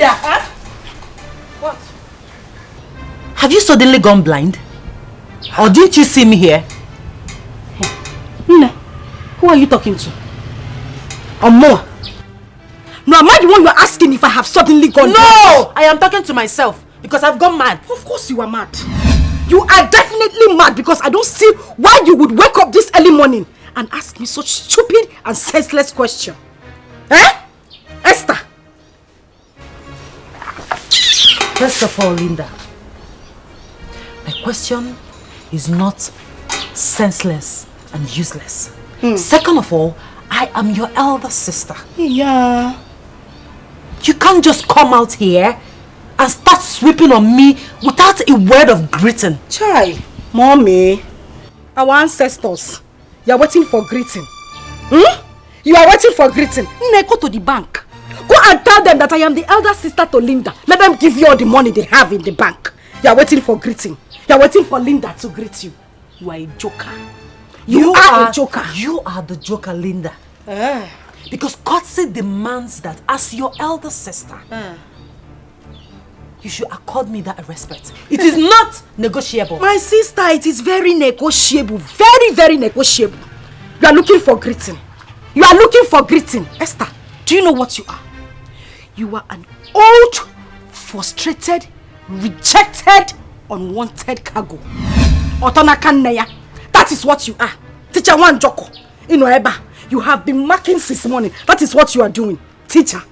Linda! Huh? What? Have you suddenly gone blind? Or didn't you see me here? Nne, who are you talking to? Or more? No, am I the one you're asking if I have suddenly gone blind? No! I am talking to myself because I've gone mad. Of course you are mad. You are definitely mad because I don't see why you would wake up this early morning and ask me such stupid and senseless question. Eh? Esther? First of all, Linda, my question is not senseless and useless. Second of all, I am your elder sister. Yeah. You can't just come out here and start sweeping on me without a word of greeting. Chai, Mommy, our ancestors, you are waiting for greeting. You are waiting for greeting. Nne, go to the bank. Go and tell them that I am the elder sister to Linda. Let them give you all the money they have in the bank. You are waiting for greeting. You are waiting for Linda to greet you. You are a joker. You are a joker. You are the joker, Linda. Because courtesy demands that as your elder sister, you should accord me that respect. It is not negotiable. My sister, it is very negotiable. Very, very negotiable. You are looking for greeting. You are looking for greeting. Esther, do you know what you are? You are an old, frustrated, rejected, unwanted cargo. That is what you are. Teacher one Joko. You have been marking since morning. That is what you are doing. Teacher,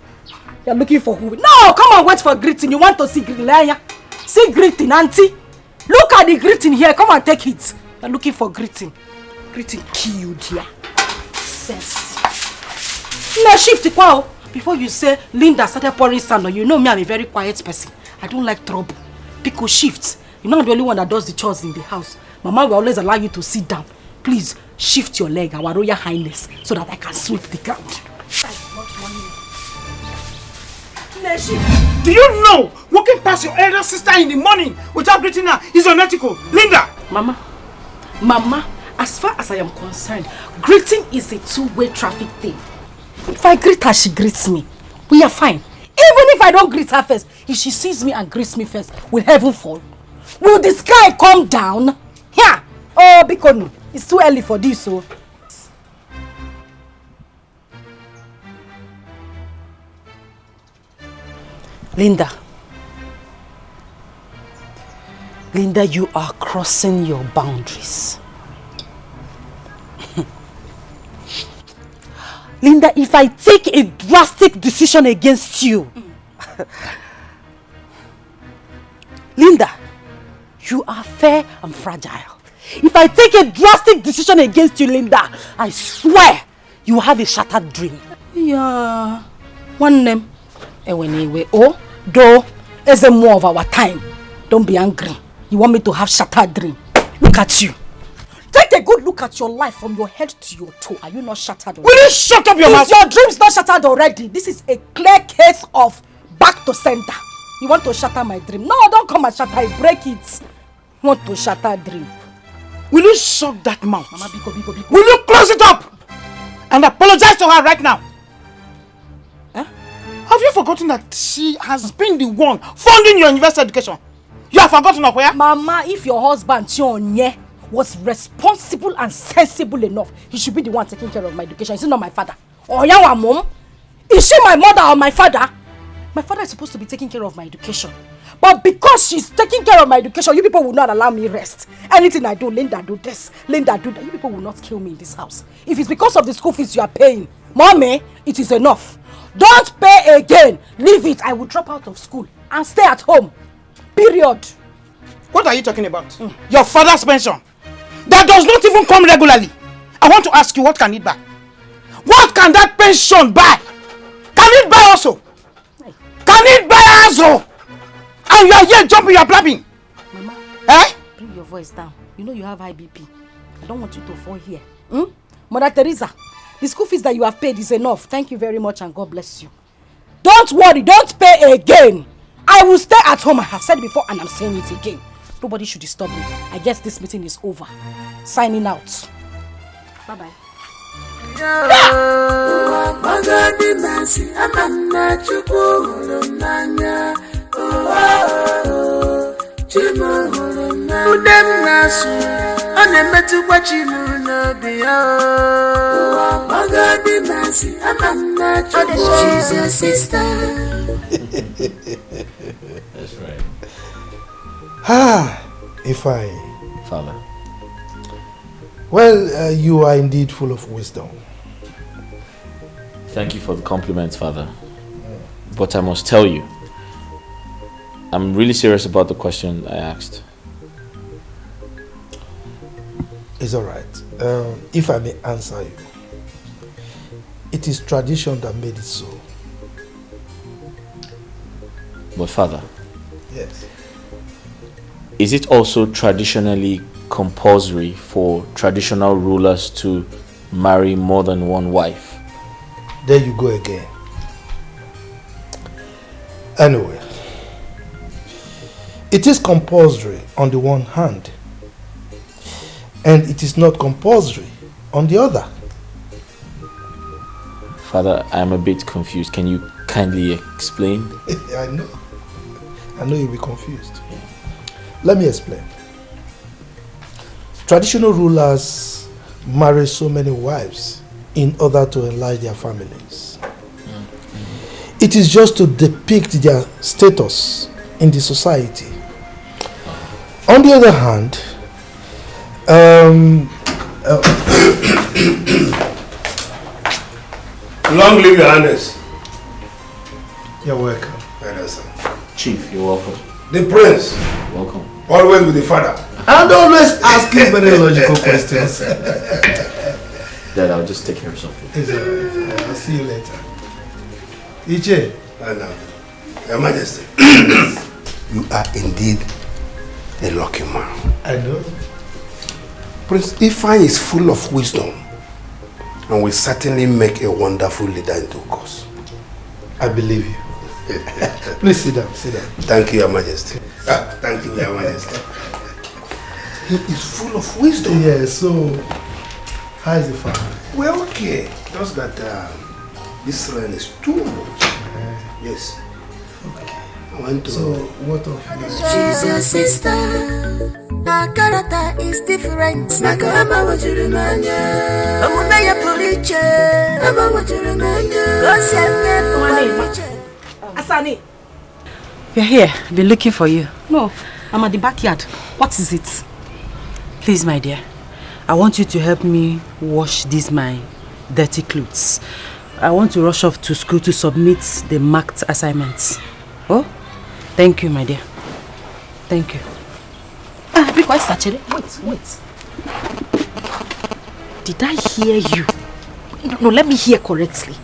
you are looking for who? No, come on, wait for greeting. You want to see greeting? See greeting, auntie. Look at the greeting here. Come and take it. You are looking for greeting. Greeting killed here. Sense. No, shift wow. Before you say Linda started pouring sand on you, know me, I'm a very quiet person. I don't like trouble. Pico shift. You're not the only one that does the chores in the house. Mama will always allow you to sit down. Please shift your leg, our Royal Highness, so that I can sweep the ground. Do you know walking past your elder sister in the morning without greeting her is unethical? Linda! Mama, as far as I am concerned, greeting is a two-way traffic thing. If I greet her, she greets me. We are fine. Even if I don't greet her first, if she sees me and greets me first, will heaven fall? Will the sky come down? Here! Oh, because it's too early for this, so. Linda, you are crossing your boundaries. Linda, if I take a drastic decision against you, Linda, you are fair and fragile. If I take a drastic decision against you, Linda, I swear you will have a shattered dream. Yeah. One name. Anyway, oh, though, it's a more of our time. Don't be angry. You want me to have shattered dream. Look at you. Take a good look at your life from your head to your toe. Are you not shattered already? Will you shut up your mouth? Is your dreams not shattered already? This is a clear case of back to center. You want to shatter my dream? No, don't come and shatter it. Break it. You want to shatter dream. Will you shut that mouth? Mama, biko. Will you close it up? And apologize to her right now. Have you forgotten that she has been the one funding your university education? You have forgotten of where? Mama, if your husband, Chionye, was responsible and sensible enough, he should be the one taking care of my education. Is he not my father? Or your mom? Is she my mother or my father? My father is supposed to be taking care of my education. But because she's taking care of my education, you people will not allow me rest. Anything I do, Linda do this, Linda do that. You people will not kill me in this house. If it's because of the school fees you are paying, Mommy, it is enough. Don't pay again. Leave it. I will drop out of school and stay at home. Period. What are you talking about? Your father's pension. That does not even come regularly. I want to ask you, what can it buy? What can that pension buy? Can it buy also? Can it buy also? And you are here jumping, you are blabbing. Mama, bring your voice down. You know you have high BP. I don't want you to fall here. Mother Teresa, the school fees that you have paid is enough. Thank you very much and God bless you. Don't worry, don't pay again. I will stay at home. I have said it before and I'm saying it again. Nobody should disturb me. I guess this meeting is over. Signing out. Bye-bye. She's your sister. That's right. If I... Father. Well, you are indeed full of wisdom. Thank you for the compliments, Father. But I must tell you, I'm really serious about the question I asked. It's alright. If I may answer you, it is tradition that made it so. But Father, yes, is it also traditionally compulsory for traditional rulers to marry more than one wife? There you go again. Anyway, it is compulsory on the one hand, and it is not compulsory on the other. Father, I'm a bit confused. Can you kindly explain? I know you'll be confused. Let me explain. Traditional rulers marry so many wives in order to enlarge their families. It is just to depict their status in the society. On the other hand, Long live your highness. you're welcome. Chief, you're welcome. The prince, Welcome. always with the father. And always asking very logical questions. Dad, I'll just take care of something. It's alright. I'll see you later. Iche. Your Majesty, you are indeed a lucky man. I know. Prince Ifeanyi is full of wisdom and will certainly make a wonderful leader in due course. I believe you. Please sit down, sit down. Thank you, Your Majesty. Thank you, Your Majesty. He is full of wisdom. Yeah, so how is the farm? Well, okay. Just that this rain is too much. Yes. Okay. I want to... So what of you? She's your sister. Her character is different. Nakarama wajurumanya. Amunaya puliche. Ama wajurumanya. Asani. You're here. I've been looking for you. No, I'm at the backyard. What is it? Please, my dear, I want you to help me wash these my dirty clothes. I want to rush off to school to submit the marked assignments. Oh, thank you, my dear. Thank you. Be quiet, actually. Wait. Did I hear you? No, let me hear correctly.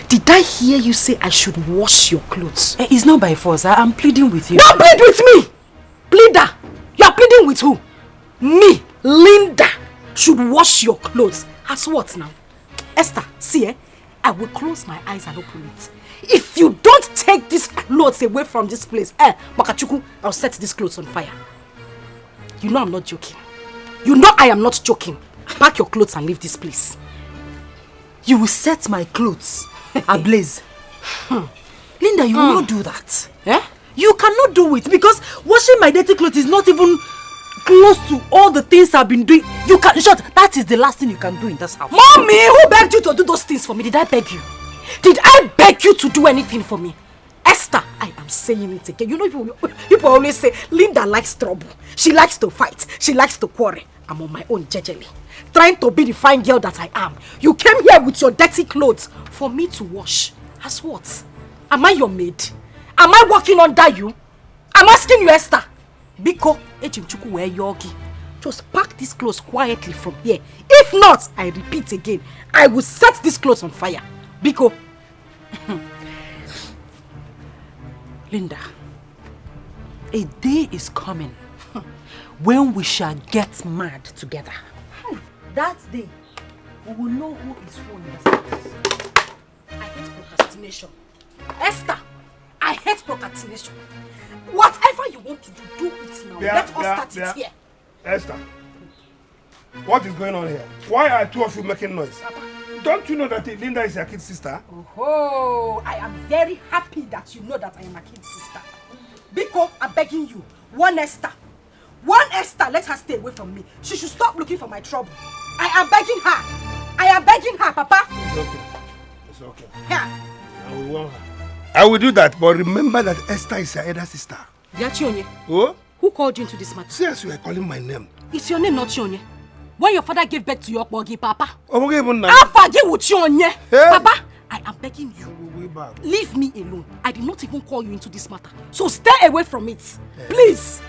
Did I hear you say I should wash your clothes? It's not by force. I'm pleading with you. Don't plead with me! Pleader! You are pleading with who? Me, Linda, should wash your clothes. As what now? Esther, see, I will close my eyes and open it. If you don't take these clothes away from this place, Makachuku, I'll set these clothes on fire. You know I'm not joking. You know I am not joking. Pack your clothes and leave this place. You will set my clothes ablaze. Linda, you will not do that. You cannot do it because washing my dirty clothes is not even close to all the things I've been doing. You can, in short, that is the last thing you can do in this house. Mommy, who begged you to do those things for me? Did I beg you? Did I beg you to do anything for me? Esther, I am saying it again. You know, people always say, Linda likes trouble. She likes to fight. She likes to quarrel. I'm on my own, jejely. Trying to be the fine girl that I am. You came here with your dirty clothes for me to wash. As what? Am I your maid? Am I working under you? I'm asking you, Esther. Biko, Echimchuku where yogi. Just pack these clothes quietly from here. If not, I repeat again, I will set these clothes on fire. Biko. Linda, a day is coming when we shall get mad together. That day, we will know who is who in this house. I hate procrastination. Esther, I hate procrastination. Whatever you want to do, do it now. Let us start it here. Esther, what is going on here? Why are two of you making noise? Papa, Don't you know that Linda is your kid sister? Oh, I am very happy that you know that I am a kid sister. Biko, I'm begging you. One Esther, let her stay away from me. She should stop looking for my trouble. I am begging her, Papa. It's okay. Yeah. I will warn her. I will do that, but remember that Esther is your elder sister. Chionye. Oh? Who called you into this matter? See as you are calling my name. It's your name, not Chionye. When your father gave birth to your bogi, Papa. Oh, okay, I'll forgive with Chionye. Hey. Papa, I am begging you. Leave me alone. I did not even call you into this matter. So stay away from it. Hey. Please.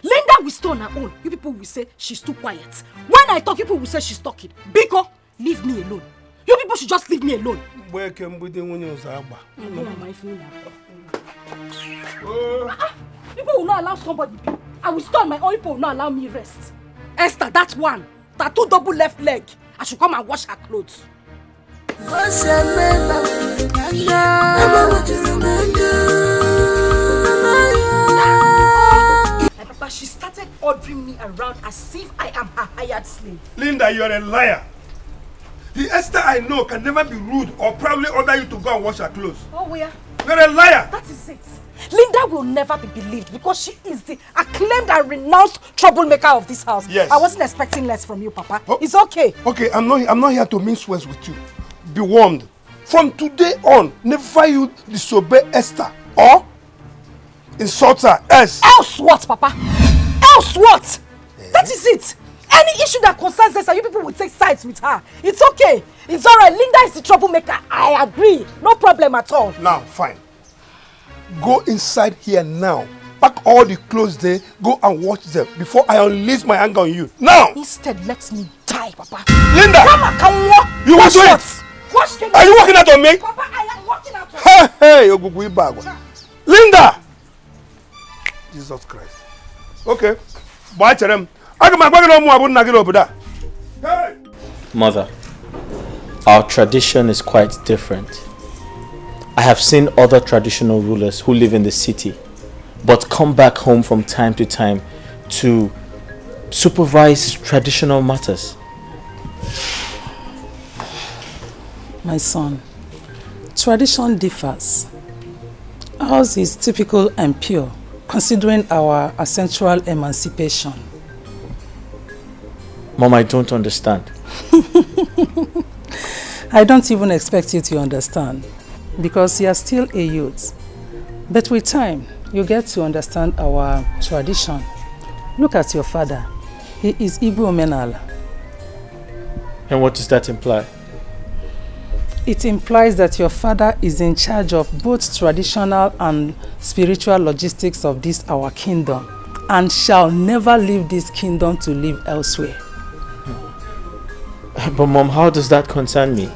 Linda will stay on her own. You people will say she's too quiet. When I talk, people will say she's talking. Biko, leave me alone. You people should just leave me alone. People will not allow somebody. I will stay on my own. People will not allow me rest. Esther, that one. Tattoo double left leg. I should come and wash her clothes. Papa, she started ordering me around as if I am her hired slave. Linda, you're a liar. The Esther I know can never be rude or probably order you to go and wash her clothes. Oh, where? You're a liar. That is it. Linda will never be believed because she is the acclaimed and renounced troublemaker of this house. Yes. I wasn't expecting less from you, Papa. Oh. It's okay. Okay, I'm not here to mince words with you. Be warned. From today on, never you disobey Esther or insult her. Else what, Papa? Else what? That is it. Any issue that concerns Esther, you people will take sides with her. It's okay. It's alright. Linda is the troublemaker. I agree. No problem at all. Now, fine. Go inside here now. Pack all the clothes there. Go and wash them before I unleash my anger on you. Now! Instead, let me die, Papa. Linda! Come on. You will do it! Are you working out on me? Papa, I am working out on you. Hey! Linda! Jesus Christ. Okay. Bye, Cherem. Mother, our tradition is quite different. I have seen other traditional rulers who live in the city but come back home from time to time to supervise traditional matters. My son, tradition differs. Ours is typical and pure, considering our essential emancipation. Mom, I don't understand. I don't even expect you to understand, because you are still a youth. But with time, you get to understand our tradition. Look at your father. He is Igbo Menal. And what does that imply? It implies that your father is in charge of both traditional and spiritual logistics of this our kingdom, and shall never leave this kingdom to live elsewhere. But Mom, how does that concern me?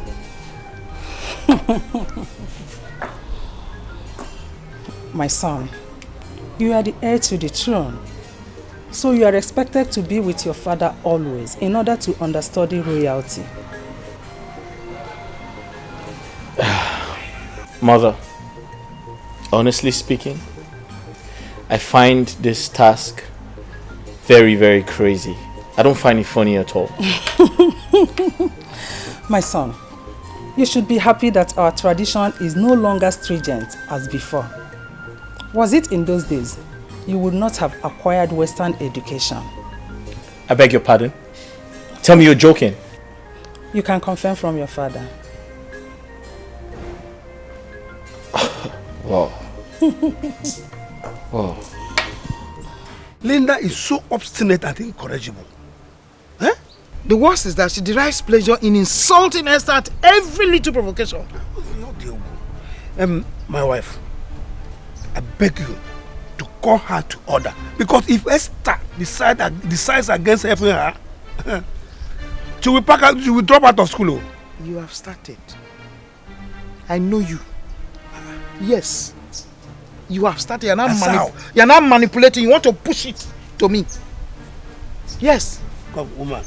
My son, you are the heir to the throne. So you are expected to be with your father always in order to understudy royalty. Mother, honestly speaking, I find this task very, very crazy. I don't find it funny at all. My son, you should be happy that our tradition is no longer stringent as before. Was it in those days, you would not have acquired Western education. I beg your pardon? Tell me you're joking. You can confirm from your father. Wow. Wow. Linda is so obstinate and incorrigible. Eh? The worst is that she derives pleasure in insulting Esther at every little provocation. My wife, I beg you to call her to order. Because if Esther decides against helping her, she will drop out of school. You have started. I know you. Yes. You have started. You're not manipulating. You want to push it to me. Yes. Come, woman.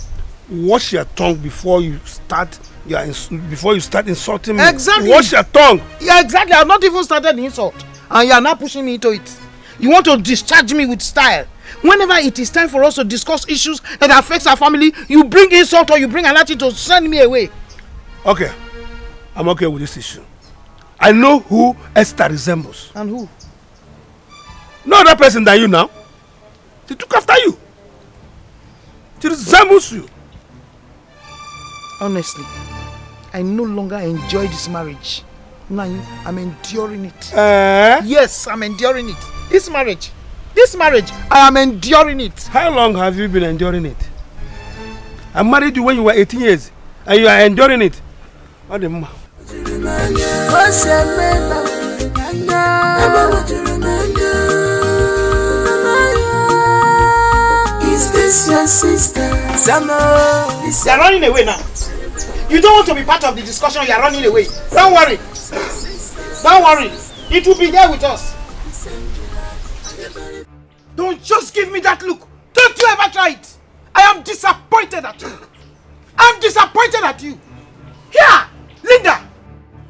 Wash your tongue before you start. Before you start insulting me. Exactly. Wash your tongue. Yeah, exactly. I've not even started the insult, and you are not pushing me into it. You want to discharge me with style. Whenever it is time for us to discuss issues that affects our family, you bring insult or you bring another to send me away. Okay. I'm okay with this issue. I know who Esther resembles. And who? No other person than you now. She took after you. She resembles you. Honestly, I no longer enjoy this marriage. Now I'm enduring it. Yes, I'm enduring it. This marriage, I am enduring it. How long have you been enduring it? I married you when you were 18 years and you are enduring it. What the ma? Is this your sister? You are running away now. You don't want to be part of the discussion, you are running away. Don't worry. Don't worry. It will be there with us. Don't just give me that look. Don't you ever try it. I am disappointed at you. I'm disappointed at you. Here, Linda.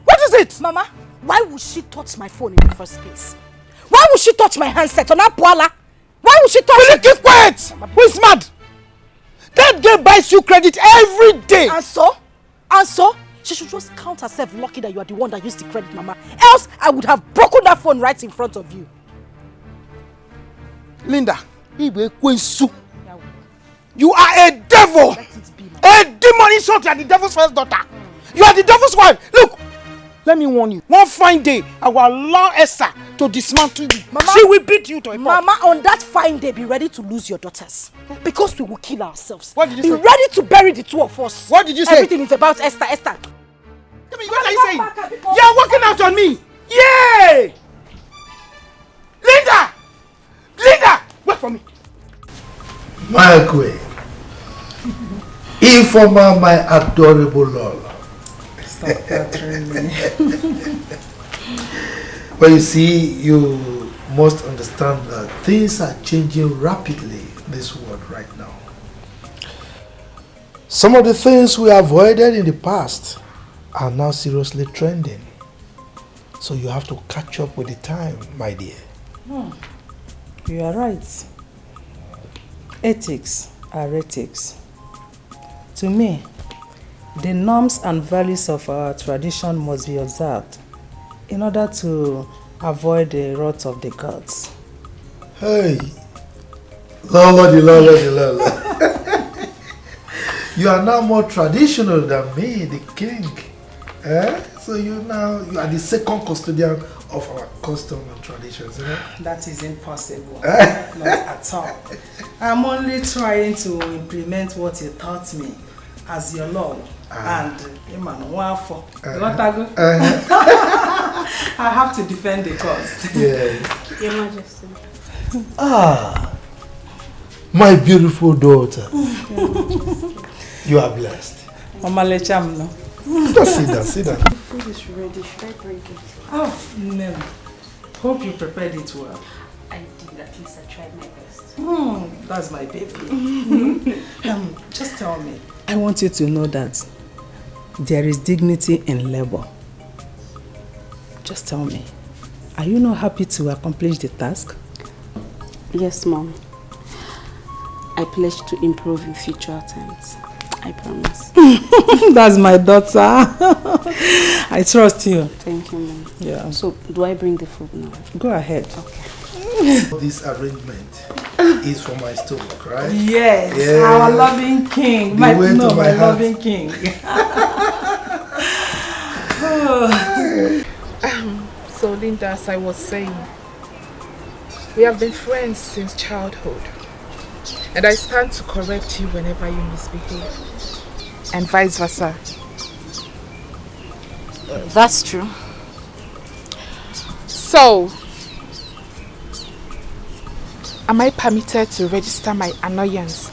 What is it? Mama, why would she touch my phone in the first place? Why would she touch my handset on Apuala? Why would she touch it? Will you keep quiet? Who is mad? That girl buys you credit every day. And so? And so? She should just count herself lucky that you are the one that used the credit, Mama. Else, I would have broken that phone right in front of you. Linda, you are a devil. A demon insult. You are the devil's first daughter. You are the devil's wife. Look, let me warn you. One fine day, I will allow Esther to dismantle you. Mama, she will beat you to a pulp. Mama, on that fine day, be ready to lose your daughters. Because we will kill ourselves. What did you say? Be ready to bury the two of us. What did you say? Everything is about Esther. What are you saying? You are working out on me. Yay! Linda! Linda! Wait for me. My queen. Informer, my adorable Lola. Stop flattering me. Well, you see, you must understand that things are changing rapidly in this world right now. Some of the things we avoided in the past are now seriously trending. So you have to catch up with the time, my dear. You are right. Ethics are ethics. To me, the norms and values of our tradition must be observed in order to avoid the wrath of the gods. Hey, Lola. You are now more traditional than me, the king. So you are the second custodian of our custom and traditions. That is impossible. Not at all. I'm only trying to implement what you taught me as your Lord. And I have to defend the cause. Yeah. Your Majesty. My beautiful daughter. You are blessed. Mama Lecham, no? Just sit down. The food is ready. Should I bring it? Oh, no. Hope you prepared it well. I did. At least I tried my best. That's my baby. Just tell me. I want you to know that there is dignity in labor. Just tell me, are you not happy to accomplish the task? Yes, Mom. I pledge to improve in future attempts. I promise. That's my daughter. I trust you. Thank you, Mom. Yeah. So, do I bring the food now? Go ahead. Okay. This arrangement is for my stomach, right? Yes, yeah. Our loving king. My loving king. So Linda, as I was saying, we have been friends since childhood. And I stand to correct you whenever you misbehave. And vice versa. That's true. So, am I permitted to register my annoyance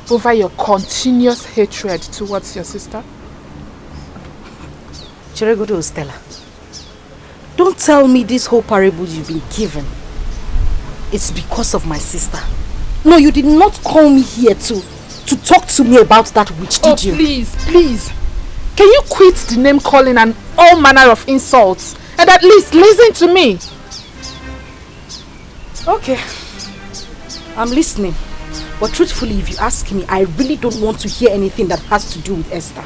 over your continuous hatred towards your sister? Chiregodo Stella, don't tell me this whole parable you've been given. It's because of my sister. No, you did not call me here to talk to me about that witch, did you? Please. Can you quit the name calling and all manner of insults and at least listen to me? Okay. I'm listening. But truthfully, if you ask me, I really don't want to hear anything that has to do with Esther.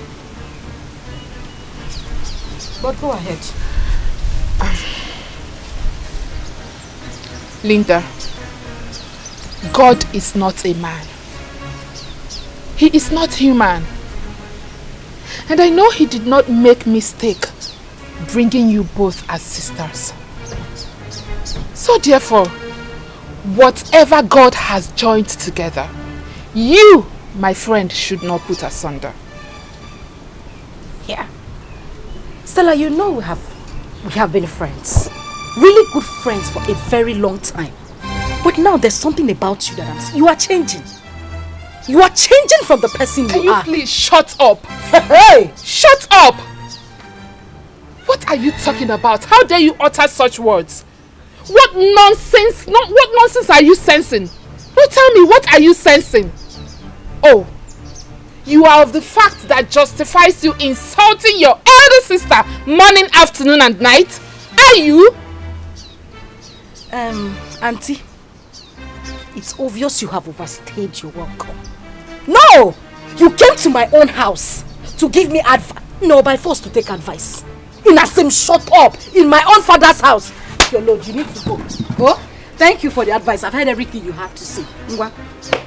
But go ahead. Linda, God is not a man. He is not human. And I know he did not make mistake bringing you both as sisters. So therefore, whatever God has joined together, you, my friend, should not put asunder. Yeah. Stella, you know we have been friends. Really good friends for a very long time. But now there's something about you that you are changing. You are changing from the person Can you are. you please shut up? Hey! Shut up! What are you talking about? How dare you utter such words? What nonsense? What nonsense are you sensing? No, tell me, what are you sensing? Oh, you are of the fact that justifies you insulting your elder sister morning, afternoon and night? Are you? Auntie, it's obvious you have overstayed your welcome. No! You came to my own house to give me advice. No, by force to take advice. In a same shut up in my own father's house. Your lord, you need to go. Oh, thank you for the advice. I've heard everything you have to say. Ngwa,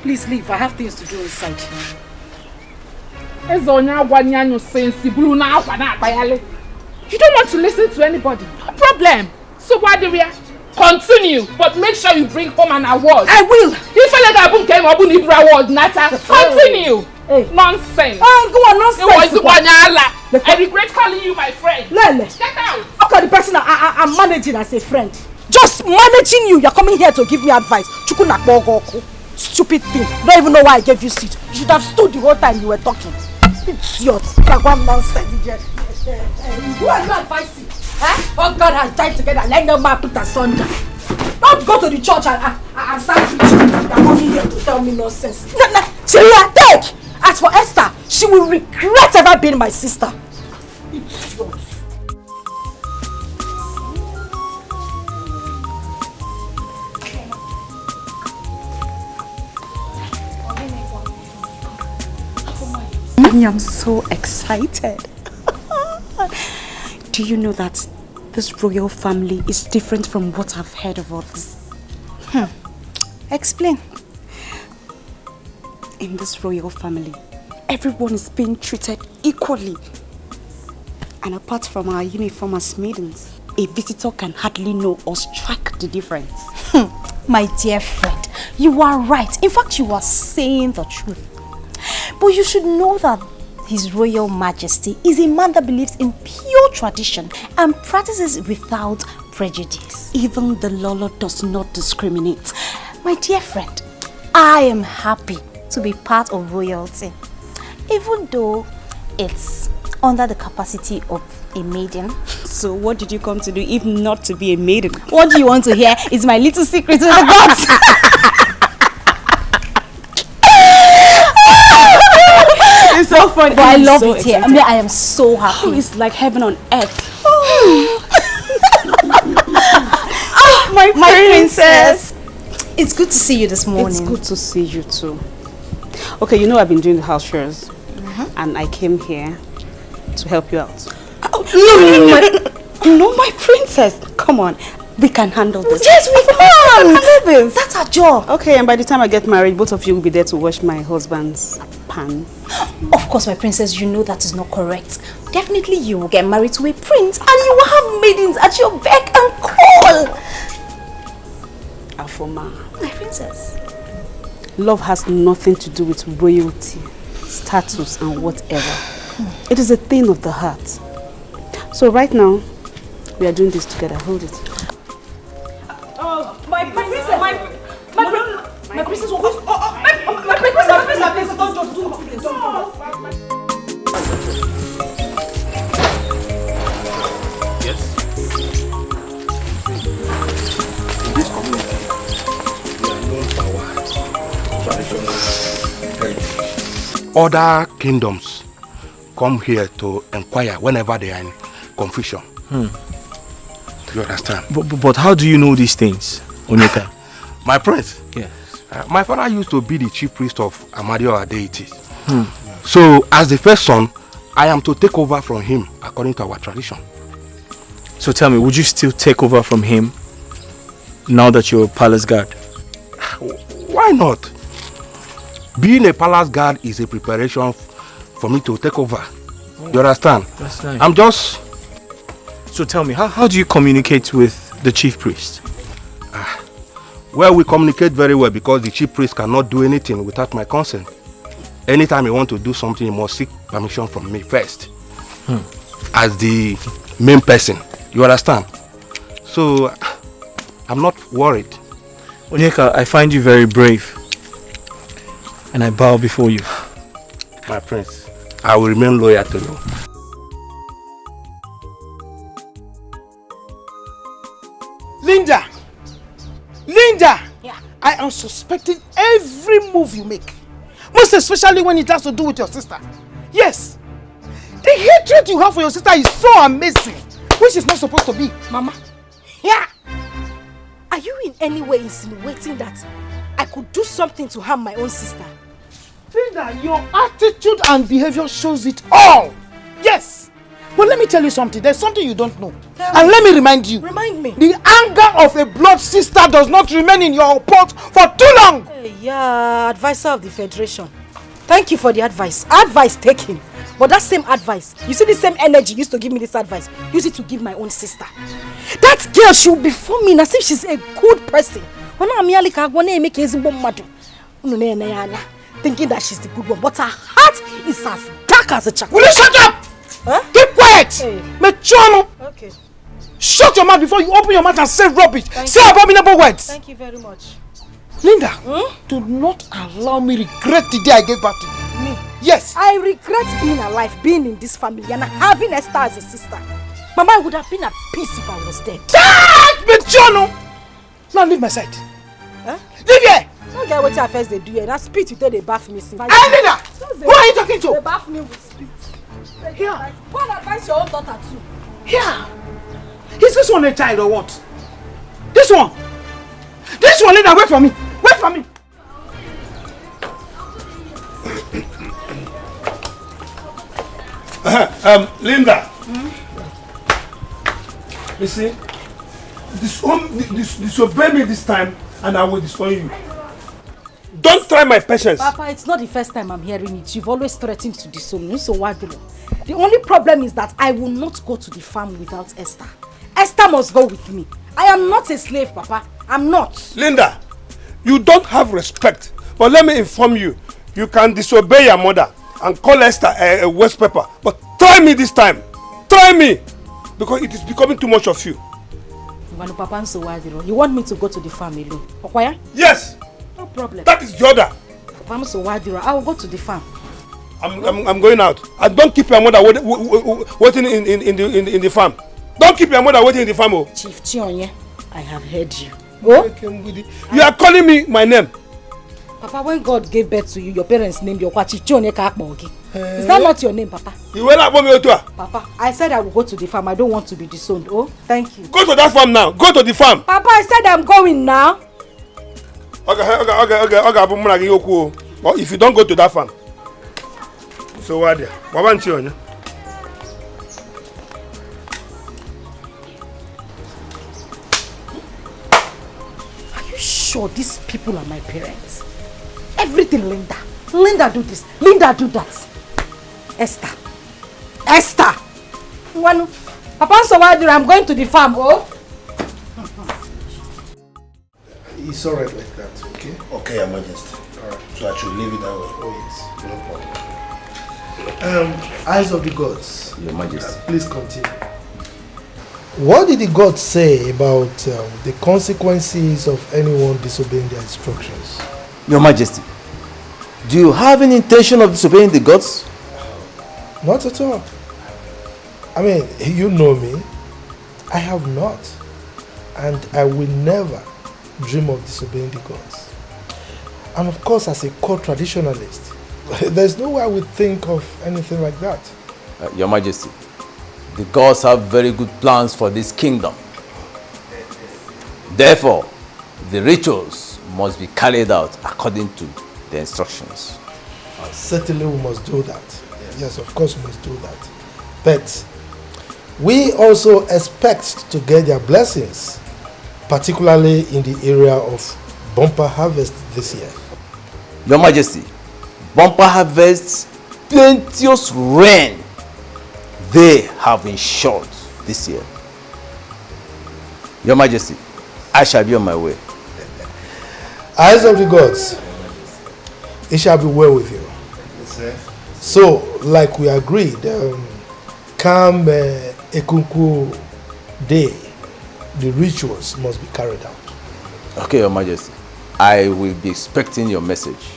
please leave. I have things to do inside. You don't want to listen to anybody. No problem. So why do we continue? But make sure you bring home an award. I will. Continue. Hey. Nonsense. Go on, nonsense. I regret calling you my friend. Lele. Get out. Look at the person I'm managing as a friend. Just managing you. You're coming here to give me advice. Stupid thing. Don't even know why I gave you seat. You should have stood the whole time you were talking. Idiot. Like one nonsense. Who are you advising? Oh God has died together. Let no man put asunder. Don't go to the church and start preaching. You're coming here to tell me nonsense. Syria, take! As for Esther, she will regret ever being my sister. Idiot. I am so excited. Do you know that this royal family is different from what I've heard of others? Explain. In this royal family, everyone is being treated equally. And apart from our uniform as maidens, a visitor can hardly know or strike the difference. My dear friend, you are right. In fact, you are saying the truth. But you should know that His Royal Majesty is a man that believes in pure tradition and practices without prejudice. Even the Lolo does not discriminate. My dear friend, I am happy to be part of royalty, even though it's under the capacity of a maiden. So what did you come to do if not to be a maiden? What do you want to hear? Is my little secret to the gods. It's so funny. But I love it here. I mean, I am so happy. It's like heaven on earth. My princess. It's good to see you this morning. It's good to see you too. Okay, you know I've been doing the house chores, and I came here to help you out. No, my princess. Come on, we can handle this. Yes, we can handle this. That's our job. Okay, and by the time I get married, both of you will be there to wash my husband's pan. Of course, my princess, you know that is not correct. Definitely you will get married to a prince and you will have maidens at your beck and call. Afoma. My princess. Love has nothing to do with royalty, status and whatever. It is a thing of the heart. So right now, we are doing this together. Hold it. My princess, my princess, my princess, don't do this. Yes. In this community, we are known for our traditional heritage. Other kingdoms come here to inquire whenever they are in confusion. You understand? But how do you know these things, Onyeka? My prince? Yes. My father used to be the chief priest of Amadio deities. So, as the first son, I am to take over from him according to our tradition. So tell me, would you still take over from him now that you're a palace guard? Why not? Being a palace guard is a preparation for me to take over. You understand? That's nice. I'm just... So tell me, how do you communicate with the chief priest? Well, we communicate very well because the chief priest cannot do anything without my consent. Anytime he wants to do something, he must seek permission from me first. As the main person. You understand? So, I'm not worried. Onyeka, I find you very brave. And I bow before you. My prince, I will remain loyal to you. Linda! Linda! Yeah. I am suspecting every move you make. Most especially when it has to do with your sister. Yes! The hatred you have for your sister is so amazing. Which is not supposed to be. Mama. Yeah! Are you in any way insinuating that I could do something to harm my own sister? Linda, your attitude and behavior shows it all. Yes! But let me tell you something. There's something you don't know. And let me remind you. Remind me. The anger of a blood sister does not remain in your pot for too long. Hey, yeah, advisor of the Federation. Thank you for the advice. Advice taken. But that same advice, you see the same energy you used to give me this advice, use it to give my own sister. That girl, she will be forming as if she's a good person. Thinking that she's the good one, but her heart is as dark as a charcoal. Will you shut up? Huh? Keep quiet! Hey. Mechono! Okay. Shut your mouth before you open your mouth and say rubbish. Say abominable words. Thank you very much. Linda, do not allow me regret the day I gave birth to you. Me? Yes. I regret being alive, being in this family, and having Esther as a sister. Mama, I would have been at peace if I was dead. That Mechono! Now leave my side. Huh? Leave here! Don't get what your first they do here. Now spit you tell they bath me. Hey, Linda! Who are you talking to? They bath me with spit. Here. Go and advise your own daughter too. Here. Is this one a child or what? This one. This one, Linda, wait for me. Wait for me. Linda. You see, disobey me this time and I will disown you. Don't try my patience. Papa, it's not the first time I'm hearing it. You've always threatened to disown me, so why do you? The only problem is that I will not go to the farm without Esther. Esther must go with me. I am not a slave, Papa. I'm not. Linda, you don't have respect. But let me inform you, you can disobey your mother and call Esther a waste paper. But try me this time. Try me. Because it is becoming too much of you. You want me to go to the farm alone? Okwaya? Yes. No problem. That is the order. I will go to the farm. I'm going out. And don't keep your mother waiting in the farm. Don't keep your mother waiting in the farm. Oh. Chief Chionye, I have heard you. Oh? You are calling me my name. Papa, when God gave birth to you, your parents named you Chief Chionye Kakbogi. Is that not your name, Papa? You will not me to. Papa, I said I will go to the farm. I don't want to be disowned. Oh, thank you. Go to that farm now. Go to the farm. Papa, I said I'm going now. Okay. But if you don't go to that farm, so what there? Are you sure these people are my parents? Everything, Linda. Linda do this. Linda do that. Esther. Esther. Papa, so why I'm going to the farm, oh? It's alright like that, okay? Okay, Your Majesty. Alright. So I should leave it that way. Oh yes, no problem. Eyes of the gods. Your Majesty. Please continue. What did the gods say about the consequences of anyone disobeying their instructions? Your Majesty, do you have any intention of disobeying the gods? Not at all. I mean, you know me. I have not. And I will never dream of disobeying the gods. And of course, as a core traditionalist, there's no way I would think of anything like that. Your Majesty, the gods have very good plans for this kingdom. Therefore, the rituals must be carried out according to the instructions. Certainly we must do that. Yes, of course we must do that. But we also expect to get their blessings, particularly in the area of bumper harvest this year. Your Majesty, bumper harvests, plenteous rain, they have ensured this year. Your Majesty, I shall be on my way. Eyes of the gods, it shall be well with you. Yes, sir. So, like we agreed, come Ekunku Day, the rituals must be carried out. Okay, Your Majesty. I will be expecting your message.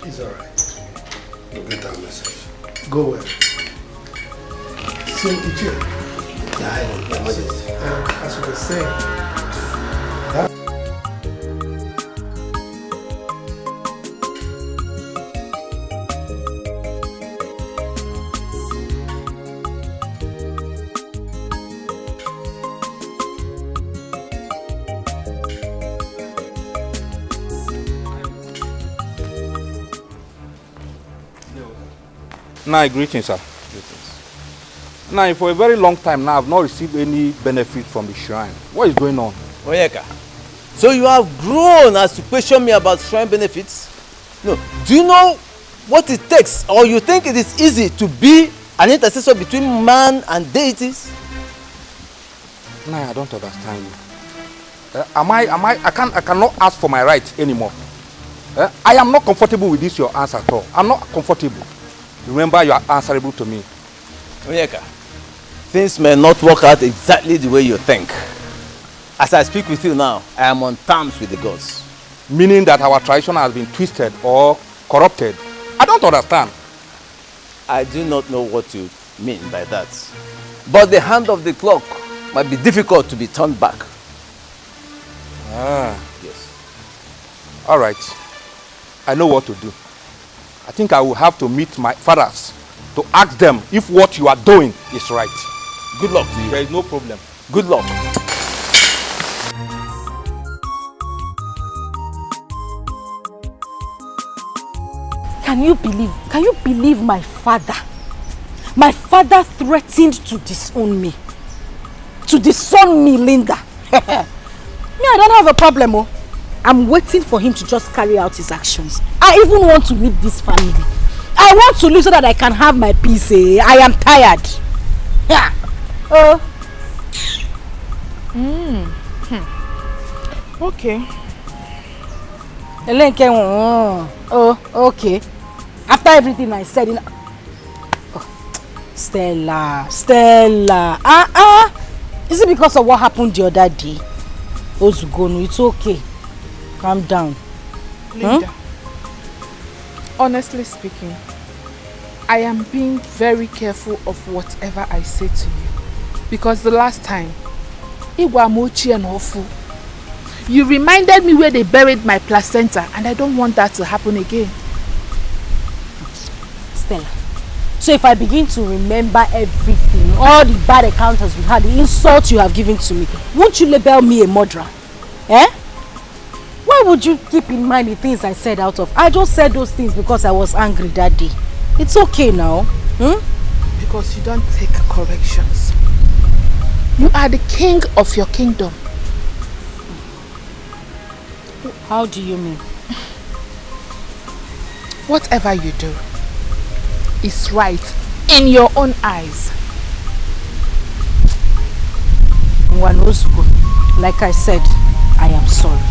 It's all right. You'll get our message. Go well. So, Ichie, as we were saying, Now, greetings, sir. Greetings. Now, for a very long time now, I've not received any benefit from the shrine. What is going on? Onyeka, so you have grown as to question me about shrine benefits? No. Do you know what it takes, or you think it is easy to be an intercessor between man and deities? No, I don't understand you. I cannot ask for my rights anymore. I am not comfortable with this your answer at all. I'm not comfortable. Remember, you are answerable to me. Onyeka, things may not work out exactly the way you think. As I speak with you now, I am on terms with the gods. Meaning that our tradition has been twisted or corrupted. I don't understand. I do not know what you mean by that. But the hand of the clock might be difficult to be turned back. Ah, yes. All right. I know what to do. I think I will have to meet my fathers to ask them if what you are doing is right. Good luck to you. There is no problem. Good luck. Can you believe my father? My father threatened to disown me. To disown me, Linda. Me, I don't have a problem, oh. I'm waiting for him to just carry out his actions. I even want to leave this family. I want to leave so that I can have my peace. I am tired. Yeah. Okay. Okay. After everything I said, Stella. Is it because of what happened the other day? Ozugonu, it's okay. Calm down. Linda, honestly speaking, I am being very careful of whatever I say to you. Because the last time, Iwamochi and Ofu, you reminded me where they buried my placenta, and I don't want that to happen again. Stella, so if I begin to remember everything, all the bad encounters we had, the insults you have given to me, won't you label me a murderer? Eh? Why would you keep in mind the things I said out of? I just said those things because I was angry that day. It's okay now. Because you don't take corrections. You are the king of your kingdom. How do you mean? Whatever you do is right in your own eyes. Like I said, I am sorry.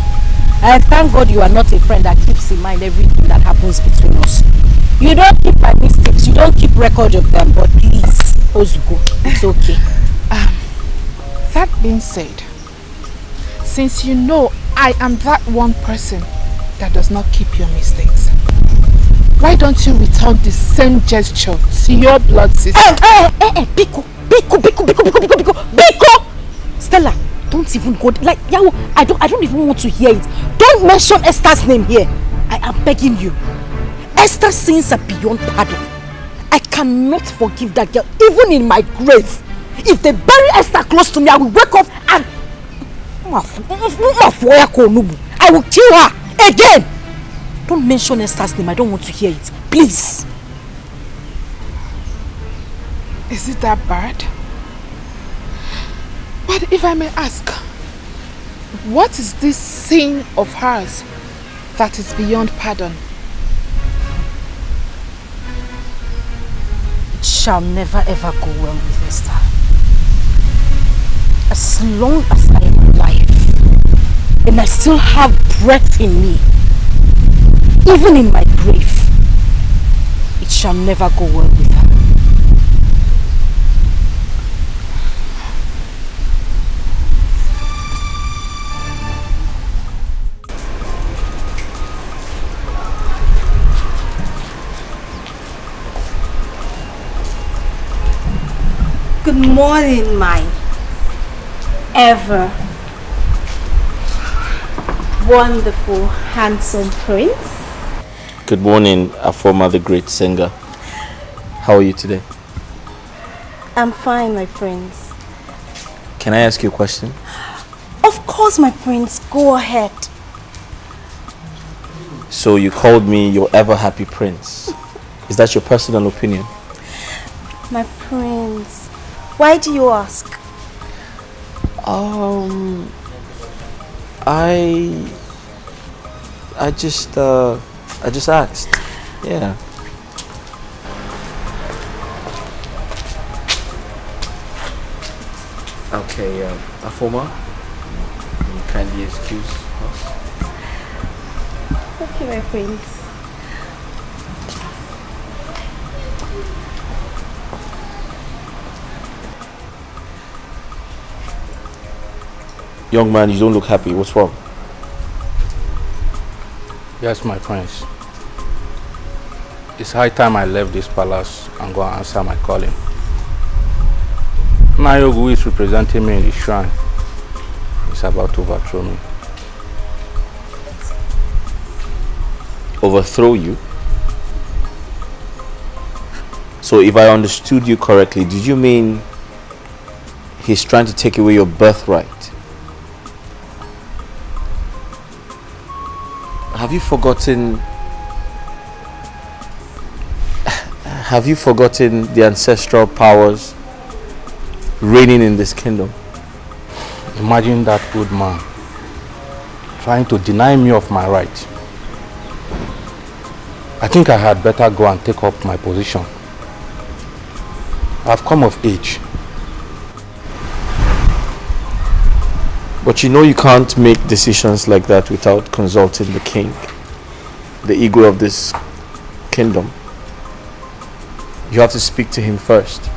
And thank God you are not a friend that keeps in mind everything that happens between us. You don't keep my mistakes, you don't keep record of them, but please, Ozuko, it's okay. That being said, since you know I am that one person that does not keep your mistakes, why don't you return the same gesture to your blood sister? Biko! Stella, don't even go, like, I don't even want to hear it. Don't mention Esther's name here. I am begging you. Esther's sins are beyond pardon. I cannot forgive that girl, even in my grave. If they bury Esther close to me, I will wake up and I will kill her again. Don't mention Esther's name. I don't want to hear it. Please. Is it that bad? But if I may ask, what is this sin of hers that is beyond pardon? It shall never ever go well with Esther. As long as I am alive and I still have breath in me, even in my grave, it shall never go well with her. Good morning, my ever wonderful, handsome prince. Good morning, Afoma, the great singer. How are you today? I'm fine, my prince. Can I ask you a question? Of course, my prince. Go ahead. So you called me your ever happy prince. Is that your personal opinion? My prince, why do you ask? I just asked. Yeah. Okay, Afoma, can you kindly excuse us? Okay, my prince. Young man, you don't look happy. What's wrong? Yes, my prince. It's high time I left this palace and go and answer my calling. Nayogu, who is representing me in the shrine, is about to overthrow me. Overthrow you? So if I understood you correctly, did you mean he's trying to take away your birthright? Have you forgotten the ancestral powers reigning in this kingdom? Imagine that good man trying to deny me of my right. I think I had better go and take up my position. I've come of age. But you know you can't make decisions like that without consulting the king, the ego of this kingdom. You have to speak to him first.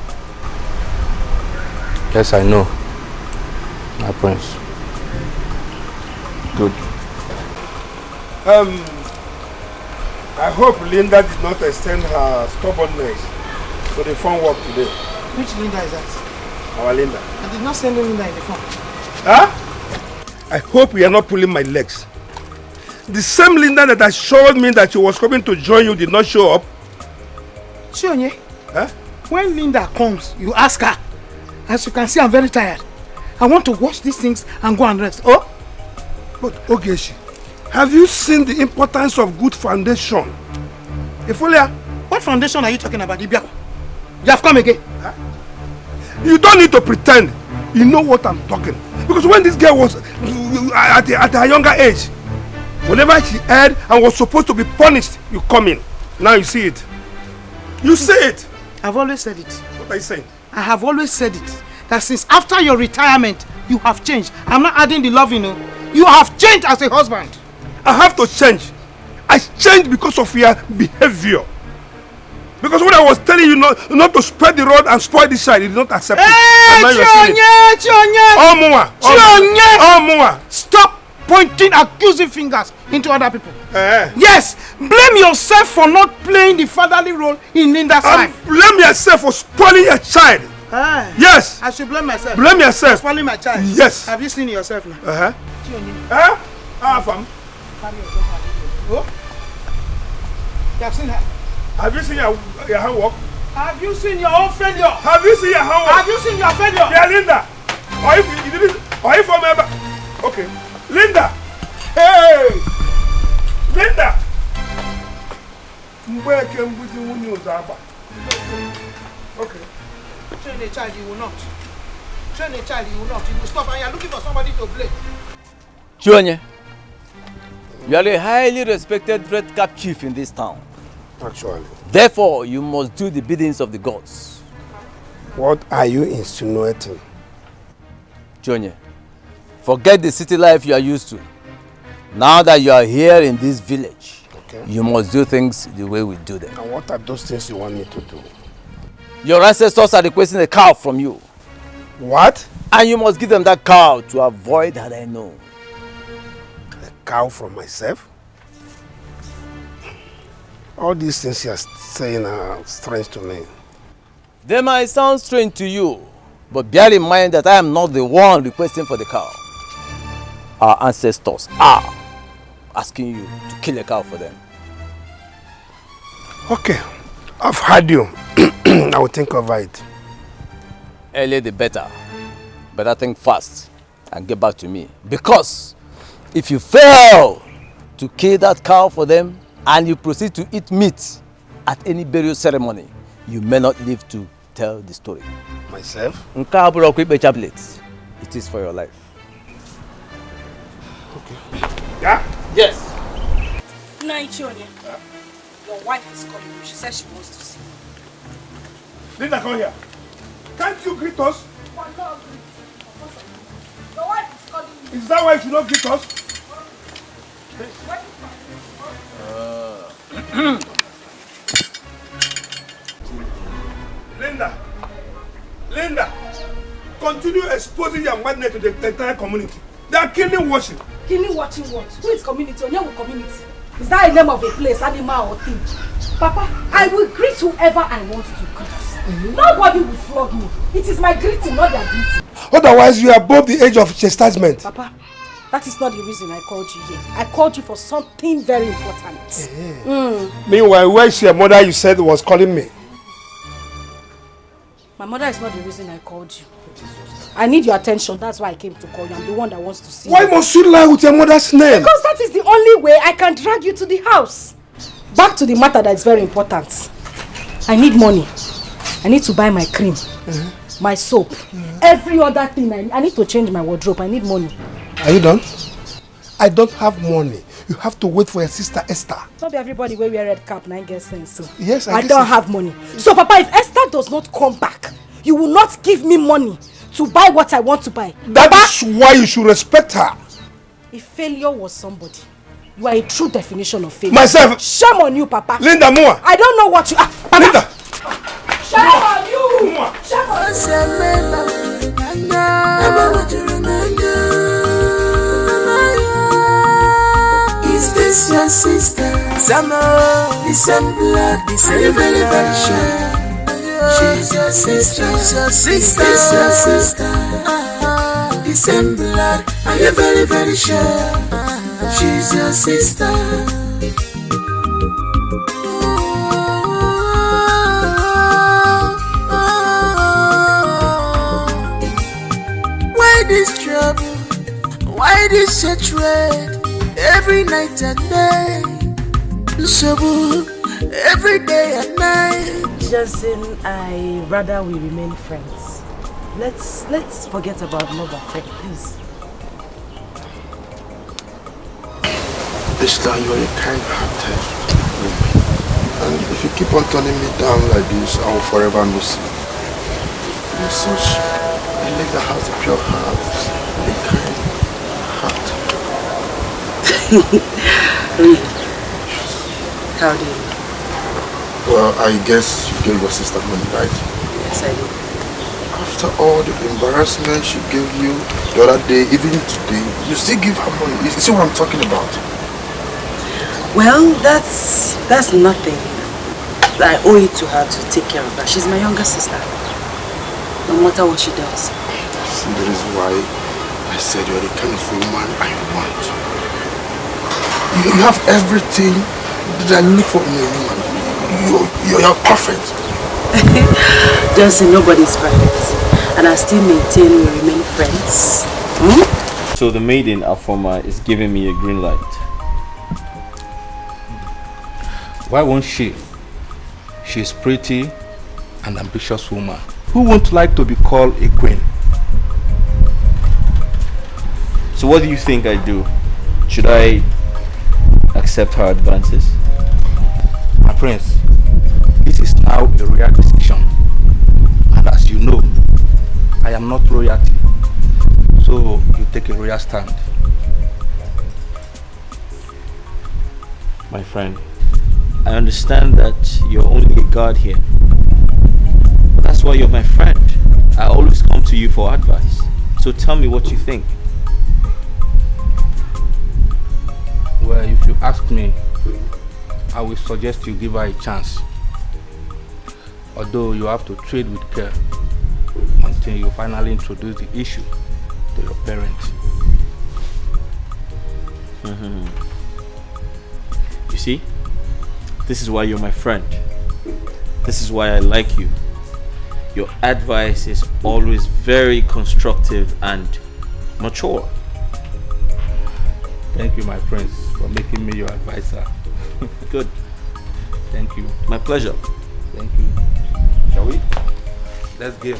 Yes, I know, my prince. Good. I hope Linda did not extend her stubbornness to the phone work today. Which Linda is that? Our Linda. I did not send Linda in the phone. Huh? I hope you are not pulling my legs. The same Linda that assured me that she was coming to join you did not show up. Chionye, huh? When Linda comes, you ask her. As you can see, I'm very tired. I want to wash these things and go and rest. Oh? But Ogeshi, have you seen the importance of good foundation? Ifolia, what foundation are you talking about, Ibiako? You have come again. Huh? You don't need to pretend. You know what I'm talking. Because when this girl was at her younger age, whenever she erred and was supposed to be punished, you come in. Now you see it. You say it. I've always said it. What are you saying? I have always said it. That since after your retirement, you have changed. I'm not adding the love, you know. You have changed as a husband. I have to change. I changed because of your behavior. Because when I was telling you not to spread the rod and spoil the child, you did not accept it. Chionye! Stop pointing accusing fingers into other people. Yes, blame yourself for not playing the fatherly role in Linda's life. Blame yourself for spoiling your child. Yes. I should blame myself. Blame yourself. For spoiling my child. Yes. Have you seen yourself now? Chionye. Fam. Oh? You have seen her? Have you seen your handwork? Have you seen your own failure? Have you seen your handwork? Have you seen your failure? Yeah, Linda. Or if you didn't, or if I'm ever. Okay. Linda. Hey. Linda. Okay. Train a child, you will not. train a child, you will not. You will stop and you are looking for somebody to blame. Chionye, you are a highly respected red cap chief in this town. Actually. Therefore, you must do the biddings of the gods. What are you insinuating? Chionye, forget the city life you are used to. Now that you are here in this village, you must do things the way we do them. And what are those things you want me to do? Your ancestors are requesting a cow from you. What? And you must give them that cow to avoid that I know. A cow from myself? All these things you are saying are strange to me. They might sound strange to you, but bear in mind that I am not the one requesting for the cow. Our ancestors are asking you to kill a cow for them. Okay, I've heard you. I will think over it. Early the better. Better think fast and get back to me. Because if you fail to kill that cow for them and you proceed to eat meat at any burial ceremony, you may not live to tell the story. Myself? It is for your life. Okay. Yeah? Yes. Chionye, your wife is calling you. She says she wants to see you. Linda, come here. Can't you greet us? Your wife is calling you. Is that why you should not greet us? Linda, continue exposing your madness to the entire community. They are killing watching. Killing watching what? Who is community? Onyewu community. Is that a name of a place, animal or thing? Papa, I will greet whoever I want to greet. Nobody will flog me. It is my greeting, not their greeting. Otherwise, you are above the age of chastisement. Papa, that is not the reason I called you here. I called you for something very important. Meanwhile, where's your mother you said was calling me? My mother is not the reason I called you. I need your attention. That's why I came to call you. I'm the one that wants to see you. Why must you lie with your mother's name? Because that is the only way I can drag you to the house. Back to the matter that is very important. I need money. I need to buy my cream, my soap, every other thing. I need to change my wardrobe. I need money. Are you done? I don't have money. You have to wait for your sister Esther. Not everybody wear red cap and I get sense. So. Yes, I don't have money. So Papa, if Esther does not come back, you will not give me money to buy what I want to buy. That is why you should respect her. If failure was somebody, you are a true definition of failure. Myself. Shame on you, Papa. Linda Moa. I don't know what you are. Papa. Linda. Shame on you. Shame on you. Is this your sister? The same blood, the same very, very sure. She's your sister. Is this your sister? The same blood, are you very, very sure? She's your sister. Why this trouble? Why this hatred? Every night and day, trouble. Every day and night. Justin, I rather we remain friends. Let's forget about love affair, please. Esther, you are a kind-hearted woman. And if you keep on turning me down like this, I will forever miss you. You're such a lady that has a pure heart, a kind heart. Really? How do you? Well, I guess you gave your sister money, right? Yes, I did. After all the embarrassment she gave you the other day, even today, you still give her money. You see what I'm talking about? Well, that's nothing. I owe it to her to take care of her. She's my younger sister. No matter what she does. See, that is why I said you're the kind of woman I want. You have everything that I look for in a woman. You're perfect. Johnson, nobody's perfect. And I still maintain we remain friends. So the maiden Afoma is giving me a green light. Why won't she? She's pretty and ambitious woman who won't like to be called a queen. So what do you think I do? Should I accept her advances? My friends, this is now a royal decision. And as you know, I am not royalty. So you take a royal stand. My friend, I understand that you're only a guard here. But that's why you're my friend. I always come to you for advice. So tell me what you think. Well, if you ask me, I will suggest you give her a chance. Although you have to tread with care until you finally introduce the issue to your parents. You see, this is why you're my friend. This is why I like you. Your advice is always very constructive and mature. Thank you, my friends, for making me your advisor. Good. Thank you. My pleasure. Thank you. Shall we? Let's game.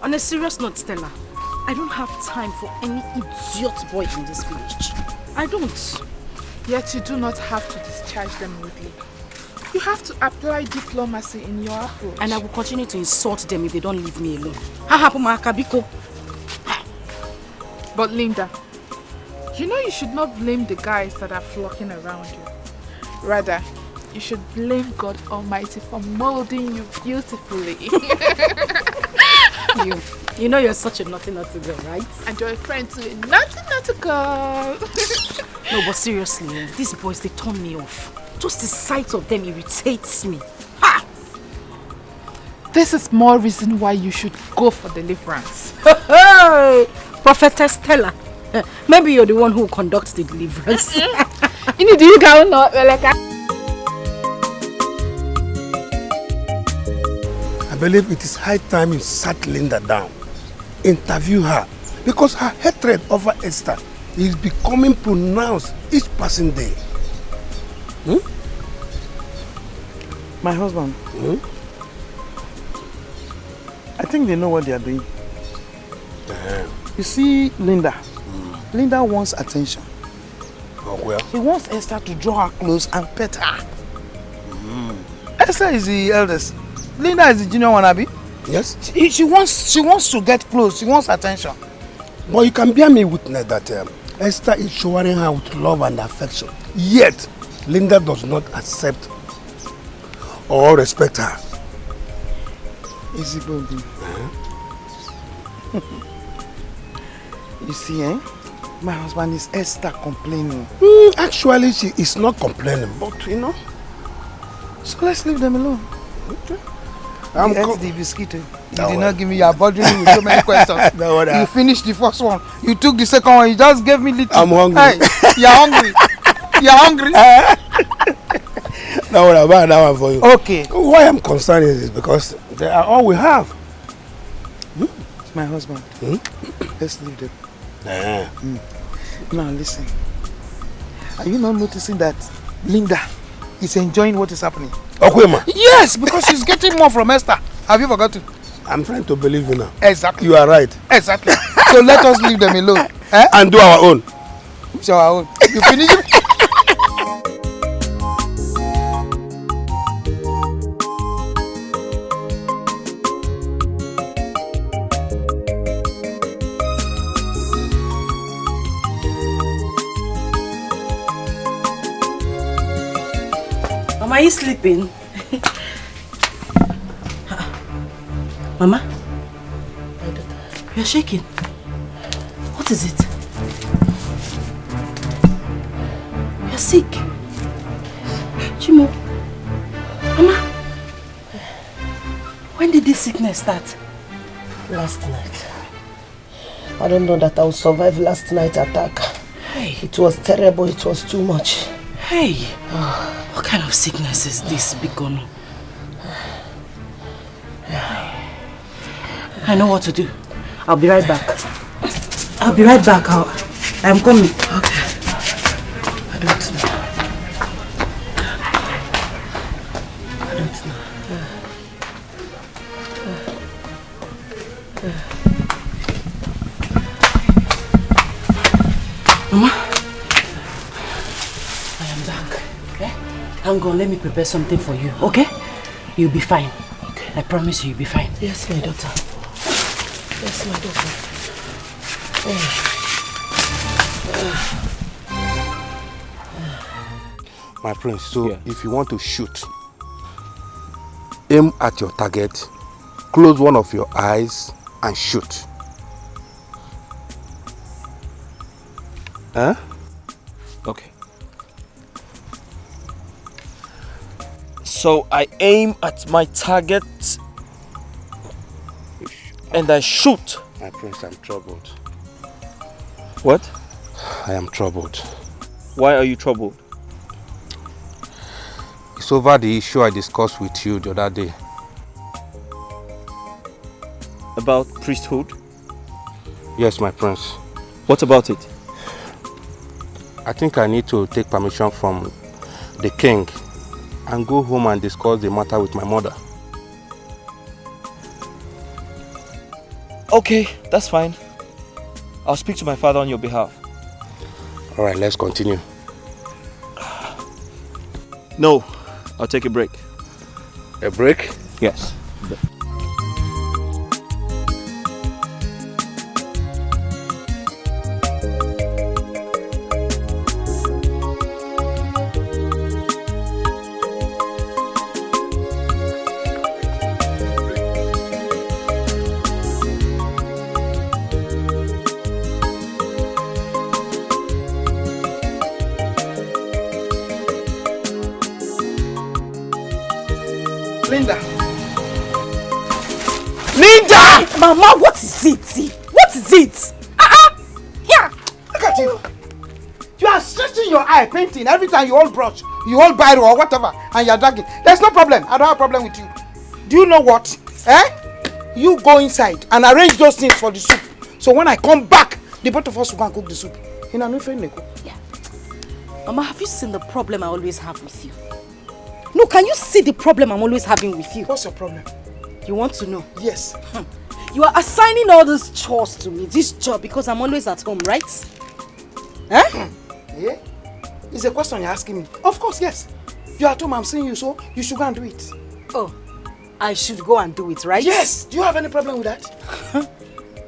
On a serious note, Stella, I don't have time for any idiot boy in this village. I don't. Yet you do not have to discharge them rudely. You have to apply diplomacy in your approach. And I will continue to insult them if they don't leave me alone. Kabiko. But Linda, you know you should not blame the guys that are flocking around you. Rather, you should blame God Almighty for molding you beautifully. You know you're such a naughty girl, right? And you're a friend to a naughty girl. No, but seriously, these boys, they turn me off. Just the sight of them irritates me. Ha! This is more reason why you should go for deliverance. Hey, Prophetess Stella, maybe you're the one who conducts the deliverance. Ini do you go not I believe it is high time you sat Linda down, interview her, because her hatred over Esther is becoming pronounced each passing day. My husband, I think they know what they are doing. You see, Linda. Linda wants attention. Oh, well. He wants Esther to draw her close and pet her. Esther is the eldest. Linda is the junior one, Abi. Yes. She wants to get close. She wants attention. But you can bear me witness that Esther is showering her with love and affection. Yet, Linda does not accept or respect her. Easy, baby. You see, my husband is Esther complaining. Actually, she is not complaining, but you know. So let's leave them alone. Okay. You ate the biscuit. You did not give me, you are bothering me with so many questions. You finished the first one. You took the second one. You just gave me little. I'm hungry. Hey, you're hungry. You're hungry. Now what about that one for you? Okay. Why I'm concerned is because they are all we have. My husband. Let's leave them. Now listen. Are you not noticing that Linda is enjoying what is happening? Okay, ma. Yes, because she's getting more from Esther. Have you forgotten? I'm trying to believe you now. Exactly. You are right. Exactly. So let us leave them alone. And do our own. Which our own? You finish it? Mama, are you sleeping? Mama? You're shaking. What is it? You're sick. Chimo. Mama? When did this sickness start? Last night. I don't know that I will survive last night's attack. Hey. It was terrible. It was too much. Hey. What kind of sickness is this, Bikono? I know what to do. I'll be right back. I'll be right back. I'm coming. Okay. I don't know. Mama, I am back. Okay? Hang on, let me prepare something for you, okay? You'll be fine. Okay. I promise you'll be fine. Yes, my daughter. Yes, my daughter. My prince, so if you want to shoot, aim at your target, close one of your eyes and shoot. Huh? Okay. So I aim at my target and I shoot. My prince, I'm troubled. What? I am troubled. Why are you troubled? It's over the issue I discussed with you the other day. About priesthood? Yes, my prince. What about it? I think I need to take permission from the king and go home and discuss the matter with my mother. Okay, that's fine. I'll speak to my father on your behalf. All right, let's continue. No, I'll take a break. A break? Yes. Linda! Linda! Mama, what is it? What is it? Here! Look at you! You are stretching your eye, painting. Every time you hold brush, you hold biro or whatever, and you're dragging. There's no problem. I don't have a problem with you. Do you know what? You go inside and arrange those things for the soup. So when I come back, the both of us will go and cook the soup. Yeah. Mama, have you seen the problem I always have with you? No, can you see the problem I'm always having with you? What's your problem? You want to know? Yes. You are assigning all these chores to me, this job, because I'm always at home, right? Yeah? It's a question you're asking me. Of course, yes. You're at home, I'm seeing you, so you should go and do it. Oh, I should go and do it, right? Yes. Do you have any problem with that?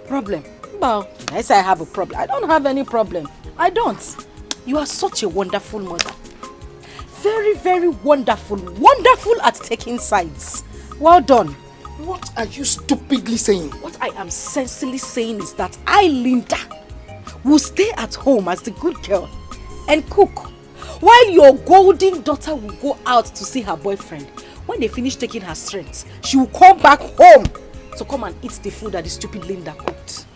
Problem? Well, I say I have a problem. I don't have any problem. I don't. You are such a wonderful mother. Very, very wonderful. Wonderful at taking sides. Well done. What are you stupidly saying? What I am sensibly saying is that I, Linda, will stay at home as the good girl and cook, while your golden daughter will go out to see her boyfriend. When they finish taking her strength, she will come back home to come and eat the food that the stupid Linda cooked.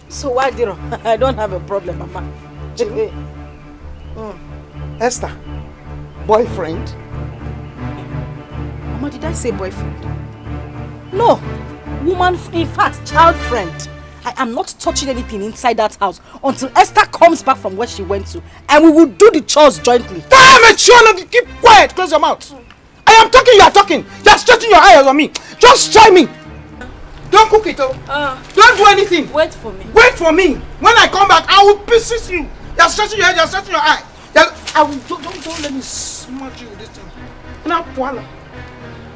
So why, Diro? I don't have a problem, Mama. Esther, boyfriend? Mama, did I say boyfriend? No, woman, in fact, child friend. I am not touching anything inside that house until Esther comes back from where she went to, and we will do the chores jointly. Damn it, Shona! Keep quiet! Close your mouth! I am talking, you are talking! You are stretching your eyes on me! Just try me! Don't cook it, don't do anything! Wait for me. Wait for me! When I come back, I will pieces you! You are stretching your head, you are stretching your eye! I will, don't let me smash you with this thing. Now, voila!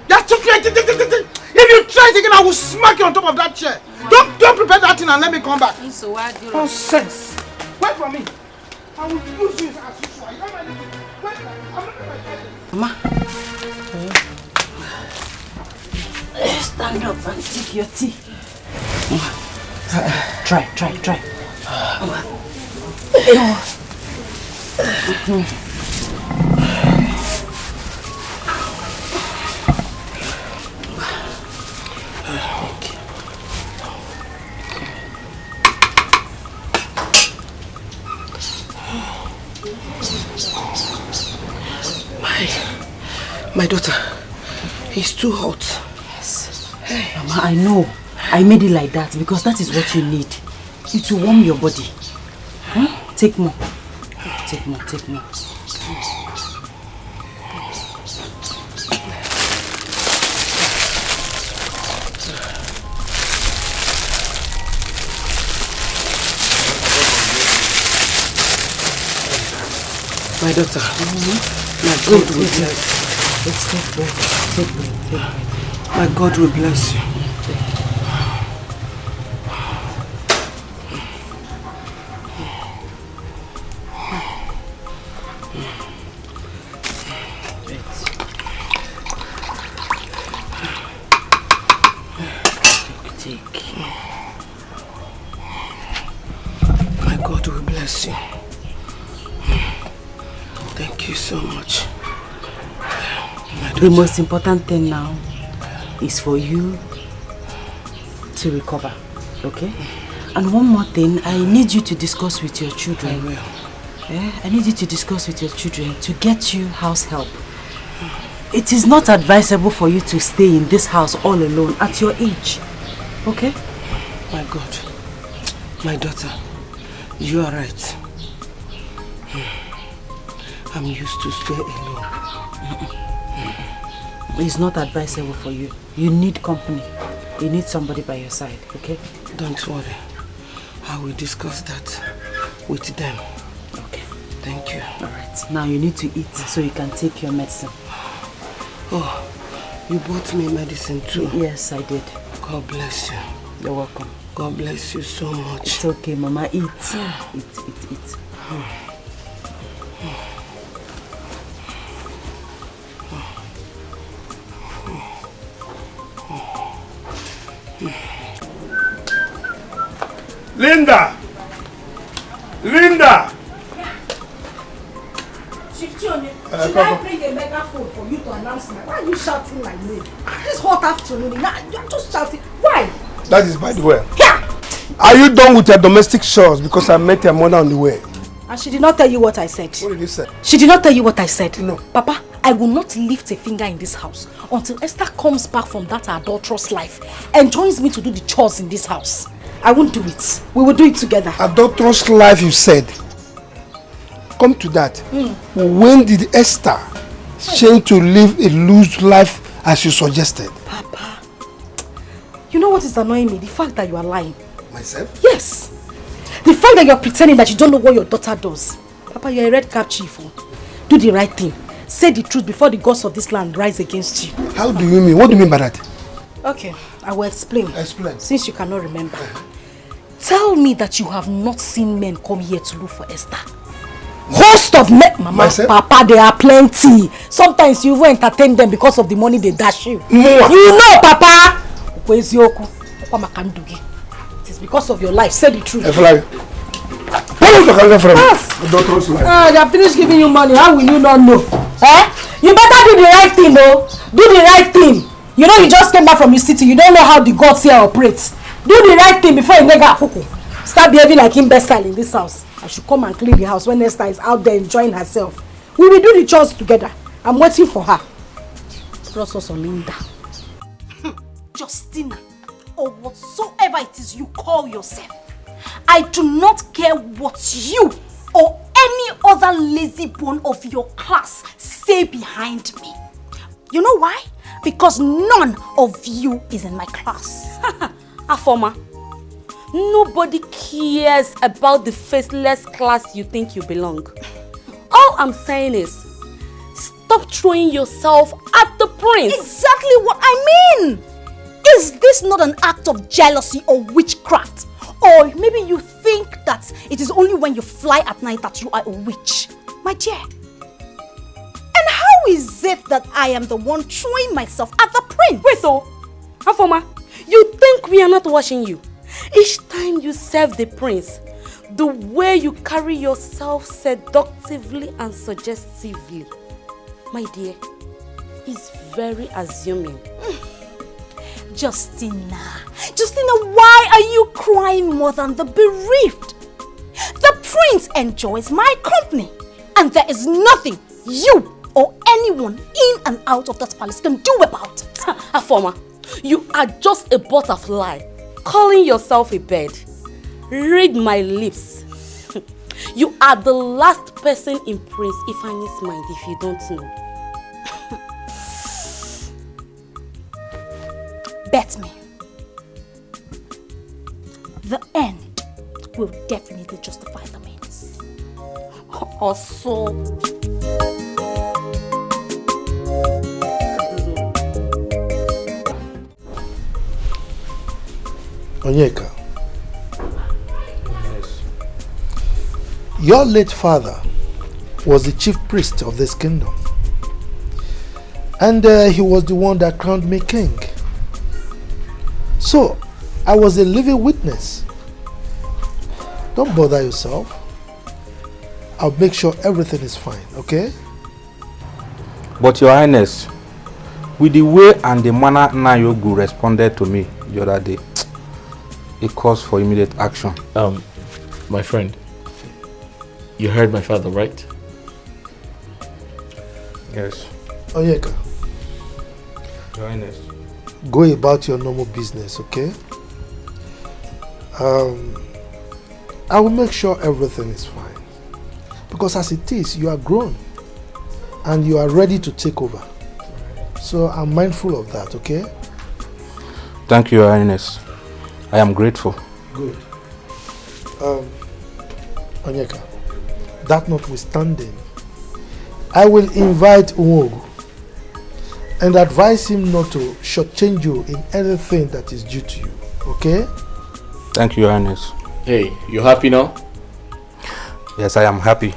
You are stretching your head! If you try it again, I will smack you on top of that chair! Don't prepare that thing and let me come back! So why do you... Nonsense! Wait for me! I will use you as usual. You don't mind anything. Wait, I'm not going to... Mama. Stand up and take your tea. Try. My daughter, it's too hot. Yes. Mama, I know. I made it like that because that is what you need. It will warm your body. Take more. Take more. My daughter. My God will bless you. Let's take breath. Take breath. My God will bless you. My God will bless you. Thank you so much. The most important thing now is for you to recover, okay? And one more thing, I need you to discuss with your children. I will. Yeah? I need you to discuss with your children to get you house help. It is not advisable for you to stay in this house all alone at your age, okay? My God, my daughter, you are right. I'm used to stay alone. It's not advisable for you. You need company. You need somebody by your side, okay? Don't worry. I will discuss that with them. Okay. Thank you. Alright. Now you need to eat so you can take your medicine. Oh, you bought me medicine too? Yes, I did. God bless you. You're welcome. God bless you so much. It's okay, Mama. Eat. Eat. Linda! Linda! Chief Chione, should I bring a megaphone for you to announce me? Why are you shouting my name? This hot afternoon, now you're just shouting. Why? That is by the way. Yeah. Are you done with your domestic chores? Because I met your mother on the way. And she did not tell you what I said. What did you say? She did not tell you what I said. No. Papa, I will not lift a finger in this house until Esther comes back from that adulterous life and joins me to do the chores in this house. I won't do it. We will do it together. Adulterous life, you said. Come to that. When did Esther change to live a loose life as you suggested? Papa, you know what is annoying me? The fact that you are lying. Myself? Yes. The fact that you are pretending that you don't know what your daughter does. Papa, you are a red cap chief. Do the right thing. Say the truth before the gods of this land rise against you. How do you mean? What do you mean by that? Okay, I will explain. Explain. Since you cannot remember. Tell me that you have not seen men come here to look for Esther. Host of men, Mama, myself? Papa, there are plenty. Sometimes you even entertain them because of the money they dash you. More. You know, Papa. It is because of your life. Say the truth. Where did you come from? They have finished giving you money. How will you not know? Eh? You better do the right thing, though. Do the right thing. You know you just came back from your city. You don't know how the gods here operates. Do the right thing before you nega kuku. Start behaving like imbecile in this house. I should come and clean the house when Esther is out there enjoying herself. We will do the chores together. I'm waiting for her. Plus also Linda. Justina, or whatsoever it is you call yourself, I do not care what you or any other lazy bone of your class say behind me. You know why? Because none of you is in my class. Afoma, nobody cares about the faceless class you think you belong. All I'm saying is, stop throwing yourself at the prince. Exactly what I mean. Is this not an act of jealousy or witchcraft? Or maybe you think that it is only when you fly at night that you are a witch. My dear. And how is it that I am the one throwing myself at the prince? Wait, so, Afoma, you think we are not watching you? Each time you serve the prince, the way you carry yourself seductively and suggestively, my dear, is very assuming. Justina, why are you crying more than the bereaved? The prince enjoys my company, and there is nothing you or anyone in and out of that palace can do about it. Afoma, you are just a butterfly, calling yourself a bird. Read my lips. You are the last person in Prince Ifani's mind if you don't know. Bet me. The end will definitely justify the means. Or so. Onyeka. Yes. Your late father was the chief priest of this kingdom. And he was the one that crowned me king. So, I was a living witness. Don't bother yourself. I'll make sure everything is fine, okay? But Your Highness, with the way and the manner Nayogu responded to me the other day, it calls for immediate action. My friend, you heard my father, right? Yes. Onyeka. Your Highness. Go about your normal business, okay? I will make sure everything is fine. Because as it is, you are grown. And you are ready to take over. So I'm mindful of that, okay? Thank you, Your Highness. I am grateful. Good. Onyeka, that notwithstanding, I will invite Uwogu and advise him not to shortchange you in anything that is due to you, okay? Thank you, Your Highness. Hey, you happy now? Yes, I am happy.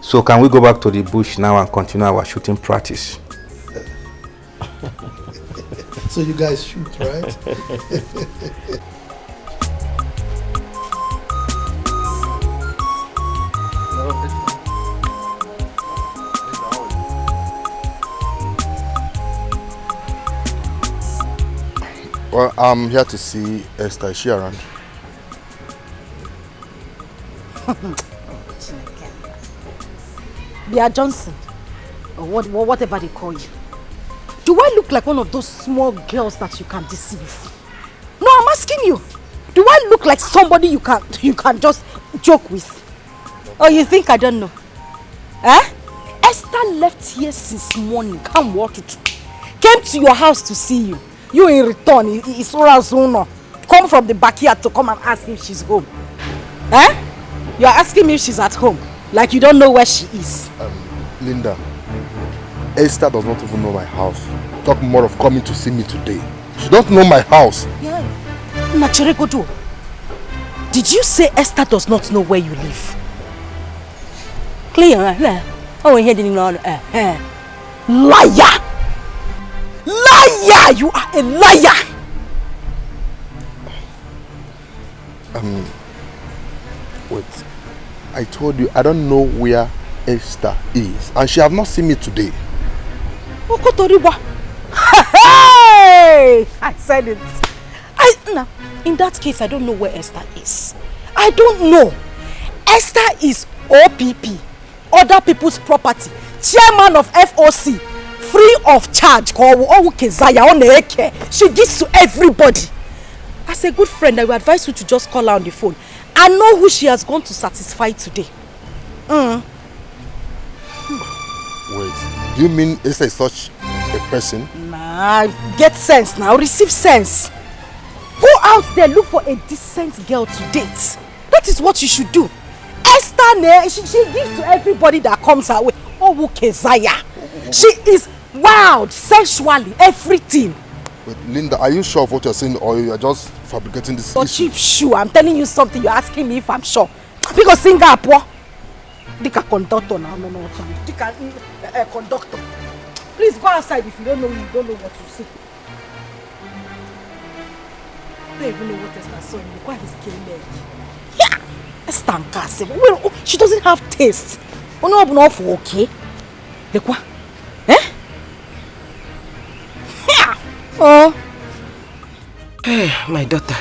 So can we go back to the bush now and continue our shooting practice? So you guys shoot, right? Well, I'm here to see Esther. Is she around? Bia Johnson, or whatever they call you. Do I look like one of those small girls that you can deceive? No, I'm asking you. Do I look like somebody you can just joke with? Or you think I don't know? Eh? Esther left here since morning. Come came to your house to see you. You in return, come from the backyard to come and ask if she's home. Eh? You're asking me if she's at home. Like you don't know where she is. Linda, Esther does not even know my house. Talk more of coming to see me today. She don't know my house. Yeah. Nachiregodo, did you say Esther does not know where you live? Clear, oh, we didn't know. Liar! Liar! You are a liar! Wait. I told you I don't know where Esther is, and she have not seen me today. Hey! I said it. In that case, I don't know where Esther is. I don't know. Esther is OPP, other people's property, chairman of FOC, free of charge. She gives to everybody. As a good friend, I would advise you to just call her on the phone. I know who she has gone to satisfy today. Wait, do you mean Esther is such a person? Nah, get sense now, receive sense. Go out there, look for a decent girl to date. That is what you should do. Esther, she gives to everybody that comes her way. Oh, Kezaya. She is wild, sensually, everything. But Linda, are you sure of what you're saying, or you are just fabricating this issue? Chief, sure. I'm telling you something. You're asking me if I'm sure. Because Singapore, Dikeh conductor now, no, Dikeh conductor. Please go outside if you don't know what to say. I don't even know what Esther saw. Look at his skin leg. Yeah, Esther Nkase. Well, she doesn't have taste. Oh no, not for okay. Look what? Eh? Yeah. Oh. Hey, my daughter.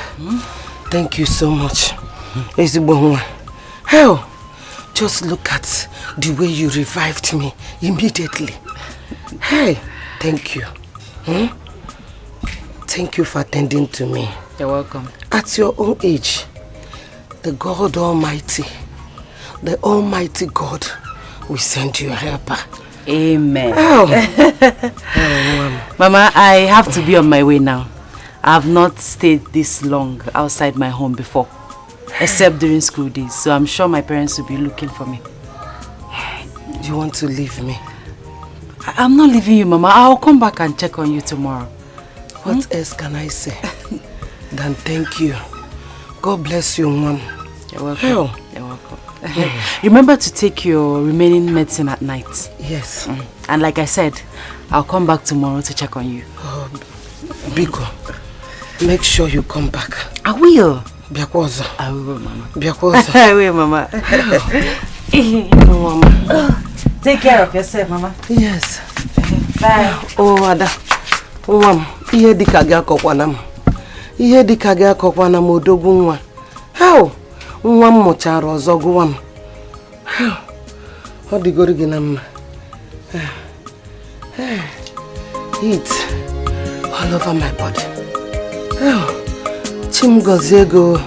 Thank you so much. Hell, just look at the way you revived me immediately. Hey, thank you. Thank you for attending to me. You're welcome. At your own age, the God Almighty, the Almighty God will send you a helper. Amen. Oh. Mama, I have to be on my way now. I have not stayed this long outside my home before, except during school days. So I'm sure my parents will be looking for me. You want to leave me? I'm not leaving you, Mama. I'll come back and check on you tomorrow. What else can I say than thank you? God bless you, Mom. You're welcome. You're welcome. Remember to take your remaining medicine at night. Yes. And like I said, I'll come back tomorrow to check on you. Oh, Biko, make sure you come back. I will. Biakwaza. I will, Mama. Biakwaza. I will, Mama. Mama. Take care of yourself, Mama. Yes. Bye. Oh, Ada. Mama, ihe dika ga akokwana m. Ihe dika ga akokwana m odogwu nwa. How? Nwa m mụchara ọzọ gụwa m. Ọ dịgoro gị na mma. Heat all over my body. Chim gozie go.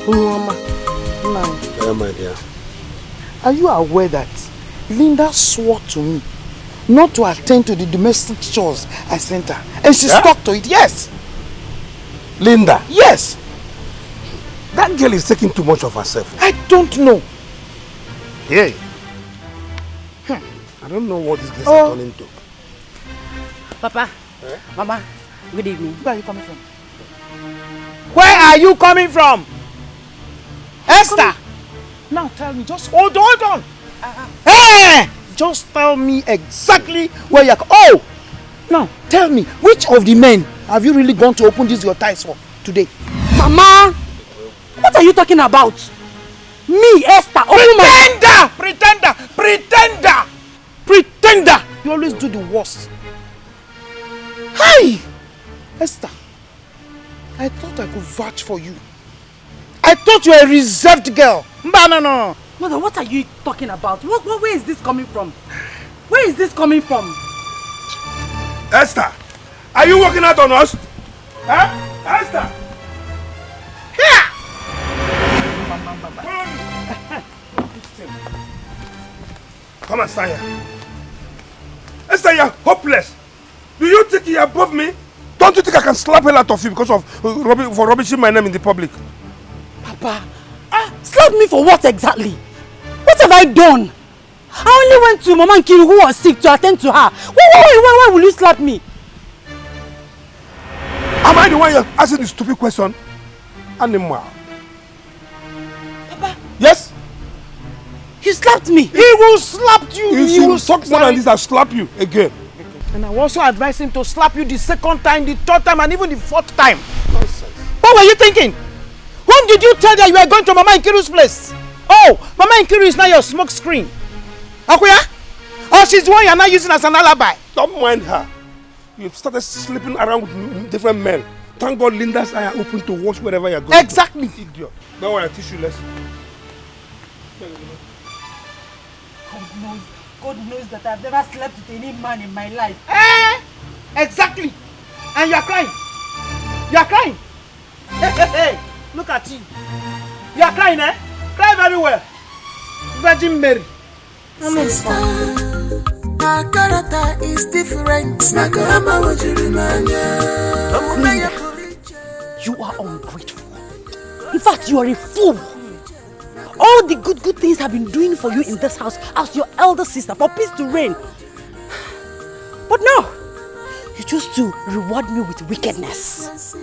Mama. Yeah, my dear. Are you aware that Linda swore to me not to attend to the domestic chores I sent her? And she stuck to it, yes. Linda? Yes. That girl is taking too much of herself. I don't know. Hey. I don't know what this girl is turning to. Papa, Mama, good evening. Where are you coming from? Where are you coming from? Esther! Now tell me, just hold on. Hey! Just tell me exactly where you're... Oh! Now, tell me, which of the men have you really gone to open this your ties for today? Mama! What are you talking about? Me, Esther, Pretender! You always do the worst. Hi! Esther, I thought I could vouch for you. I thought you were a reserved girl. No. Mother, what are you talking about? Where is this coming from? Where is this coming from? Esther, are you working out on us? Huh? Esther! Here! Come and stand here. Esther, you're hopeless. Do you think you're above me? Don't you think I can slap hell out of you because of for rubbishing my name in the public? Papa, slap me for what exactly? What have I done? I only went to Mama Nkiru who was sick to attend to her. Why will you slap me? Am I the one you're asking this stupid question? Animal. Papa. Yes? You slapped me. He will slap you. If you talk more than this, I'll slap you again. And I will also advise him to slap you the second time, the third time, and even the fourth time. Nonsense. What were you thinking? Whom did you tell that you were going to Mama Nkiru's place? Oh, Mama Nkiru is now your smoke screen. Akuya? Oh, she's the one you're now using as an alibi. Don't mind her. You've started sleeping around with different men. Thank God Linda's eyes are open to watch wherever you're going. Exactly. Idiot. Don't worry, I'll teach you a lesson. God knows that I've never slept with any man in my life. Exactly. And you're crying. You're crying. Hey, look at you. You're crying, eh? Cry very well. Virgin Mary. Sister, my character is different. You are ungrateful. In fact, you are a fool. All the good things I've been doing for you in this house as your elder sister for peace to reign. But no, you choose to reward me with wickedness.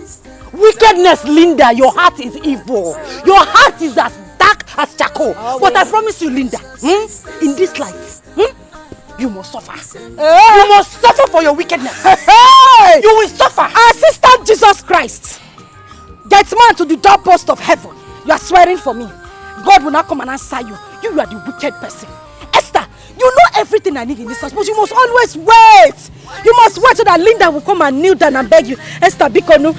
Wickedness, Linda, your heart is evil. Your heart is as dark as charcoal. But I promise you, Linda, in this life, you must suffer. You must suffer for your wickedness. You will suffer. Our sister Jesus Christ gets man to the doorpost of heaven. You are swearing for me. God will not come and answer you. You are the wicked person. Esther, you know everything I need in this house, but you must always wait. You must wait so that Linda will come and kneel down and beg you. Esther, because no,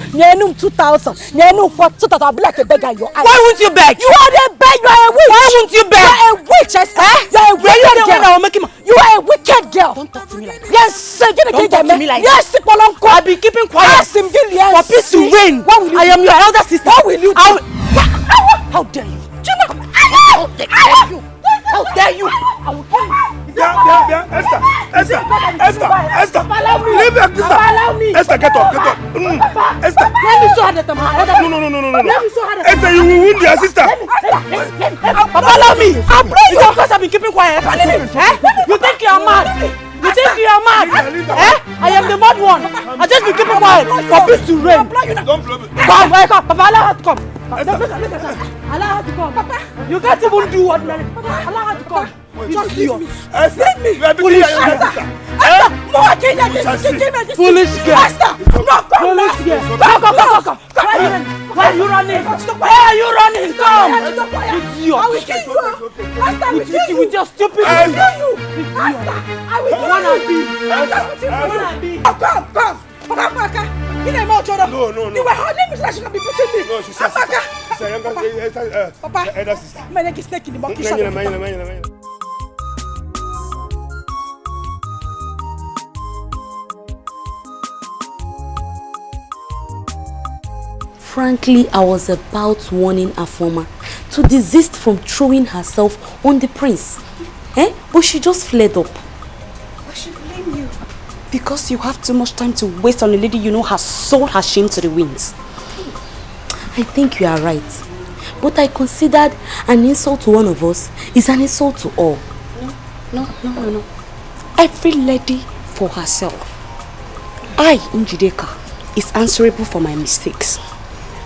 2,000, so that I'll be like a beggar in your eyes. Why won't you beg? You are a beg. You are a witch. Why won't you beg? You are a witch, Esther. You are a wicked girl. You are a wicked girl. Don't talk to me like that. Yes, don't talk to me like that. Yes, I'll be keeping quiet. Yes, for peace to reign. I am your elder sister. What will you do? How dare you? How dare you? How dare you? I will kill you. Yeah. Esther. Leave her, sister. Esther, get up. Esther. Let me show her that I'm her elder. No. Let me show her that. Esther, you will wound your sister. Papa, allow me. It's because I've been keeping quiet. You think you're mad? You think you're mad? I am the mad one. I just been keeping quiet for peace to reign. Don't blow me. Come, Papa, allow her to come. Allow her to come. Papa, you can't even do ordinary. Allow her to come. Just leave me. Leave me. Foolish girl. Foolish girl. No, come. Foolish girl. Come. Where are you running? Where are you running? Come. Idiot. I will kill you. With your stupid. I will kill you. I will kill you. Come. Papa. You never know, Jordan. No. You were holding me so that she can be beating me. No, she's a younger Papa. Elder sister. My neck is snake in the monkey shop. Frankly, I was about warning Afoma to desist from throwing herself on the prince. But she just flared up. I should blame you. Because you have too much time to waste on a lady you know has sold her shame to the winds. I think you are right. But I considered an insult to one of us is an insult to all. No. Every lady for herself. I, Njideka, is answerable for my mistakes.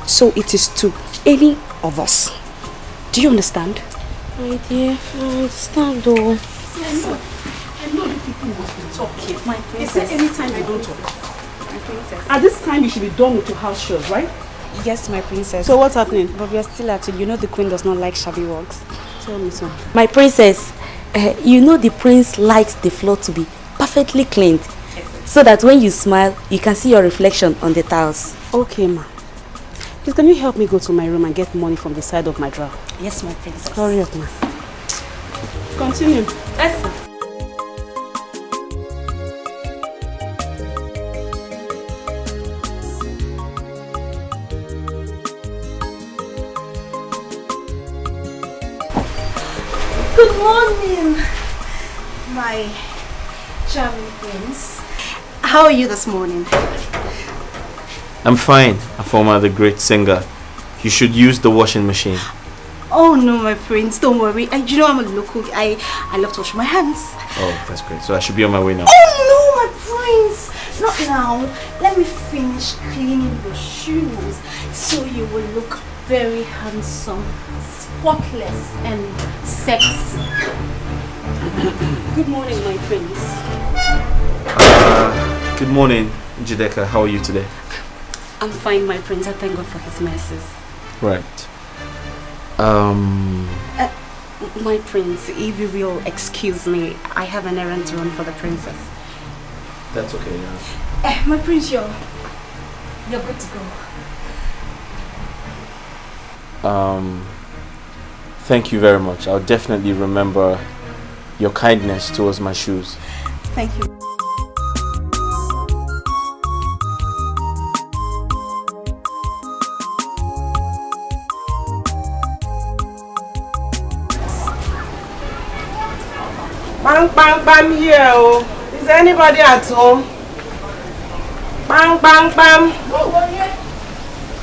So it is to any of us. Do you understand? My dear, I understand though. I know the people must be talking. My princess. Is there any time I don't talk? My princess. At this time you should be done with your house chores, right? Yes, my princess. So what's happening? But we are still at it. You know the queen does not like shabby works. Tell me some. My princess, you know the prince likes the floor to be perfectly cleaned. So that when you smile, you can see your reflection on the tiles. Okay, ma. Please, can you help me go to my room and get money from the side of my drawer? Yes, my princess. Hurry up, ma. Continue. Yes. Good morning, my charming prince. How are you this morning? I'm fine, Afoma, the great singer. You should use the washing machine. Oh no, my prince, don't worry. You know I'm a local. I love to wash my hands. Oh, that's great. So I should be on my way now. Oh no, my prince! Not now. Let me finish cleaning your shoes so you will look very handsome, spotless, and sexy. Good morning, my prince. Good morning, Judeka. How are you today? I'm fine, my prince. I thank God for his mercies. Right. My prince, if you will excuse me, I have an errand to run for the princess. That's okay, yeah. My prince, you're good to go. Thank you very much. I'll definitely remember your kindness towards my shoes. Thank you. Bam here, oh. Is there anybody at home? Bam.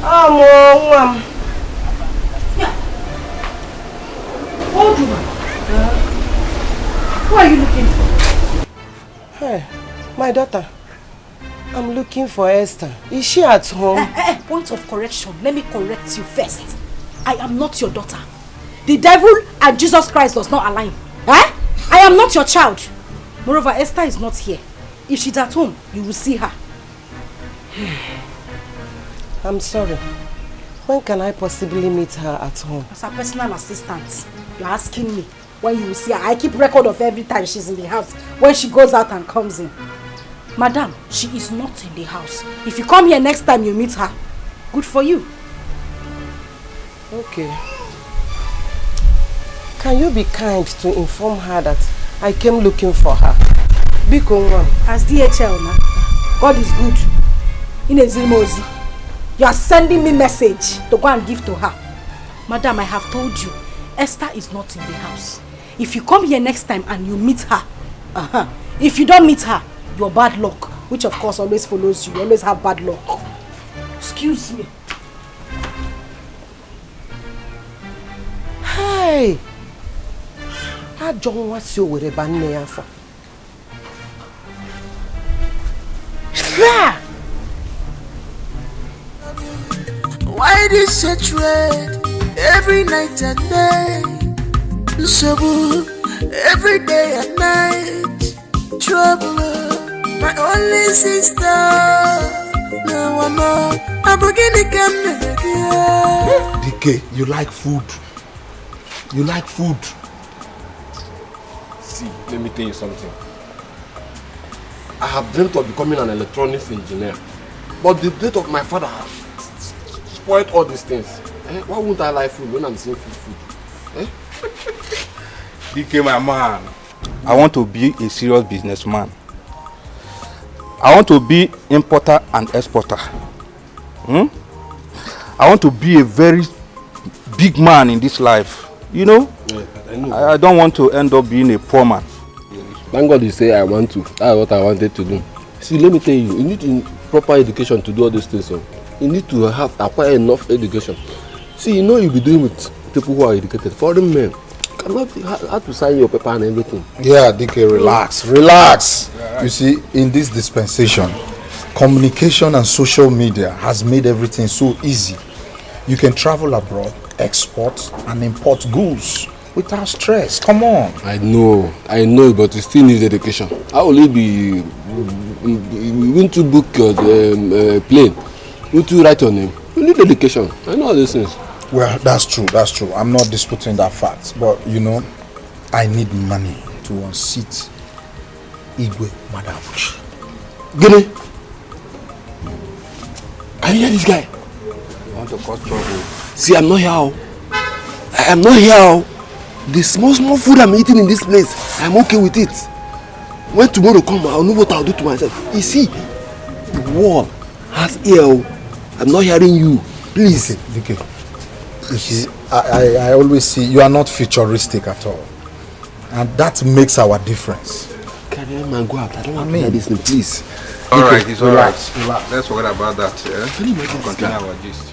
Oh, mom. Hold you, man. Who are you looking for? Hey, my daughter. I'm looking for Esther. Is she at home? Point of correction. Let me correct you first. I am not your daughter. The devil and Jesus Christ does not align. I am not your child. Moreover, Esther is not here. If she's at home, you will see her. I'm sorry. When can I possibly meet her at home? As her personal assistant, you're asking me when you will see her. I keep record of every time she's in the house, when she goes out and comes in. Madam, she is not in the house. If you come here next time you meet her, good for you. Okay. Can you be kind to inform her that I came looking for her? Biko one. As DHL now, God is good. In Ezimozi, you are sending me message to go and give to her. Madam, I have told you, Esther is not in the house. If you come here next time and you meet her, if you don't meet her, your bad luck, which of course always follows you, you always have bad luck. Excuse me. Hey! I don't want to with a banana for. Why this hatred every night and day? So every day and night. Trouble, my only sister. No one more. I'm beginning to come. Dikeh, you like food. You like food. See, let me tell you something. I have dreamt of becoming an electronics engineer. But the death of my father has spoiled all these things. Why won't I like food when I'm seeing food? Dikeh, my man. I want to be a serious businessman. I want to be importer and exporter. I want to be a very big man in this life. You know? Yeah, I know. I don't want to end up being a poor man. Thank God you say I want to. That's what I wanted to do. See, let me tell you, you need proper education to do all these things. So you need to acquire enough education. See, you know you'll be doing with people who are educated. Foreign men cannot have to sign your paper and everything. Yeah, Dikeh, relax. Relax. Yeah, right. You see, in this dispensation, communication and social media has made everything so easy. You can travel abroad, export and import goods without stress. Come on. I know, but you still need education. How will it be? You want to book your plane? You want to write your name? You need education. I know all these things. Well, that's true. I'm not disputing that fact. But, you know, I need money to unseat Igwe Madabuchi. Gini! Can you hear this guy? You want to cause trouble? See, I'm not here. I am not here. The small food I'm eating in this place, I'm okay with it. When tomorrow comes, I'll know what I'll do to myself. You see, the wall has ear. I'm not hearing you. Please. Dikeh. You see, I always see you are not futuristic at all. And that makes our difference. Carry on, man, go out. I don't want to hear this thing, please. Alright, it's alright. Relax. Let's forget about that. Yeah? Can you imagine this guy? Continue our gist.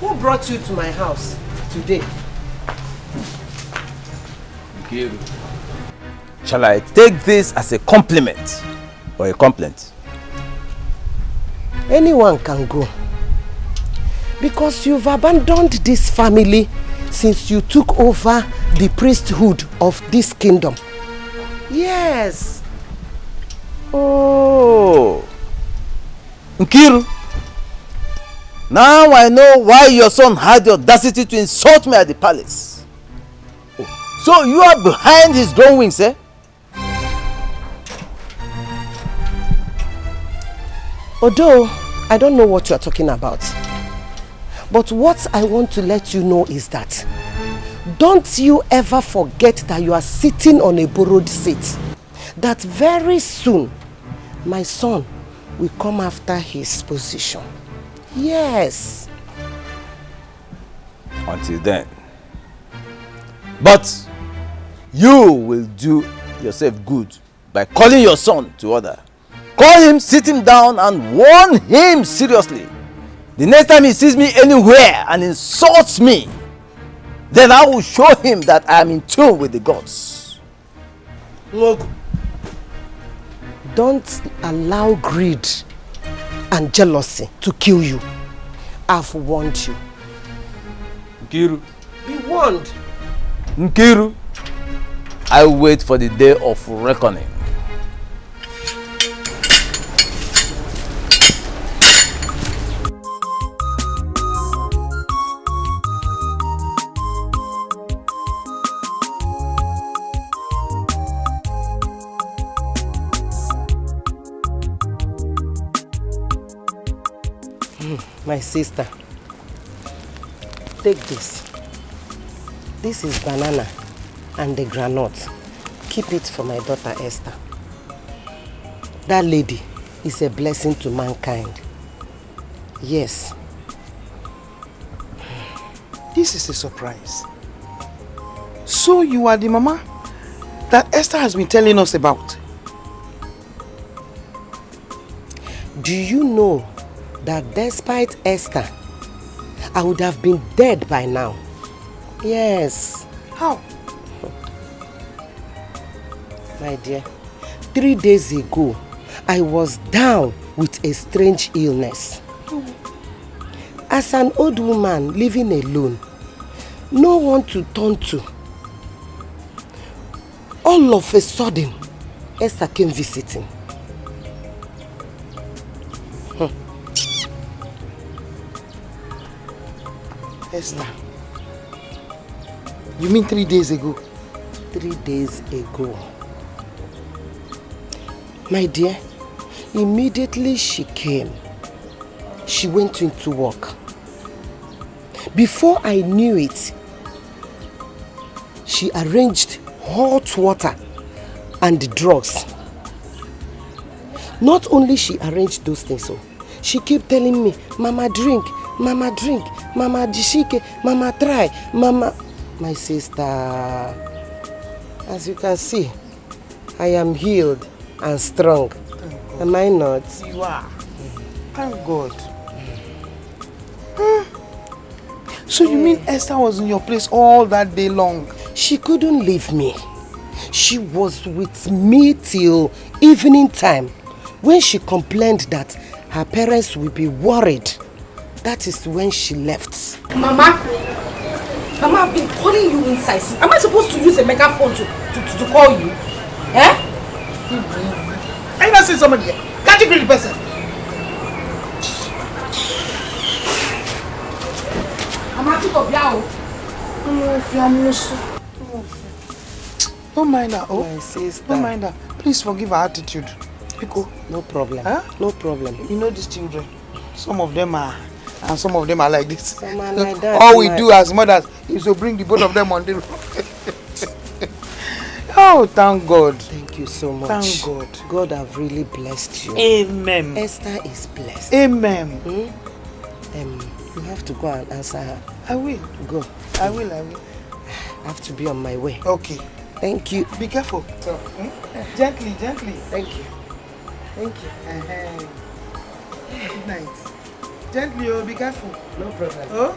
Who brought you to my house today? Shall I take this as a compliment or a complaint? Anyone can go. Because you've abandoned this family since you took over the priesthood of this kingdom. Yes. Oh. Nkiru. Now I know why your son had the audacity to insult me at the palace. Oh. So you are behind his grown wings, eh? Although I don't know what you are talking about. But what I want to let you know is that don't you ever forget that you are sitting on a borrowed seat. That very soon my son will come after his position. Yes. Until then. But you will do yourself good by calling your son to order. Call him, sit him down and warn him seriously. The next time he sees me anywhere and insults me, then I will show him that I am in tune with the gods. Look, don't allow greed and jealousy to kill you. I've warned you. Nkiru. Be warned. Nkiru, I wait for the day of reckoning. My sister, take this. This is banana and the granite. Keep it for my daughter Esther. That lady is a blessing to mankind. Yes. This is a surprise. So you are the mama that Esther has been telling us about? Do you know that despite Esther, I would have been dead by now? Yes. How? My dear, 3 days ago, I was down with a strange illness. As an old woman living alone, no one to turn to. All of a sudden, Esther came visiting. Esther, you mean 3 days ago? 3 days ago. My dear, immediately she came, she went into work. Before I knew it, she arranged hot water and drugs. Not only she arranged those things, so she kept telling me, Mama drink, Mama drink, Mama jishike, Mama try, Mama. My sister, as you can see, I am healed and strong. Am I not? You are. Thank God. So you mean Esther was in your place all that day long? She couldn't leave me. She was with me till evening time when she complained that her parents will be worried. That is when she left. Mama, I've been calling you inside. Am I supposed to use a megaphone to call you? Eh? Are you not seeing somebody here? Can't you greet the person? I'm happy to be out. Don't mind her. Oh, my sister. Don't mind her. Please forgive her attitude. Pico. No problem. Huh? No problem. You know these children. Some of them are, and some of them are like this. Some are like that. All we do as mothers is to bring the both of them on the road. Oh, thank God. Thank you so much. Thank God. God have really blessed you. Amen. Esther is blessed. Amen. You have to go and answer her. I will. Go. I will. I have to be on my way. Okay. Thank you. Be careful. So, gently. Thank you. Thank you. Good night. Gently, oh, be careful. No problem. Oh?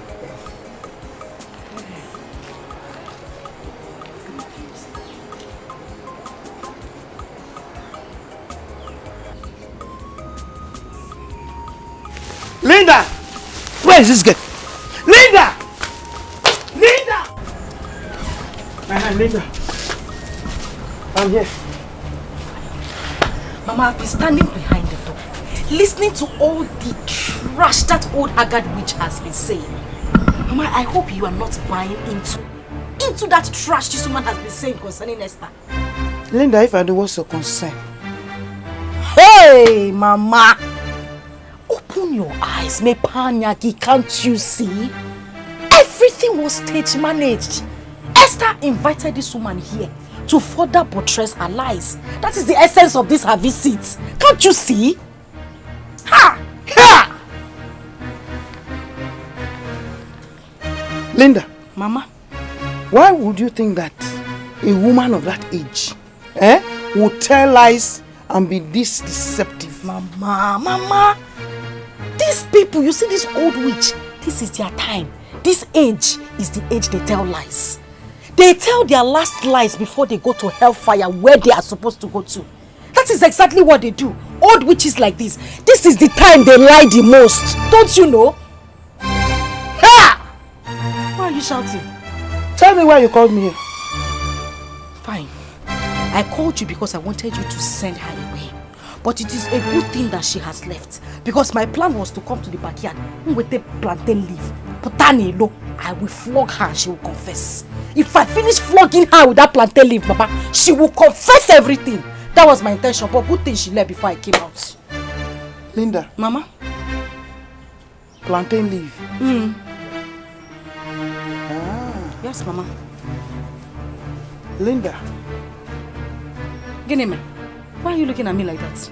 Linda! Where is this girl? Linda! Linda! I'm here. Mama, I've been standing behind the door, listening to all the trash that old haggard witch has been saying. Mama, I hope you are not buying into that trash this woman has been saying concerning Esther. Linda, if I do, what's your concern? Hey, Mama! Open your eyes, me panyaki, can't you see? Everything was stage managed. Esther invited this woman here to further buttress her lies. That is the essence of this her visit. Can't you see? Ha! Ha! Linda. Mama. Why would you think that a woman of that age would tell lies and be this deceptive? Mama. These people, you see this old witch, this is their time. This age is the age they tell lies. They tell their last lies before they go to hellfire where they are supposed to go to. That is exactly what they do. Old witches like this is the time they lie the most. Don't you know? Ha! Why are you shouting? Tell me why you called me here. Fine. I called you because I wanted you to send her away. But it is a good thing that she has left. Because my plan was to come to the backyard with a plantain leaf. Putani, I will flog her and she will confess. If I finish flogging her with that plantain leaf, Mama, she will confess everything. That was my intention, but good thing she left before I came out. Linda. Mama? Plantain leaf. Yes, Mama. Linda. Gineme, why are you looking at me like that?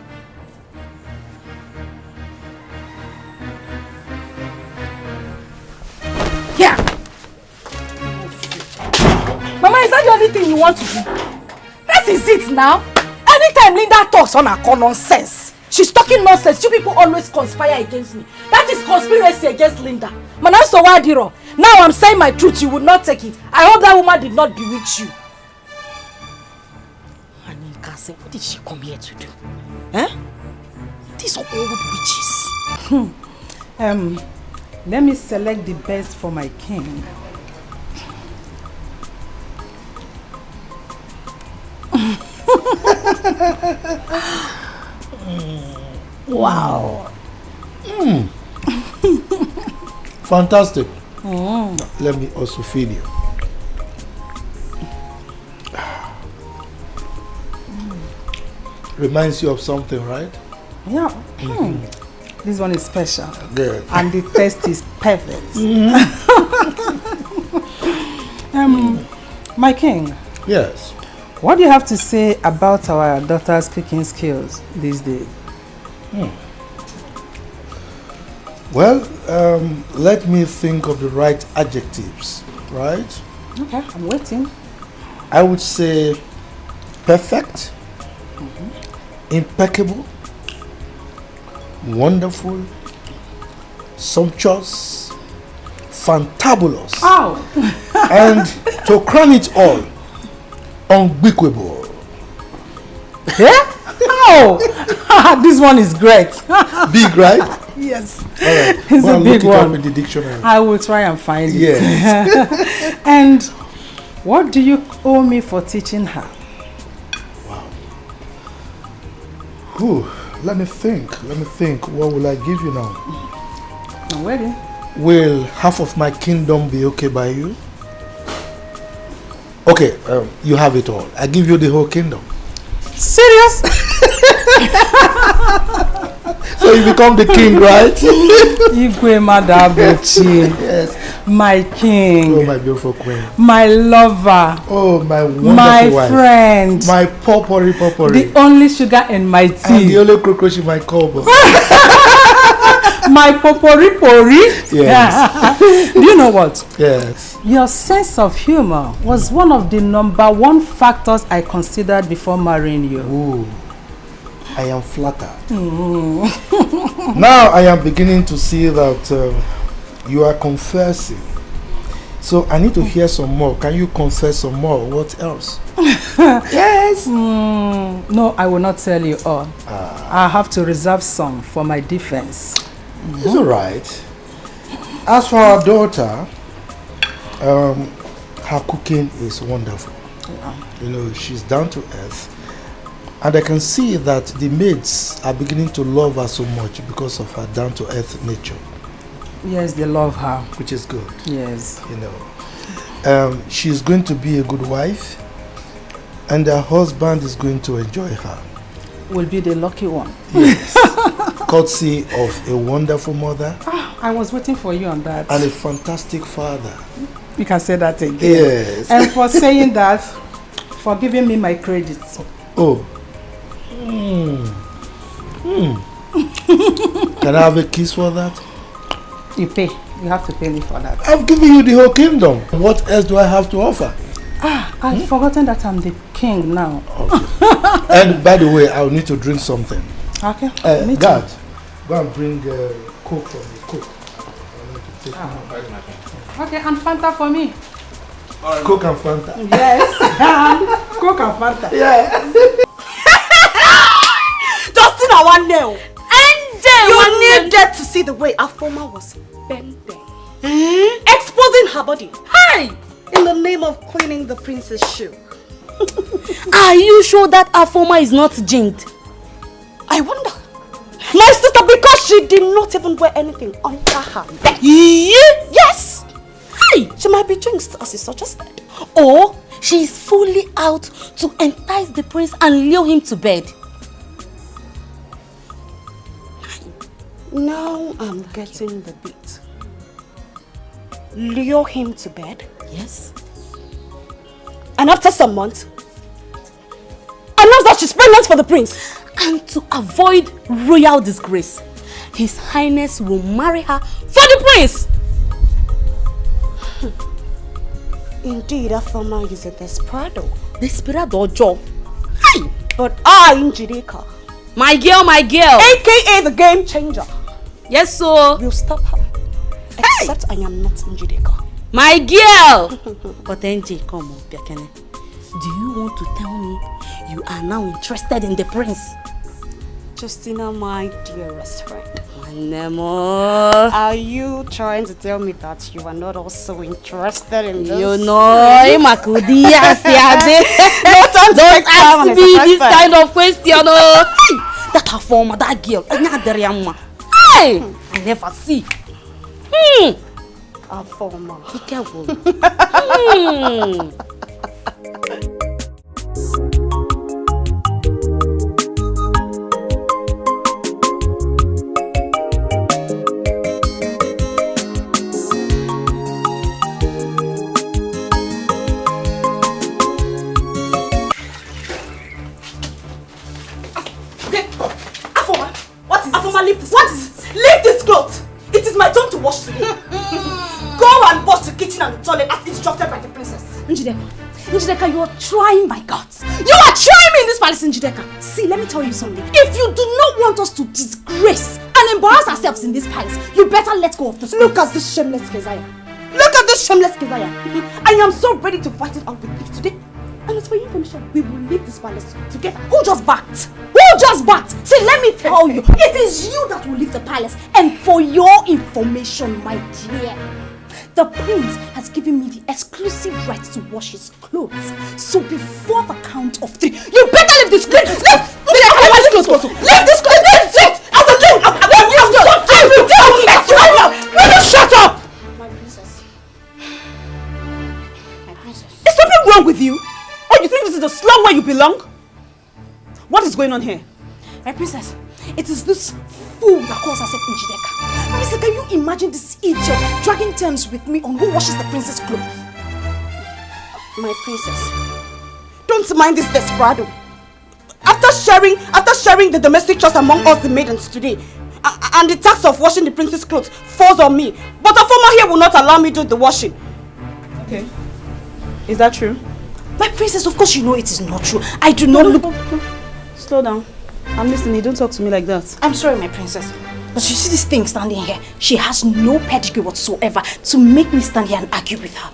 Yeah. Mama, is that the only thing you want to do? That is it now. Anytime Linda talks on her nonsense, she's talking nonsense. You people always conspire against me. That is conspiracy against Linda. Now I'm saying my truth, you would not take it. I hope that woman did not bewitch you. What did she come here to do? Eh? These old witches. Let me select the best for my king. Wow. Fantastic. Let me also feed you. Reminds you of something, right? Yeah. This one is special. Good. And the taste is perfect. My king. Yes. What do you have to say about our daughter's cooking skills these days? Well, let me think of the right adjectives, right? Okay, I'm waiting. I would say perfect, impeccable, wonderful, sumptuous, fantabulous, and to crown it all, unbeatable. Yeah? Oh, this one is great. Big, right? Yes. All right. It's Well, a big look it up one. in the dictionary. I will try and find it. Yes. And what do you owe me for teaching her? Whew, let me think. What will I give you now? I'm ready. Will half of my kingdom be okay by you? Okay, you have it all. I give you the whole kingdom. Serious? So you become the king, right? Igwe Madabuchi. Yes. My king. Oh, my beautiful queen. My lover. Oh, my wonderful my wife. friend. My potpourri. The only sugar in my tea. And the only cockroach in my cupboard. My popori. Yes. Do you know what? Yes. Your sense of humor was one of the #1 factors I considered before marrying you. Ooh, I am flattered. Now I am beginning to see that you are confessing. So I need to hear some more. Can you confess some more? What else? Yes. No, I will not tell you all. I have to reserve some for my defense. It's all right. As for our daughter, her cooking is wonderful. You know, she's down to earth. And I can see that the maids are beginning to love her so much because of her down to earth nature. Yes, they love her. Which is good. Yes. You know, she's going to be a good wife, and her husband is going to enjoy her. Will be the lucky one. Yes. Courtesy of a wonderful mother. I was waiting for you on that. And a fantastic father. You can say that again. Yes. And for saying that, for giving me my credits. Oh. Can I have a kiss for that? You pay. You have to pay me for that. I've given you the whole kingdom. What else do I have to offer? I've forgotten that I'm the king now. Okay. And by the way, I'll need to drink something. Okay. Guard, go and bring Coke for me. Coke. Okay, and Fanta for me. Coke and Fanta. Yes. Coke and Fanta. Yeah. Justin, I want nail. You needed to see the way Afoma was bending, exposing her body. Hey! In the name of cleaning the prince's shoe. Are you sure that Afoma is not jinxed? I wonder. My sister, because she did not even wear anything under her neck. Yes! Hey! She might be jinxed, as you suggested. Or she is fully out to entice the prince and lure him to bed. Now I'm getting the beat. Lure him to bed? Yes. And after some months, announce that she's pregnant for the prince. And to avoid royal disgrace, His Highness will marry her for the prince. Indeed, Afoma is a desperado. Desperado, Joe. Hey! But I, Njideka, my girl, aka the game changer. Yes, sir. Will stop her. Except I am not Njideka. My girl! But NJ, come on, Biakene. Do you want to tell me you are now interested in the prince? Justina, my dearest friend. Nemo. Are you trying to tell me that you are not also interested in this? You know, don't ask me this kind of question. That her former, that girl, hey, I never see. Our former. Be careful. Leave this clothes. It is my turn to wash today. Go and wash the kitchen and the toilet as instructed by the princess. Njideka, you are trying my guts. You are trying me in this palace, Njideka. See, let me tell you something. If you do not want us to disgrace and embarrass ourselves in this palace, you better let go of this. Look at this shameless Keziah. Look at this shameless Keziah. I am so ready to fight it out with you today. And as for your information, we will leave this palace together. Who just backed? Who just backed? See, let me tell you, it is you that will leave the palace. And for your information, my dear, the prince has given me the exclusive right to wash his clothes. So before the count of 3, you better leave this clothes. Leave this clothes. Leave this clothes. Shut up! My princess. Is something wrong with you? Oh, you think this is the slum where you belong? What is going on here? My princess, it is this fool that calls herself Njideka. Marisa, can you imagine this idiot dragging turns with me on who washes the princess' clothes? My princess, don't mind this desperado. After sharing the domestic chores among us the maidens today, and the task of washing the princess' clothes falls on me, but Afoma here will not allow me to do the washing. Okay. Is that true? My princess, of course you know it is not true. I do not look... Slow down. I'm listening. Don't talk to me like that. I'm sorry, my princess. But you see this thing standing here? She has no pedigree whatsoever to make me stand here and argue with her.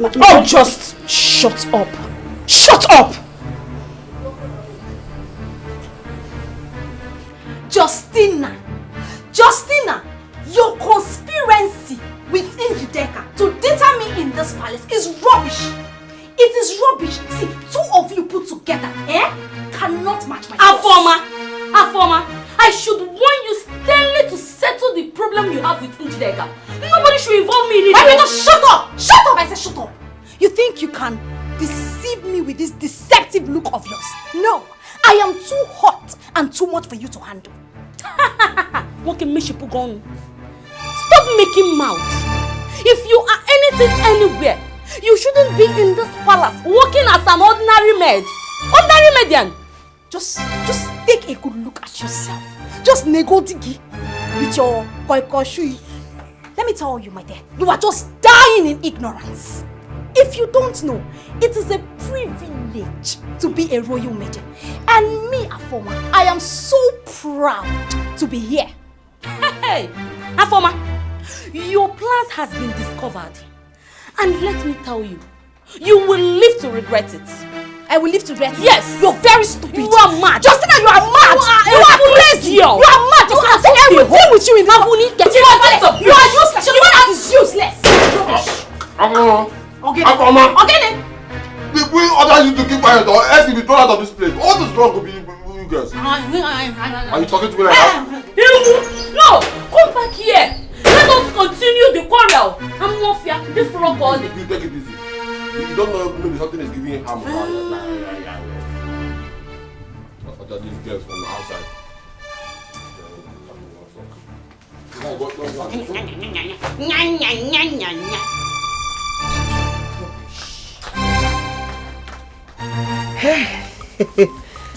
Oh, just shut up. Shut up! Justina, your conspiracy with Njideka to deter me in this palace is rubbish. It is rubbish. See, 2 of you put together, cannot match my Afoma, I should warn you sternly to settle the problem you have with Njideka. Nobody should involve me in it. Why not shut up? Shut up! I said shut up. You think you can deceive me with this deceptive look of yours? No, I am too hot and too much for you to handle. Stop making mouth. If you are anything anywhere, you shouldn't be in this palace working as an ordinary maid. Ordinary median. Just take a good look at yourself. Just negodigi with your koikoshui. Let me tell you, my dear, you are just dying in ignorance. If you don't know, it is a privilege to be a royal maiden. And me, Afoma, I am so proud to be here. Hey, Afoma, your plans has been discovered. And let me tell you, you will live to regret it. I will live to regret it? Yes. You're very stupid. You are mad. Justina, you are mad. You are crazy. You are mad. You are so everything with you in that. You are useless. You are useless. Okay. The queen orders you to keep quiet or else you'll be thrown out of this place. All this wrong will be you guys. Are you talking to me like that? No, come back here. Let us continue the quarrel. I'm not fear. This rock all day. You take it easy. You don't know maybe something is giving you harm. These girls from the outside.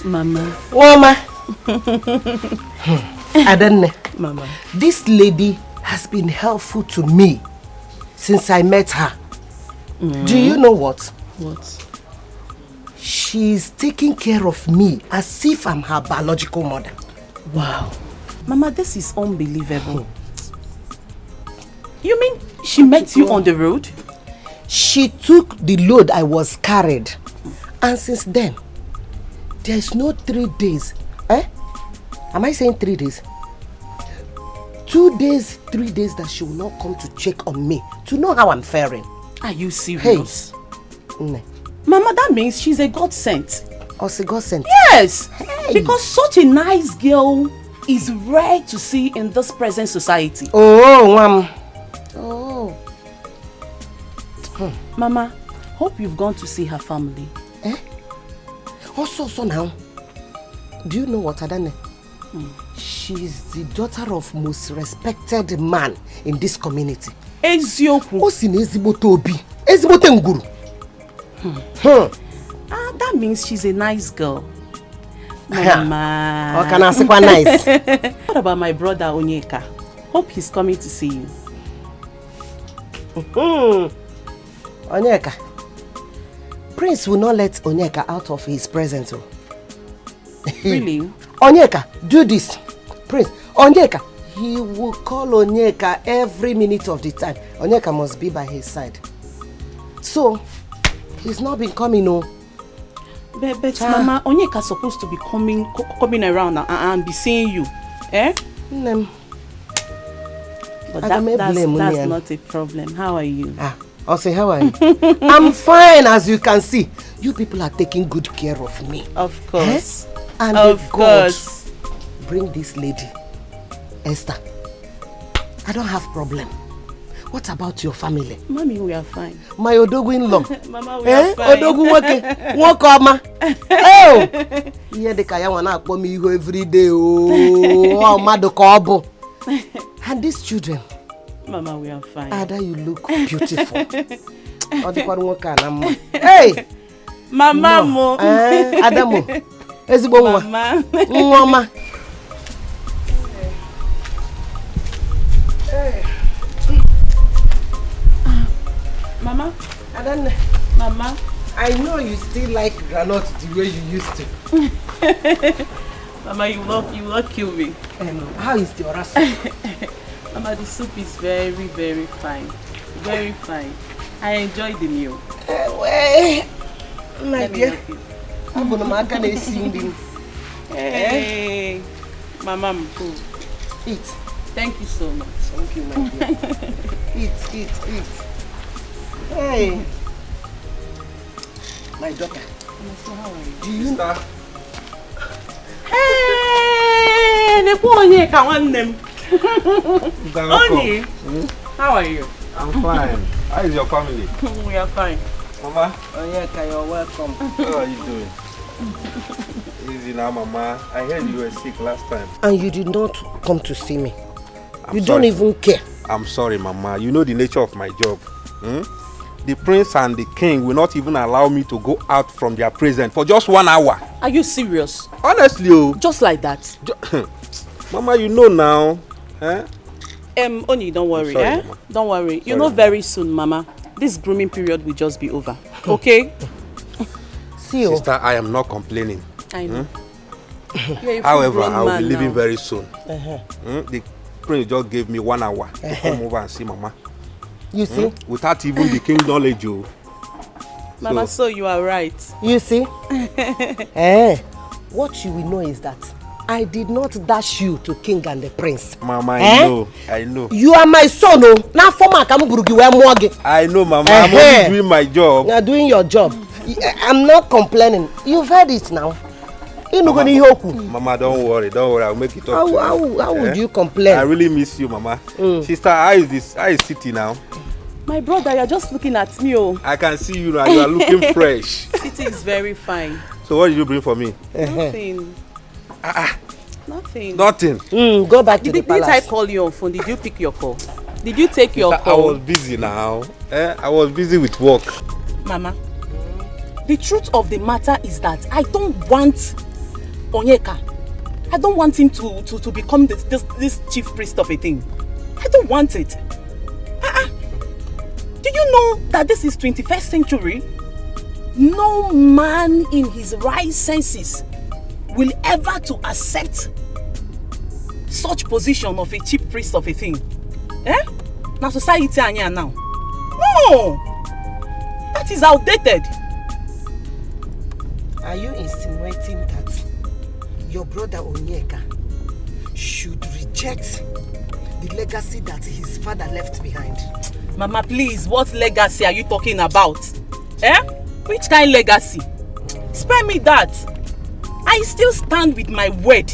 Mama. Mama. Adanne. Mama. This lady has been helpful to me since I met her. Do you know what? What? She's taking care of me as if I'm her biological mother. Wow. Mama, this is unbelievable. You mean she met you on the road? She took the load I was carried. And since then, there is no 3 days. Am I saying 3 days? 2 days, 3 days that she will not come to check on me to know how I'm faring. Are you serious? Hey. Mama, that means she's a God sent. Oh, a God sent? Yes. Hey. Because such a nice girl is rare to see in this present society. Oh, Mom. Oh. Mama, hope you've gone to see her family. Also, now, do you know what, Adane? She's the daughter of most respected man in this community. Ezioku. Osin ezigbote obi. Ezigbote nguru. That means she's a nice girl. Mama. How can I say quite nice? What about my brother Onyeka? Hope he's coming to see you. Onyeka. Prince will not let Onyeka out of his presence. Really? Onyeka, do this. Prince, Onyeka, he will call Onyeka every minute of the time. Onyeka must be by his side. So, he's not been coming, no. But Mama, Onyeka's supposed to be coming around and be seeing you. Eh? But that's not a problem. How are you? I'll say, how are you? I'm fine, as you can see. You people are taking good care of me. Of course. And of course. Bring this lady, Esther. I don't have problem. What about your family? Mommy, we are fine. My Odogu-in-law. Mama, we are fine. Odogu-wake. Walk up, ma. Oh! Yeah, the kaya wana akpo me iho every day. Oh, madokobo. And these children. Mama, we are fine. Ada, you look beautiful. Hey! Mama, mo. Adamo. Ezigbo nwa. Mama. Nwa. Hey. Mama. Adanne. Mama. I know you still like granite the way you used to. Mama, you will kill me. How is the orasu? Mama, the soup is very, very fine. Very fine. I enjoy the meal. My dear. Hey. Mama, eat. Thank you so much. Thank you, my dear. Eat. Hey. My daughter. How are you? Do you know? Hey, the poor Onyeka want them. Oni, how are you? I'm fine. How is your family? We are fine. Mama? Onyeka, you're welcome. How are you doing? Easy now, Mama. I heard you were sick last time. And you did not come to see me. You sorry. Don't even care. I'm sorry, Mama. You know the nature of my job. The prince and the king will not even allow me to go out from their presence for just 1 hour. Are you serious? Honestly, oh. Just like that? Mama, you know now. Oni, don't worry, sorry, Don't worry. Sorry, you know very soon, Mama, this grooming period will just be over. Okay? See you. Sister, I am not complaining. I know. However, I will be leaving now. very soon. The prince just gave me 1 hour to come over and see Mama. You see? Without even the king's knowledge, oh. Mama, so you are right. You see? What you will know is that I did not dash you to king and the prince. Mama, I know. You are my son, oh. Now for my I know, Mama. I'm only doing my job. You are doing your job. I'm not complaining. You've heard it now. Mama, don't worry. I'll make it up to you. How would you complain? I really miss you, Mama. Sister, how is City now? My brother, you're just looking at me, oh. I can see you now. You are looking fresh. City is very fine. So what did you bring for me? Nothing. Nothing. Nothing. Go back to the palace. Did I call you on phone? Did you pick your call? Did you take your call? I was busy now. I was busy with work. Mama, the truth of the matter is that I don't want Onyeka. I don't want him to become this chief priest of a thing. I don't want it. Do you know that this is 21st century? No man in his right senses will ever to accept such position of a chief priest of a thing. Now society anya now. No! That is outdated. Are you insinuating that your brother Onyeka should reject the legacy that his father left behind? Mama, please, what legacy are you talking about? Which kind of legacy? Spare me that. I still stand with my word.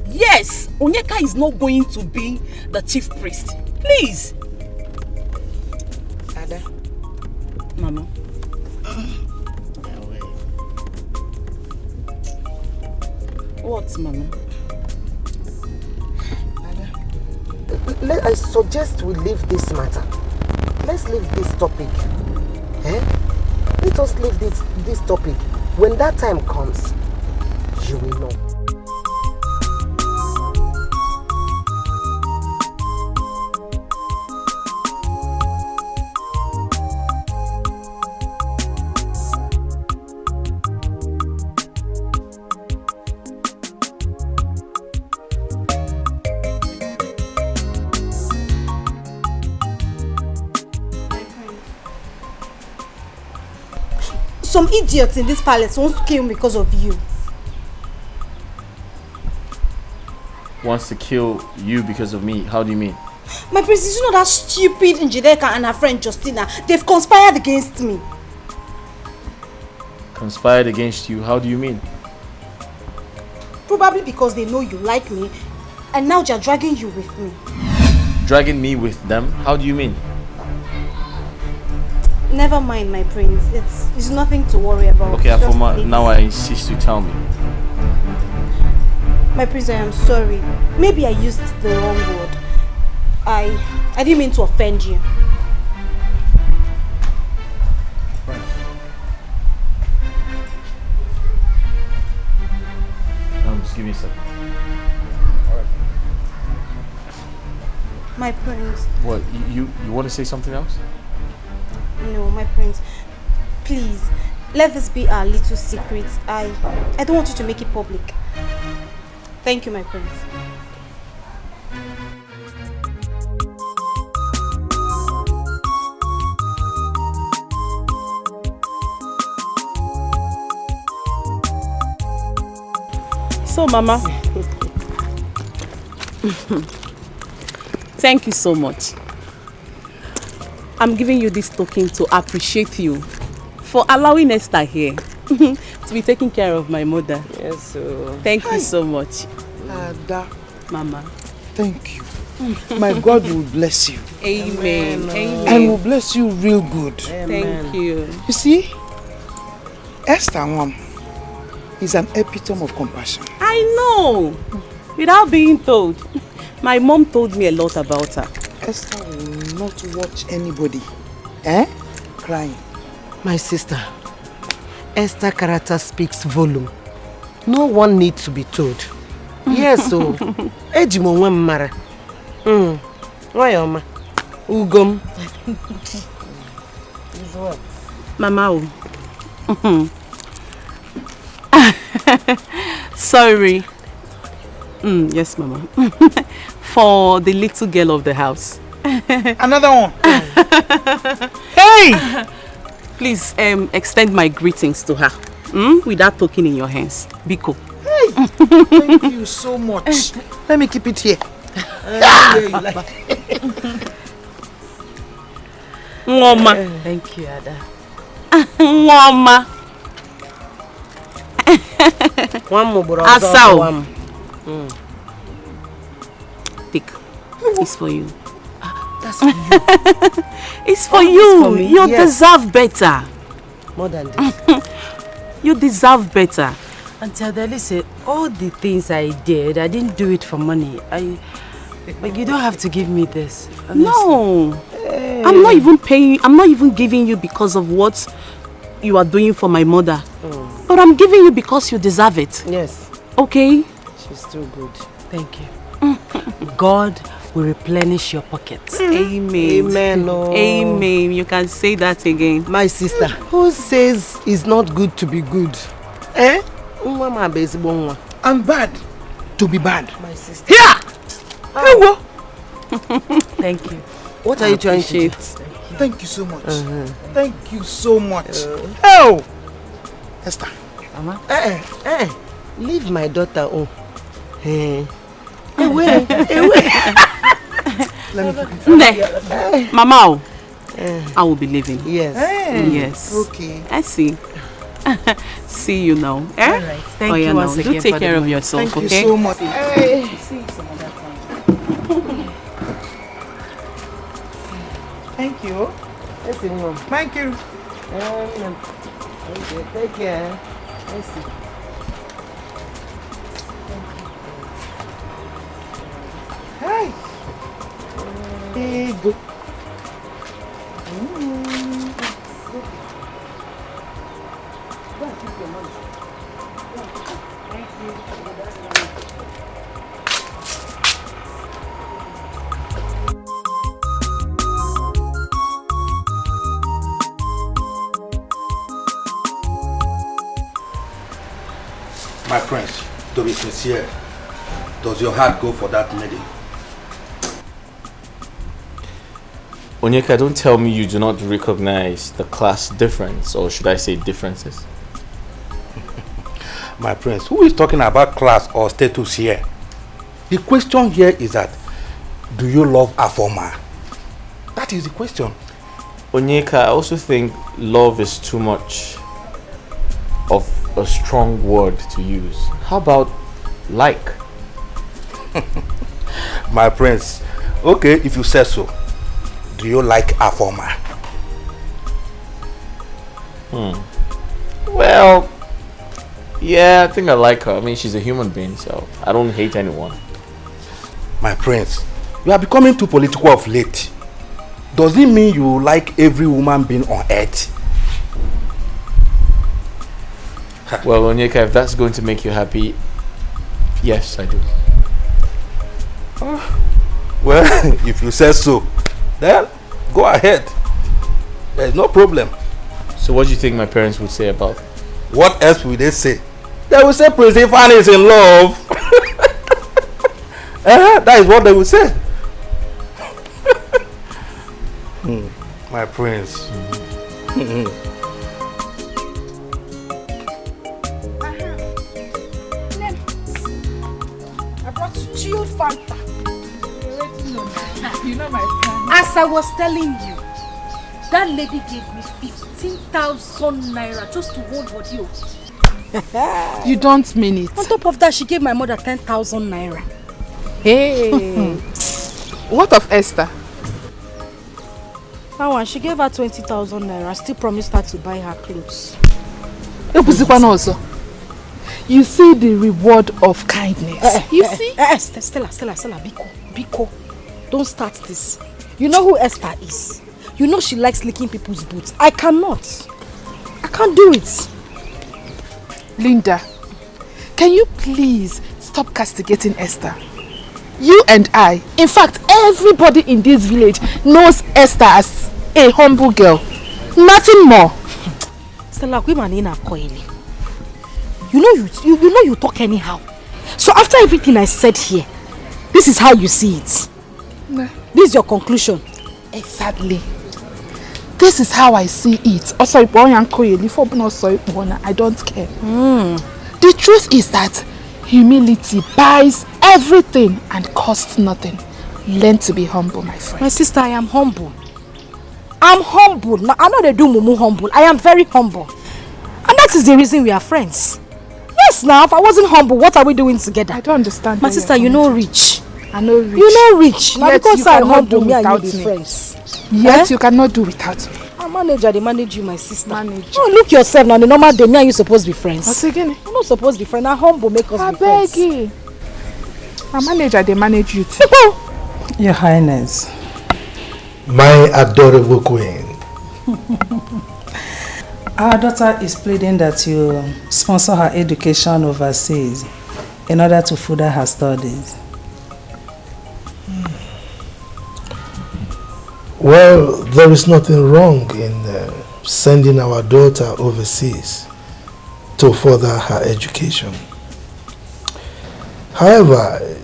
Yes, Onyeka is not going to be the chief priest. Please. Ada. Mama. What, Mama? Ada. I suggest we leave this matter. Let's leave this topic. Let us leave this topic. When that time comes, you will know. Some idiots in this palace wants to kill me because of you. Wants to kill you because of me? How do you mean? My princess, you know that stupid Njideka and her friend Justina, they've conspired against me. Conspired against you? How do you mean? Probably because they know you like me, and now they're dragging you with me. Dragging me with them? How do you mean? Never mind, my prince. It's nothing to worry about. Okay, Afoma, now I insist you tell me. My prince, I am sorry. Maybe I used the wrong word. I didn't mean to offend you. Just give me a second. My prince. What, you want to say something else? No, my prince. Please, let this be our little secret. I don't want you to make it public. Thank you, my prince. So, Mama, thank you so much. I'm giving you this token to appreciate you for allowing Esther here to be taking care of my mother. Yes, sir. Thank you so much. Ada. Mama. Thank you. My God will bless you. Amen. Amen. And will bless you real good. Thank you. You see, Esther Wam is an epitome of compassion. I know. Without being told. My mom told me a lot about her. Esther will not watch anybody crying. My sister, Esther's character speaks volume. No one needs to be told. Yes, so Ejimo nwa mmara. Wayoma. Ugom. Mama. Sorry. Yes, Mama. For the little girl of the house. Another one. Hey! Please extend my greetings to her. With that token in your hands. Biko. Hey! Thank you so much. Let me keep it here. Ngoma. Thank you, Ada. Ngoma. Asao. Take. It's for you. That's for you. It's for you. For you deserve better. More than this. You deserve better. Auntie Adele said, all the things I did, I didn't do it for money. But you don't have to give me this. Honestly. No. Hey. I'm not even paying, I'm not even giving you because of what you are doing for my mother. But I'm giving you because you deserve it. Yes. Okay? She's too good. Thank you. God will replenish your pockets. Amen. Amen. Oh. Amen. You can say that again. My sister, who says it's not good to be good? Eh? I'm bad to be bad. My sister. Here! Oh. Thank you. What are you trying to do? Thank you so much. Thank you so much. Oh! Esther. Mama? Leave my daughter. Oh. Hey. Away. Mama, I will be leaving. Yes. Yes. Okay. I see. See you now. All right. Thank you once again. Do take care of yourself, Thank okay? you so much. See you some other time. Thank you. Thank you. Take care. I see. Hi. Big. My prince, to be sincere, does your heart go for that lady? Onyeka, don't tell me you do not recognize the class difference, or should I say differences? My prince, who is talking about class or status here? The question here is that, do you love Afoma? That is the question. Onyeka, I also think love is too much of a strong word to use. How about like? My prince, okay, if you say so, do you like Afoma? Well, yeah, I think I like her. I mean, she's a human being, so I don't hate anyone. My prince, you are becoming too political of late. Does it mean you like every woman being on earth? Well, Onyeka, if that's going to make you happy, yes, I do. Well, if you say so, then go ahead. There's no problem. So what do you think my parents would say about it? What else will they say? They will say Prince Ifan is in love. That is what they will say. My prince. I brought chilled Fanta. You know my plan. As I was telling you, that lady gave me 15,000 naira just to hold audio. You don't mean it. On top of that, she gave my mother 10,000 naira. Hey. What of Esther? That one, she gave her 20,000 naira. Still promised her to buy her clothes. You see the reward of kindness. You see? Stella, Biko. Don't start this. You know who Esther is. You know she likes licking people's boots. I cannot. I can't do it. Linda, can you please stop castigating Esther? You and I, in fact, everybody in this village knows Esther as a humble girl. Nothing more. Stella, you know you talk anyhow. So after everything I said here, this is how you see it. Nah. This is your conclusion. Exactly. This is how I see it. I don't care. The truth is that humility buys everything and costs nothing. Learn to be humble, my friend. My sister, I am humble. I'm humble. Now, I know they do mumu humble. I am very humble. And that is the reason we are friends. Yes, now, if I wasn't humble, what are we doing together? I don't understand. My sister, you know rich. I know rich. You know rich. Now, Yet because I'm humble, do me and you without be me. friends. Yet you cannot do without me. I'm manager, they manage you, my sister. Manager. Oh, look yourself now. The normal day, me and you supposed to be friends. What's again? I'm not supposed to be friends. Now humble make us be friends. I beg you. A manager, they manage you too. Your Highness. My adorable queen. Our daughter is pleading that you sponsor her education overseas in order to further her studies. Well, there is nothing wrong in sending our daughter overseas to further her education. However,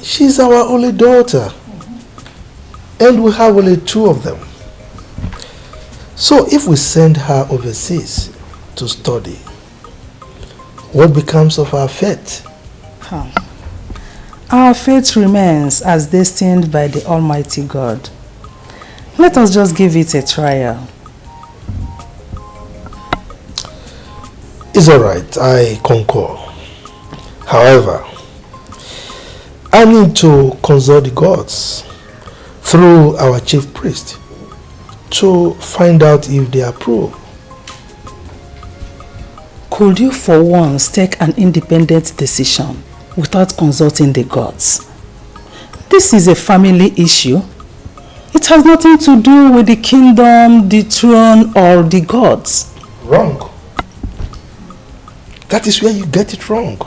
she's our only daughter, and we have only 2 of them. So if we send her overseas to study, what becomes of our fate? Our fate remains as destined by the Almighty God. Let us just give it a trial. It's alright, I concur. However, I need to consult the gods through our chief priest to find out if they approve. Could you for once take an independent decision without consulting the gods? This is a family issue. It has nothing to do with the kingdom, the throne, or the gods. Wrong. That is where you get it wrong.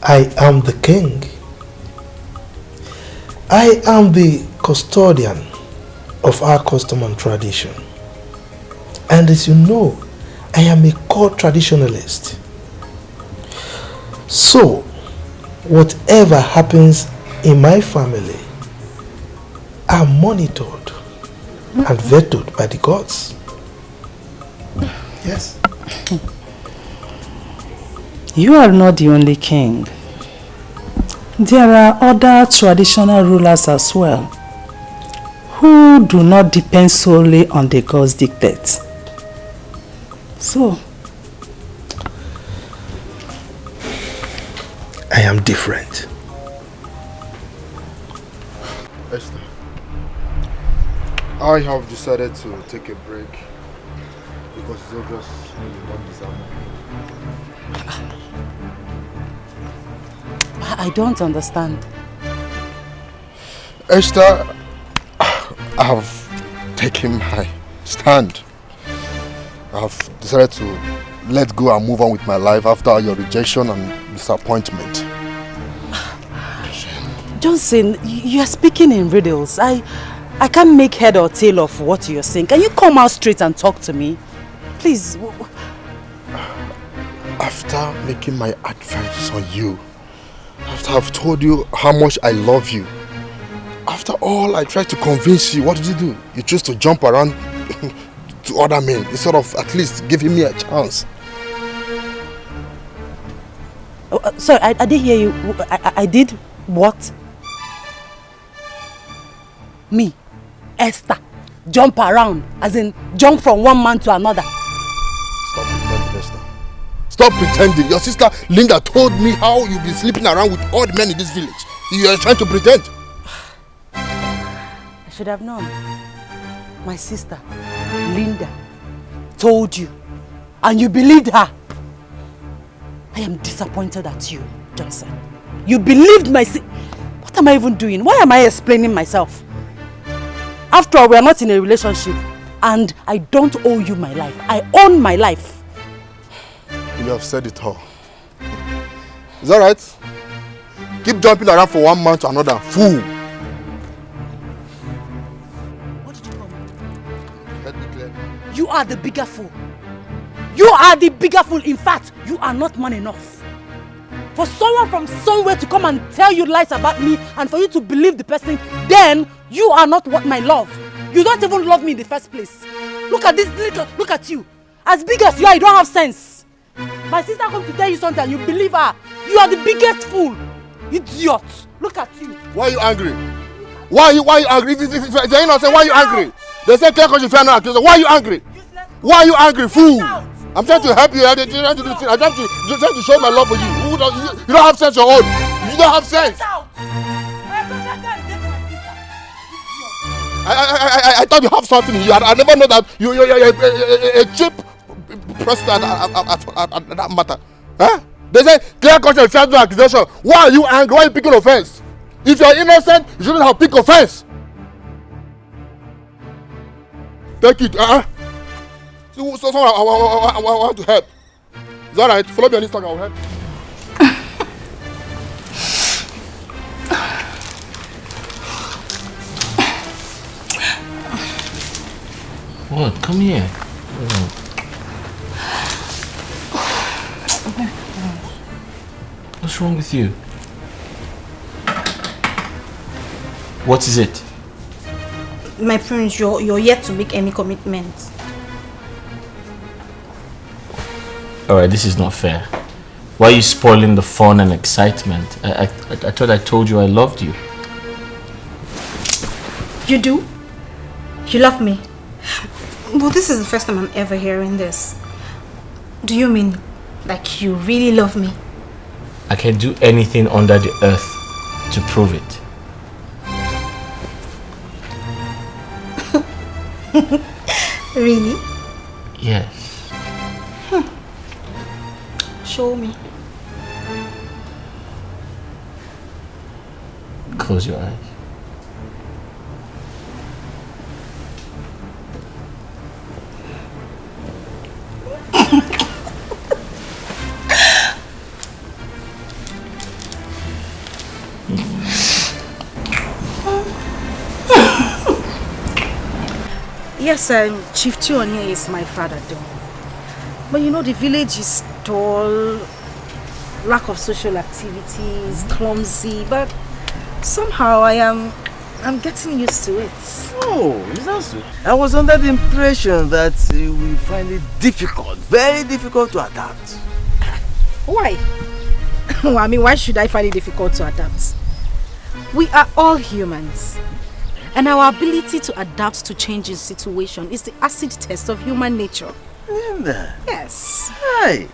I am the king. I am the custodian of our custom and tradition. And as you know, I am a core traditionalist. So, whatever happens in my family are monitored and vetoed by the gods. Yes. You are not the only king. There are other traditional rulers as well who do not depend solely on the gods' dictates. So, I am different. Esther, I have decided to take a break because it's obvious you don't deserve me. I don't understand. Esther, I have taken my stand. I have decided to let go and move on with my life after your rejection and disappointment. Johnson, you are speaking in riddles. I can't make head or tail of what you're saying. Can you come out straight and talk to me? Please. After making my advances on you, after I've told you how much I love you, after all I tried to convince you, what did you do? You chose to jump around to other men instead of at least giving me a chance. Sorry, I didn't hear you. I did what? Me, Esther, jump around, as in jump from one man to another. Stop pretending, Esther. Stop pretending. Your sister Linda told me how you've been sleeping around with all the men in this village. You are trying to pretend. I should have known. My sister, Linda, told you, and you believed her. I am disappointed at you, Johnson. You believed my sister. What am I even doing? Why am I explaining myself? After all, we are not in a relationship, and I don't owe you my life. I own my life. You have said it all. Is that right? Keep jumping around from one man to another. Fool. What did you call me? Let me clear. You are the bigger fool. You are the bigger fool. In fact, you are not man enough. For someone from somewhere to come and tell you lies about me and for you to believe the person, then you are not what my love. You don't even love me in the first place. Look at this, look at you. As big as you are, you don't have sense. My sister comes to tell you something and you believe her. You are the biggest fool. Idiot. Look at you. Why are you angry? Why are you angry? If you're innocent, why are you angry? They say clear because you fear no accusation. Why are you angry? Why are you angry, fool? I'm trying to help you. I'm trying to show my love for you. You don't have sense your own. You don't have sense. I thought you have something in you. I never know that you're a cheap president at that matter. Huh? They say clear conscience, fair no accusation. Why are you angry? Why are you picking offense? If you're innocent, you shouldn't have picked offense. Take it. So someone I want to help. Is that right? Follow me on Instagram. I'll help. What? Come here. What's wrong with you? What is it? My prince, you're yet to make any commitments. Alright, this is not fair. Why are you spoiling the fun and excitement? I thought I told you I loved you. You do? You love me? Well, this is the first time I'm ever hearing this. Do you mean like you really love me? I can do anything under the earth to prove it. Really? Yes. Show me. Close your eyes. Yes, Chief Chionia is my father though. But you know the village is dull, lack of social activities, clumsy, but somehow I'm getting used to it. Oh, is that so? I was under the impression that we find it difficult, very difficult to adapt. Why? Well, I mean, why should I find it difficult to adapt? We are all humans. And our ability to adapt to changing situation is the acid test of human nature. Linda. Yes. Hi.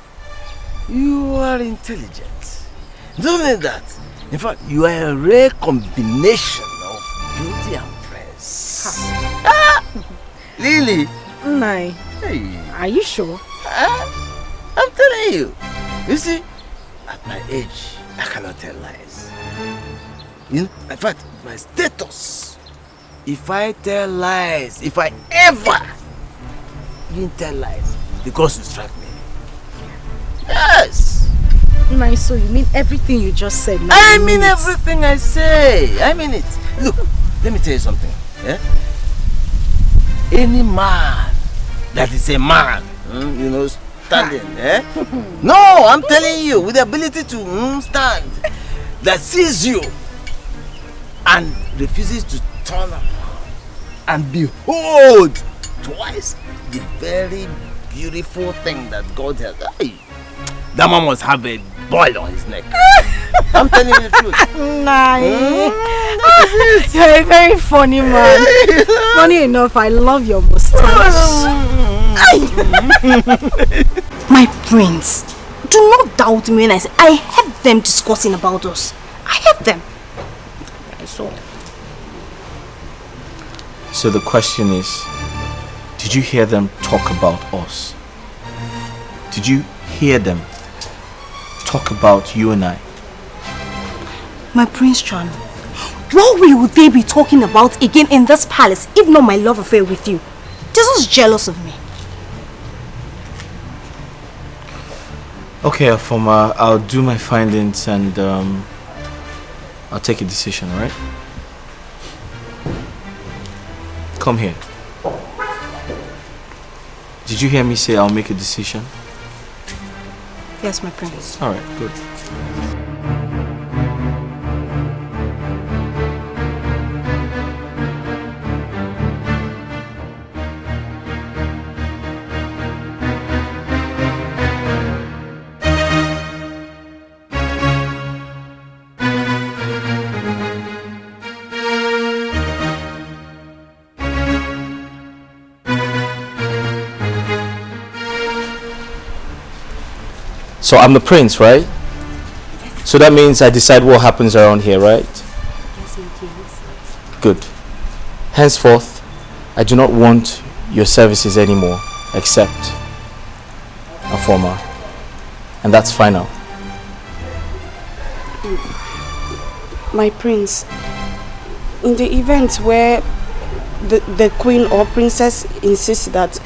You are intelligent. Not only that, in fact, you are a rare combination of beauty and brains. Lily. Nai. Hey. Are you sure? I'm telling you. You see, at my age, I cannot tell lies. You know, in fact, my status. If I tell lies, if I ever didn't tell lies, because you strike me. Yes. Nice, so you mean everything you just said? Now I mean everything I say. I mean it. Look, let me tell you something. Yeah? Any man that is a man, you know, standing, No, I'm telling you, with the ability to stand, that sees you and refuses to turn around and behold twice the very beautiful thing that God has. Hey, that man must have a boil on his neck. I'm telling you the truth. Nice. You're a very funny man. Funny enough, I love your mustache. My prince, do not doubt me when I say I heard them discussing about us. I heard them. I saw. So the question is, did you hear them talk about us? Did you hear them talk about you and I? My Prince John, what will they be talking about again in this palace if not my love affair with you? They're just jealous of me. Okay, Afoma, I'll do my findings and I'll take a decision, alright? Come here. Did you hear me say I'll make a decision? Yes, my prince. Alright, good. So I'm the prince, right? So that means I decide what happens around here, right? Yes, my prince. Good. Henceforth, I do not want your services anymore, except Afoma. And that's final. My prince, in the event where the queen or princess insists that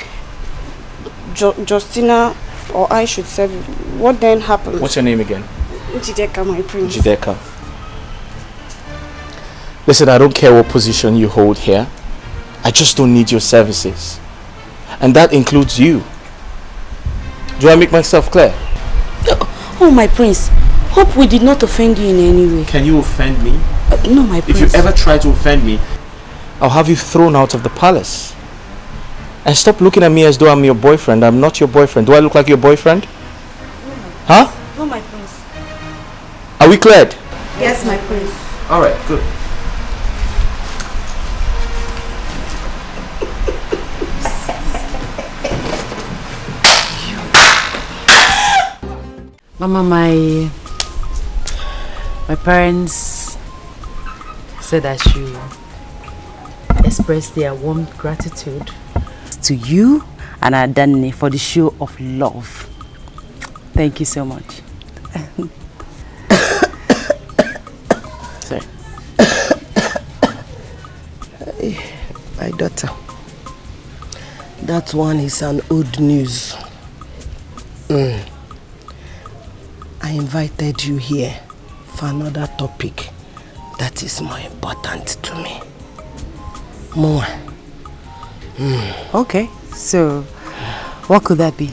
Justina or I should serve, what then happens? What's your name again? Jideka, my prince. Jideka. Listen, I don't care what position you hold here. I just don't need your services. And that includes you. Do I make myself clear? Oh, my prince. Hope we did not offend you in any way. Can you offend me? No, my prince. If you ever try to offend me, I'll have you thrown out of the palace. And stop looking at me as though I'm your boyfriend. I'm not your boyfriend. Do I look like your boyfriend? Huh? No, my prince. Are we cleared? Yes, my prince. Alright, good. Mama, my parents said I should express their warm gratitude to you and Adani for the show of love. Thank you so much. Sorry. My daughter, that one is an old news. I invited you here for another topic that is more important to me. More. Okay, so what could that be?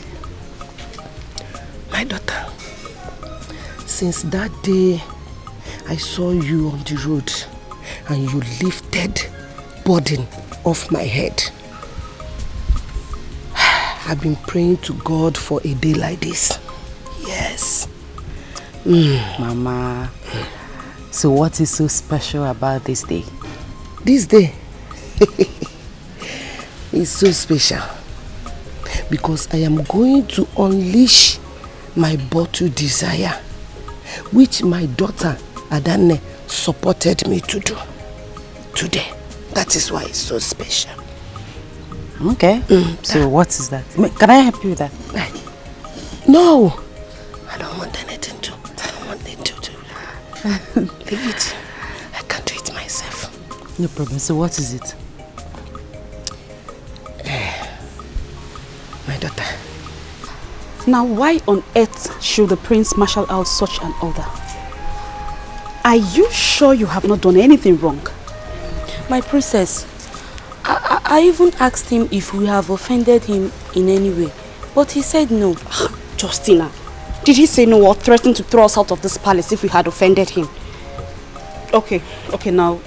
My daughter, since that day I saw you on the road and you lifted burden off my head, I've been praying to God for a day like this. Yes. Mama, so what is so special about this day? This day is so special because I am going to unleash my bottle desire, which my daughter Adane supported me to do today. That is why it's so special. Okay. So what is that? Can I help you with that? No, I don't want anything to. I don't want it to. Leave it. I can do it myself. No problem. So what is it? My daughter. Now, why on earth should the prince marshal out such an order? Are you sure you have not done anything wrong? My princess, I even asked him if we have offended him in any way, but he said no. Justina, did he say no or threaten to throw us out of this palace if we had offended him? Okay, now,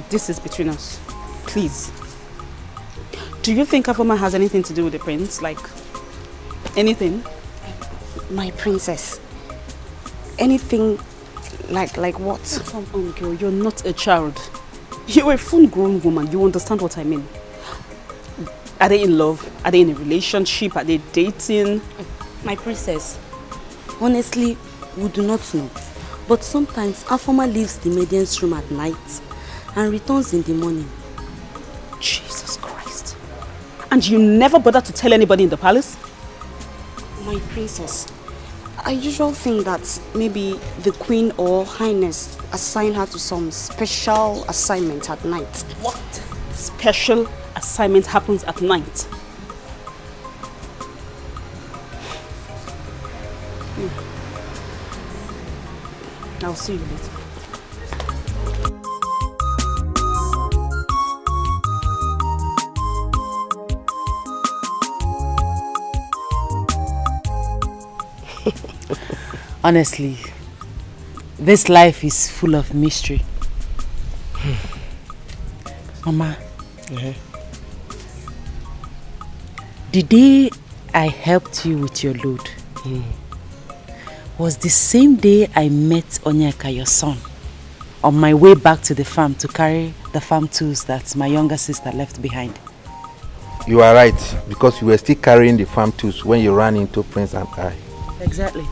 this is between us. Please. Do you think Afoma has anything to do with the prince? Like, anything? My princess, anything like what? Come on, girl, you're not a child. You're a full-grown woman. You understand what I mean? Are they in love? Are they in a relationship? Are they dating? My princess, honestly, we do not know. But sometimes Afoma leaves the maiden's room at night and returns in the morning. Jesus Christ. And you never bother to tell anybody in the palace? My princess, I usually think that maybe the queen or highness assign her to some special assignment at night. What special assignment happens at night? I'll see you later. Honestly, this life is full of mystery. Mama, the day I helped you with your load was the same day I met Onyeka, your son, on my way back to the farm to carry the farm tools that my younger sister left behind. You are right, because you were still carrying the farm tools when you ran into Prince and I. Exactly.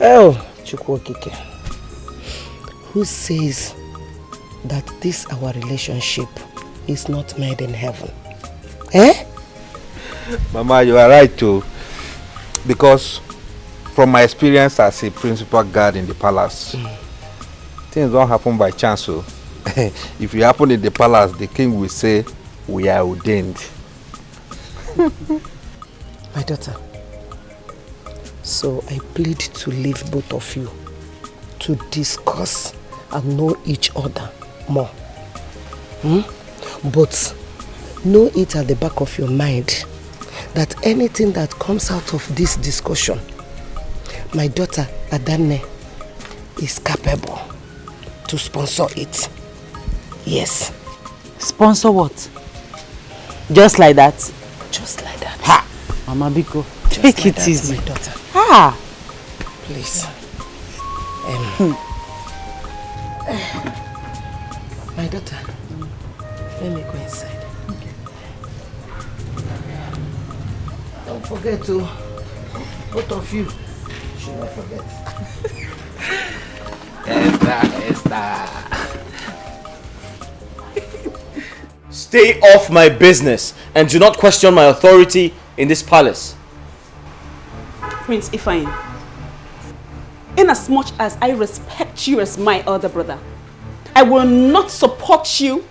Oh, Chukwokike. Who says that this our relationship is not made in heaven? Eh? Mama, you are right too. Because from my experience as a principal guard in the palace, things don't happen by chance. So if it happen in the palace, the king will say, we are ordained. My daughter, so I plead to leave both of you to discuss and know each other more. But know it at the back of your mind that anything that comes out of this discussion, my daughter Adane is capable to sponsor it. Yes. Sponsor what? Just like that? Just like that. Ha! Mama Biko, take it easy. My daughter. Ah! Please. My daughter, let me go inside. Okay. Don't forget to, both of you, should not forget. Esther. Stay off my business and do not question my authority in this palace. Prince Ifeanyi, inasmuch as I respect you as my elder brother, I will not support you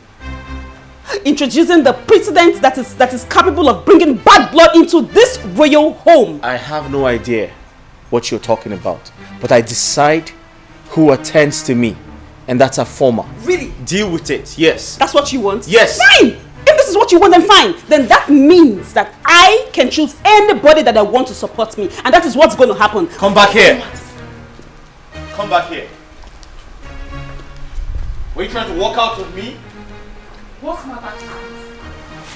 introducing the precedent that is capable of bringing bad blood into this royal home. I have no idea what you're talking about, but I decide who attends to me, and that's a former. Really? Deal with it, yes. That's what you want? Yes. Fine! If this is what you want, then fine. Then that means that I can choose anybody that I want to support me, and that is what's going to happen. Come back here. Come back here. Were you trying to walk out with me? What's matter?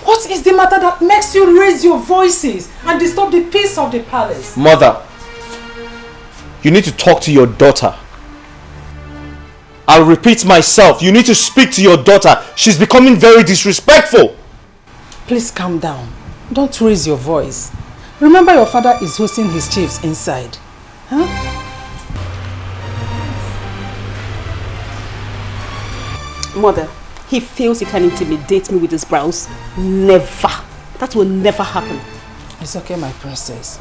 What is the matter that makes you raise your voices and disturb the peace of the palace? Mother, you need to talk to your daughter. I'll repeat myself. You need to speak to your daughter. She's becoming very disrespectful. Please calm down. Don't raise your voice. Remember your father is hosting his chiefs inside. Huh? Mother, he feels he can intimidate me with his brows. Never. That will never happen. It's okay, my princess.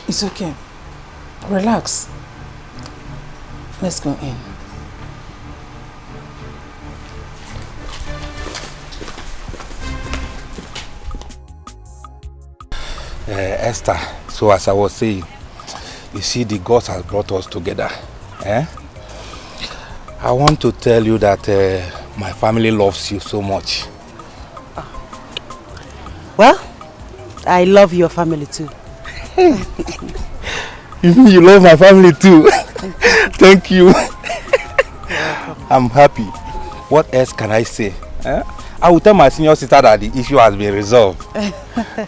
It's okay. Relax. Let's go in. Esther, so as I was saying, you see the gods has brought us together. I want to tell you that my family loves you so much. Well, I love your family too. You love my family too. Thank you. I'm happy. What else can I say? I will tell my senior sister that the issue has been resolved.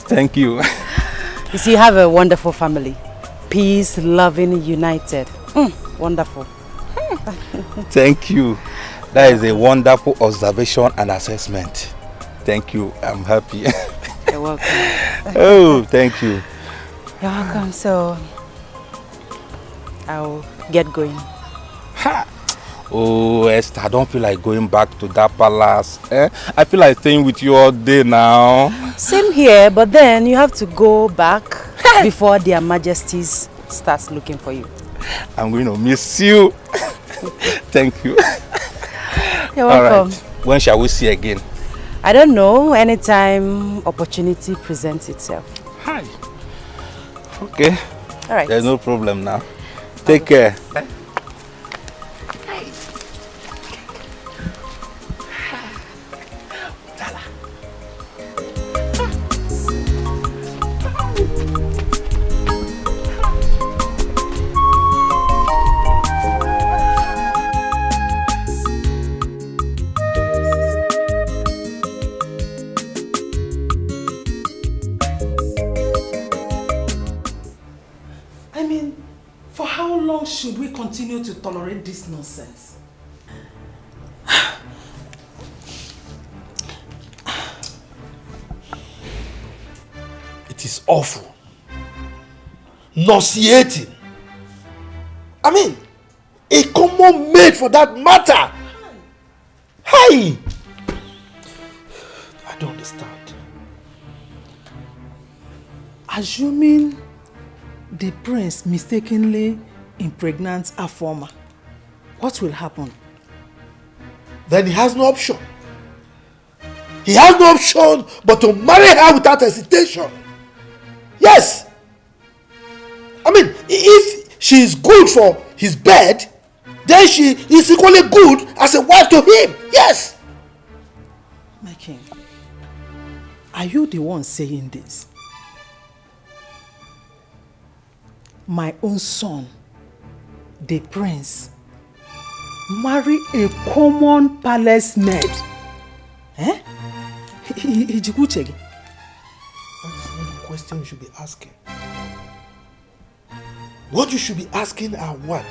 Thank you. You see, you have a wonderful family. Peace, loving, united. Wonderful. Thank you. That is a wonderful observation and assessment. Thank you. I'm happy. You're welcome. Oh, thank you. You're welcome. So, I'll get going. Ha! Oh, Esther, I don't feel like going back to that palace. I feel like staying with you all day now. Same here, but then you have to go back before their majesties starts looking for you. I'm going to miss you. Thank you. You're welcome. All right. When shall we see again? I don't know. Anytime opportunity presents itself. Hi. Okay. All right. There's no problem now. Take care. Should we continue to tolerate this nonsense? It is awful. Nauseating. I mean, A common maid for that matter. Hey! I don't understand. Assuming the prince mistakenly impregnates Afoma, what will happen? Then he has no option. He has no option but to marry her without hesitation. Yes. I mean, if she is good for his bed, then she is equally good as a wife to him. Yes. My king, are you the one saying this? My own son, the prince, marry a common palace maid? Eh? That's not the question you should be asking. What you should be asking are what?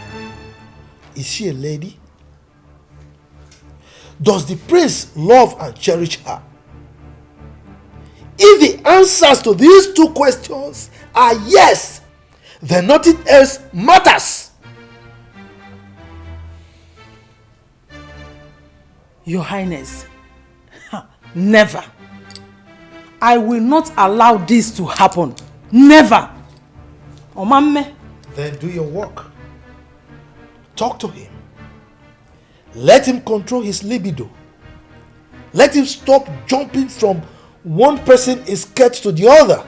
Is she a lady? Does the prince love and cherish her? If the answers to these two questions are yes, then nothing else matters. Your Highness, never. I will not allow this to happen. Never. Omamme. Then do your work. Talk to him. Let him control his libido. Let him stop jumping from one person in skirt to the other.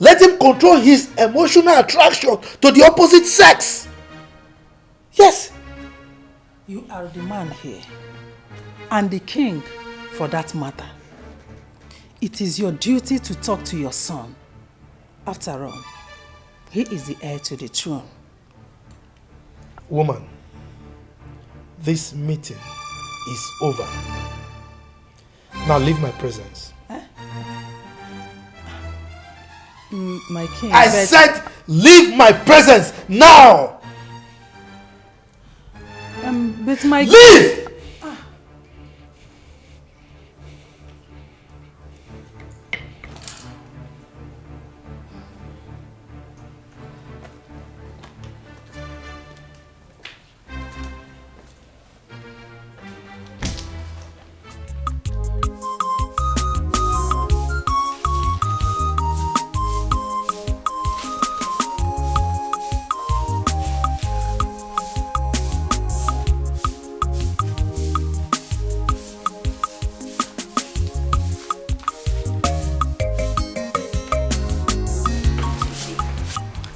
Let him control his emotional attraction to the opposite sex. Yes. You are the man here, and the king for that matter. It is your duty to talk to your son. After all, he is the heir to the throne. Woman, this meeting is over. Now leave my presence. My king. I said leave my presence now! But my leave!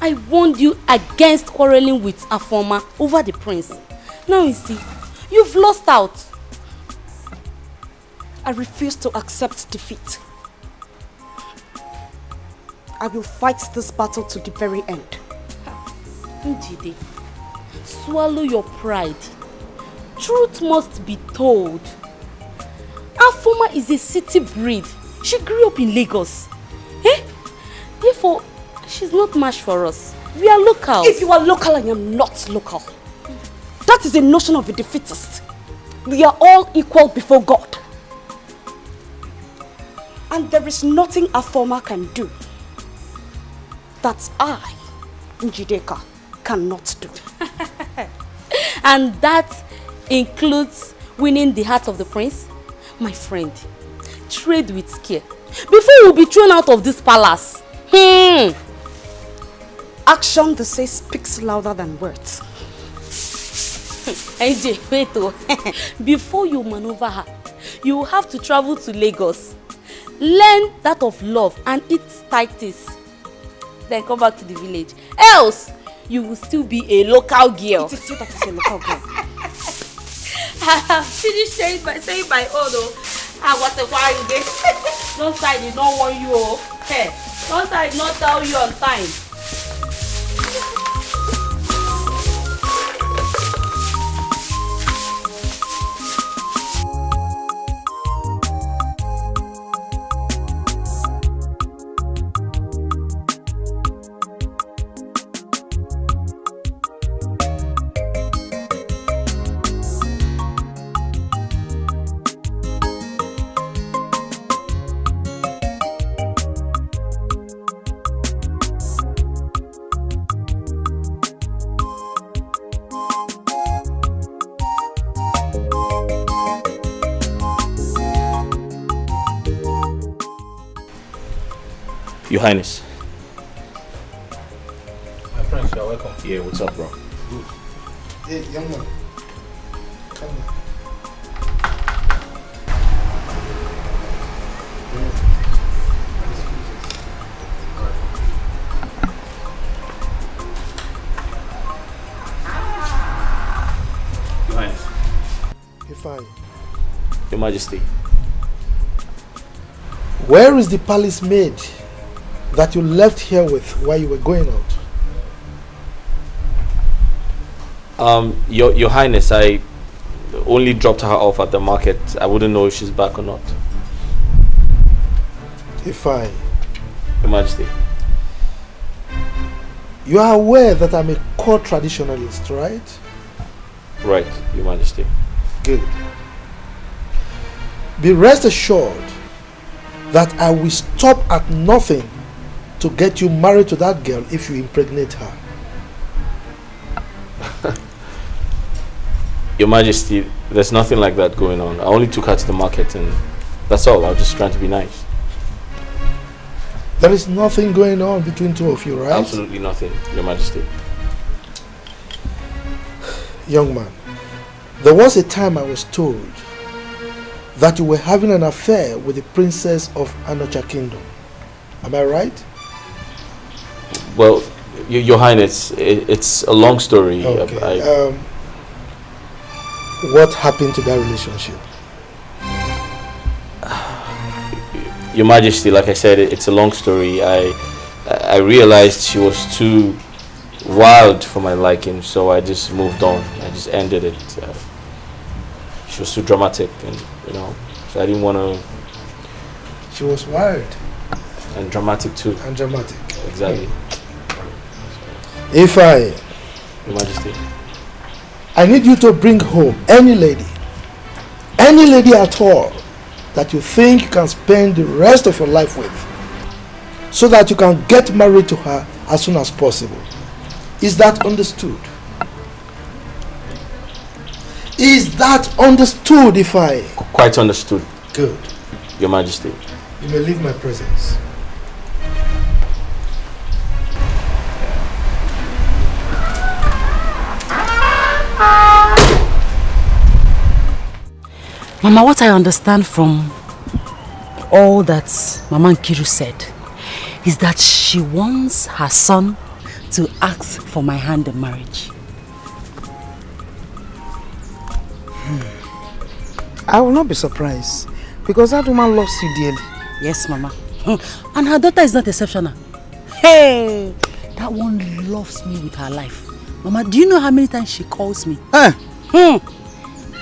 I warned you against quarreling with Afoma over the prince. Now you see, you've lost out. I refuse to accept defeat. I will fight this battle to the very end. Njide, swallow your pride. Truth must be told. Afoma is a city breed. She grew up in Lagos. Therefore, she's not much for us. We are local. If you are local, I am not local. That is a notion of a defeatist. We are all equal before God. And there is nothing Afoma can do that I, Njideka, cannot do. And that includes winning the heart of the prince? My friend, trade with care before you'll be thrown out of this palace. Action, they say, speaks louder than words. AJ, wait oh. Before you maneuver her, you will have to travel to Lagos. Learn that of love and eat tighties. Then come back to the village. Else, you will still be a local girl. It is you that is a local girl. I have finished saying my own. I was a while day. Don't side did not want you. Hey, don't side not tell you on time. Your Highness. My friends, you are welcome. Yeah, what's up, bro? Hey, young man. Come on. Your Highness. Ifeanyi. Your Majesty. Where is the palace maid that you left here with while you were going out? Your Highness, I only dropped her off at the market. I wouldn't know if she's back or not. Ifeanyi. Your Majesty. You are aware that I'm a core traditionalist, right? Right, Your Majesty. Good. Be rest assured that I will stop at nothing to get you married to that girl if you impregnate her. Your Majesty, there's nothing like that going on. I only took her to the market and that's all. I was just trying to be nice. There is nothing going on between two of you, right? Absolutely nothing, Your Majesty. Young man, there was a time I was told that you were having an affair with the princess of Anocha Kingdom. Am I right? Well, Your Highness, it's a long story. Okay. What happened to that relationship? Your Majesty, like I said, it's a long story. I realized she was too wild for my liking, so I just moved on. I just ended it. She was too dramatic, and so I didn't want to. She was wild and dramatic too. And dramatic. Exactly. Your Majesty, I need you to bring home any lady at all that you think you can spend the rest of your life with, so that you can get married to her as soon as possible. Is that understood? Is that understood, Ifeanyi? Quite understood. Good. Your Majesty. You may leave my presence. Mama, what I understand from all that Mama Nkiru said is that she wants her son to ask for my hand in marriage. I will not be surprised because that woman loves you dearly. Yes, Mama. And her daughter is not exceptional. Hey, that one loves me with her life. Mama, do you know how many times she calls me?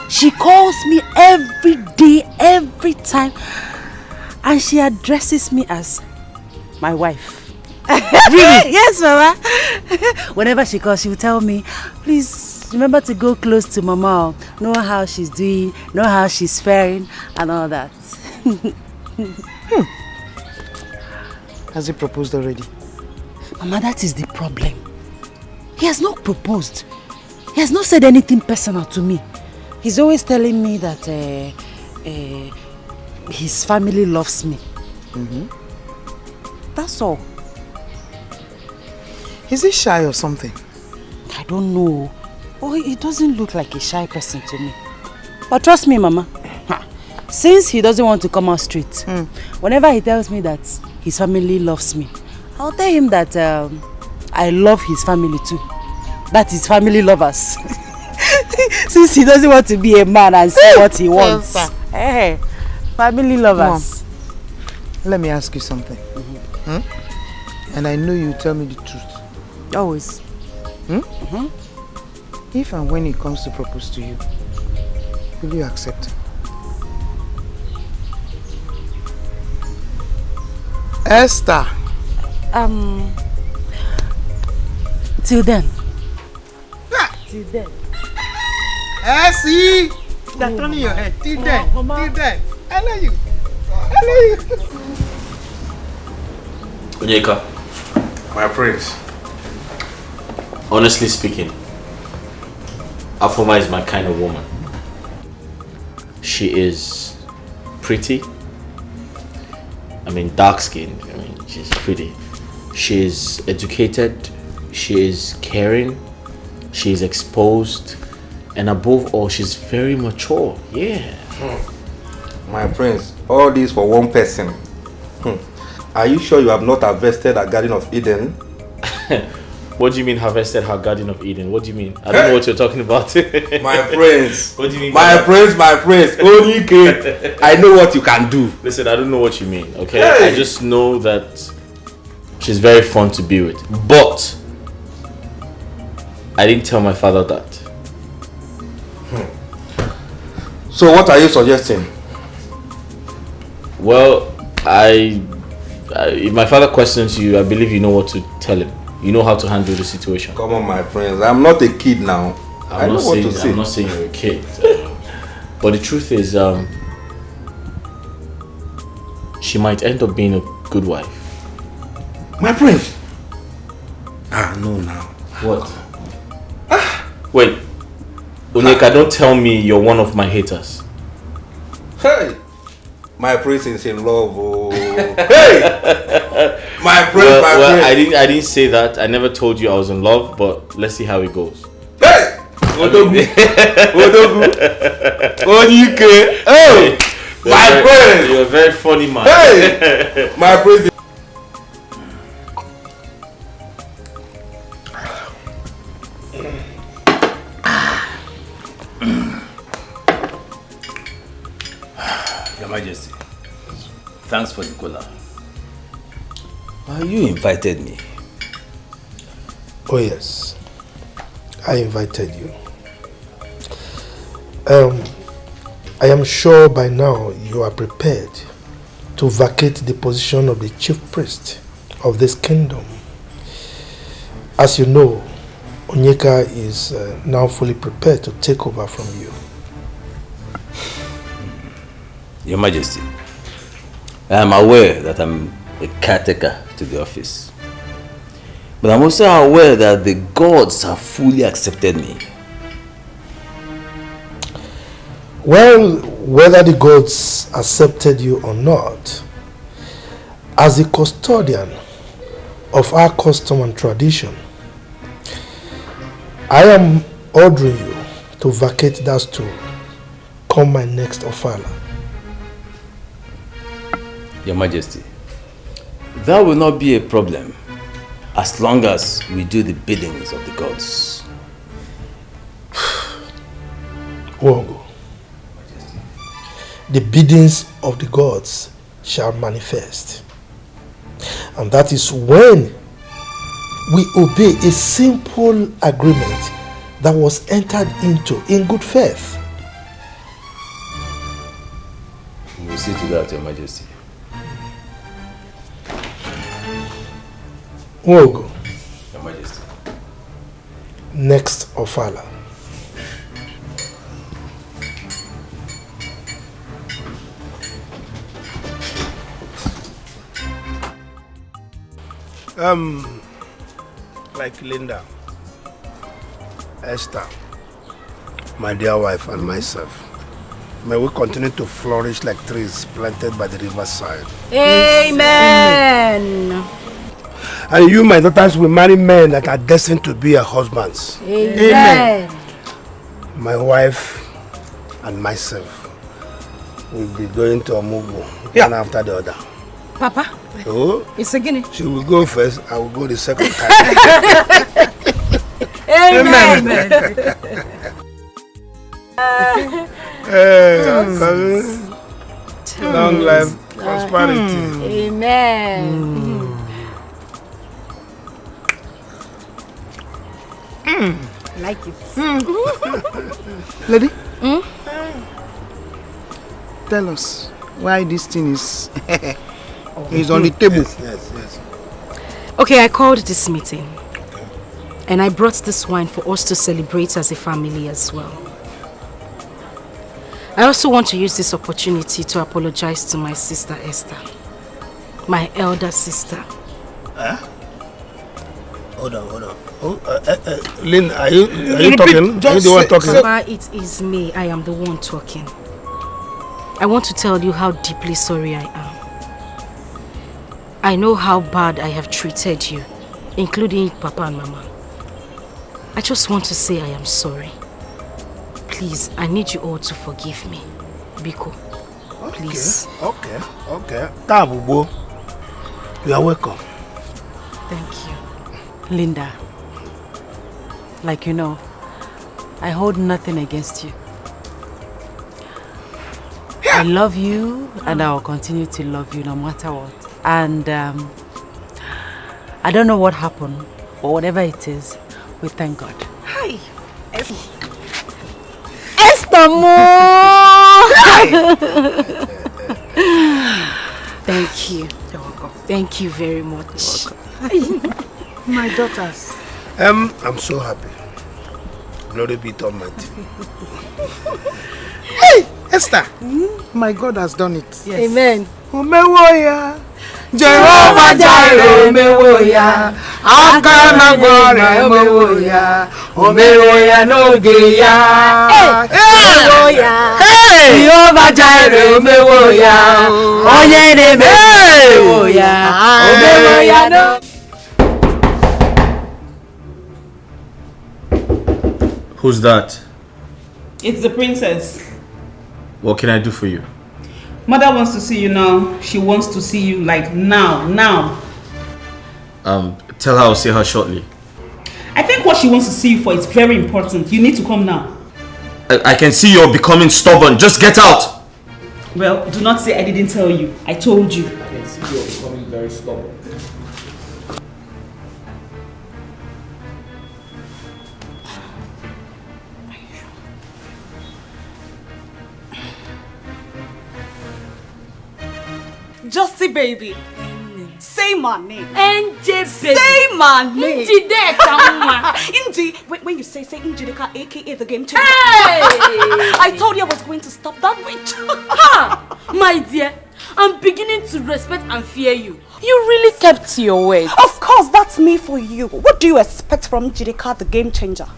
She calls me every day, every time, and she addresses me as my wife. Really? Yes, Mama. Whenever she calls, she will tell me, please remember to go close to Mama, know how she's doing, know how she's faring, and all that. Has he proposed already? Mama, that is the problem. He has not proposed. He has not said anything personal to me. He's always telling me that his family loves me. That's all. Is he shy or something? I don't know. Oh, he doesn't look like a shy person to me. But trust me, Mama. Since he doesn't want to come out straight, whenever he tells me that his family loves me, I'll tell him that I love his family too. That is family lovers. Since he doesn't want to be a man and say what he wants. Hey, family lovers. Mom, let me ask you something. And I know you tell me the truth. Always. If and when he comes to propose to you, will you accept him? Esther. Till then. Till then. See? That's turning your head. Till then. Till then. I love you. I love you. Onyeka. My prince. Honestly speaking, Afoma is my kind of woman. She is pretty. I mean, dark-skinned. I mean, she's pretty. She's educated, she is caring, she is exposed, and above all, she's very mature. Yeah. My friends, all this for one person. Are you sure you have not harvested a Garden of Eden? What do you mean harvested her Garden of Eden? What do you mean? I don't know what you're talking about. My friends. What do you mean? My friends. Only kid. I know what you can do. Listen, I don't know what you mean, okay? Hey. I just know that she's very fun to be with. But I didn't tell my father that. So what are you suggesting? Well, if my father questions you, I believe you know what to tell him. You know how to handle the situation. Come on, my friends. I'm not a kid now. I know what to say. I'm not saying you're a kid. But the truth is, she might end up being a good wife. My friend. No now. What? Wait. Onyeka, don't tell me you're one of my haters. Hey! My prince is in love. Oh. Hey! My friend, well, I didn't say that. I never told you I was in love, but let's see how it goes. Hey! Odogu. Onyeka. Oh! My friend! You're a very funny man. Hey! My friend. Your Majesty, thanks for the cola. You invited me. Oh yes, I invited you. I am sure by now you are prepared to vacate the position of the chief priest of this kingdom. As you know, Onyeka is now fully prepared to take over from you. Your Majesty, I am aware that I'm a caretaker to the office. But I'm also aware that the gods have fully accepted me. Well, whether the gods accepted you or not, as the custodian of our custom and tradition, I am ordering you to vacate that stool come my next ofala. Your Majesty, that will not be a problem as long as we do the biddings of the gods. Wogo, the biddings of the gods shall manifest. And that is when we obey a simple agreement that was entered into in good faith. We will see to that, Your Majesty. Wogo, Your Majesty. Next ofala. Like Linda, Esther, my dear wife, and myself, may we continue to flourish like trees planted by the riverside. Amen. And you, my daughters, will marry men that are destined to be your husbands. Amen. My wife and myself will be going to Omugu, one after the other. Papa, Oh, it's a guinea. she will go first, I will go the second time. Amen. Long life, prosperity. Amen. Like it. Lady? Tell us why this thing is on the table. Yes. Okay, I called this meeting. And I brought this wine for us to celebrate as a family as well. I also want to use this opportunity to apologize to my sister Esther. My elder sister. Huh? Hold on. Lynn, are you talking? Are you the one talking? Papa, it is me. I am the one talking. I want to tell you how deeply sorry I am. I know how bad I have treated you, including Papa and Mama. I just want to say I am sorry. Please, I need you all to forgive me. Biko, please. Okay. Tabubo, you are welcome. Thank you. Linda, like you know, I hold nothing against you. I love you and I will continue to love you no matter what. And I don't know what happened, but whatever it is, we thank God. Hi. Esther Mo! Thank you. You're welcome. Thank you very much. My daughters. I'm so happy. Glory be to Almighty. Hey, Esther. My God has done it. Yes. Amen. Umewoya. Jehovah Jireh, umewoya. Akana gore, umewoya. Umewoya no geya. Umewoya. Jehovah Jireh, umewoya. Onye neme, umewoya. Umewoya no. Who's that? It's the princess. What can I do for you? Mother wants to see you now. She wants to see you like now. Tell her I'll see her shortly. I think what she wants to see you for is very important. You need to come now. I can see you're becoming stubborn. Just get out! Well, do not say I didn't tell you. I told you. I can see you're becoming very stubborn. Justy baby. Say my name. NJ baby. Say my name. Inji, when you say Inji, aka the game changer. Hey! I told you I was going to stop that witch. Ha! My dear, I'm beginning to respect and fear you. You really kept your word. Of course, that's me for you. What do you expect from Jideka, the game changer?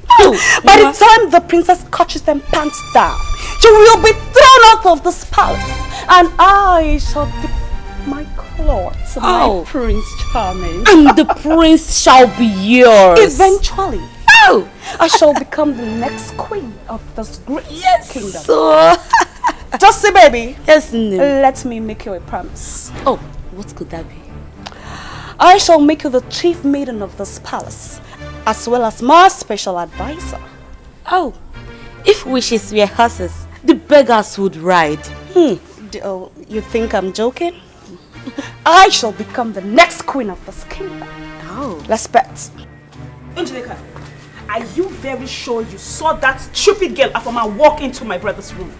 By the time the princess catches them pants down, she will be thrown out of this palace, and I shall be my clothes, my Prince Charming. And the prince shall be yours. Eventually. I shall become the next queen of this great kingdom. So, Justy baby. Yes, no. Let me make you a promise. Oh, what could that be? I shall make you the chief maiden of this palace, as well as my special advisor. Oh, if wishes were horses, the beggars would ride. Oh, you think I'm joking? I shall become the next queen of this kingdom. Oh. Let's bet. Angelica, are you very sure you saw that stupid girl Afoma walk into my brother's room?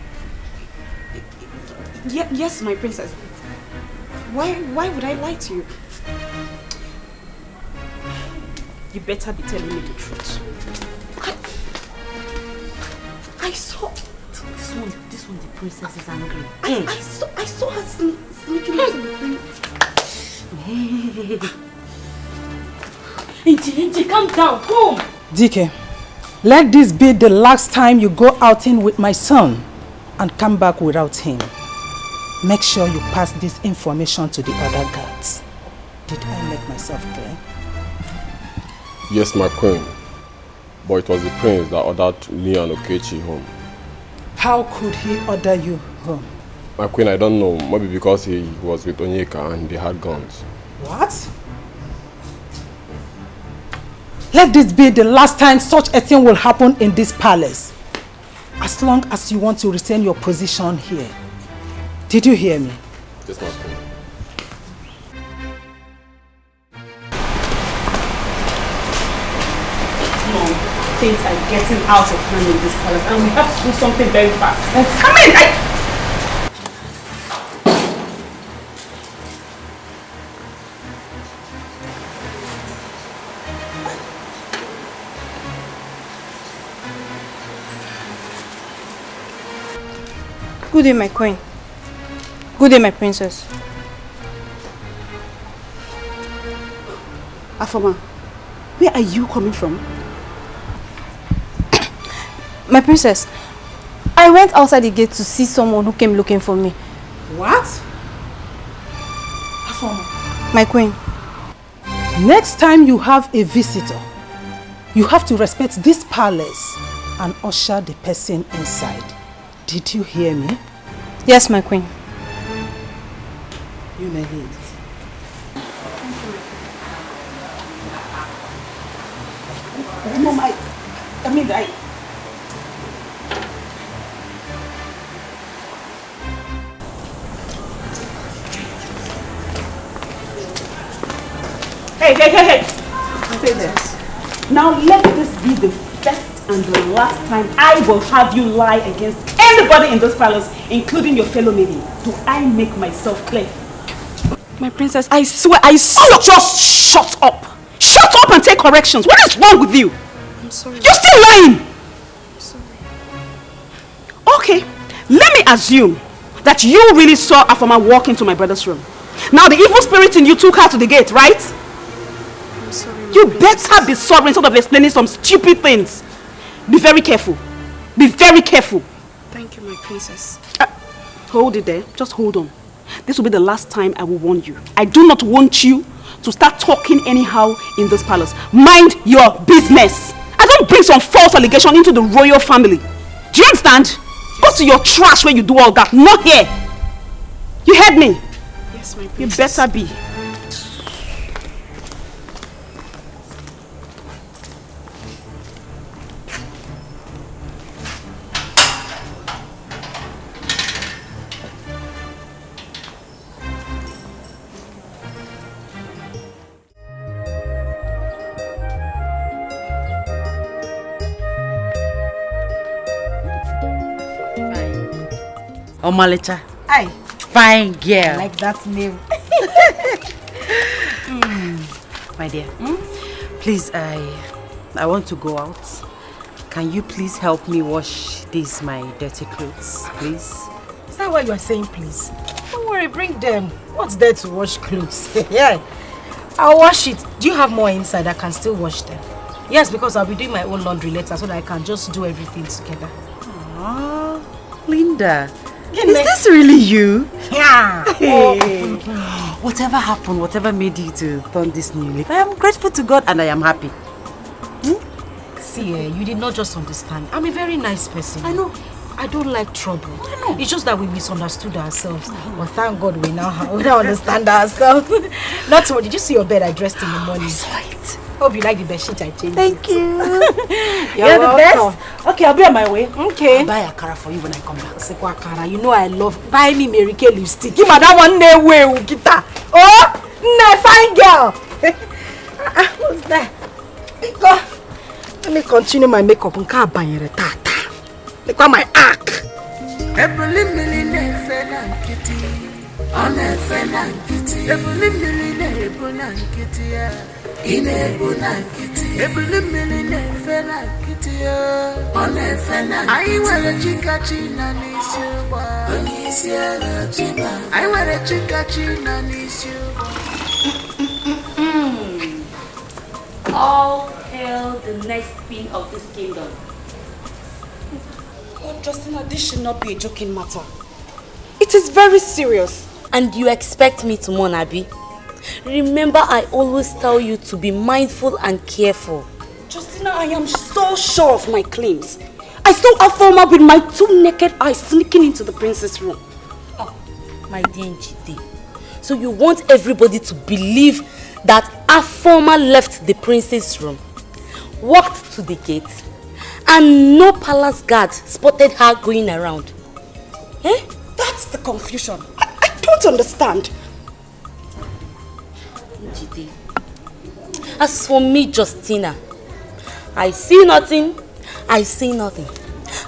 Yes, my princess. Why would I lie to you? You better be telling me the truth. I saw... This one, the princess is angry. I saw her sneaking into the room. Inji, calm down, come. Dikeh, let this be the last time you go outing with my son and come back without him. Make sure you pass this information to the other guards. Did I make myself clear? Yes, my queen. But it was the prince that ordered me and Okechi home. How could he order you home? My queen, I don't know. Maybe because he was with Onyeka and they had guns. What? Let this be the last time such a thing will happen in this palace. As long as you want to retain your position here. Did you hear me? Yes, my queen. Things are getting out of hand in this palace and we have to do something very fast. Come in! Good day, my queen. Good day, my princess. Afoma, where are you coming from? My princess, I went outside the gate to see someone who came looking for me. What? Afoma, My queen. Next time you have a visitor, you have to respect this palace and usher the person inside. Did you hear me? Yes, my queen. You may leave. Mom, Hey. Stay there. Now let this be the first and the last time I will have you lie against anybody in this palace, including your fellow lady. Do I make myself clear? My princess, I swear, Just shut up! Shut up and take corrections! What is wrong with you? I'm sorry. You're still lying! I'm sorry. Okay, let me assume that you really saw Afoma walk into my brother's room. Now the evil spirit in you took her to the gate, right? I'm sorry. You better be sorry instead of explaining some stupid things. Be very careful. Be very careful. Thank you, my princess. Hold it there. Just hold on. This will be the last time I will warn you. I do not want you to start talking anyhow in this palace. Mind your business. I don't bring some false allegation into the royal family. Do you understand? Go to your trash where you do all that. Not here. You heard me? Yes, my princess. You better be. Omalicha. Hi. Fine girl. I like that name. My dear, please, I want to go out. Can you please help me wash these my dirty clothes, please? Is that what you are saying, please? Don't worry, bring them. What's there to wash clothes? Yeah, I'll wash it. Do you have more inside? I can still wash them. Yes, because I'll be doing my own laundry later so that I can just do everything together. Aww, Linda. Is this really you? Yeah. Hey. Whatever happened, whatever made you to turn this new leaf, I am grateful to God and I am happy. See, you did not just understand. I'm a very nice person. I know. I don't like trouble. I know. It's just that we misunderstood ourselves. But thank God we now understand ourselves. Not so. Did you see your bed I dressed in the morning? I saw it. Hope you like the bed sheet I changed. Thank you. You're the best. Okay, I'll be on my way. Okay. I'll buy a cara for you when I come back. Sekwa cara, you know I love. Buy me Mary Kay lipstick. Give me that one day way, Ukita. Oh, fine girl. What's that? Go. Let me continue my makeup. Look at my arc. All hail the next queen of this kingdom. Oh, Justina, this should not be a joking matter. It is very serious. And you expect me to mourn, Abi? Remember, I always tell you to be mindful and careful. Justina, I am so sure of my claims. I saw Afoma with my 2 naked eyes sneaking into the princess' room. Oh, my dear Njide. So you want everybody to believe that Afoma left the princess' room, walked to the gate, and no palace guard spotted her going around? Eh? That's the confusion. I don't understand. Njide. As for me, Justina, I see nothing, I see nothing.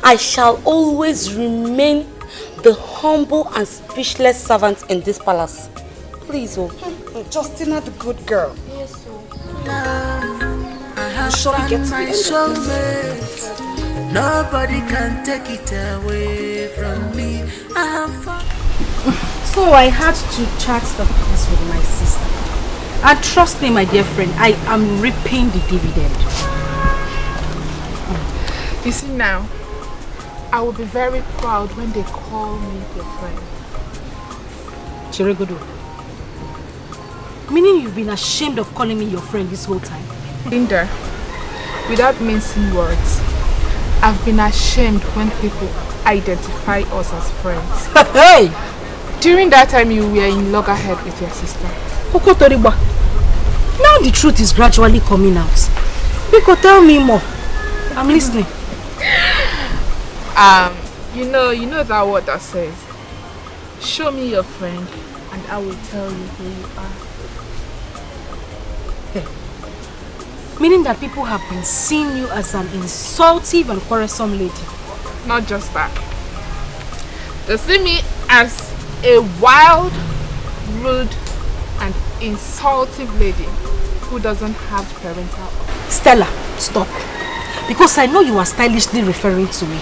I shall always remain the humble and speechless servant in this palace. Please, oh. Justina, the good girl. Yes, oh. I have found my soulmate. Nobody can take it away from me. I have found. So I had to chat the peace with my sister. And trust me, my dear friend, I am reaping the dividend. You see now, I will be very proud when they call me their friend. Chirigodo. Meaning you've been ashamed of calling me your friend this whole time? Linda, without mincing words, I've been ashamed when people identify us as friends. Hey! During that time you were in loggerhead with your sister. Now the truth is gradually coming out. Biko, tell me more. I'm listening. You know that word that says, show me your friend and I will tell you who you are. Hey. Meaning that people have been seeing you as an insultive and quarrelsome lady. Not just that. They see me as a wild, rude and insultive lady who doesn't have parental. Stella, stop. Because I know you are stylishly referring to me.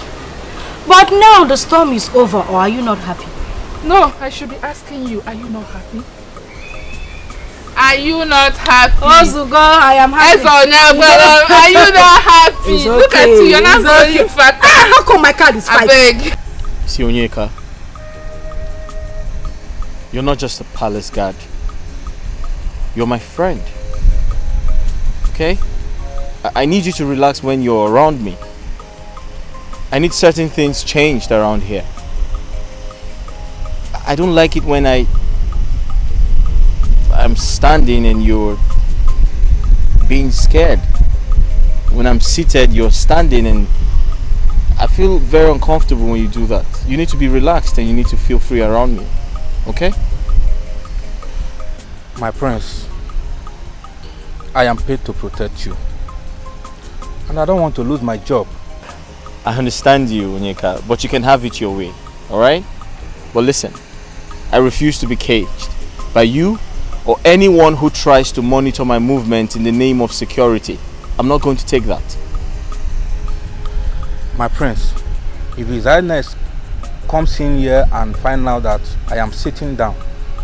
But now the storm is over, or are you not happy? No, I should be asking you, are you not happy? Are you not happy? Ozugo, I am happy. Are you not happy? It's okay. Look at you, you're not going fat. How come my card is 5? I beg. See, Onyeka, you're not just a palace guard. You're my friend. Okay? I need you to relax when you're around me. I need certain things changed around here. I don't like it when I'm standing and you're being scared. When I'm seated, you're standing, and I feel very uncomfortable when you do that. You need to be relaxed and you need to feel free around me. Okay? My prince, I am paid to protect you. And I don't want to lose my job. I understand you, Onyeka, but you can have it your way, alright? But listen, I refuse to be caged by you or anyone who tries to monitor my movement in the name of security. I'm not going to take that. My prince, if His Highness comes in here and finds out that I am sitting down,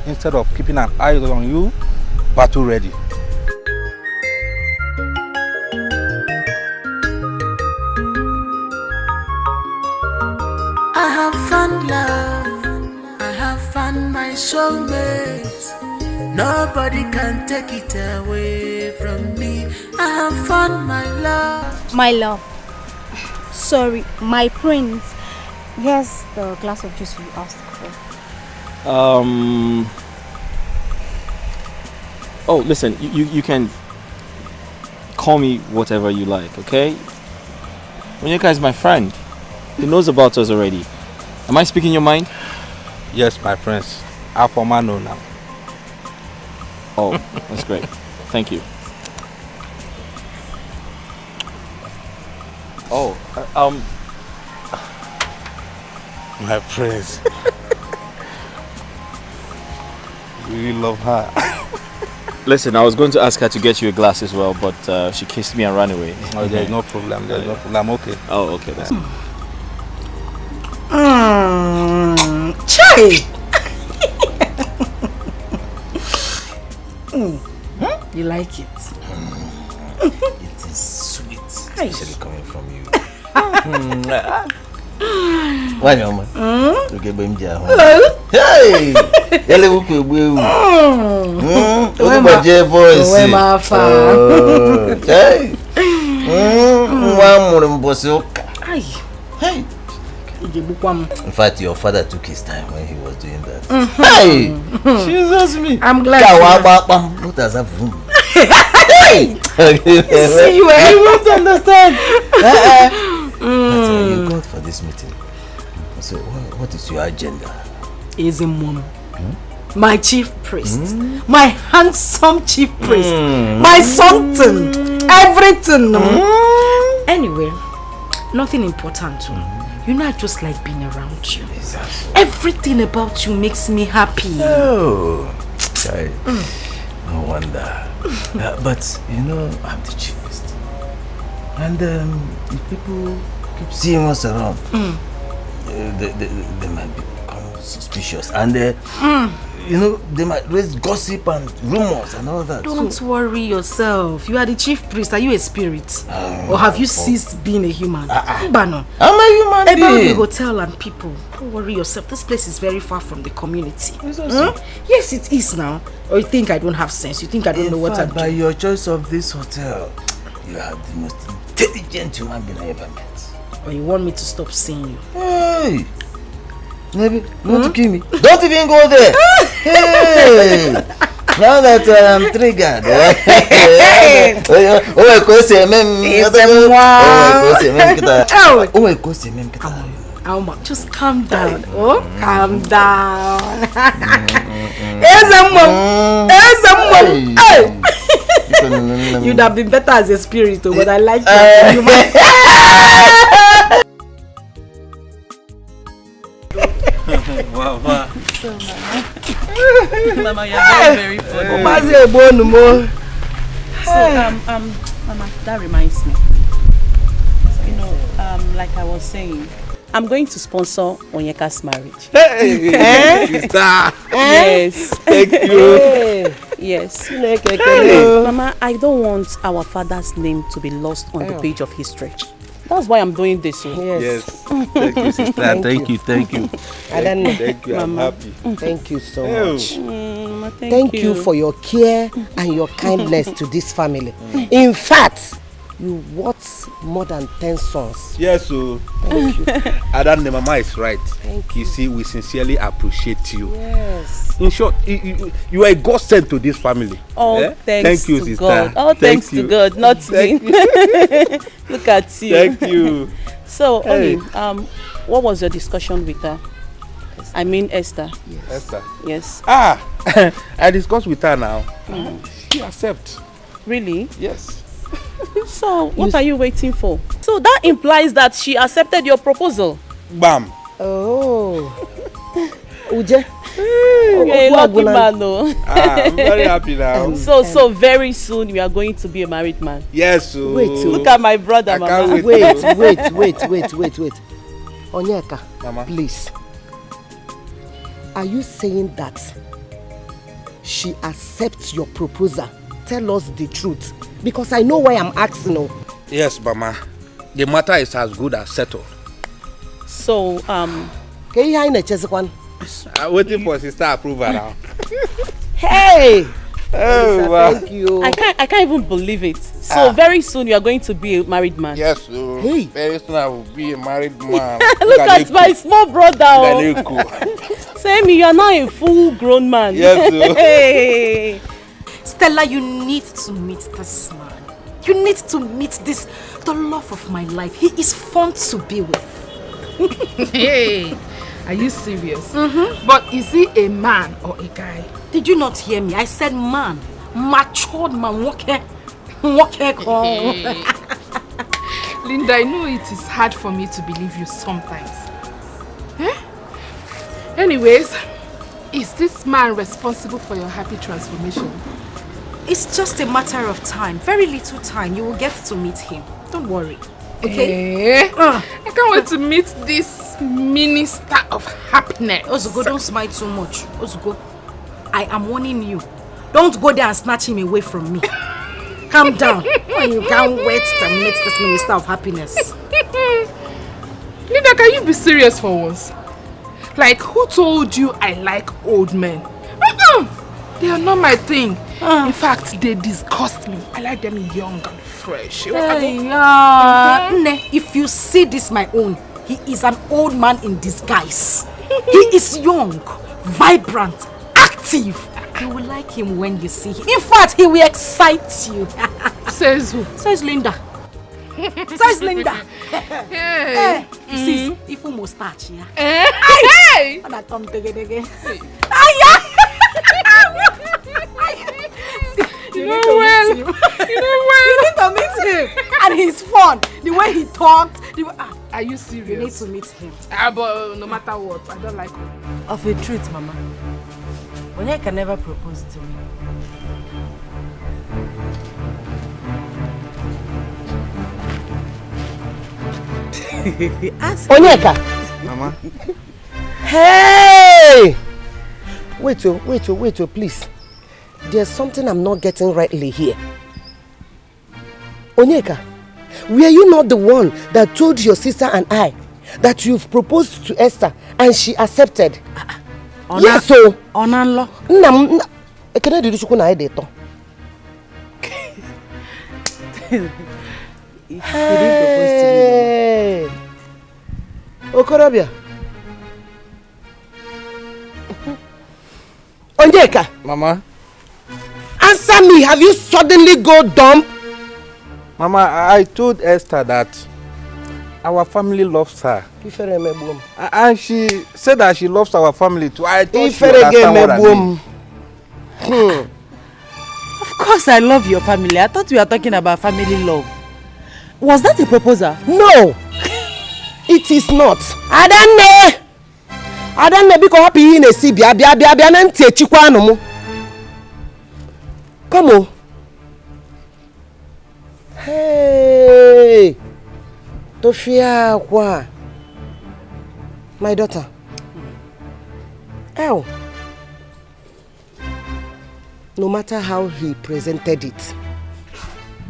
instead of keeping an eye on you, battle ready. I have found love, I have found my soulmate. Nobody can take it away from me. I have found my love. My love. Sorry, my prince. Here's the glass of juice you asked for. Oh, listen, you can call me whatever you like, okay? Onyeka is my friend. He knows about us already. Am I speaking your mind? Yes, my friends. I for man know now. Oh, that's great. Thank you. Oh, my prince. You really love her. Listen, I was going to ask her to get you a glass as well, but she kissed me and ran away. Oh, there's no problem. There's no problem. I'm okay. Oh, okay. That's Chai! You like it? It is sweet, especially coming from you. Why, Mama? Okay, baby. Hey! Yale wuku egbu. Odubaje voice. Where my father? Hey! Nwa muru mbosi oka. Hey! In fact, your father took his time when he was doing that. Hey! Jesus me. I'm glad. What does that mean? Hey! See, you won't understand. That's why you got for this meeting. So, what is your agenda? Easy mom. My chief priest. My handsome chief priest. My something. Everything. Anyway, nothing important. You know, I just like being around you. Exactly. Everything about you makes me happy. Oh, no wonder. But you know, I'm the chief priest, and if people keep seeing us around, they might become suspicious. And you know, they might raise gossip and rumors and all that. Don't worry yourself. You are the chief priest. Are you a spirit? Or have you ceased being a human? Bano. I'm a human being. About the hotel and people. Don't worry yourself. This place is very far from the community. Yes, it is now. Or you think I don't have sense? You think I don't know what I'm doing? By your choice of this hotel, you are the most intelligent human being I ever met. Or you want me to stop seeing you? Hey! Maybe you want to kill me? Don't even go there! Hey! Now that I'm triggered. Just calm down. Calm down. You'd have been better as a spirit, but I like that. Wow. So, Mama, you're very funny. So, Mama, that reminds me. You know, like I was saying, I'm going to sponsor Onyeka's marriage. Hey, sister. Yes. Thank you. Yes. Mama, I don't want our father's name to be lost on the page of history. That's why I'm doing this. Yes. Thank you, sister. Thank you. Thank you. I'm happy. Thank you so much. Thank you for your care and your kindness to this family. In fact, you worth more than 10 sons. Yes, so thank you. Adan Mama is right. Thank you. See, we sincerely appreciate you. Yes. In short, you are a godsend to this family. Oh, thank you, to sister. God. Oh, thanks to God, not me. Look at you. Thank you. So, Oni, what was your discussion with her? I mean, Esther. Yes. Esther. Yes. I discussed with her now. She accepts. Really? Yes. So, what are you waiting for? So that implies that she accepted your proposal. Bam. Oh. Uje. You're a lucky man, though. I'm very happy now. So very soon we are going to be a married man. Yes. So wait. Look at my brother, Mama. Wait. Onyeka, Mama. Please. Are you saying that she accepts your proposal? Tell us the truth. Because I know why I'm asking. Yes, Mama. The matter is as good as settled. So, can you hear one? I'm waiting for sister approval now. Hey! Oh, wow. Thank you. I can't even believe it. So very soon you are going to be a married man. Yes, so very soon I will be a married man. Look at my small brother. Same, you are now a full-grown man. Yes, hey. Stella, you need to meet this man. You need to meet the love of my life. He is fun to be with. Hey, are you serious? But is he a man or a guy? Did you not hear me? I said man. Matured man. Hey. Linda, I know it is hard for me to believe you sometimes. Anyways, is this man responsible for your happy transformation? It's just a matter of time. Very little time. You will get to meet him. Don't worry. Okay? I can't wait to meet this minister of happiness. Ozugo, don't smile too much. Ozugo, I am warning you. Don't go there and snatch him away from me. Calm down. You can't wait to meet this minister of happiness. Linda, can you be serious for once? Like, who told you I like old men? They are not my thing. In fact, they disgust me. I like them young and fresh. If you see this, my own, he is an old man in disguise. He is young, vibrant, active. You will like him when you see him. In fact, he will excite you. Says who? Says Linda. Says Linda. Hey. You see, if you mustache, yeah. Hey! You know well. You need to meet him. And he's fun. The way he talked. Are you serious? You need to meet him. But no matter what, I don't like him. Of a truth, Mama. Onyeka can never propose to me. Onyeka. Mama. Hey! Wait, please. There's something I'm not getting rightly here. Onyeka, were you not the one that told your sister and I that you've proposed to Esther and she accepted? Yes, so. Onanlo. Can I do this? Hey, Okorobia. Onyeka. Mama. Answer me. Have you suddenly go dumb? Mama, I told Esther that our family loves her. And she said that she loves our family too. I thought she understand what I mean. Of course I love your family. I thought we were talking about family love. Was that a proposal? No, it is not. I don't know because happy in a CB. Come on. Hey, Tofia, what? My daughter. Ow. No matter how he presented it,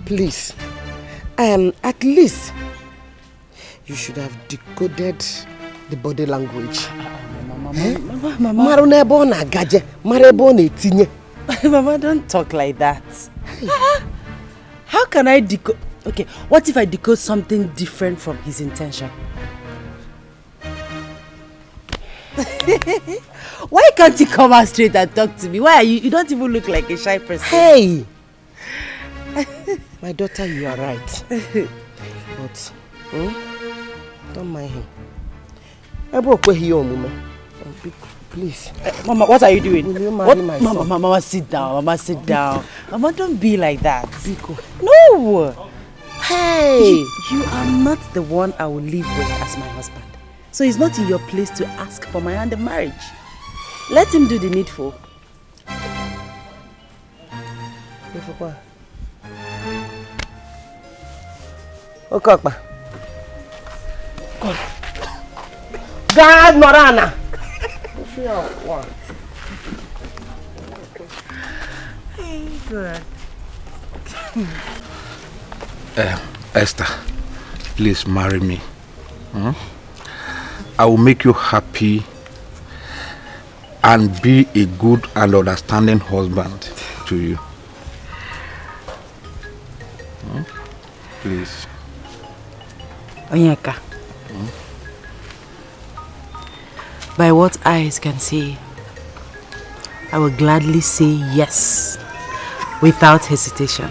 please, at least you should have decoded the body language. Mama, don't talk like that. How can I decode? Okay, what if I decode something different from his intention? Why can't you come out straight and talk to me? Why are you? You don't even look like a shy person. Hey! My daughter, you are right. But, don't mind him. I broke where he is, please. Mama, what are you doing? Will you marry my son? Mama, sit down. Mama, sit down. Mama, don't be like that. No! Hey! You are not the one I will live with as my husband. So it's not in your place to ask for my hand in marriage. Let him do the needful. Okokpa. God, Morana. Good. Esther, please marry me. I will make you happy and be a good and understanding husband to you. Please. Onyeka. By what eyes can see, I will gladly say yes without hesitation,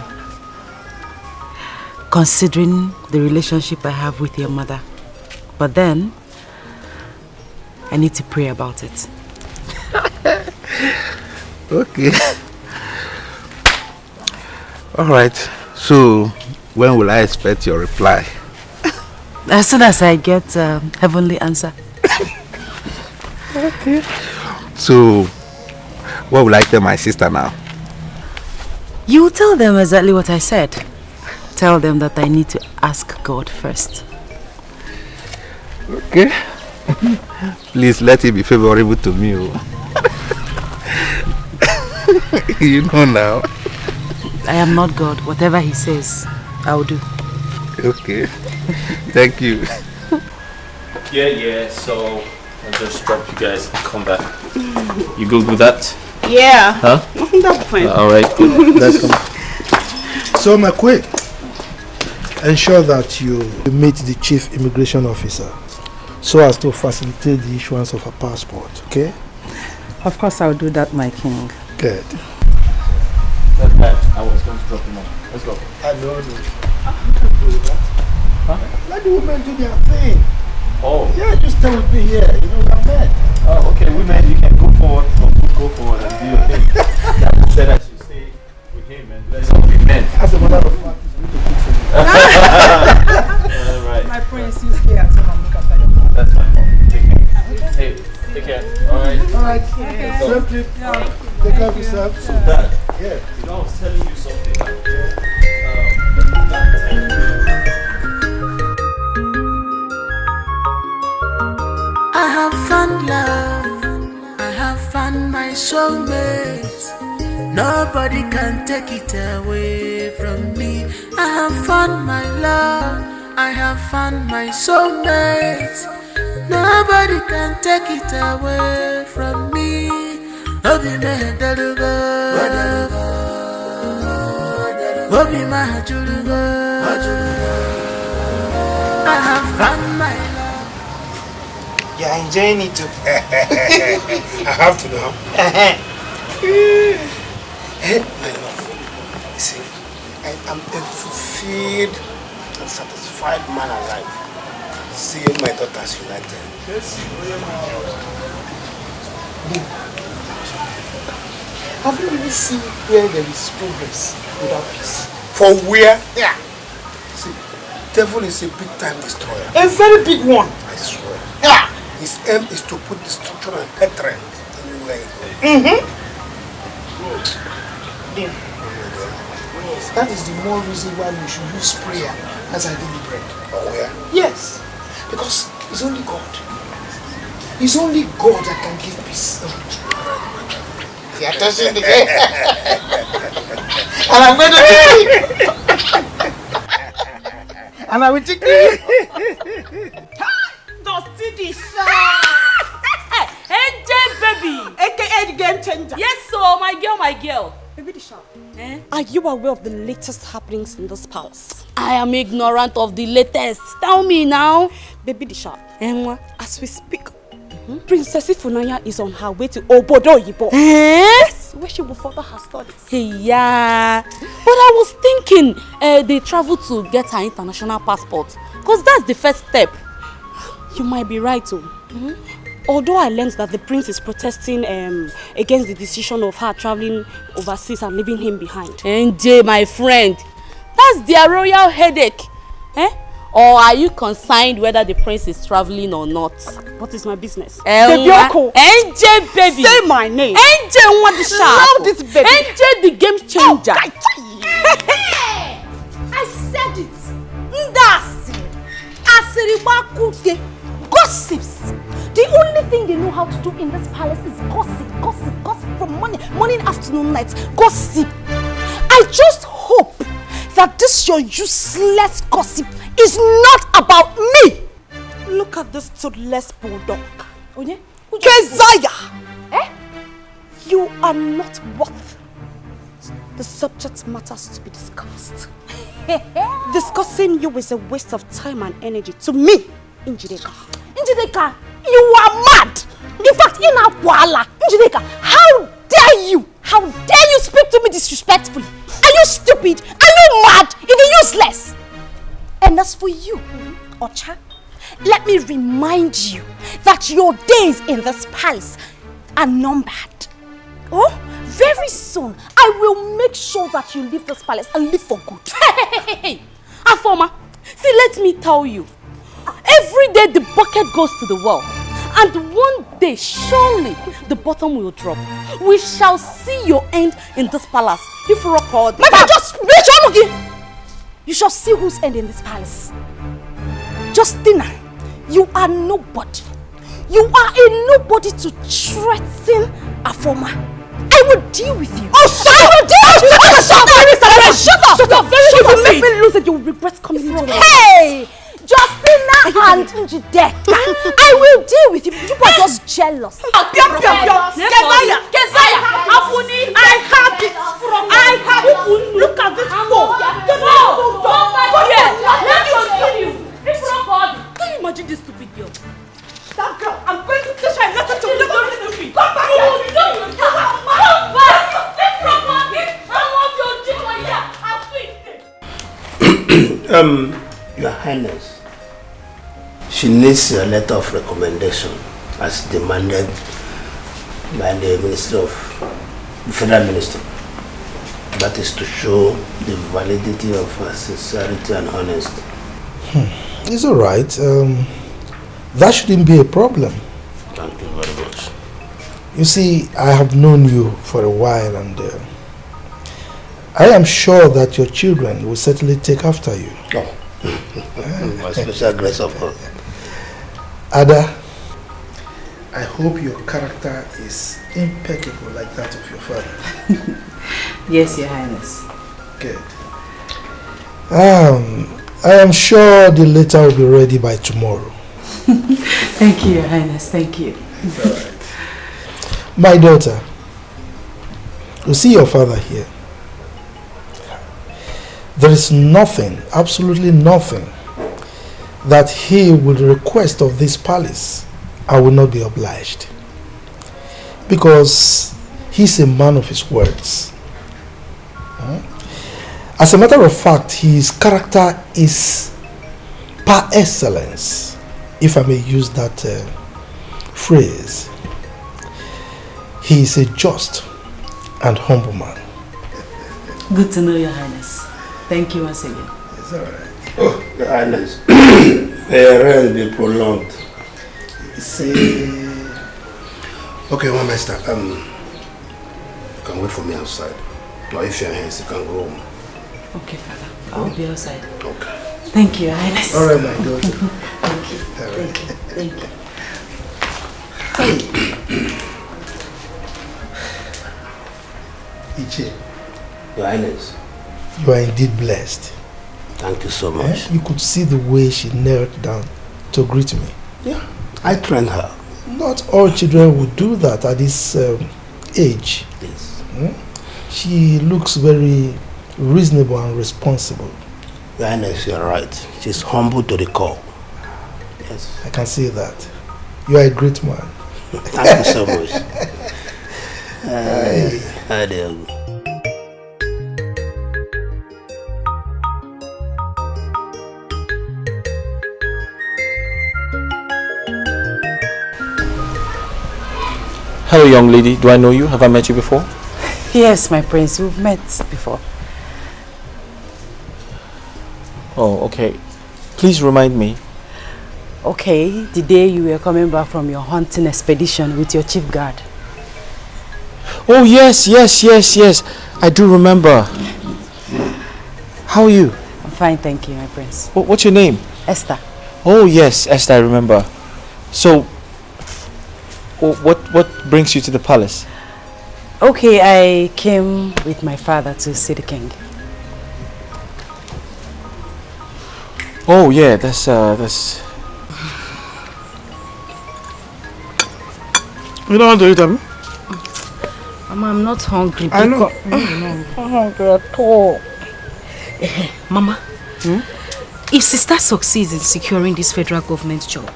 considering the relationship I have with your mother. But then, I need to pray about it. Okay. All right. So, when will I expect your reply? As soon as I get a heavenly answer. Okay. So, what will I tell my sister now? You will tell them exactly what I said. Tell them that I need to ask God first. Okay. Please let it be favorable to me. You know now. I am not God. Whatever he says, I will do. Okay. Thank you. Yeah, so I'll just drop you guys and come back. You good with that? Yeah. Huh? That's fine. Alright, good. Let's come. So, my queen, ensure that you meet the chief immigration officer so as to facilitate the issuance of a passport, okay? Of course, I'll do that, my king. Good. That's bad. I was going to drop him off. Let's go. I don't know. Huh? Let the women do their thing. Oh. Yeah, just stay with me here. You know, we're men. Oh, okay. Women, you can go forward and do your thing. That said I should stay with him and let's all be men. As a matter of fact, it's good to All right. My prince, you stay at home and look after your mom. That's fine. Take care. Hey, take care. All right. All right. Okay. Same trip. Take care of yourself. So Dad, yeah. You know, I was telling you something. I have found love. Nobody can take it away from me. I have found my love, I have found my soulmate. Nobody can take it away from me. Obi me dalugo, Obi ma julugo. I have found my love. You're enjoying it too. I have to know. My love, you see, I am a fulfilled and satisfied man alive, seeing my daughters united. Yes. Have you really seen where there is progress without peace? For where? Yeah. See, devil is a big time destroyer. A very big one. I swear. Yeah. His aim is to put destruction and hatred anywhere he goes. That is the more reason why we should use prayer as our daily bread. Oh, yeah? Yes. Because it's only God. It's only God that can give peace. You are touching the game. And I'm going to take it. And I will take it. Dusty the AJ baby, aka the game changer. Yes, so my girl. Baby the sharp. Are you aware of the latest happenings in this palace? I am ignorant of the latest. Tell me now. Baby the sharp. As we speak, Princess Ifunanya is on her way to Obodo Yibo. Yes, where she will further her studies. Yeah, but I was thinking they travel to get her international passport, because that's the first step. You might be right too. Although I learned that the prince is protesting against the decision of her traveling overseas and leaving him behind. NJ, my friend, that's their royal headache. Or are you concerned whether the prince is traveling or not? What is my business? NJ, baby. Say my name. NJ, what the sharp? Now this baby. NJ, the game changer. I said it. Ndasi. Asiribakude. Gossips. The only thing they know how to do in this palace is gossip from morning, afternoon, night. Gossip. I just hope that this your useless gossip is not about me. Look at this toothless bulldog. Keziah! You are not worth the subject matters to be discussed. Discussing you is a waste of time and energy to me, Njideka. Njideka, you are mad! In fact, Njideka, how dare you? How dare you speak to me disrespectfully? Are you stupid? Are you mad? Even useless? And as for you, Ocha, let me remind you that your days in this palace are numbered. Oh, very soon, I will make sure that you leave this palace and live for good. Hey, Afoma, see, let me tell you. Every day the bucket goes to the well. And one day, surely, the bottom will drop. We shall see your end in this palace. If rock or the just you shall see who's end in this palace. Justina, you are nobody. You are a nobody to threaten Afoma. I will deal with you. Oh, shut up! I will deal with you! Shut up! Shut up! If you make me lose it, you will regret coming into the Hey! Justina and Njideka, I will deal with you. You are just jealous. Kezaya, Afuni, I have it. I have it. Look at this phone. Let me you. Can you imagine this stupid girl? That girl, I'm going to teach her a lesson to look at this stupid. Come back here. Your Highness, she needs a letter of recommendation as demanded by the Minister of the Federal Minister. That is to show the validity of her sincerity and honesty. It's all right. That shouldn't be a problem. Thank you very much. You see, I have known you for a while, and I am sure that your children will certainly take after you. Oh. By special grace of God. Ada, I hope your character is impeccable like that of your father. Yes, Your Highness. Good. I am sure the letter will be ready by tomorrow. Thank you, Your Highness. Thank you. It's all right. My daughter, you see your father here. There is nothing, absolutely nothing, that he would request of this palace. I will not be obliged. Because he's a man of his words. As a matter of fact, his character is par excellence, if I may use that phrase. He is a just and humble man. Good to know, Your Highness. Thank you once again. It's all right. Oh, Your Highness. May rest be prolonged. See. Okay, one master. You can wait for me outside. Or if you're here, you can go home. Okay, Father. I'll be outside. Okay. Thank you, Your Highness. All right, my daughter. Thank you. All right. Thank you. Iche, Your Highness. you are indeed blessed. Thank you so much. You could see the way she knelt down to greet me. Yeah, I trained her. Not all children would do that at this age. Yes. She looks very reasonable and responsible. Your Highness, you're right. She's humble to the core. Yes. I can see that. You are a great man. Thank you so much. Hi there. Hello, young lady. Do I know you? Have I met you before? Yes, my prince. We've met before. Oh, okay. Please remind me. Okay, the day you were coming back from your hunting expedition with your chief guard. Oh, yes. I do remember. How are you? I'm fine, thank you, my prince. What's your name? Esther. Oh, yes, Esther, I remember. So, what brings you to the palace? Okay, I came with my father to see the king. Oh, yeah, that's... You don't want to eat them? Mama, I'm not hungry. I know. I'm not hungry at all. Mama, if sister succeeds in securing this federal government job,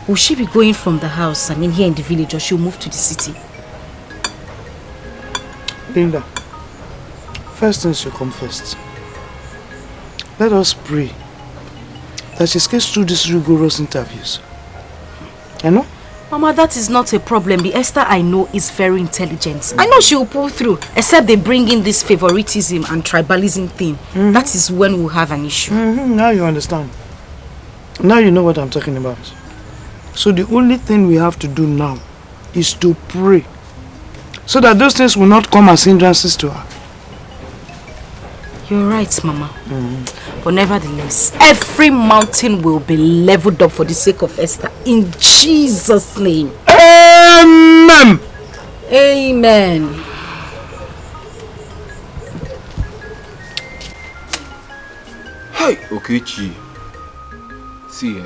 will she be going from the house, here in the village, or she'll move to the city? Linda, first things should come first. Let us pray that she gets through these rigorous interviews. You know? Mama, that is not a problem. The Esther I know is very intelligent. I know she will pull through, except they bring in this favoritism and tribalism thing. That is when we'll have an issue. Now you understand. Now you know what I'm talking about. So the only thing we have to do now is to pray, so that those things will not come as hindrances to her. You're right, Mama. But nevertheless, every mountain will be leveled up for the sake of Esther. In Jesus' name. Amen. Amen. Hi, Okechi. See, do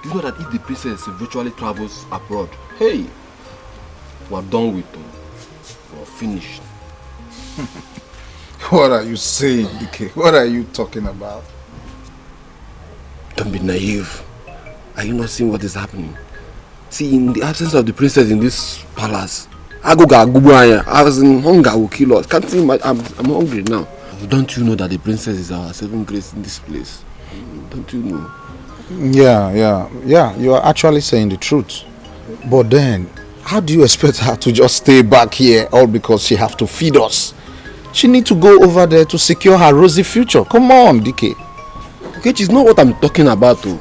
you know that if the princess virtually travels abroad, hey, we're done with them. We're finished. What are you saying, Dikeh? What are you talking about? Don't be naive. Are you not seeing what is happening? See, in the absence of the princess in this palace, as in hunger will kill us. Can't see I'm hungry now. Don't you know that the princess is our saving grace in this place? Don't you know? Yeah, you are actually saying the truth. But then, how do you expect her to just stay back here all because she have to feed us? She need to go over there to secure her rosy future. Come on, Dikeh. Okay, it's not what I'm talking about though.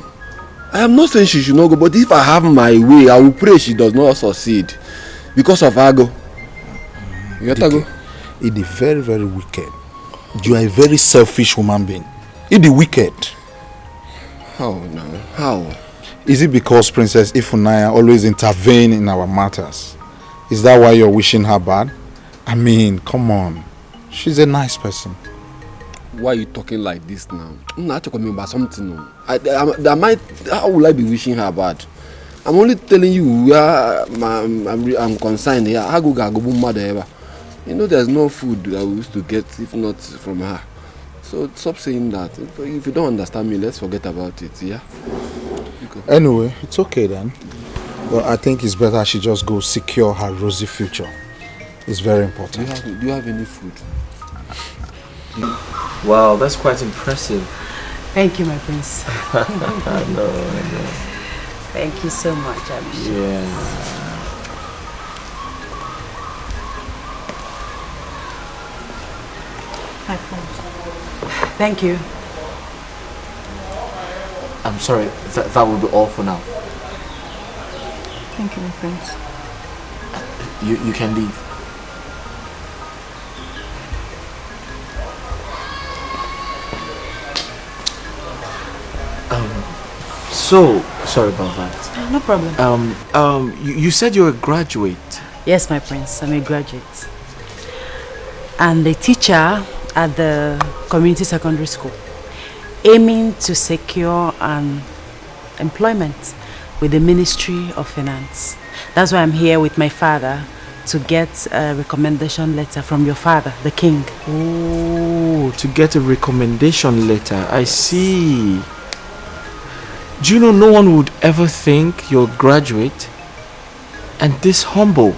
I am not saying she should not go, but if I have my way, I will pray she does not succeed. Because of Ago. You got to go? It is very, very wicked. You are a very selfish human being. It is wicked. How now? How? Is it because Princess Ifunanya always intervene in our matters? Is that why you're wishing her bad? I mean, come on. She's a nice person. Why are you talking like this now? I'm not talking about something. How will I be wishing her bad? I'm only telling you where I'm concerned here. You know, there's no food that we used to get if not from her. So stop saying that. If you don't understand me, let's forget about it, yeah? Anyway, it's okay then. But I think it's better she just go secure her rosy future. It's very important. Do you have any food? Wow, that's quite impressive. Thank you, my prince. No. Thank you so much, I'm sure. Yeah. My prince. Thank you. I'm sorry, that will be all for now. Thank you, my prince. You can leave. So sorry about that. No problem. You said you're a graduate. Yes, my prince, I'm a graduate. And a teacher at the community secondary school, aiming to secure an employment with the Ministry of Finance. That's why I'm here with my father to get a recommendation letter from your father, the king. Oh, to get a recommendation letter. I see. Do you know no one would ever think you're a graduate and this humble?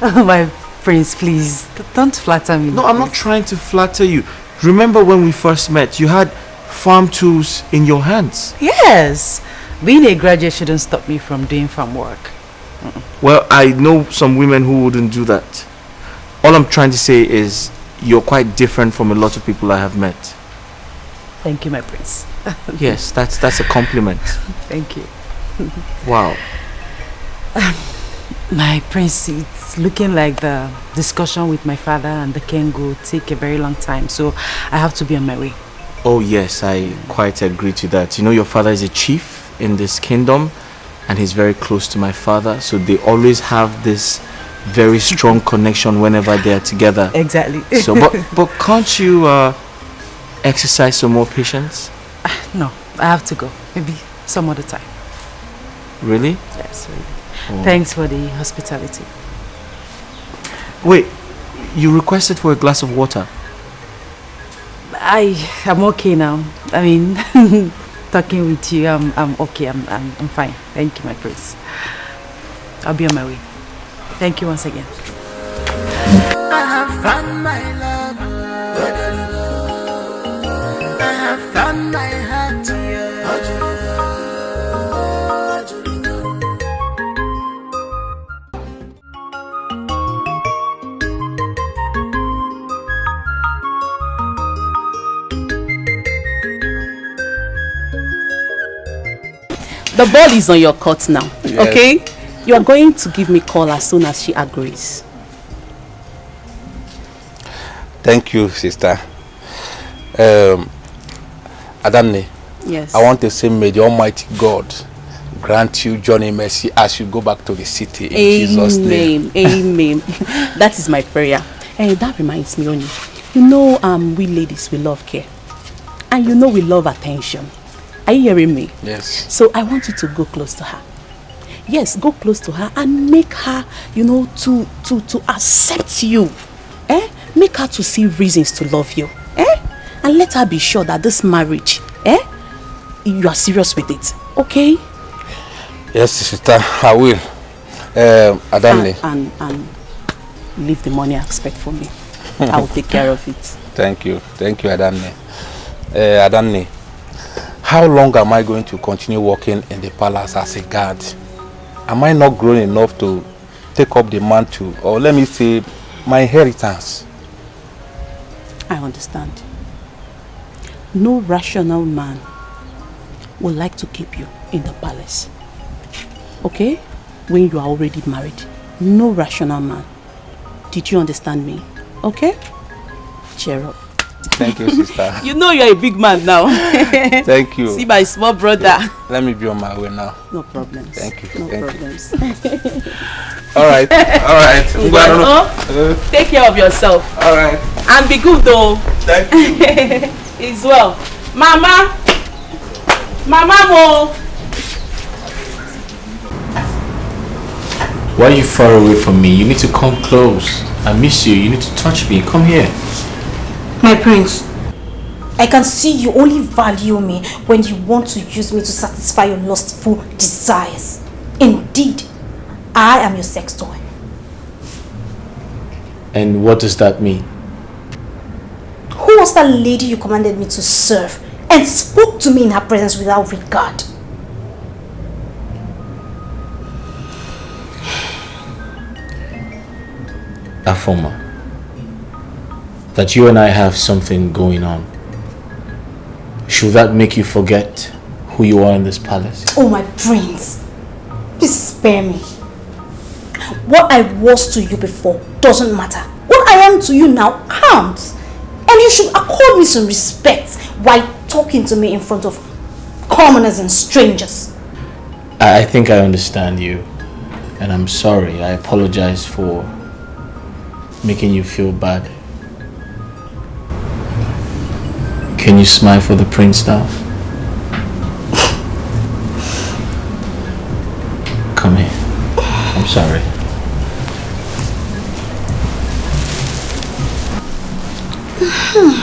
Oh, my prince, please, don't flatter me. No, I'm not trying to flatter you. Remember when we first met, you had farm tools in your hands. Yes. Being a graduate shouldn't stop me from doing farm work. Well, I know some women who wouldn't do that. All I'm trying to say is you're quite different from a lot of people I have met. Thank you, my prince. Yes, that's a compliment. Thank you. Wow. My prince, it's looking like the discussion with my father and the king will take a very long time, so I have to be on my way. Oh yes, I quite agree to that. You know, your father is a chief in this kingdom and he's very close to my father, so they always have this very strong connection whenever they are together. Exactly. So but can't you exercise some more patience? No, I have to go. Maybe some other time. Really? Yes, really. Oh. Thanks for the hospitality. Wait, you requested for a glass of water? I'm okay now. I mean, talking with you, I'm okay. I'm fine. Thank you, my prince. I'll be on my way. Thank you once again. I have found my love. I have found my heart. The ball is on your court now, Yes. okay? You are going to give me a call as soon as she agrees. Thank you, sister. Adamne, yes. I want to say, may the Almighty God grant you journey mercy as you go back to the city in Jesus' name. Amen. That is my prayer. And that reminds me, Oni, you know, we ladies, we love care. And you know we love attention. Are you hearing me? Yes. So I want you to go close to her. Yes, go close to her and make her, you know, to accept you. Make her to see reasons to love you. And let her be sure that this marriage, you are serious with it. Okay? Yes, sister, I will. Adamne. And leave the money aspect for me. I will take care of it. Thank you, Adamne. Adamne, how long am I going to continue working in the palace as a guard? Am I not grown enough to take up the mantle, or let me say, my inheritance? I understand. No rational man would like to keep you in the palace. Okay? When you are already married. No rational man. Did you understand me? Okay? Cheer up. Thank you, sister. You know you're a big man now. Thank you. See my small brother. Let me be on my way now. No problems. Thank you. No Thank problems. You. All right. Take care of yourself. All right. And be good though. Thank you. It's well. Mama. Mama mo. Why are you far away from me? You need to come close. I miss you. You need to touch me. Come here. My prince, I can see you only value me when you want to use me to satisfy your lustful desires. Indeed, I am your sex toy. And what does that mean? Who was that lady you commanded me to serve and spoke to me in her presence without regard? Afoma, that you and I have something going on. Should that make you forget who you are in this palace? Oh, my prince, please spare me. What I was to you before doesn't matter. What I am to you now counts. And you should accord me some respect while talking to me in front of commoners and strangers. I think I understand you. And I'm sorry. I apologize for making you feel bad. Can you smile for the prince now? Come here. I'm sorry.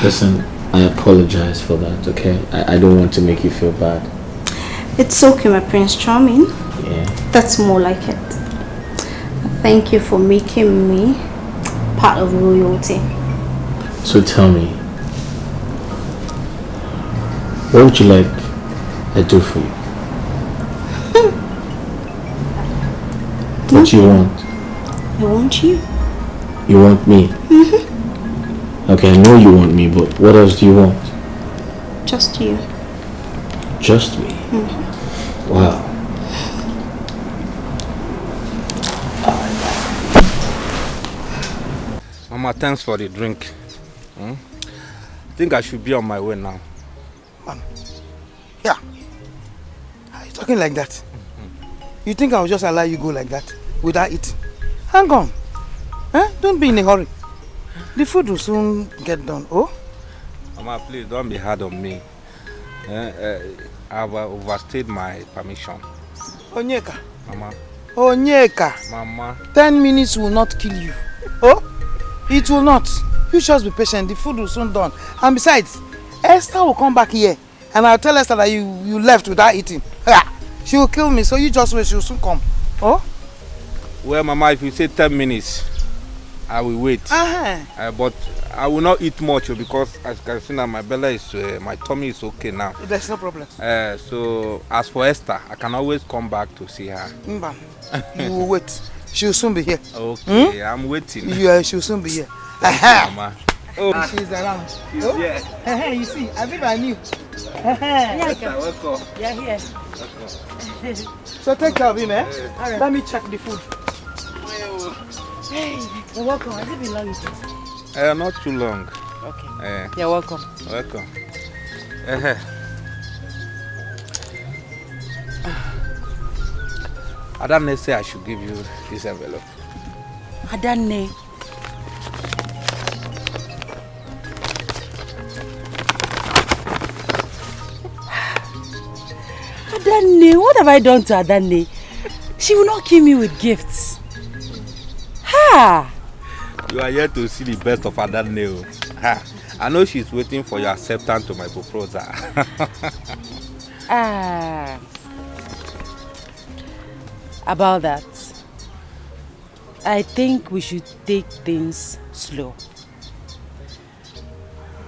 Listen, I apologize for that, okay? I don't want to make you feel bad. It's okay, my Prince Charming. Yeah. That's more like it. Thank you for making me part of royalty. So tell me, what would you like I do for you? What do you want? I want you. You want me? Okay, I know you want me, but what else do you want? Just you. Just me? Wow. Mama, thanks for the drink. I think I should be on my way now. Man, yeah. Are you talking like that? You think I will just allow you go like that without eating? Hang on. Don't be in a hurry. The food will soon get done. Oh? Mama, please don't be hard on me. I've overstayed my permission. Onyeka. Mama. Onyeka. Mama. 10 minutes will not kill you. Oh? It will not. You just be patient. The food will soon done. And besides, Esther will come back here. And I'll tell Esther that you left without eating. She will kill me. So you just wait. She will soon come. Oh? Well, Mama, if you say 10 minutes, I will wait. But I will not eat much because as you can see now, my belly is, my tummy is okay now. There's no problem. So as for Esther, I can always come back to see her. Mba, you will wait. She will soon be here. Okay, I'm waiting. She will soon be here. Mama. Oh, she's around. She's here. You see, I think I knew. Esther, welcome. Yeah, here. So take care of him, eh? Right. Let me check the food. Hey, you're welcome. Has it been long? Not too long. Okay. You're welcome. Welcome. Adane say I should give you this envelope. Adane. Adane, what have I done to Adane? She will not kill me with gifts. Ha! You are here to see the best of Adane. Ha! I know she's waiting for your acceptance to my proposal. About that, I think we should take things slow.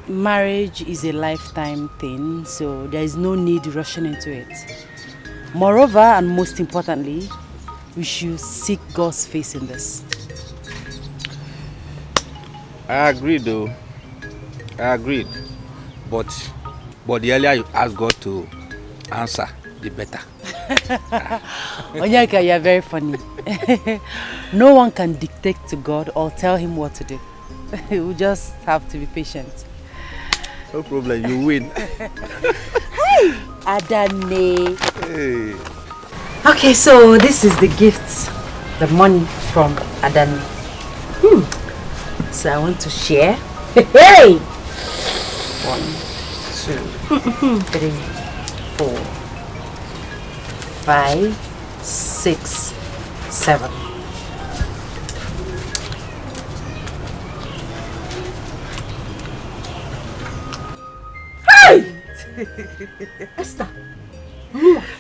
Marriage is a lifetime thing, so there is no need rushing into it. Moreover, and most importantly, we should seek God's face in this. I agree though. I agreed. But the earlier you ask God to answer, the better. Onyeka, you are very funny. No one can dictate to God or tell him what to do. We just have to be patient. No problem, you win. Hey, Adane. Hey. Okay, so this is the gift, the money from Adane. So I want to share. Hey! 1, 2, 3, 4, 5, 6, 7. Hey! Esther.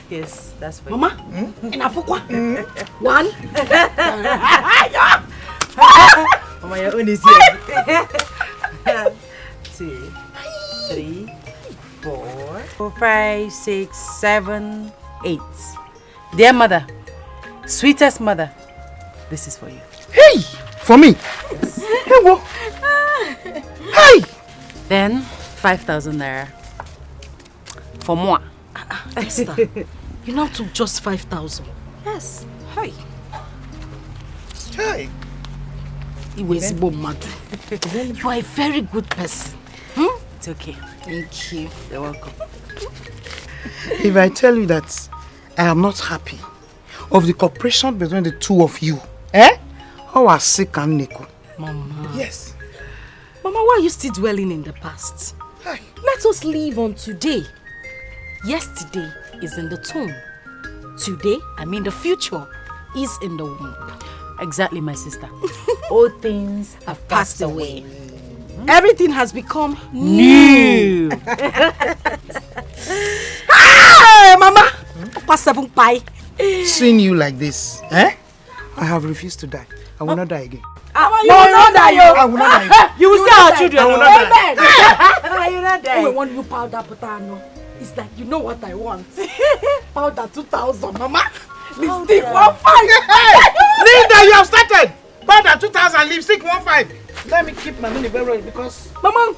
Yes, that's for Mama, in Afukwa. 1. Mama, your own is here. 2, 3, 4, 5, 6, 7, 8. Dear mother, sweetest mother, this is for you. Hey! For me? Yes. Hey! Then 5,000 naira for moi. Esther, you now took just 5,000. Yes. Hey. Hey. You are a very good person. It's okay. Thank you. You're welcome. If I tell you that I am not happy of the cooperation between the two of you, how are sick and Nico? Mama. Yes. Mama, why are you still dwelling in the past? Hey. Let us live on today. Yesterday is in the tomb. Today, I mean the future, is in the womb. Exactly, my sister. All things have passed away. Everything has become new. Hey, Mama! Past 7 pie. Seeing you like this, I have refused to die. I will not die again. You will not die, yo. I will not die. You will see our children. I will not die. You will not die. Oh, want you powder potano. It's like, you know what I want. Powder 2,000, Mama. Lipstick 1,500. Linda, you have started. Powder 2,000, lipstick 1,500. Let me keep my money very well because... Mama,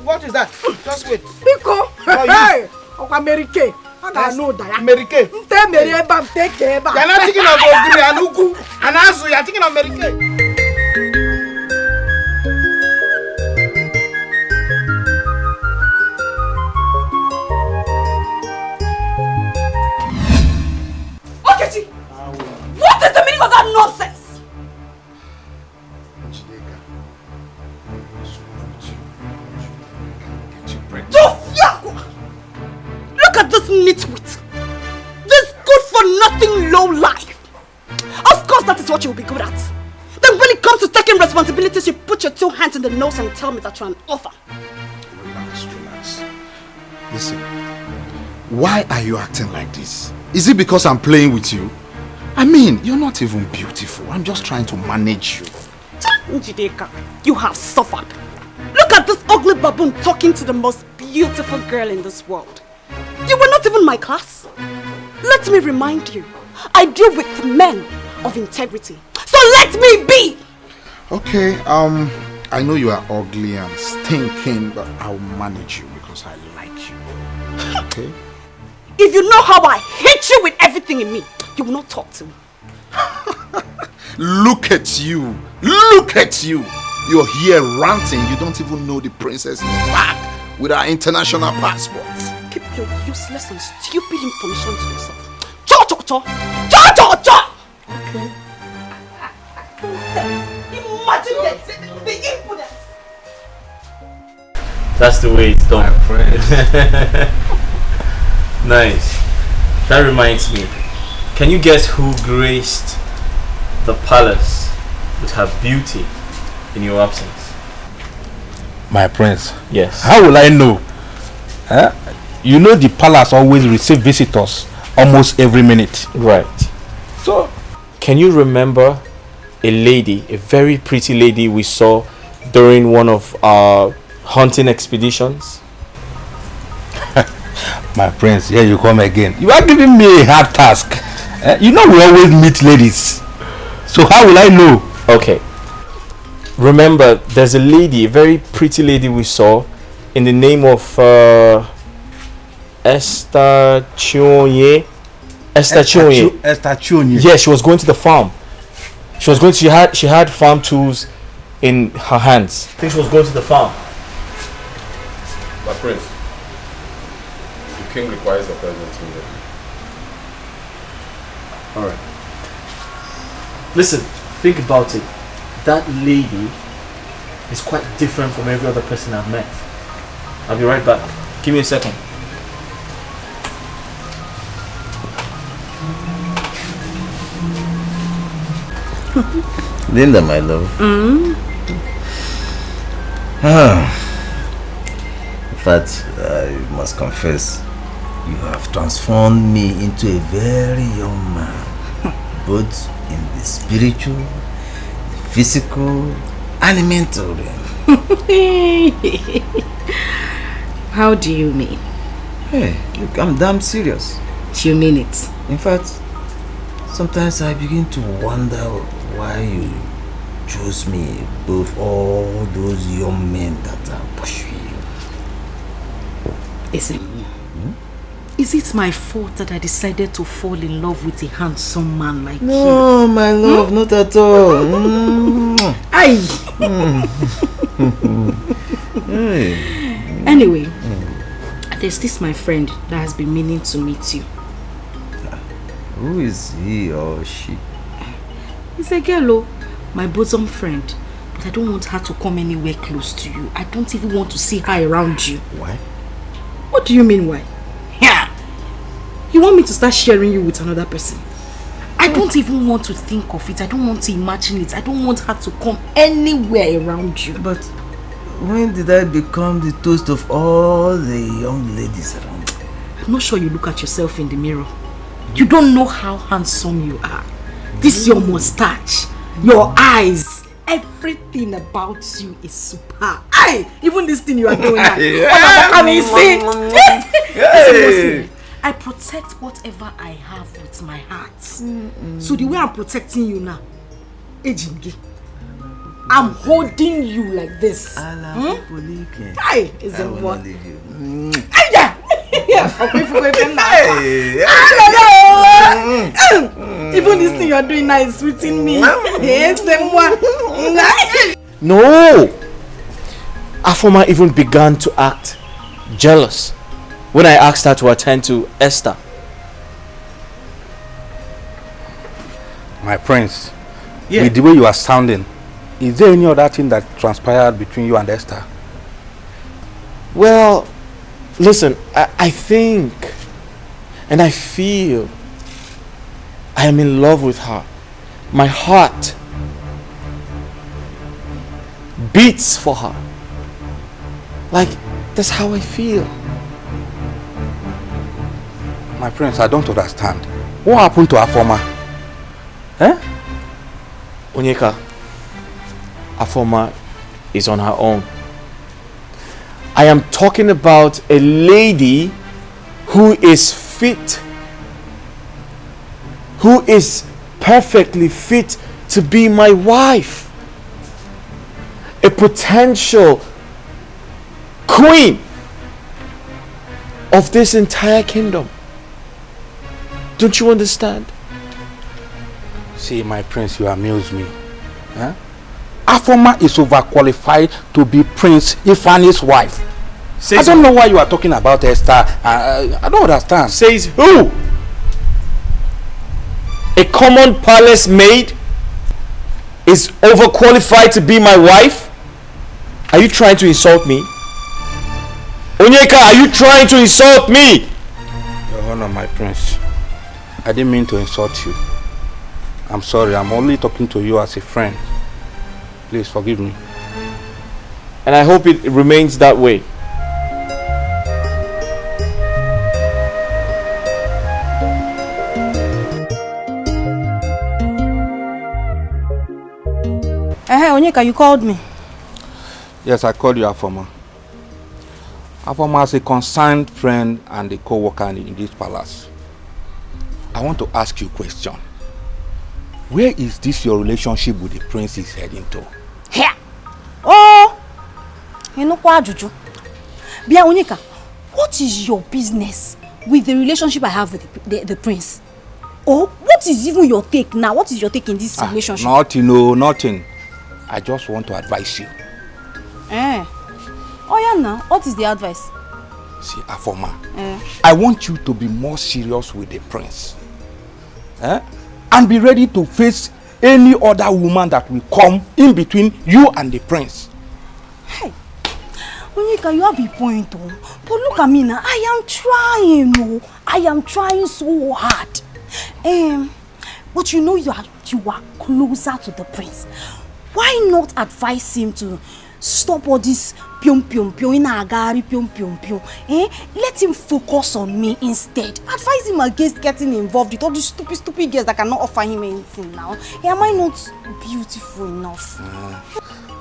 what is that? Just wait. Pico. Hey. America. I know that. America. You're not thinking of Ogri and Ugu and Azu. You're thinking of America. What is the meaning of that nonsense? Look at this nitwit. This good-for-nothing low-life. Of course that is what you'll be good at. Then when it comes to taking responsibilities, you put your 2 hands in the nose and tell me that you're an author. Relax. Listen, why are you acting like this? Is it because I'm playing with you? I mean, you're not even beautiful. I'm just trying to manage you. Njideka, you have suffered. Look at this ugly baboon talking to the most beautiful girl in this world. You were not even my class. Let me remind you, I deal with men of integrity. So let me be! Okay, I know you are ugly and stinking, but I'll manage you because I like you. Okay? If you know how I hate you with everything in me, you will not talk to me. Look at you! Look at you! You're here ranting. You don't even know the princess is back with our international passport. Keep your useless and stupid information to yourself. Cho! Okay. Imagine the impudence. That's the way it's done. Nice. That reminds me. Can you guess who graced the palace with her beauty in your absence? My prince. Yes. How will I know? You know the palace always receive visitors almost every minute. Right. So, can you remember a lady, a very pretty lady we saw during one of our hunting expeditions? My prince, here you come again. You are giving me a hard task. You know we always meet ladies. So how will I know? Okay. Remember, there's a lady, a very pretty lady we saw in the name of Esther Chionye. Esther Chionye. Yes, she was going to the farm. She had farm tools in her hands. I think she was going to the farm. My prince, the king requires your presence here. Alright. Listen, think about it. That lady is quite different from every other person I've met. I'll be right back. Give me a second. Linda, my love. In fact, I must confess, you have transformed me into a very young man, both in the spiritual, the physical, and the mental realm. How do you mean? Hey, look, I'm damn serious. Do you mean it? In fact, sometimes I begin to wonder why you chose me above all those young men that are pursuing you. Is it my fault that I decided to fall in love with a handsome man like you? No, my love, not at all. Aye. Anyway, there's this my friend that has been meaning to meet you. Who is he or she? It's a girl, my bosom friend. But I don't want her to come anywhere close to you. I don't even want to see her around you. Why? What do you mean why? Yeah. You want me to start sharing you with another person? I don't even want to think of it. I don't want to imagine it. I don't want her to come anywhere around you. But when did I become the toast of all the young ladies around you? I'm not sure you look at yourself in the mirror. You don't know how handsome you are. This your mustache, your eyes, everything about you is superb. Aye, even this thing you are doing now. Listen, I protect whatever I have with my heart. So the way I'm protecting you now, I'm holding you like this. Aye, is it what? Even this thing you're doing now is sweeting me. No! Afoma even began to act jealous when I asked her to attend to Esther. My prince, with the way you are sounding, is there any other thing that transpired between you and Esther? Well, listen, I think and I feel I am in love with her. My heart beats for her. Like, that's how I feel. My prince, I don't understand. What happened to Afoma? Onyeka, Afoma is on her own. I am talking about a lady who is fit, who is perfectly fit to be my wife, a potential queen of this entire kingdom. Don't you understand? See, my prince, you amuse me. Afoma is overqualified to be Prince Ifani's wife. I don't know why you are talking about Esther. I don't understand. Says who? A common palace maid is overqualified to be my wife? Are you trying to insult me? Onyeka, are you trying to insult me? Your Honor, my prince, I didn't mean to insult you. I'm sorry, I'm only talking to you as a friend. Please forgive me. And I hope it remains that way. Onyeka, you called me. Yes, I called you Afoma. Afoma is a concerned friend and a co-worker in this palace. I want to ask you a question. Where is this your relationship with the prince is heading to? Here. Oh, you know what, Juju? Bia Onyeka, what is your business with the relationship I have with the prince? Oh, what is even your take now? What is your take in this relationship? Nothing, no, nothing. I just want to advise you. Oh yeah, now what is the advice? See, Afoma, I want you to be more serious with the prince. And be ready to face any other woman that will come in between you and the prince. Hey, Onyeka, you have a point, oh. But look at me now. I am trying, oh. I am trying so hard. But you know you are closer to the prince. Why not advise him to stop all this pium in agari pium? Let him focus on me instead. Advise him against getting involved with all these stupid girls that cannot offer him anything now. Am I not beautiful enough?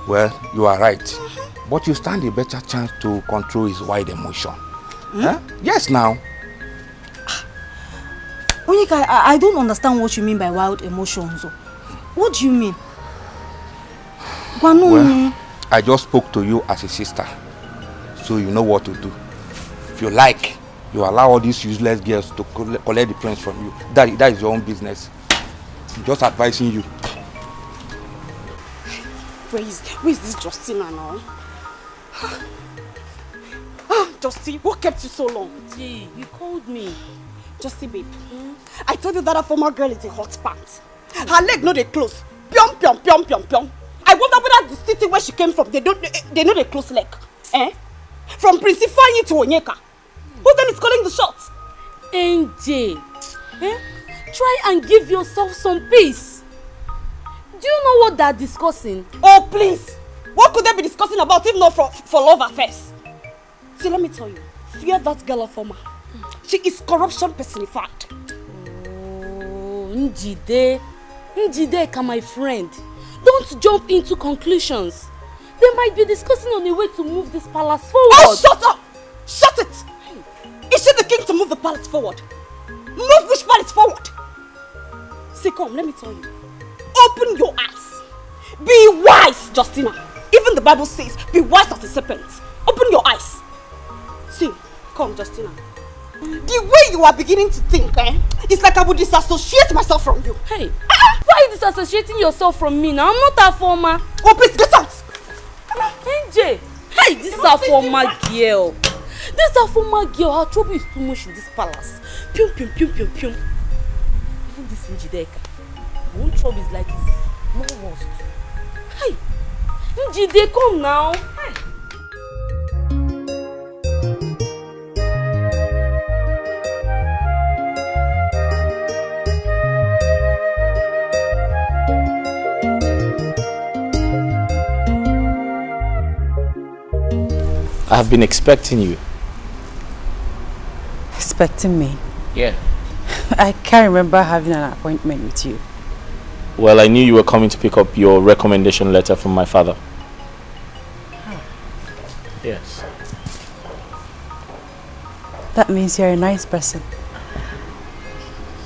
Well, you are right. But you stand a better chance to control his wild emotion. Yes, now. Onyeka, I don't understand what you mean by wild emotions. What do you mean? Well, I just spoke to you as a sister, so you know what to do. If you like, you allow all these useless girls to collect the prince from you. That is your own business. I'm just advising you. Where is this Justina now? Justy, what kept you so long? Gee, you called me. Justy, babe. I told you that a former girl is a hot pants. Her leg no they close. Pium. I wonder whether the city where she came from, they know they close leg. From Prince Ifeanyi to Onyeka. Who then is calling the shots? NJ, try and give yourself some peace. Do you know what they're discussing? Oh, please. What could they be discussing about if not for love affairs? See, let me tell you. Fear that girl of Oma. She is corruption personified. Oh, Njideka, my friend. Don't jump into conclusions. They might be discussing on a way to move this palace forward. Oh, shut up! Shut it! Is she the king to move the palace forward? Move which palace forward? See, come, let me tell you. Open your eyes. Be wise, Justina. Even the Bible says, be wise as a serpent. Open your eyes. See, come, Justina. The way you are beginning to think, it's like I would disassociate myself from you. Hey, why are you disassociating yourself from me now? I'm not a former. Oh, please, get out! NJ, hey, this is a former girl. This is a former girl. Her trouble is too much in this palace. Pium. Even this Njideka. Her own trouble is like this. No worst. Hey, Njide, come now. Hey. I have been expecting you. Expecting me? Yeah. I can't remember having an appointment with you. Well, I knew you were coming to pick up your recommendation letter from my father. Yes. That means you're a nice person.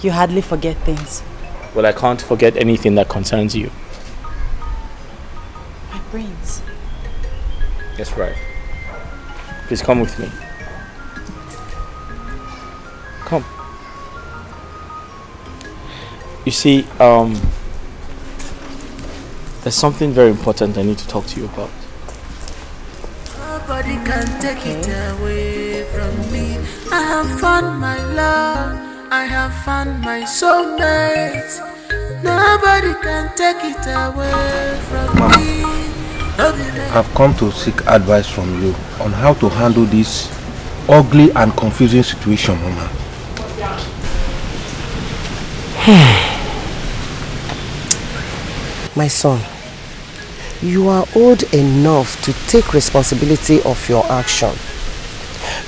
You hardly forget things. Well, I can't forget anything that concerns you. My brains. That's right. Please come with me. Come. You see, there's something very important I need to talk to you about. Nobody can take it away from me. I have found my love. I have found my soulmate. Nobody can take it away from me. I've come to seek advice from you on how to handle this ugly and confusing situation, Mama. My son, you are old enough to take responsibility of your action.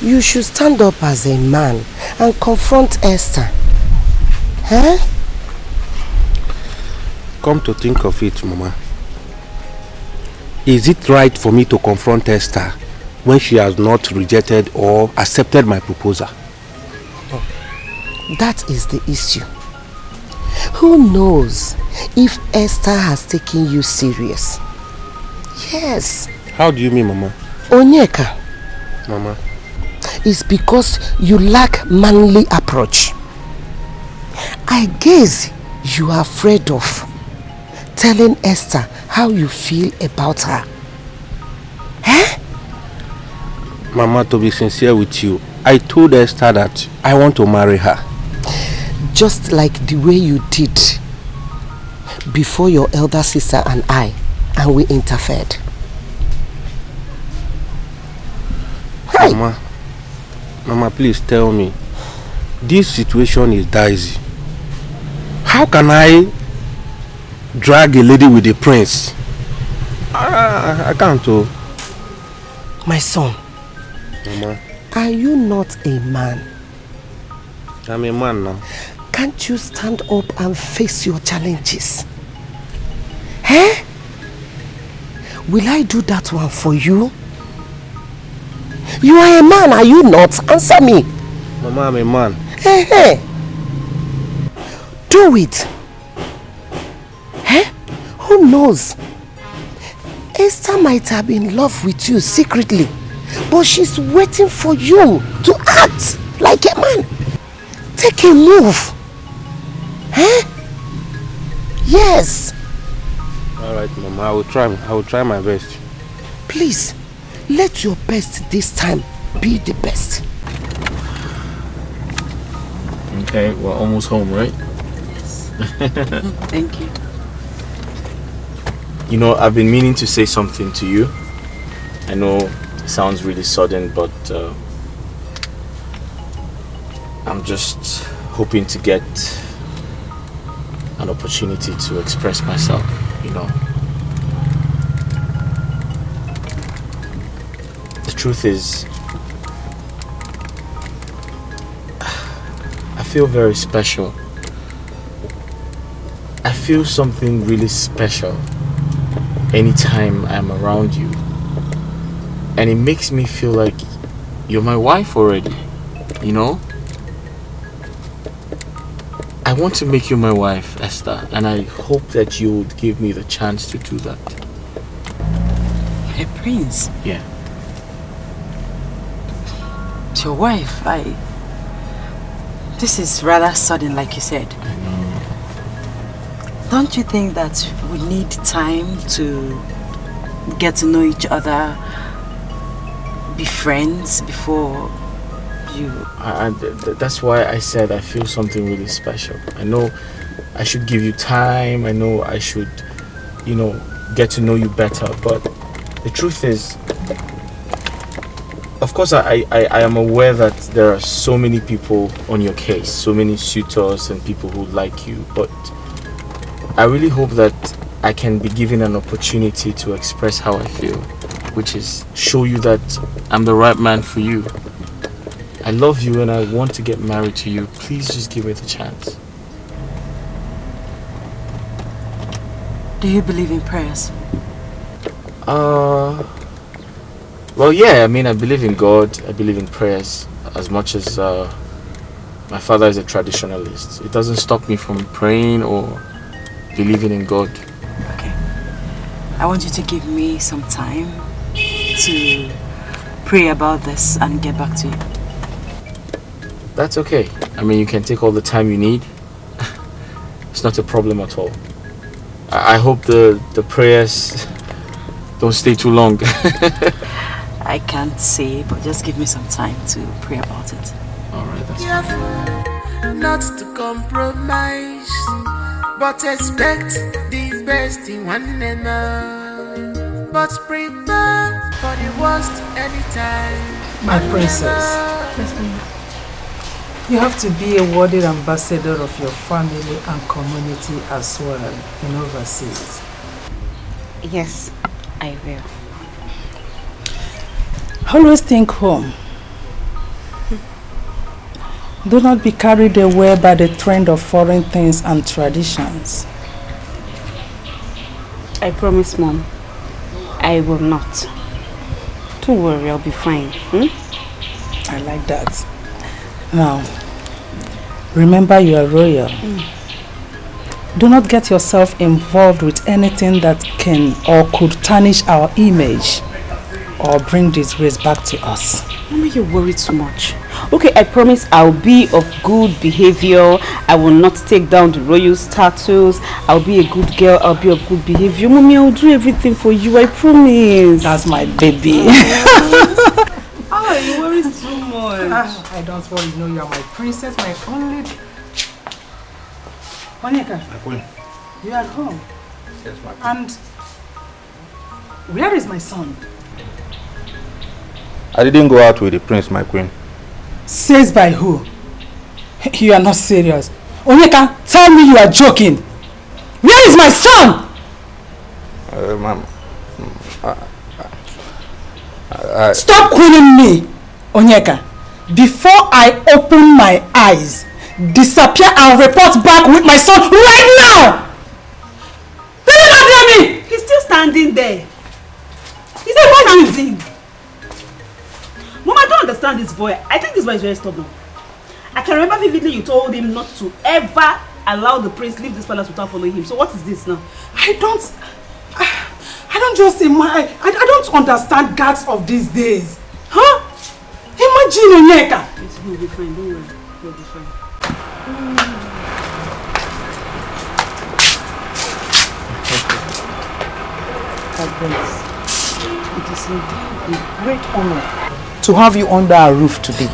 You should stand up as a man and confront Esther. Come to think of it, Mama. Is it right for me to confront Esther when she has not rejected or accepted my proposal? That is the issue. Who knows if Esther has taken you serious? Yes. How do you mean, Mama? Onyeka. Mama. It's because you lack manly approach. I guess you are afraid of telling Esther how you feel about her. Mama, to be sincere with you, I told Esther that I want to marry her. Just like the way you did before your elder sister and we interfered. Hey. Mama, please tell me. This situation is dicey. How can I drag a lady with a prince? I can't. My son. Mama. Are you not a man? I'm a man now. Can't you stand up and face your challenges? Eh? Will I do that one for you? You are a man, are you not? Answer me. Mama, I'm a man. Hey, hey. Do it. Eh? Who knows? Esther might have been in love with you secretly, but she's waiting for you to act like a man. Take a move. Eh? Yes. Alright, Mama, I will try my best. Please, let your best this time be the best. Okay, we're almost home, right? Yes. Thank you. You know, I've been meaning to say something to you. I know it sounds really sudden, but I'm just hoping to get an opportunity to express myself, you know. The truth is, I feel very special. I feel something really special anytime I'm around you. And it makes me feel like you're my wife already, you know? I want to make you my wife, Esther, and I hope that you would give me the chance to do that. A prince? Yeah. It's your wife. This is rather sudden, like you said. I know. Don't you think that we need time to get to know each other, be friends before you... That's why I said I feel something really special. I know I should give you time. I know I should, you know, get to know you better. But the truth is, of course, I am aware that there are so many people on your case, so many suitors and people who like you. But I really hope that I can be given an opportunity to express how I feel, which is show you that I'm the right man for you. I love you and I want to get married to you. Please just give me the chance. Do you believe in prayers? Well, yeah, I mean, I believe in God. I believe in prayers as much as my father is a traditionalist. It doesn't stop me from praying or believing in God. Okay. I want you to give me some time to pray about this and get back to you. That's okay. I mean, you can take all the time you need. It's not a problem at all. I hope the prayers don't stay too long. I can't say, but just give me some time to pray about it. Alright, that's fine. Not to compromise, but expect the best in one another. But prepare for the worst anytime. My princess. Yes, ma'am. You have to be a worthy ambassador of your family and community as well in overseas. Yes, I will. Always think home. Do not be carried away by the trend of foreign things and traditions. I promise, Mom. I will not. Don't worry, I'll be fine. I like that. Now, remember you are royal. Do not get yourself involved with anything that can or could tarnish our image or bring disgrace back to us. Mama, you worry too much. Okay, I promise I'll be of good behavior. I will not take down the royal status. I'll be a good girl. I'll be of good behavior. Mommy, I'll do everything for you. I promise. That's my baby. How are I don't worry, no, you are my princess, my only... Onyeka, My queen. you are at home. Yes, my queen. And where is my son? I didn't go out with the prince, my queen. Says by who? You are not serious. Onyeka, tell me you are joking. Where is my son? Ma'am. Stop calling me, Onyeka. Before I open my eyes, disappear and report back with my son right now! Did you not hear me? He's still standing there. He's still standing. Mom, I don't understand this boy. I think this boy is very stubborn. I can remember vividly you told him not to ever allow the prince leave this palace without following him. So what is this now? I don't just imagine. I don't understand guards of these days. Huh? Imagine, Onyeka. He'll be fine, don't worry. He'll be fine. It is indeed a great honor to have you under our roof today.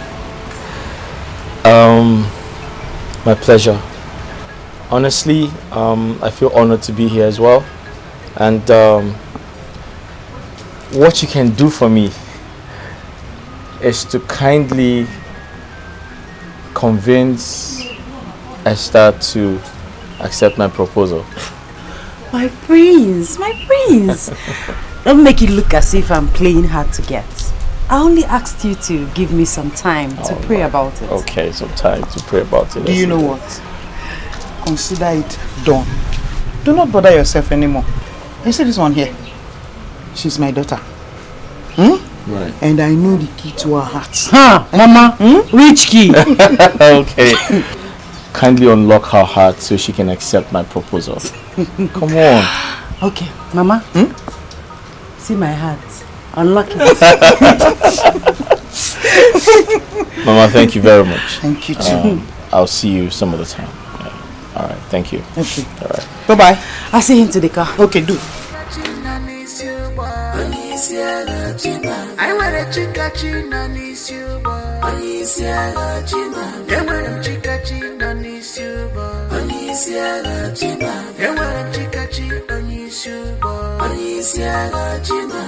My pleasure. Honestly, I feel honored to be here as well. And what you can do for me is to kindly convince Esther to accept my proposal. My prince, my prince. Don't make it look as if I'm playing hard to get. I only asked you to give me some time to pray about it. Okay, some time to pray about it. Do you know what? Consider it done. Do not bother yourself anymore. You see this one here? She's my daughter. Right. And I know the key to her heart. Huh, Mama? Which key? Okay. Kindly unlock her heart so she can accept my proposal. Come on. Okay, Mama. See my heart. Unlock it. Mama, thank you very much. Thank you too. I'll see you some other time. Yeah. All right, thank you. Okay. All right. Bye-bye. I'll see you into the car. Okay, do. I want a chica china nis you boy. Onisia china. I want a chica china nis you boy. Onisia china. I want a chica china nis you boy. Onisia china.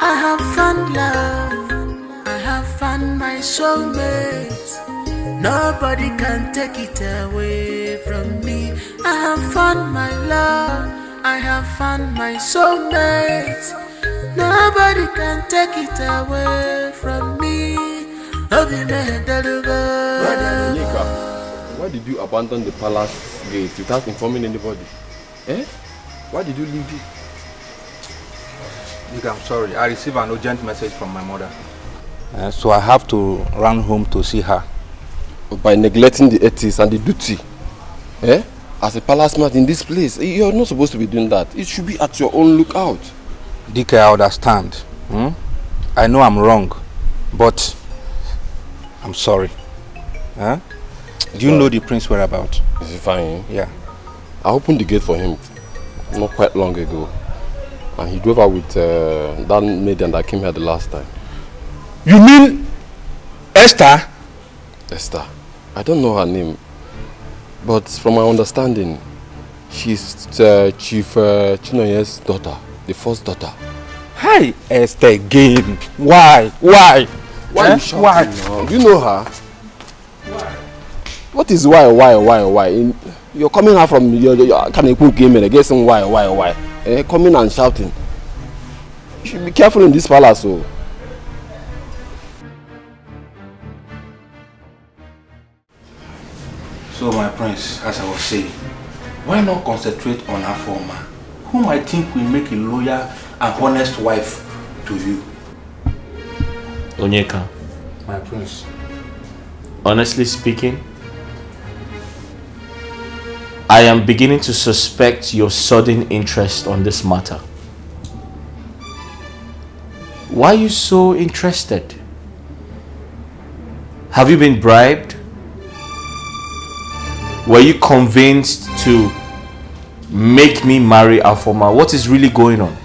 I have found love. I have found my soulmate. Nobody can take it away from me. I have found my love. I have found my soulmate. Nobody can take it away from me. Brother Onyeka, why did you abandon the palace gate without informing anybody? Eh? Why did you leave it? Look, I'm sorry. I received an urgent message from my mother. So I have to run home to see her. By neglecting the ethics and the duty, eh? As a palace man in this place, you're not supposed to be doing that. It should be at your own lookout. Dikeh, I understand. I know I'm wrong, but I'm sorry. Huh? Do you know the prince whereabouts? Is he fine? Yeah. I opened the gate for him not quite long ago. And he drove out with that maiden that came here the last time. You mean Esther? Esther. I don't know her name. But from my understanding, she's Chief Chinonye's daughter. The first daughter. Hey, Esther again. Why? Why? Why you shouting now? Do you know her? Why? What is why? You're coming out from your Kanekun game and guessing why? Coming and shouting. You should be careful in this palace. Oh. So my prince, as I was saying, why not concentrate on our former, whom I think will make a loyal and honest wife to you? Onyeka. My prince. Honestly speaking, I am beginning to suspect your sudden interest on this matter. Why are you so interested? Have you been bribed? Were you convinced to make me marry Afoma? What is really going on?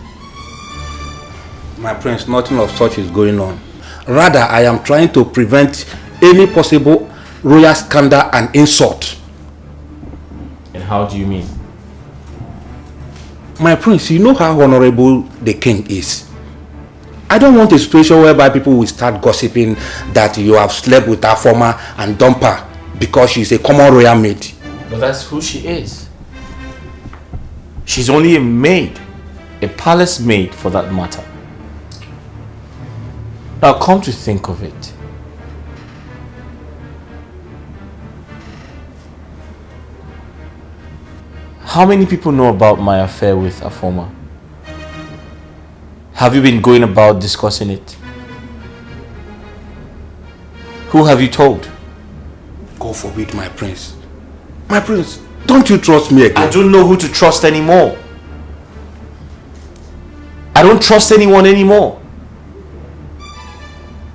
My prince, nothing of such is going on. Rather, I am trying to prevent any possible royal scandal and insult. And how do you mean? My prince, you know how honorable the king is. I don't want a situation whereby people will start gossiping that you have slept with Afoma and dump her because she's a common royal maid. But that's who she is. She's only a maid. A palace maid for that matter. Now come to think of it. How many people know about my affair with Afoma? Have you been going about discussing it? Who have you told? God forbid, my prince. My prince, don't you trust me again? I don't know who to trust anymore. I don't trust anyone anymore.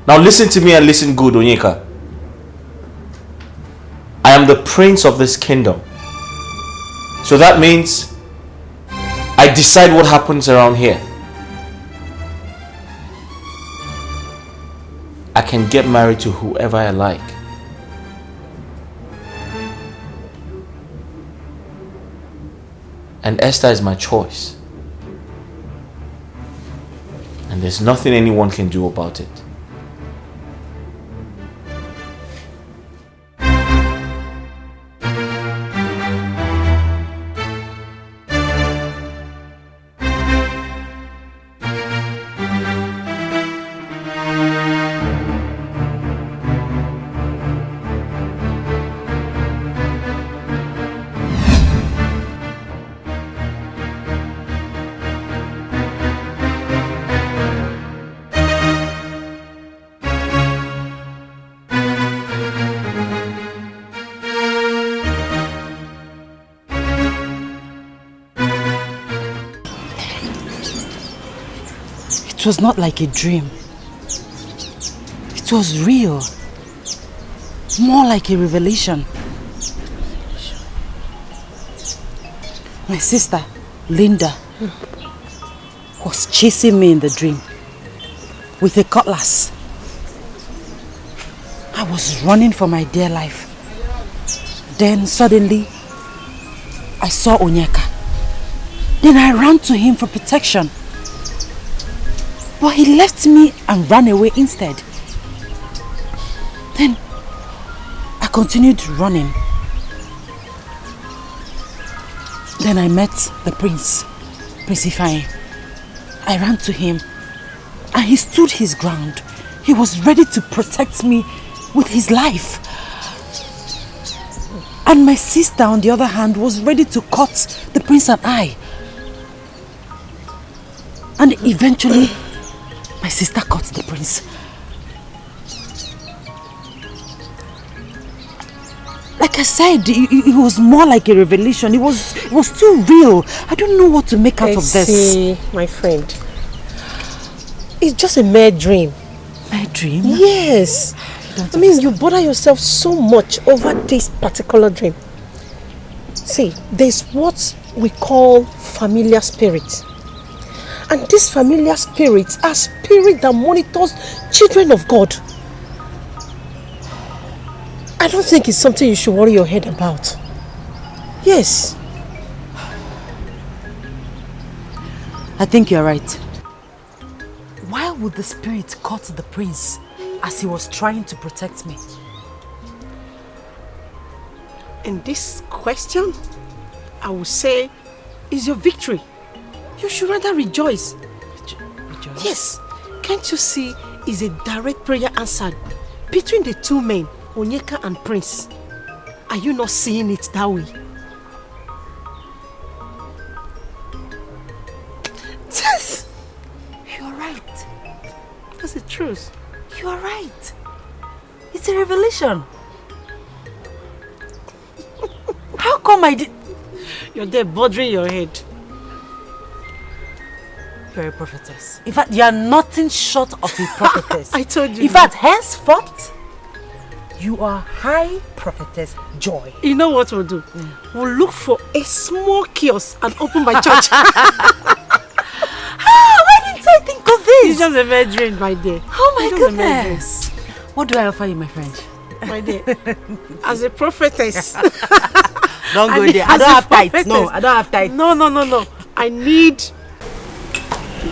Now listen to me and listen good, Onyeka. I am the prince of this kingdom. So that means I decide what happens around here. I can get married to whoever I like. And Esther is my choice. And there's nothing anyone can do about it. It was not like a dream. It was real. More like a revelation. My sister, Linda, was chasing me in the dream with a cutlass. I was running for my dear life. Then suddenly, I saw Onyeka. Then I ran to him for protection. But he left me and ran away instead. Then I continued running. Then I met the prince, Prince Ifeanyi. I ran to him and he stood his ground. He was ready to protect me with his life. And my sister, on the other hand, was ready to cut the prince and I. And eventually, my sister cut the prince. Like I said, it was more like a revelation. It was too real. I don't know what to make out of this. See, my friend, it's just a mere dream. Mere dream? Yes. I mean, you bother yourself so much over this particular dream. See, there's what we call familiar spirit. And these familiar spirits are spirits that monitors children of God. I don't think it's something you should worry your head about. Yes. I think you're right. Why would the spirit cut the prince as he was trying to protect me? In this question, I would say, is your victory. You should rather rejoice. Rejoice? Yes. Can't you see is a direct prayer answered between the two men, Onyeka and Prince? Are you not seeing it that way? Yes. You're right. That's the truth. You are right. It's a revelation. How come I did... You're there bothering your head. You're a prophetess. In fact, you are nothing short of a prophetess. I told you. In fact, henceforth, You are High Prophetess Joy. You know what we'll do? We'll look for a small kiosk and open by church. Why didn't I think of this? It's just a virgin, my dear. Oh my It's just a goodness. What do I offer you, my friend? My dear, as a prophetess. Don't go there. I don't have tithes. No, I don't have tithes. No. I need...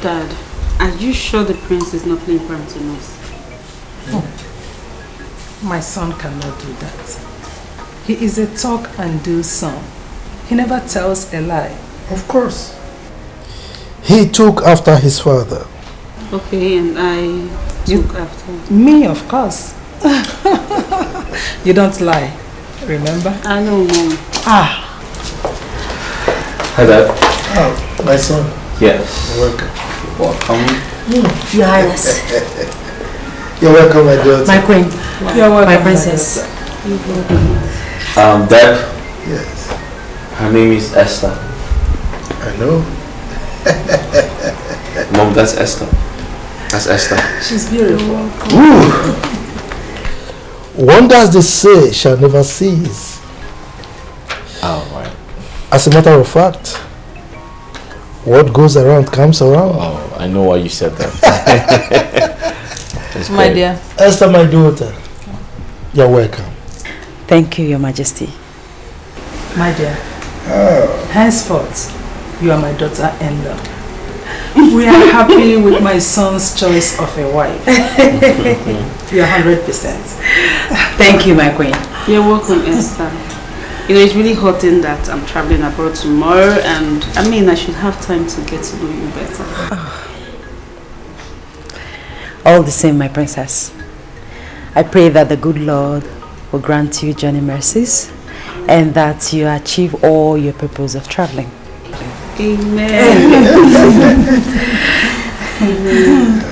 Dad, are you sure the prince is not playing parental noise? My son cannot do that. He is a talk and do son. He never tells a lie. Of course. He took after his father. Okay, and I took after. Me, of course. You don't lie, remember? I know, Mom. Hi, Dad. Oh, my son. Yes. Welcome. Welcome. Your Highness. You're welcome, my daughter. My queen. You're welcome, my princess. Dad. Yes. Her name is Esther. I know. Mom, that's Esther. That's Esther. She's beautiful. Wonders they say shall never cease. Oh, right. As a matter of fact, what goes around comes around. Oh, I know why you said that. My dear. Esther, my daughter, you're welcome. Thank you, Your Majesty. My dear, henceforth, you are my daughter-in-law. We are happy with my son's choice of a wife. You are 100%. Thank you, my queen. You're welcome, Esther. You know, it's really hurting that I'm traveling abroad tomorrow, and I mean, I should have time to get to know you better. All the same, my princess. I pray that the good Lord will grant you journey mercies and that you achieve all your purpose of traveling. Amen.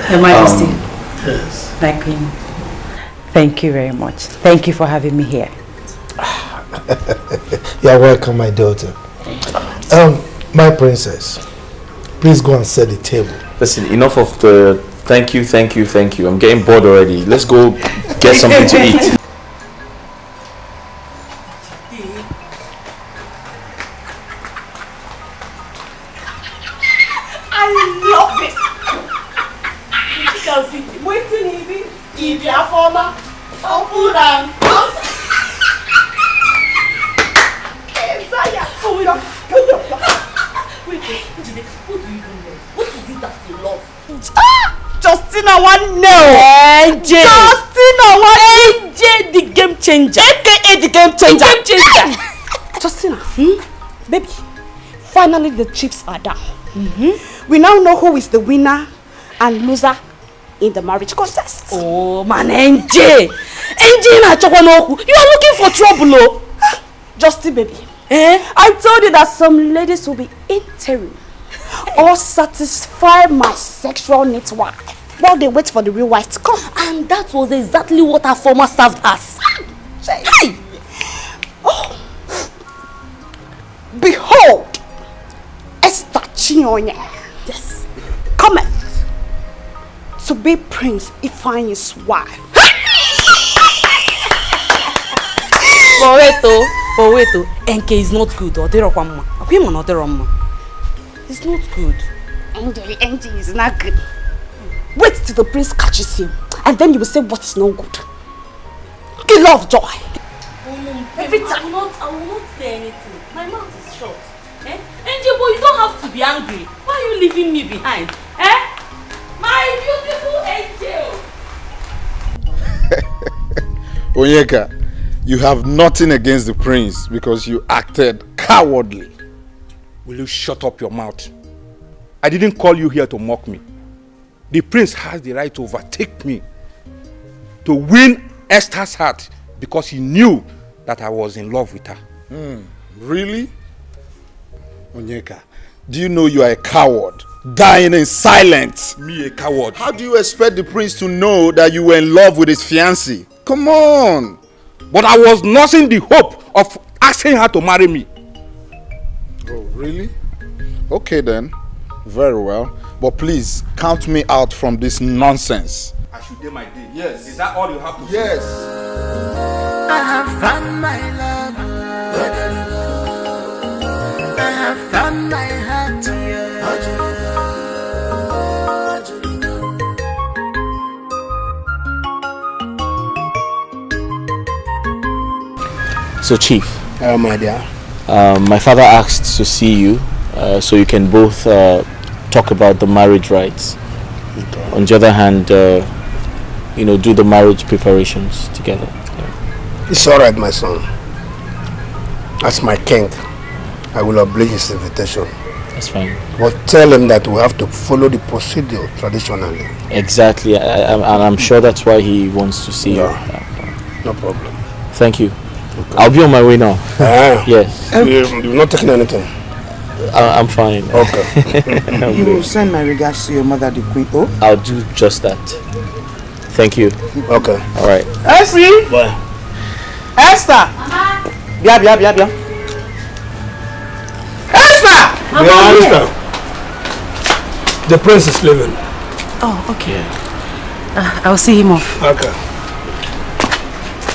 Your Majesty. Yes. My queen. Thank you very much. Thank you for having me here. You're welcome, my daughter. My princess, please go and set the table. Listen, enough of the thank you. I'm getting bored already. Let's go get something to eat. I love this. You can see waiting in the former. Open and Wait, what do you even love? What is it that you love? Justina one no. NJ. Justina one NJ, the game changer. AKA the game changer. The game changer. Justina, baby, finally the chips are down. We now know who is the winner and loser in the marriage contest. Oh man, NJ. NJ na Chokanoku. You are looking for trouble, oh. Justin, baby. I told you that some ladies will be interim or satisfy my sexual needs wife while they wait for the real wife to come. And that was exactly what our former served us. Hey! Oh. Behold, Esther Chinonye. Yes. Cometh to be Prince Ifeanyi's wife. But wait, NK is not good. It's not good. NJ is not good. Wait till the prince catches him, and then you will say what is no good. Kill of joy. Every time. I will not say anything. My mouth is short. NJ, boy, you don't have to be angry. Why are you leaving me behind? My beautiful angel. Onyeka, you have nothing against the prince because you acted cowardly. Will you shut up your mouth? I didn't call you here to mock me. The prince has the right to overtake me, to win Esther's heart because he knew that I was in love with her. Really? Onyeka, do you know you are a coward, dying in silence? Me a coward? How do you expect the prince to know that you were in love with his fiancée? Come on! But I was nursing the hope of asking her to marry me. Oh, really? Okay then. Very well. But please, count me out from this nonsense. I should do my day. Yes. Is that all you have to say? Yes. I have found my love. I have found my heart. So, Chief. My dear. My father asked to see you so you can both talk about the marriage rites. Okay. On the other hand, do the marriage preparations together. Yeah. It's all right, my son. As my king, I will obey his invitation. That's fine. But tell him that we have to follow the procedure traditionally. Exactly. I'm sure that's why he wants to see you. No problem. Thank you. Okay. I'll be on my way now. Yes. You're not taking anything? I'm fine. Okay. You will send my regards to your mother, the Queen. Oh? I'll do just that. Thank you. Okay. All right. Esther! Bye. Esther! Bia. Esther! Esther! The prince is leaving. Oh, okay. I'll see him off. Okay.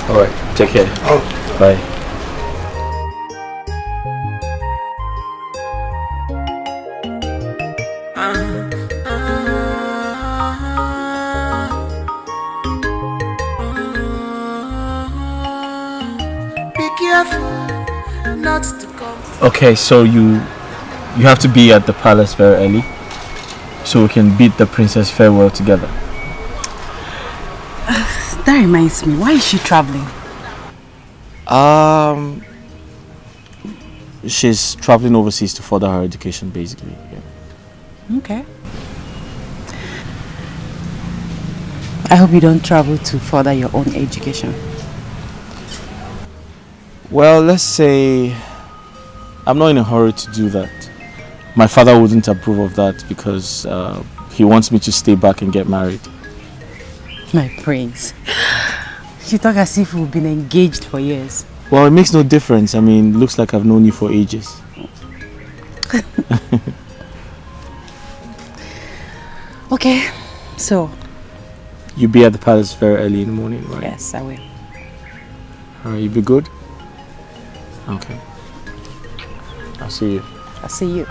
All right. Take care. Oh. Bye. Be careful not to come. Okay, so you have to be at the palace very early so we can bid the princess farewell together. That reminds me, why is she traveling? She's traveling overseas to further her education, basically. Yeah. Okay. I hope you don't travel to further your own education. Well, let's say I'm not in a hurry to do that. My father wouldn't approve of that because he wants me to stay back and get married. My prince. You talk as if we've been engaged for years. Well, it makes no difference. I mean, it looks like I've known you for ages. Okay, so... You'll be at the palace very early in the morning, right? Yes, I will. Alright, you be good? Okay. I'll see you. I'll see you.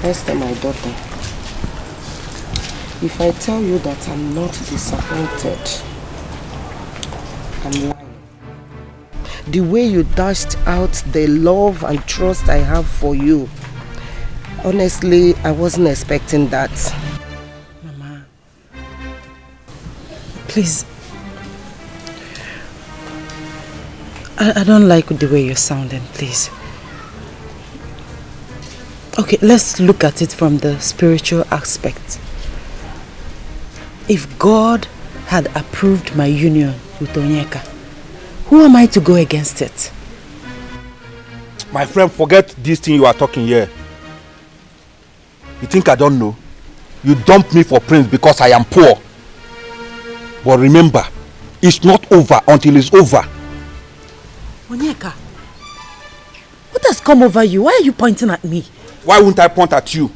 Esther, my daughter, if I tell you that I'm not disappointed, I'm lying. The way you dashed out the love and trust I have for you, honestly, I wasn't expecting that. Mama, please. I don't like the way you're sounding, please. Okay, let's look at it from the spiritual aspect. If God had approved my union with Onyeka, who am I to go against it? My friend, forget this thing you are talking here. You think I don't know? You dumped me for prince because I am poor. But remember, it's not over until it's over. Onyeka, what has come over you? Why are you pointing at me? Why wouldn't I point at you?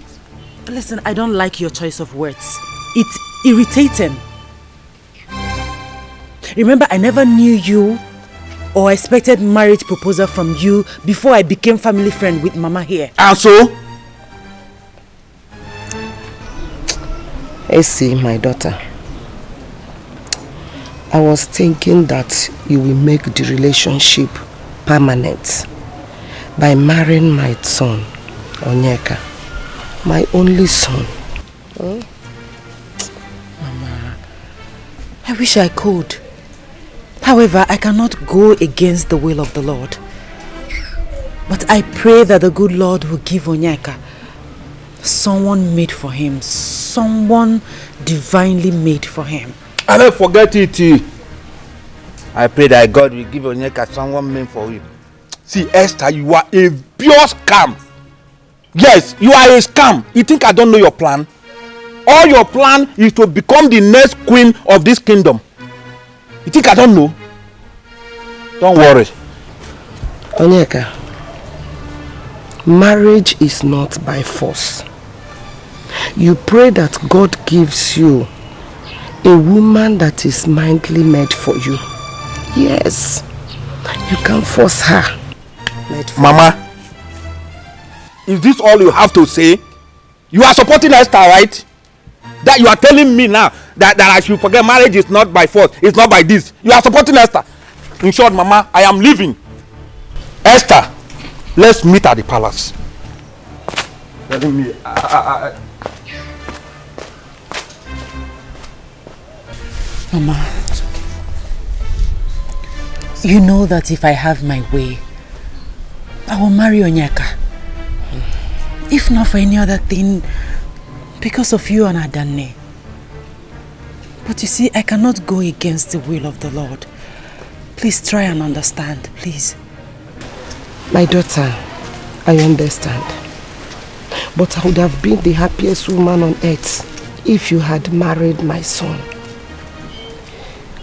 Listen, I don't like your choice of words. It's irritating. Remember, I never knew you or expected marriage proposal from you before I became family friend with Mama here. And so? See, my daughter, I was thinking that you will make the relationship permanent by marrying my son, Onyeka, my only son. Mama, I wish I could. However, I cannot go against the will of the Lord. But I pray that the good Lord will give Onyeka someone made for him, someone divinely made for him. I don't forget it. I pray that God will give Onyeka someone made for him. See, Esther, you are a pure scam. Yes, you are a scam. You think I don't know your plan? All your plan is to become the next queen of this kingdom. You think I don't know? Don't worry. Onyeka, marriage is not by force. You pray that God gives you A woman that is mindly made for you. Yes. You can force her. Mama, is this all you have to say? You are supporting Esther, right? That you are telling me now that I should forget marriage is not by force, it's not by this. You are supporting Esther. In short, Mama, I am leaving. Esther, let's meet at the palace. Telling me, Mama, you know that if I have my way, I will marry Onyeka. If not for any other thing, because of you and Adane. But you see, I cannot go against the will of the Lord. Please try and understand, please. My daughter, I understand. But I would have been the happiest woman on earth if you had married my son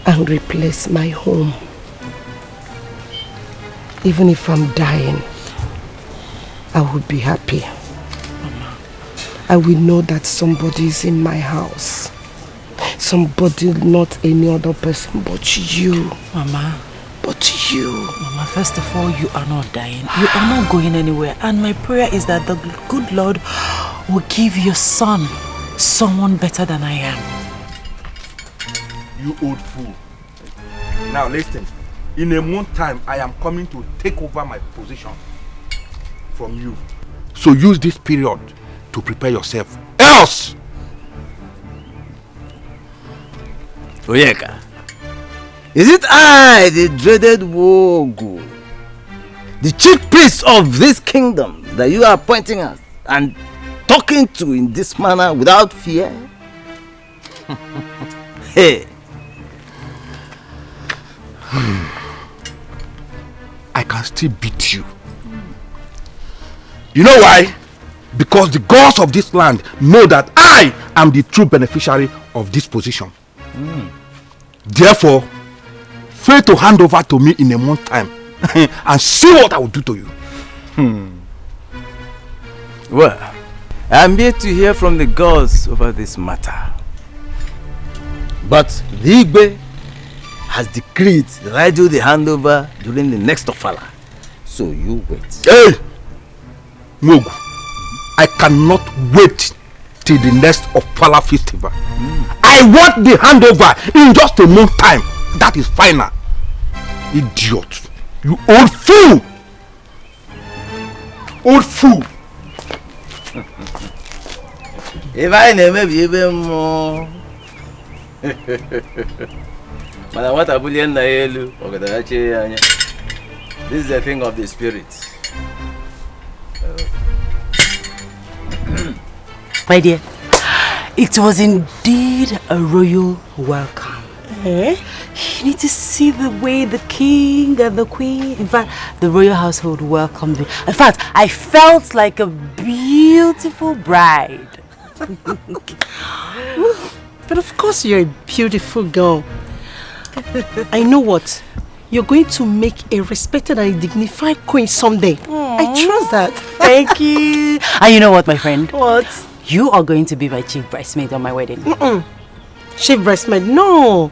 and replaced my home. Even if I'm dying, I would be happy. Mama. I will know that somebody is in my house. Somebody, not any other person but you. Mama. But you. Mama, first of all, you are not dying. You are not going anywhere. And my prayer is that the good Lord will give your son someone better than I am. you old fool. Now listen. In a month time, I am coming to take over my position from you. So use this period to prepare yourself. Else! Onyeka, is it I, the dreaded Wogu, the chief priest of this kingdom, that you are pointing at and talking to in this manner without fear? Hey! I can still beat you. You know why? Because the gods of this land know that I am the true beneficiary of this position. Therefore, fail to hand over to me in a month time and see what I will do to you. Well, I am yet to hear from the gods over this matter. But the Igbe has decreed that I do the handover during the next Ofala. So you wait. Hey! Mogu, I cannot wait till the next Ofala festival. I want the handover in just a month time. That is final. Idiot. You old fool! Old fool! If I never be even more. But what a bullion this is a thing of the spirit. My dear, it was indeed a royal welcome. You need to see the way the king and the queen, in fact, the royal household welcomed me. In fact, I felt like a beautiful bride. But of course you're a beautiful girl. I know what. You're going to make a respected and a dignified queen someday. I trust that. Thank you. And you know what, my friend? What? You are going to be my chief bridesmaid on my wedding. Chief bridesmaid? No.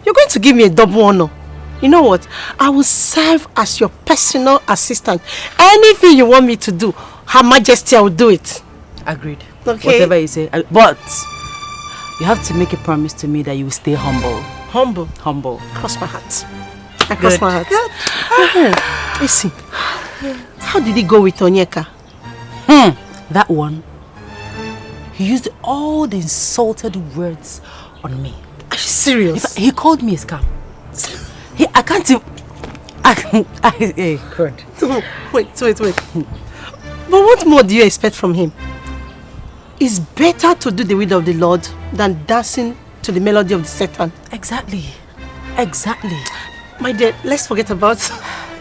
You're going to give me a double honor. You know what? I will serve as your personal assistant. Anything you want me to do, Her Majesty, I will do it. Agreed. Okay. Whatever you say. But you have to make a promise to me that you will stay humble. Humble? Humble. Cross my heart. I cross my heart. Good. Listen. How did it go with Onyeka? That one. He used all the insulted words on me. Are you serious? He called me a scam. I can't even... Good. Wait. But what more do you expect from him? It's better to do the will of the Lord than dancing to the melody of the Satan. Exactly. My dear, let's forget about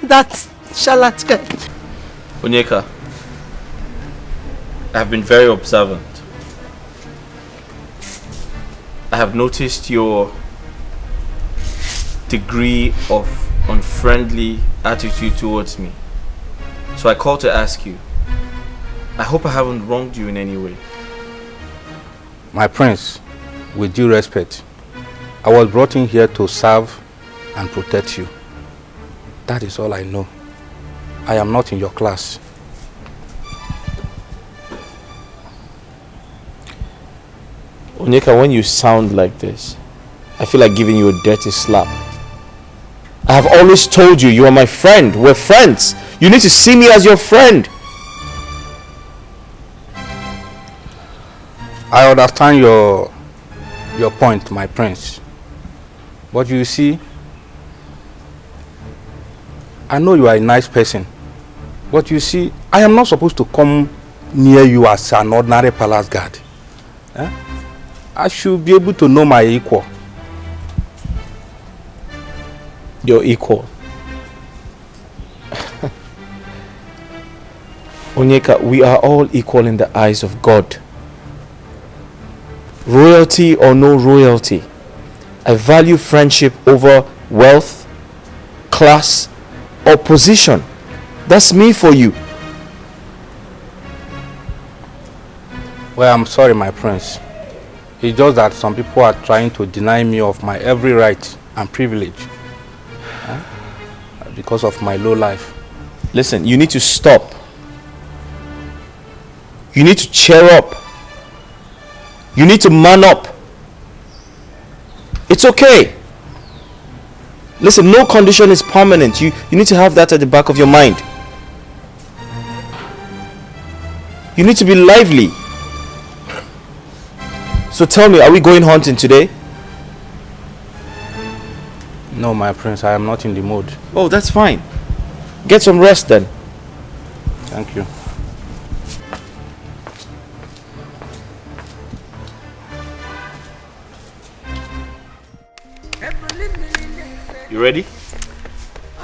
that charlatan. Onyeka, I have been very observant. I have noticed your degree of unfriendly attitude towards me. So I called to ask you. I hope I haven't wronged you in any way. My prince, with due respect, I was brought in here to serve and protect you. That is all I know. I am not in your class. Onyeka, when you sound like this, I feel like giving you a dirty slap. I have always told you, you are my friend. We're friends. You need to see me as your friend. I understand your point, my prince. But you see, I know you are a nice person. But you see, I am not supposed to come near you as an ordinary palace guard. I should be able to know my equal. Your equal. Onyeka, we are all equal in the eyes of God. Royalty or no royalty, I value friendship over wealth, class, or position. That's me for you. Well, I'm sorry, my prince. It's just that some people are trying to deny me of my every right and privilege because of my low life. Listen, you need to stop. You need to cheer up. You need to man up. It's okay. Listen, no condition is permanent. You need to have that at the back of your mind. You need to be lively. So tell me, are we going hunting today? No, my prince, I am not in the mood. Oh, that's fine. Get some rest then. Thank you. You ready?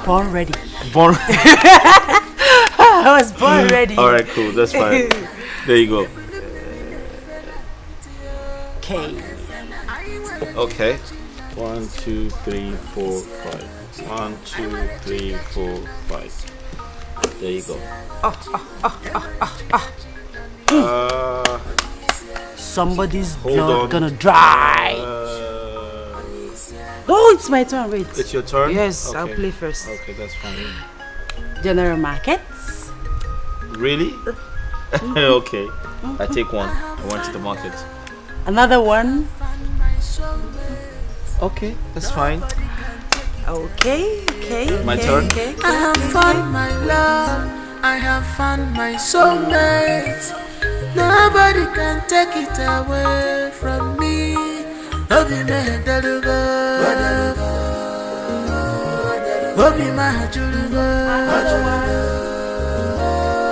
Born ready. Born I was born ready. Alright, cool. That's fine. There you go. Okay. Okay. 1, 2, 3, 4, 5. 1, 2, 3, 4, 5. There you go. Somebody's hold blood on. gonna dry. Oh, it's my turn. Wait. It's your turn? Yes, Okay. I'll play first. Okay, that's fine. General markets. Really? Okay. I take one. I went to the market. Another one. Okay, that's fine. Okay. My turn. Okay. I have found my love. I have found my soulmate. Nobody can take it away from me. Obi me delugo, Obi my julugo.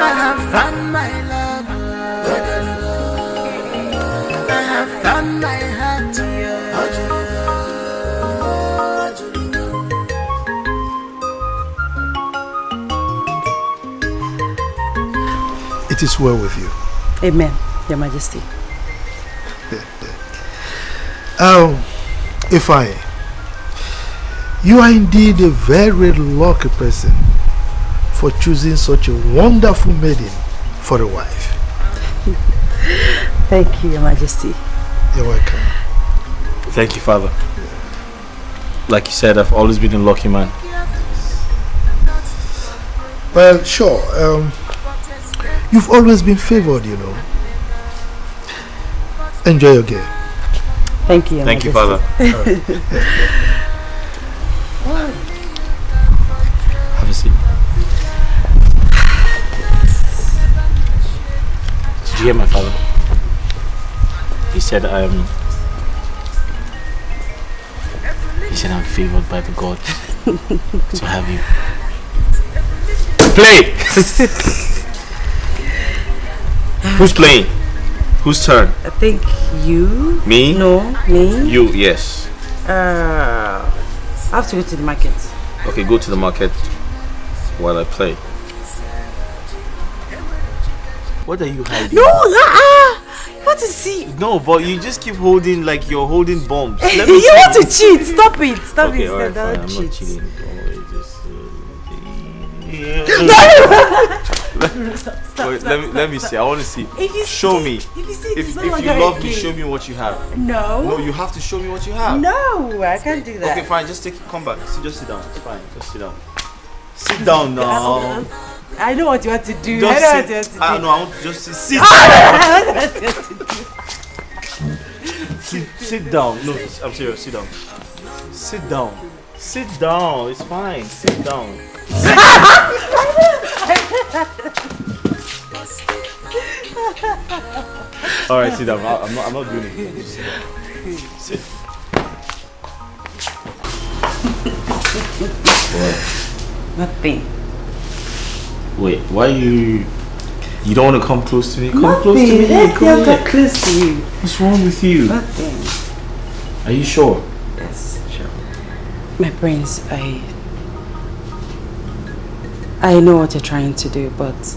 I have found my love. I have found my heart. It is well with you. Amen, Your Majesty. Ifeanyi, you are indeed a very lucky person for choosing such a wonderful maiden for a wife. Thank you, Your Majesty. You're welcome. Thank you, Father. Like you said, I've always been a lucky man. Well, sure. You've always been favored, you know. Enjoy your game. Thank you, Your Thank you, Majesty. Father. Have a seat. Did you hear my father? He said I'm favored by the gods to have you. Play! Who's playing? Whose turn? I think you. Me? No, me. You, yes. I have to go to the market. Okay, go to the market while I play. What are you hiding? No, what is he? No, but you just keep holding like you're holding bombs. Let You me see. want to cheat? Stop it! Stop Okay, it! alright, Don't fine. I'm cheat. not cheating. Wait, let me see. I want to see. Show me. If you love me, show me what you have. No. No, you have to show me what you have. No, I can't do that. Okay, fine. Just come back. Just sit down. It's fine. Just sit down. Sit down now. I know what you want to do. Just I know sit. what you want to do. No, I want to just sit down. Sit down. No, I'm serious. Sit down. Sit down. Sit down. It's fine. Sit down. All right, sit down. I'm not doing it. Just sit down. Sit. What? Nothing. Wait, why you don't want to come close to me? Come Nothing. close to me. Let Come me get close to you. What's wrong with you? Nothing. Are you sure? Yes, sure. My prince, I know what you're trying to do, but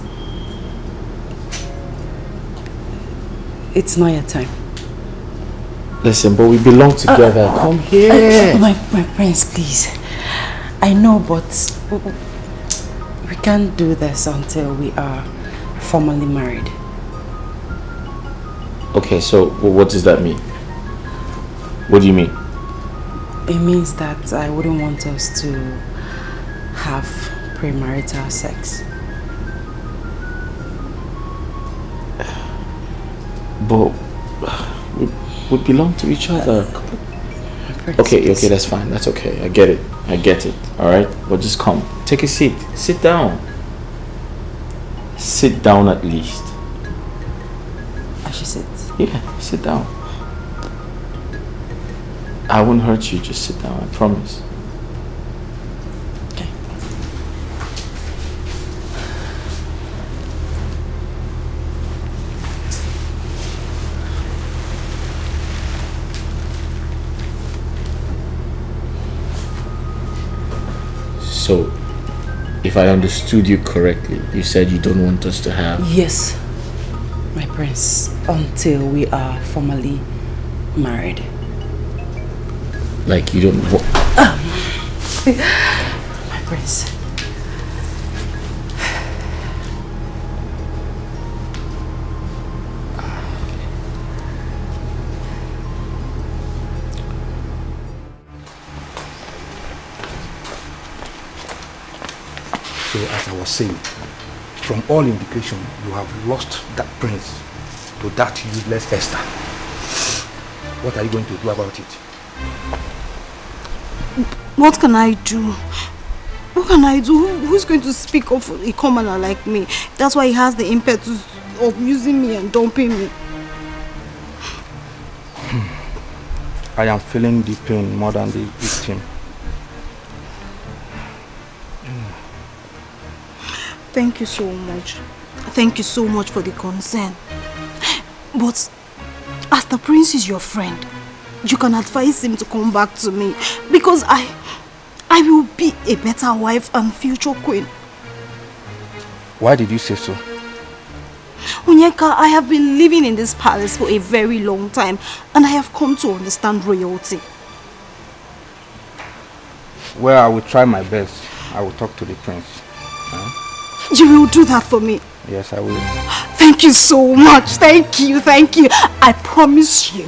it's not your time. Listen, but we belong together. Come here. My prince, please. I know, but we can't do this until we are formally married. Okay, so what does that mean? What do you mean? It means that I wouldn't want us to have premarital sex. But we belong to each other. Okay, that's fine. That's okay. I get it. All right, but just come. Take a seat. Sit down. Sit down at least. I should sit. Yeah, sit down. I won't hurt you. Just sit down. I promise. Okay. So, if I understood you correctly, you said you don't want us to have... Yes, my prince, until we are formally married. Like you don't want... My prince. So as I was saying, from all indication, you have lost that prince to that useless Esther. What are you going to do about it? What can I do? What can I do? Who's going to speak of a commoner like me? That's why he has the impetus of using me and dumping me. I am feeling the pain more than the victim. Thank you so much. Thank you so much for the concern. But as the prince is your friend, you can advise him to come back to me, because I will be a better wife and future queen. Why did you say so? Onyeka, I have been living in this palace for a very long time, and I have come to understand royalty. Well, I will try my best. I will talk to the prince. Huh? You will do that for me? Yes, I will. Thank you so much. Thank you. I promise you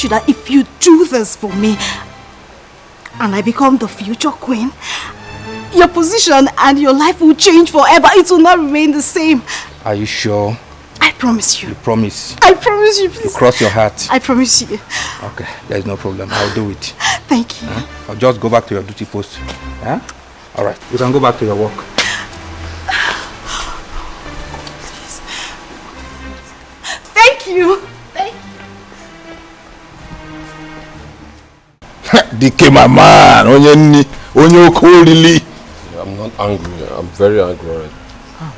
that if you do this for me and I become the future queen, your position and your life will change forever. It will not remain the same. Are you sure? I promise you. You promise? I promise you, please. You cross your heart? I promise you. Okay, there is no problem. I'll do it. Thank you. I'll just go back to your duty post. Huh? All right, you can go back to your work. Thank you. Dikeh, my man, onye okolili. I'm not angry. I'm very angry already.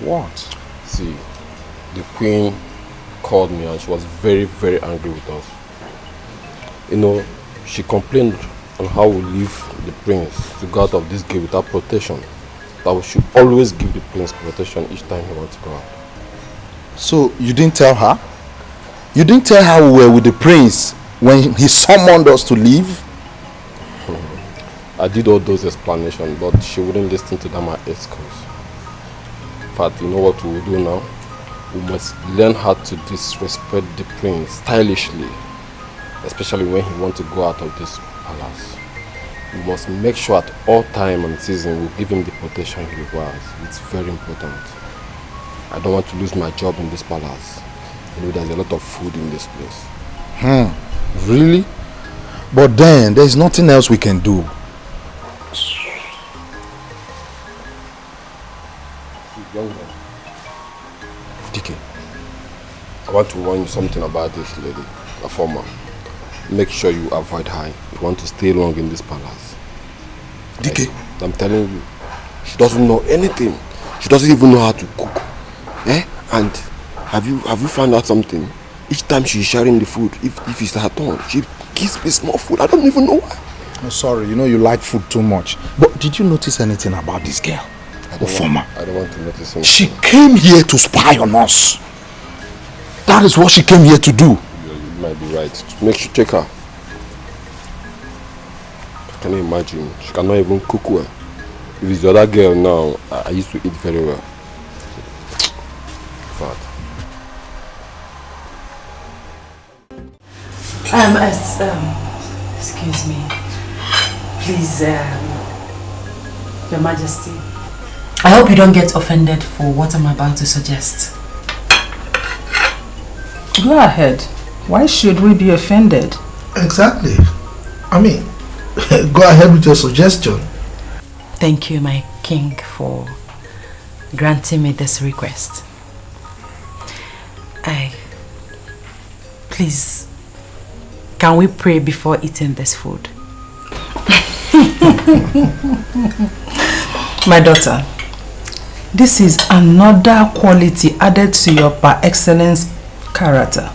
What? See, the queen called me and she was very, very angry with us. You know, she complained on how we leave the prince to go out of this gate without protection. That we should always give the prince protection each time he wants to go out. So you didn't tell her? You didn't tell her we were with the prince when he summoned us to leave? I did all those explanations, but she wouldn't listen to them at excuse. In fact, you know what we will do now? We must learn how to disrespect the prince stylishly, especially when he wants to go out of this palace. We must make sure at all time and season we give him the protection he requires. It's very important. I don't want to lose my job in this palace. You know, there's a lot of food in this place. Really? But then, there's nothing else we can do. Young man. Dikeh, I want to warn you something about this lady, a former. Make sure you avoid her. You want to stay long in this palace. Dikeh? I'm telling you, she doesn't know anything. She doesn't even know how to cook. And have you found out something? Each time she's sharing the food, if it's her turn, she gives me small food. I don't even know why. I'm sorry, you know you like food too much. But did you notice anything about this girl? I don't want to notice anything. She came here to spy on us. That is what she came here to do. You might be right. Make sure check her. Can you imagine? She cannot even cook well. If it's the other girl now, I used to eat very well. But excuse me. Please, Your Majesty. I hope you don't get offended for what I'm about to suggest. Go ahead. Why should we be offended? Exactly. I mean, go ahead with your suggestion. Thank you, my king, for granting me this request. Please, can we pray before eating this food? My daughter, this is another quality added to your par excellence character.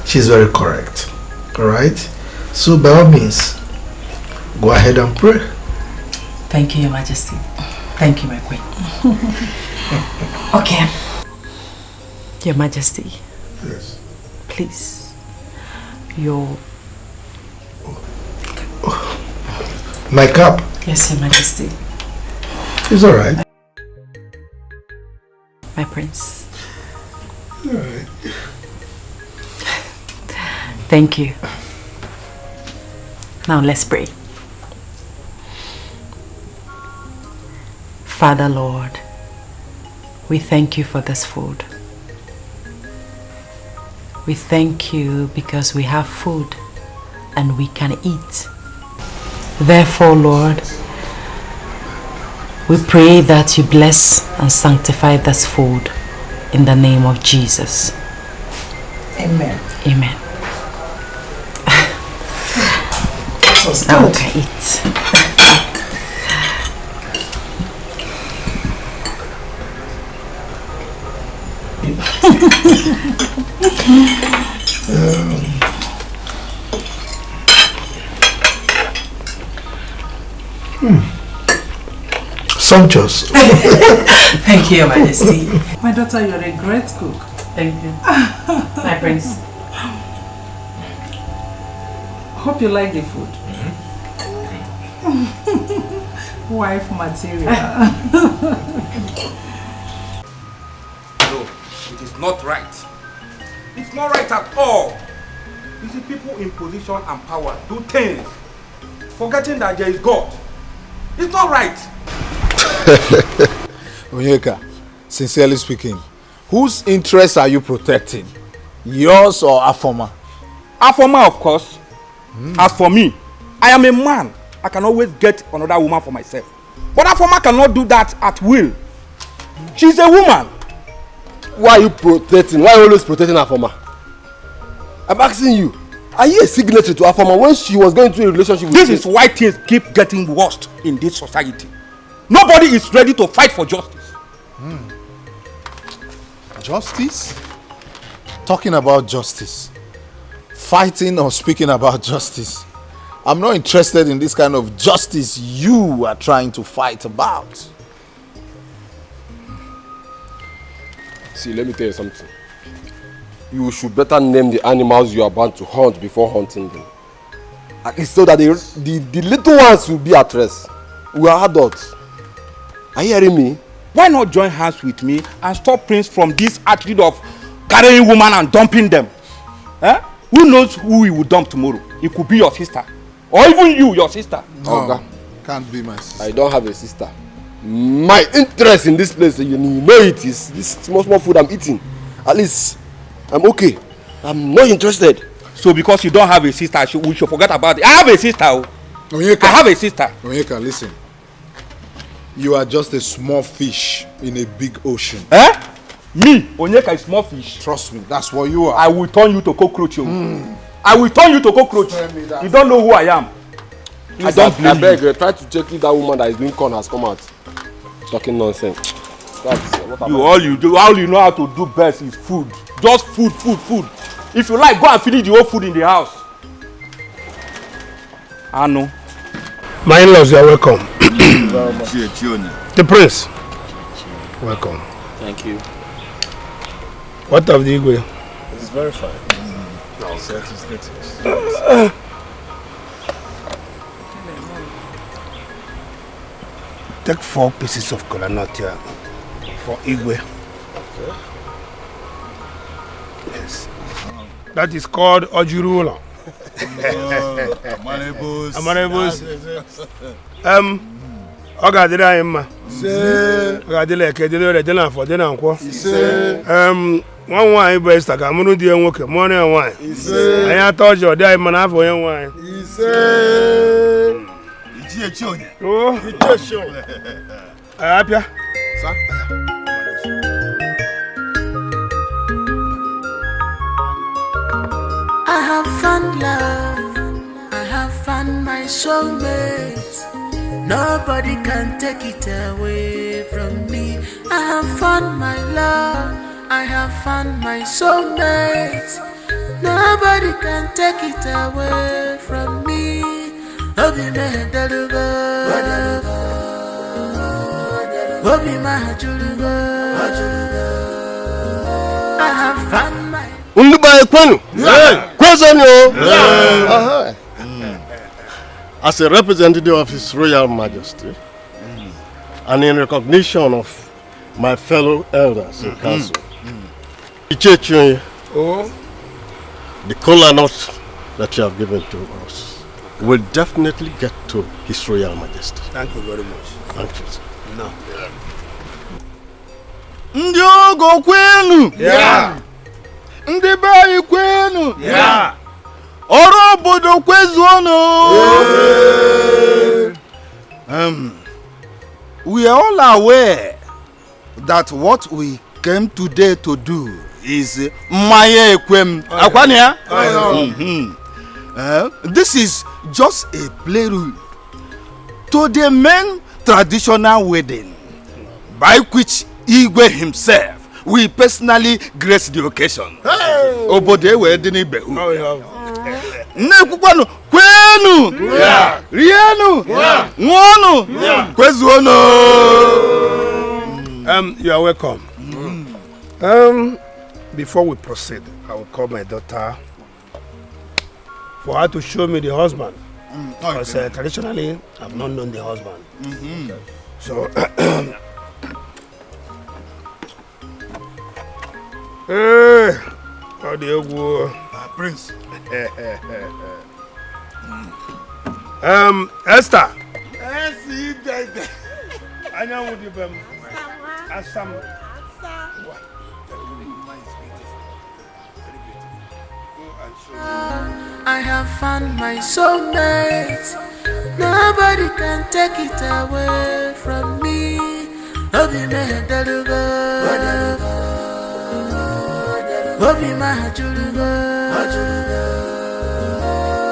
She's very correct. Alright? So by all means, go ahead and pray. Thank you, Your Majesty. Thank you, my queen. Okay. Your Majesty. Yes. Please. Your... My cup. Yes, Your Majesty. It's alright. My prince. Alright. Thank you. Now let's pray. Father Lord, we thank you for this food. We thank you because we have food and we can eat. Therefore, Lord, we pray that you bless and sanctify this food in the name of Jesus. Amen. Amen. Now we can eat. Sumptuous. Thank you, Your Majesty. My daughter, you're a great cook. Thank you. My prince. Hope you like the food. Wife material. No, it is not right. It's not right at all. You see, people in position and power do things, forgetting that there is God. It's not right. Onyeka, sincerely speaking, whose interests are you protecting? Yours or Afoma? Afoma, of course. As for me, I am a man. I can always get another woman for myself. But Afoma cannot do that at will. She's a woman. Why are you protecting? Why are you always protecting Afoma? I'm asking you, are you a signatory to Afoma when she was going through a relationship with you? This is why things keep getting worse in this society. Nobody is ready to fight for justice. Justice? Talking about justice. Fighting or speaking about justice. I'm not interested in this kind of justice you are trying to fight about. See, let me tell you something. You should better name the animals you are bound to hunt before hunting them. At least so that the little ones will be at rest. We are adults. Are you hearing me? Why not join hands with me and stop Prince from this attitude of carrying women and dumping them? Eh? Who knows who he will dump tomorrow? It could be your sister. Or even you, your sister. No, can't be my sister. I don't have a sister. My interest in this place, you know it, is this small food I'm eating. At least, I'm okay. I'm not interested. So because you don't have a sister, we should forget about it. I have a sister. Onyeka, I have a sister. Onyeka, listen. You are just a small fish in a big ocean. Eh? Me, Onyeka, is small fish. Trust me, that's what you are. I will turn you to cockroach. I will turn you to cockroach. You don't know who I am. I don't blame you. I beg, try to check if that woman that is doing corn has come out. Talking nonsense. That's what all you know how to do best is food. Just food. If you like, go and finish the whole food in the house. I know. My in-laws, you are welcome. The prince. Welcome. Thank you. What of the Igwe? It's very fine. No. Take 4 pieces of kola nut here for Igwe. Okay. Yes. That is called Ojurula. Amanebus. Ogadira Emma. Ogadile Kedile Delan for Denan Quo. One wine breast, I can do a work, money and wine. I told you, I man for your wine. Oh, happy. I have found love, I have found my soulmate. Nobody can take it away from me. I have found my love, I have found my soulmate. Nobody can take it away from me. Obi me delugo, Obi ma julugo. I have found my. As a representative of His Royal Majesty, and in recognition of my fellow elders in council, the kola nut that you have given to us will definitely get to His Royal Majesty. Thank you very much. Thank you, sir. No. Ndi ogo kwenu. Yeah. Ndi bayi kwenu. Yeah. Oro obodo kwezuono. We are all aware that what we came today to do is Maye Ekwem. Akwania? This is just a prelude to the main traditional wedding by which Igwe himself will personally grace the occasion. Obode wedding Ibehu. Nekukwanu kwenu. Rienu. Nwonu. Kwezuono. You are welcome. Before we proceed, I will call my daughter for her to show me the husband. Because traditionally, I've not known the husband. Okay. So, how do you go? Prince. Esther. I have found my soulmate. Nobody can take it away from me. Obi me delugo, Obi ma julugo.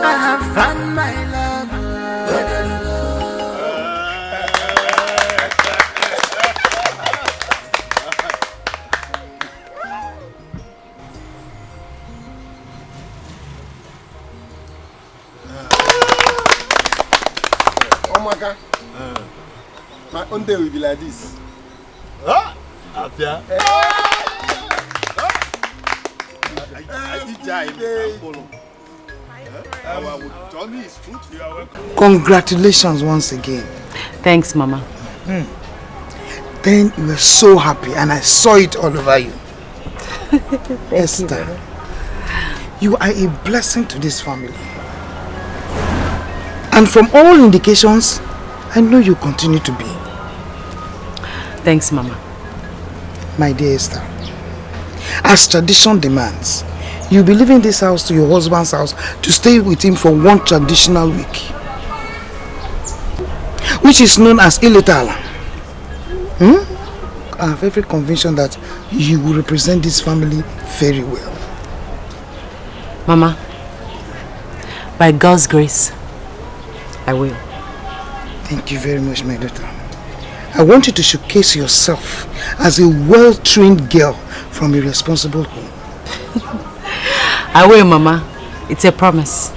I have found my love. My own day will be like this. Afia. Congratulations once again. Thanks, Mama. then you were so happy and I saw it all over you. Esther, you are a blessing to this family. And from all indications, I know you continue to be. Thanks, Mama. My dear Esther, as tradition demands, you'll be leaving this house to your husband's house to stay with him for one traditional week, which is known as Iletala. I have every conviction that you will represent this family very well. Mama, by God's grace, I will. Thank you very much, my daughter. I want you to showcase yourself as a well-trained girl from a responsible home. I will, Mama. It's a promise.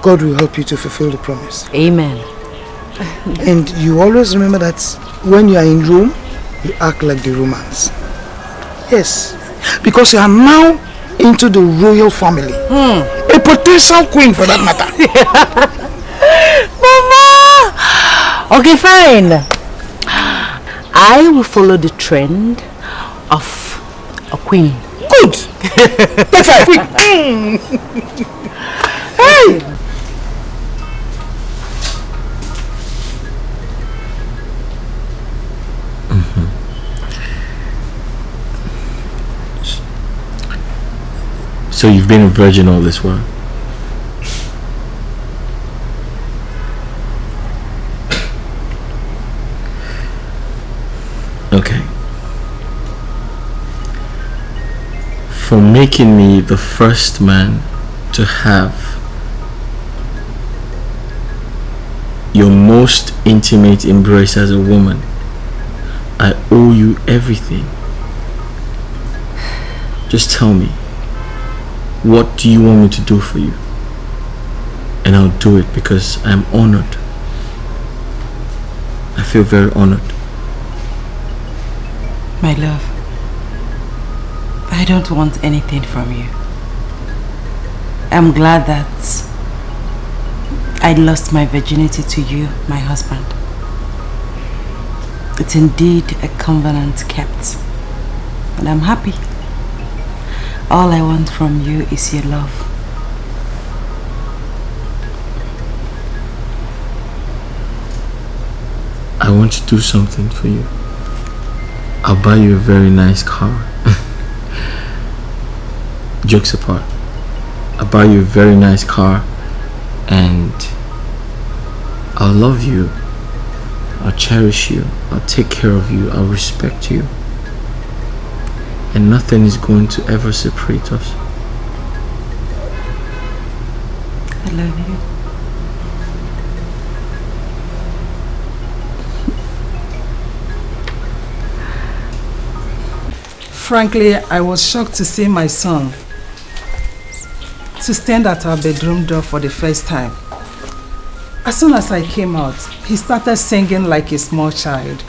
God will help you to fulfill the promise. Amen. And you always remember that when you are in Rome, you act like the Romans. Yes, because you are now into the royal family. A potential queen for that matter. Mama! Okay, fine. I will follow the trend of a queen. Good! That's right, quick! Hey! So you've been a virgin all this while? Okay. For making me the first man to have your most intimate embrace as a woman, I owe you everything. Just tell me, what do you want me to do for you? And I'll do it because I'm honored. I feel very honored. My love, I don't want anything from you. I'm glad that I lost my virginity to you, my husband. It's indeed a covenant kept, and I'm happy. All I want from you is your love. I want to do something for you. I'll buy you a very nice car. Jokes apart, I'll buy you a very nice car and I'll love you. I'll cherish you. I'll take care of you. I'll respect you. And nothing is going to ever separate us. I love you. Frankly, I was shocked to see my son to stand at our bedroom door for the first time. As soon as I came out, he started singing like a small child.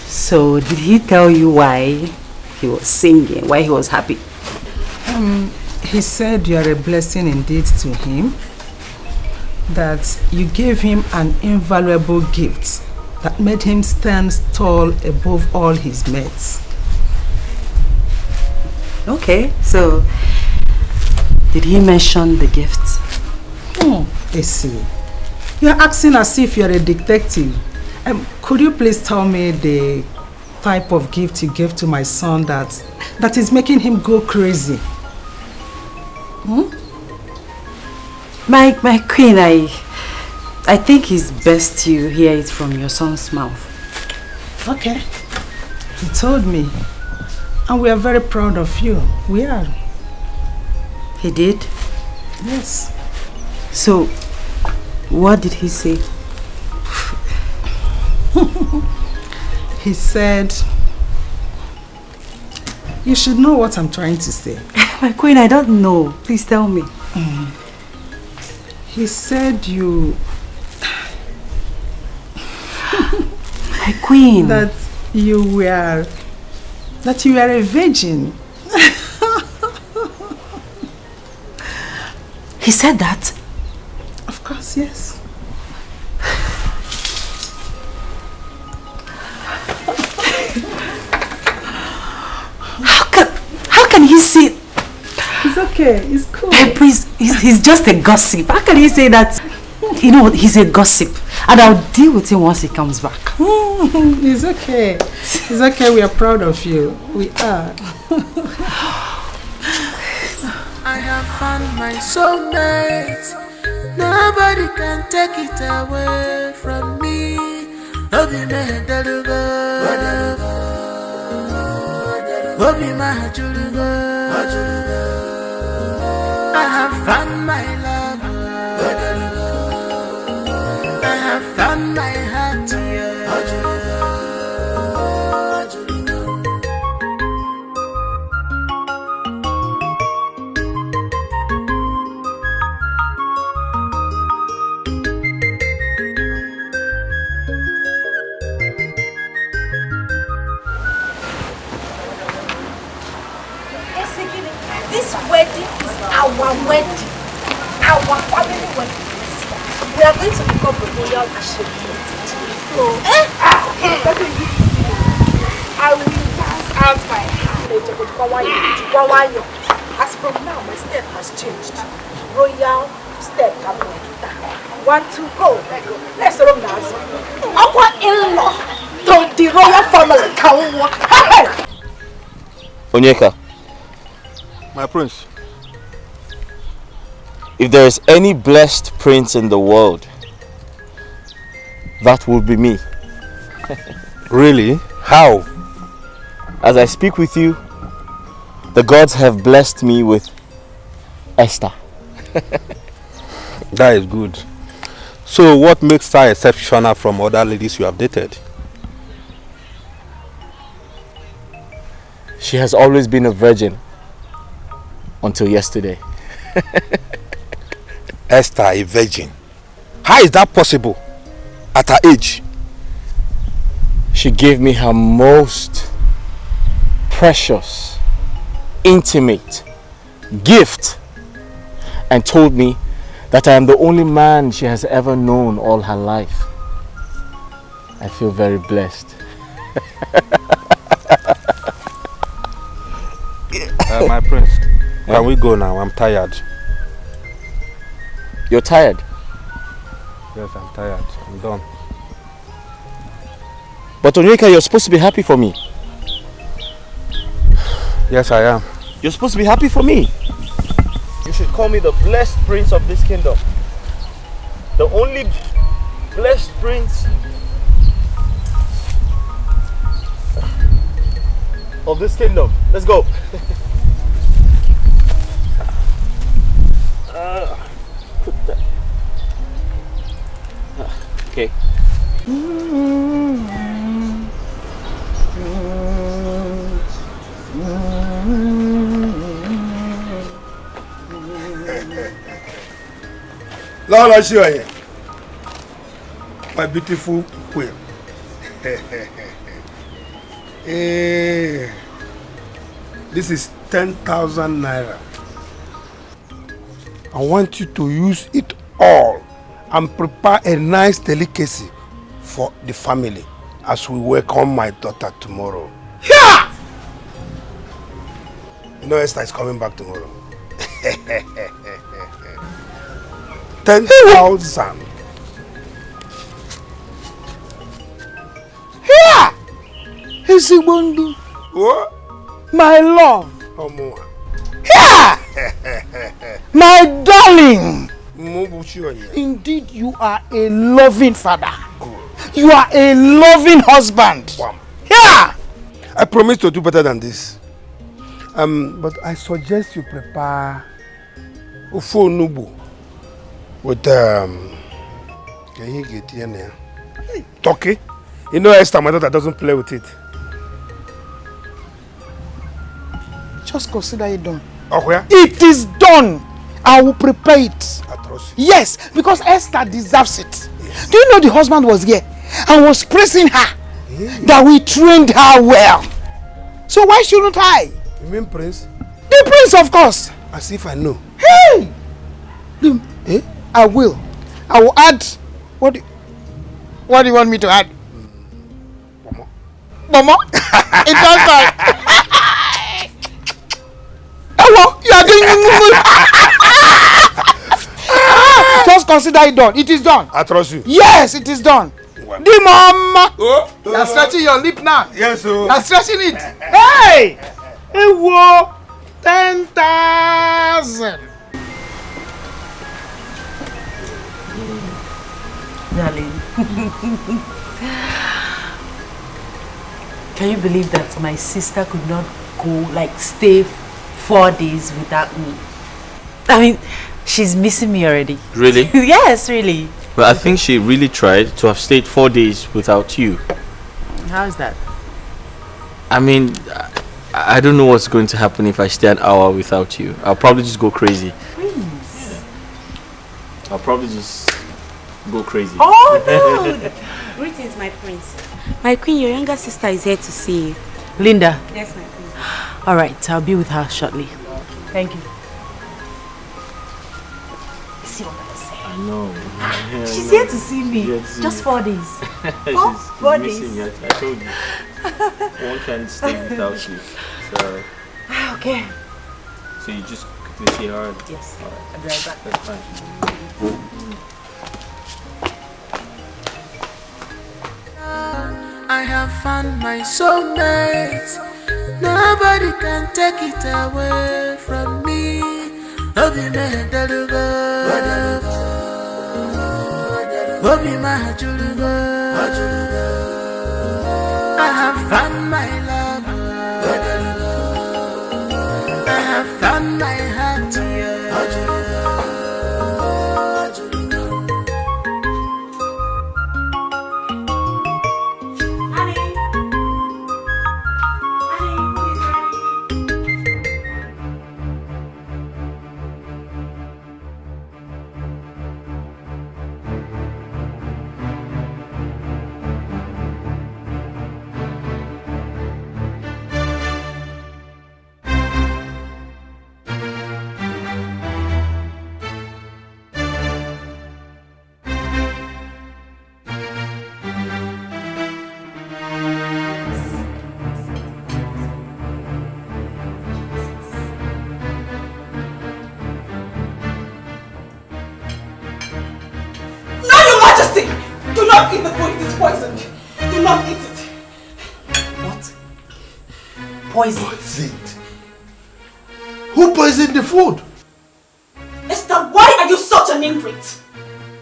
So, did he tell you why he was singing, why he was happy? He said you are a blessing indeed to him, that you gave him an invaluable gift that made him stand tall above all his mates. Okay, so did he mention the gift? I see. You're acting as if you're a detective. Could you please tell me the type of gift you gave to my son that is making him go crazy? My queen, I think it's best you hear it from your son's mouth. Okay. He told me. And we are very proud of you. We are. He did? Yes. So, what did he say? He said, you should know what I'm trying to say. My queen, I don't know. Please tell me. He said you... My queen. That you were a virgin. He said that? Of course, yes. How can he say? It's okay. It's cool. Hey, please, he's just a gossip. How can he say that? You know what? He's a gossip, and I'll deal with him once he comes back. It's okay. It's okay. We are proud of you. We are. I have found my soulmate. Nobody can take it away from me. Obi me dalugo, Obi ma julugo. I have found my love. I have found my heart. This wedding is our wedding, our family wedding. We are going to become a royal assembly. So, I will pass out my hand. As from now, my step has changed. Royal step. 1, 2, go. Let's run now. Our in-law to the royal family. Onyeka. My prince. If there is any blessed prince in the world, that would be me. Really? How? As I speak with you, the gods have blessed me with Esther. That is good. So what makes her exceptional from other ladies you have dated? She has always been a virgin until yesterday. Esther, a virgin? How is that possible at her age? She gave me her most precious, intimate gift and told me that I am the only man she has ever known all her life. I feel very blessed. My prince, can we go now? I'm tired. You're tired? Yes, I'm tired. I'm done. But Onyeka, you're supposed to be happy for me. Yes, I am. You're supposed to be happy for me. You should call me the blessed prince of this kingdom. The only blessed prince of this kingdom. Let's go. Okay. Lord, I show you. My beautiful queen. This is 10,000 naira. I want you to use it all and prepare a nice delicacy for the family as we welcome my daughter tomorrow. Yeah! You know Esther is coming back tomorrow. 10,000. Here! Hesibondo. What? My love. Here! My darling. Indeed, you are a loving father. You are a loving husband. Yeah. I promise to do better than this. But I suggest you prepare Ufo Nubu with can you get in there? Turkey. You know Esther, my daughter, doesn't play with it. Just consider it done. Oh, where? It is done. I will prepare it. Yes, because Esther deserves it. Yes. Do you know the husband was here and was praising her that we trained her well? So why shouldn't I? You mean Prince? The Prince, of course. As if I know. Hey! I will. I will add. What do you want me to add? Mama. It does that. consider it done. It is done. I trust you. Yes, it is done. Well. The mama. You are stretching your lip now. Yes, sir. You are stretching it. Hey! Hey, whoa! 10,000. Darling. Can you believe that my sister could not go, like, stay 4 days without me? I mean, she's missing me already. Really? Yes, really. Well, I think she really tried to have stayed 4 days without you. How is that? I mean, I don't know what's going to happen if I stay an hour without you. I'll probably just go crazy. Prince. I'll probably just go crazy. Oh no! Greetings, my prince. My queen, your younger sister is here to see you. Linda. Yes, my queen. All right, I'll be with her shortly. Thank you. See what I say? I know. She's here to see me. Just 4 days. Four days. Missing you. I told you. One can't stay without you. So. Okay. So you just quickly see her. Yes. All right. I'll be right back. That's fine. I have found my soulmate. Nobody can take it away from me. Obi my delugo, Obi my julugo. I have found my love. I have found my heart. Do not eat the food, it is poisoned. Do not eat it. What? Poison? Poisoned? Who poisoned the food? Esther, why are you such an ingrate?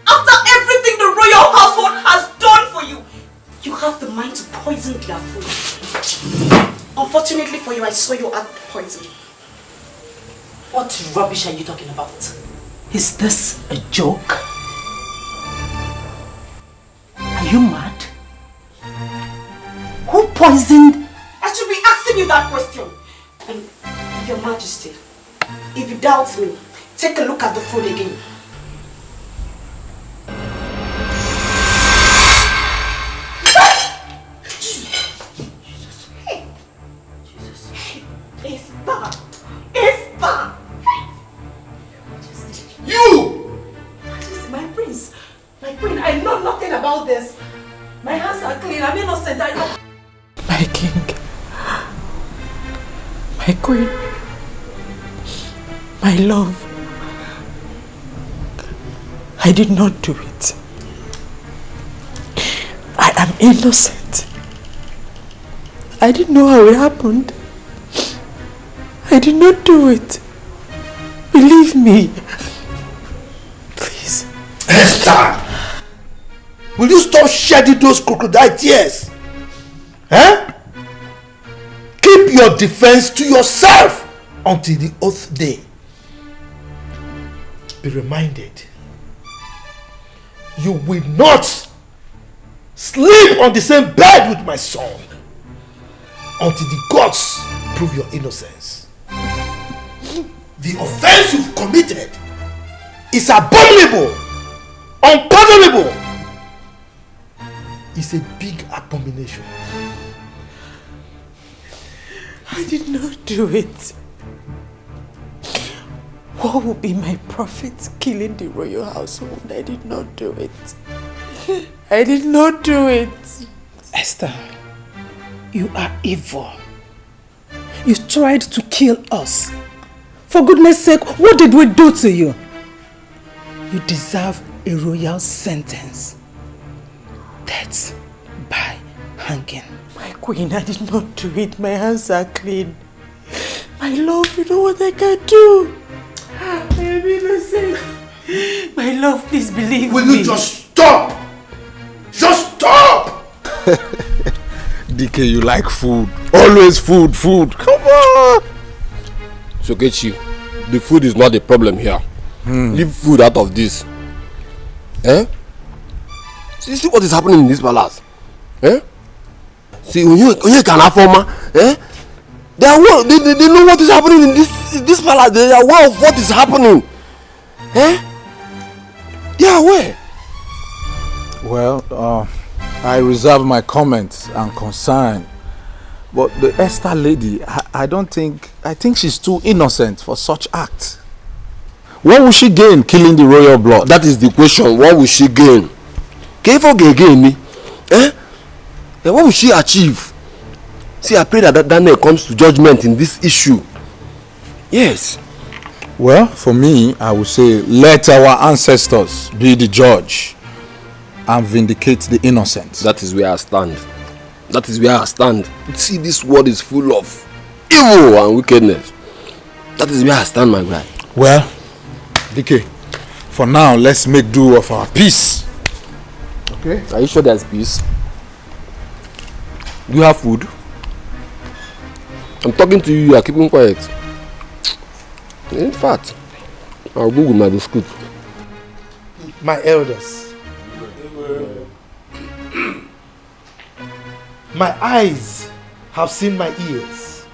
After everything the royal household has done for you, you have the mind to poison their food. Unfortunately for you, I saw you add poison. What rubbish are you talking about? Is this a joke? Are you mad? Who poisoned? I should be asking you that question. And Your Majesty, if you doubt me, take a look at the food again. This. My hands are clean. I'm innocent. I know. My king, my queen, my love, I did not do it. I am innocent. I didn't know how it happened. I did not do it. Believe me. Please. Esther! Will you stop shedding those crocodile tears? Huh? Keep your defense to yourself until the oath day. Be reminded, you will not sleep on the same bed with my son until the gods prove your innocence. The offense you've committed is abominable, unpardonable. It's a big abomination. I did not do it. What will be my profit killing the royal household? I did not do it. I did not do it. Esther, you are evil. You tried to kill us. For goodness sake, what did we do to you? You deserve a royal sentence. Death by hanging. My queen, I did not do it. My hands are clean. My love, you know what I can do. I am innocent. My love, please believe me. Will you just stop? Just stop! Dikeh, you like food. Always food. Come on! Sokechi, the food is not the problem here. Leave food out of this. Eh? See what is happening in this palace? Eh? See, when you can affirm, eh? They know what is happening in this palace. They are aware of what is happening. Eh? They are aware. Well, I reserve my comments and concern. But the Esther lady, I think she's too innocent for such acts. What will she gain killing the royal blood? That is the question. What will she gain? Eh? What will she achieve? See, I pray that Daniel comes to judgment in this issue. Yes. Well, for me, I would say let our ancestors be the judge and vindicate the innocent. That is where I stand. See, this world is full of evil and wickedness. That is where I stand, my guy. Well, Dikeh, for now, let's make do of our peace. Okay? Are you sure there's peace? Do you have food? I'm talking to you, you are keeping quiet. In fact, I'll go with my biscuit. My elders, my eyes have seen my ears.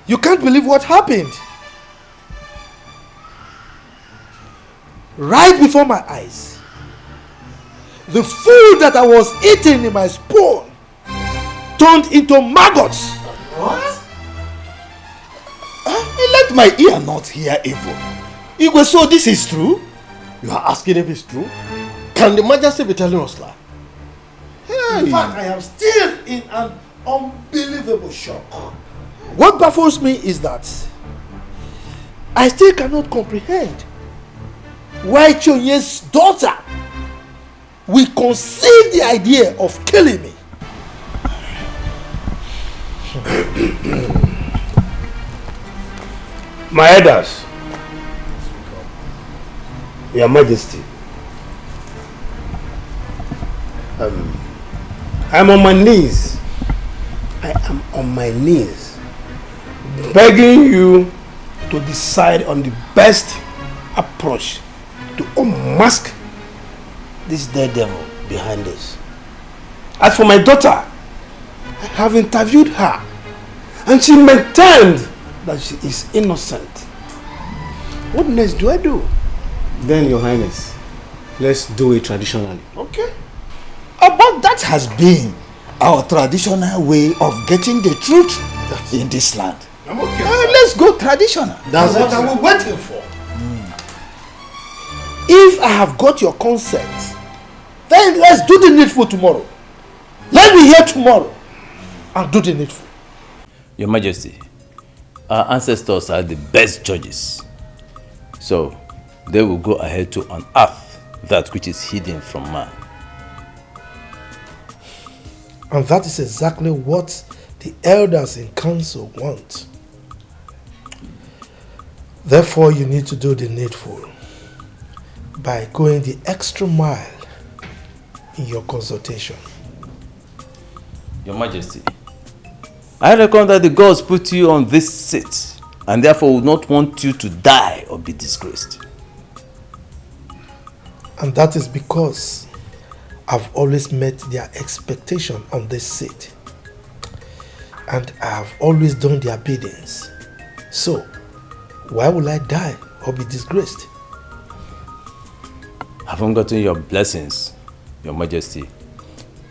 You can't believe what happened. Right before my eyes, the food that I was eating in my spoon turned into maggots. What? Let my ear not hear evil. Igwe, so this is true? You are asking if it's true? Can the Majesty be telling us that? In fact, I am still in an unbelievable shock. What baffles me is that I still cannot comprehend why Chonye's daughter will conceive the idea of killing me. My elders, Your Majesty, I'm on my knees. I am on my knees, begging you to decide on the best approach to unmask this dead devil behind this. As for my daughter, I have interviewed her and she maintained that she is innocent. What next do I do? Then, Your Highness, let's do it traditionally. Okay. But that has been our traditional way of getting the truth in this land. I'm okay. Let's go traditional. That's what I'm waiting for. If I have got your consent, then let's do the needful tomorrow. Let me hear tomorrow and do the needful. Your Majesty, our ancestors are the best judges. So, they will go ahead to unearth that which is hidden from man. And that is exactly what the elders in council want. Therefore, you need to do the needful by going the extra mile in your consultation. Your Majesty, I reckon that the gods put you on this seat and therefore would not want you to die or be disgraced. And that is because I've always met their expectation on this seat. And I have always done their biddings. So, why will I die or be disgraced? Having gotten your blessings, Your Majesty,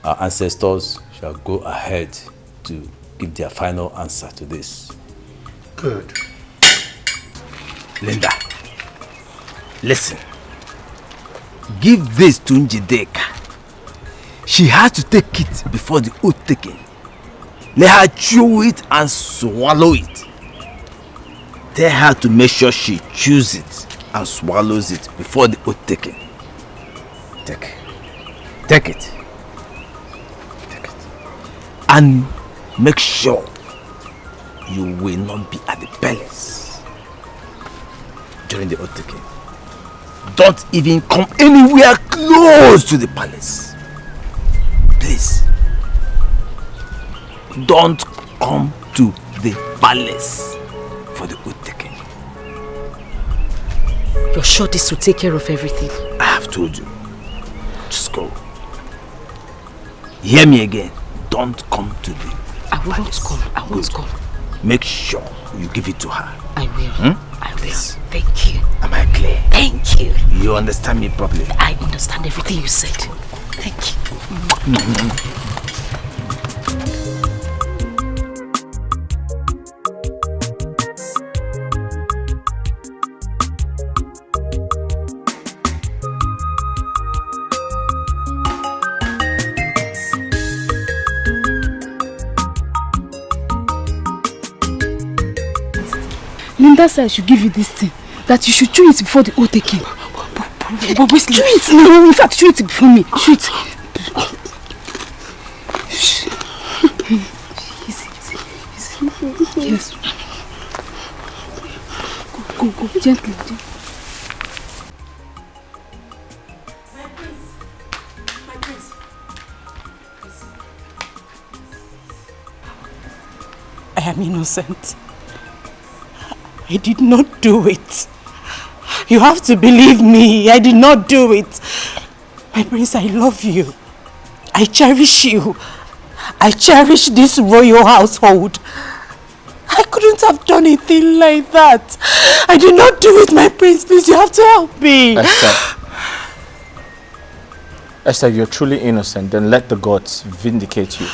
our ancestors shall go ahead to give their final answer to this. Good. Linda, listen. Give this to Njideka. She has to take it before the oath taken. Let her chew it and swallow it. Tell her to make sure she chews it and swallows it before the oath taking. Take it. Take it. And make sure you will not be at the palace during the oath taking. Don't even come anywhere close to the palace. Please. Don't come to the palace for the oath taking. You're sure this will take care of everything? I have told you. Just go. Hear me again. Don't come to the won't come. I won't come. Make sure you give it to her. I will. I will. Thank you. Am I clear? Thank you. You understand me properly? I understand everything you said. Thank you. Linda said I should give you this thing. That you should chew it before the oath taking. But chew it. No, in fact, chew it before me. Chew it. Yes. Go, gently. I am innocent. I did not do it. You have to believe me. I did not do it. My prince, I love you. I cherish you. I cherish this royal household. I couldn't have done a thing like that. I did not do it, my prince. Please, you have to help me. Esther, you're truly innocent. Then let the gods vindicate you.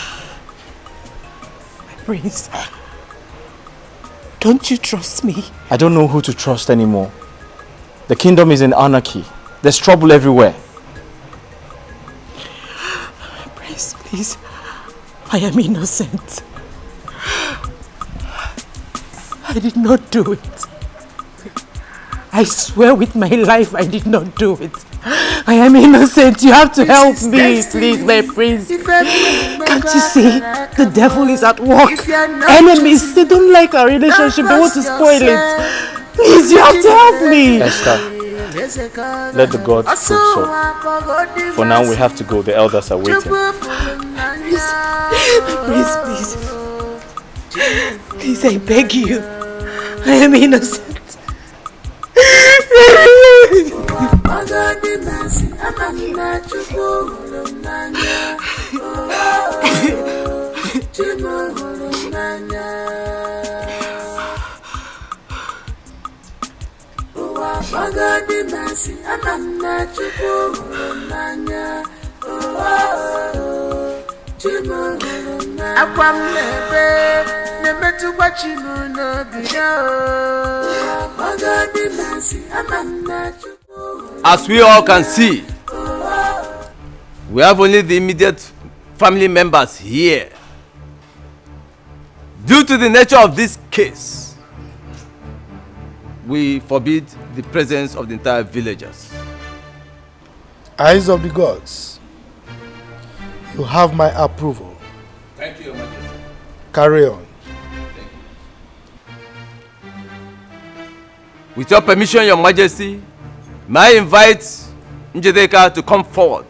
My prince, don't you trust me? I don't know who to trust anymore. The kingdom is in anarchy. There's trouble everywhere. Prince, please. I am innocent. I did not do it. I swear with my life I did not do it. I am innocent. You have to help me, please, my prince. Can't you see? The devil is at work. Enemies, they don't like our relationship. They want to spoil it. Please, you have to help me. Esther, let the gods prove so. For now, we have to go. The elders are waiting. Please, I beg you. I am innocent. As we all can see, we have only the immediate family members here. Due to the nature of this case, we forbid the presence of the entire villagers. Eyes of the gods, you have my approval. Thank you, Your Majesty. Carry on. With your permission, Your Majesty, may I invite Njedeka to come forward.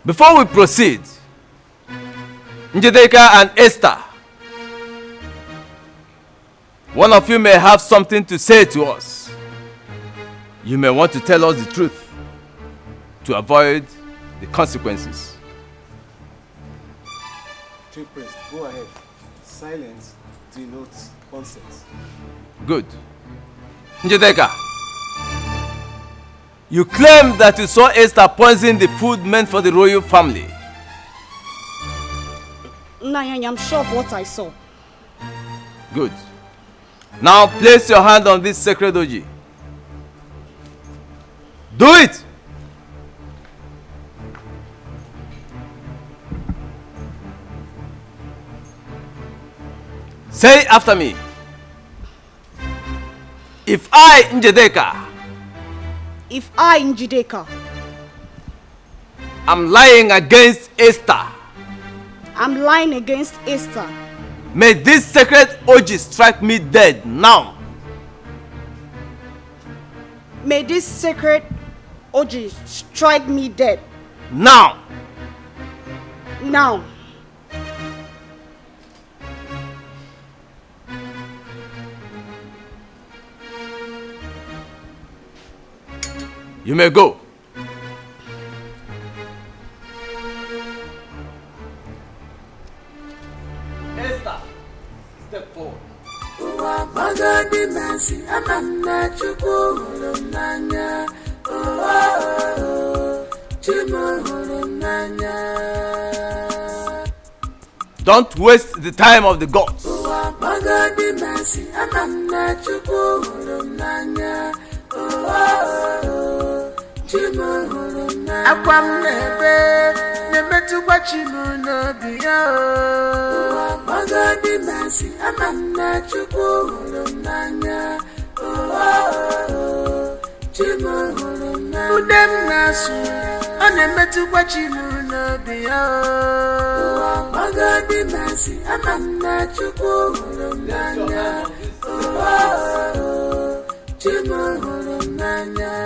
Before we proceed, Njedeka and Esther, one of you may have something to say to us. You may want to tell us the truth to avoid the consequences. Chief Priest, go ahead. Silence denotes consent. Good. Njedeka, you claim that you saw Esther poison the food meant for the royal family. Nanyanya, I'm sure of what I saw. Good. Now place your hand on this sacred oji. Do it! Say after me. If I, Njideka, I'm lying against Esther, may this sacred orgy strike me dead now. May this sacred orgy strike me dead. Now. Now. You may go. Esther, step forward. Don't waste the time of the gods.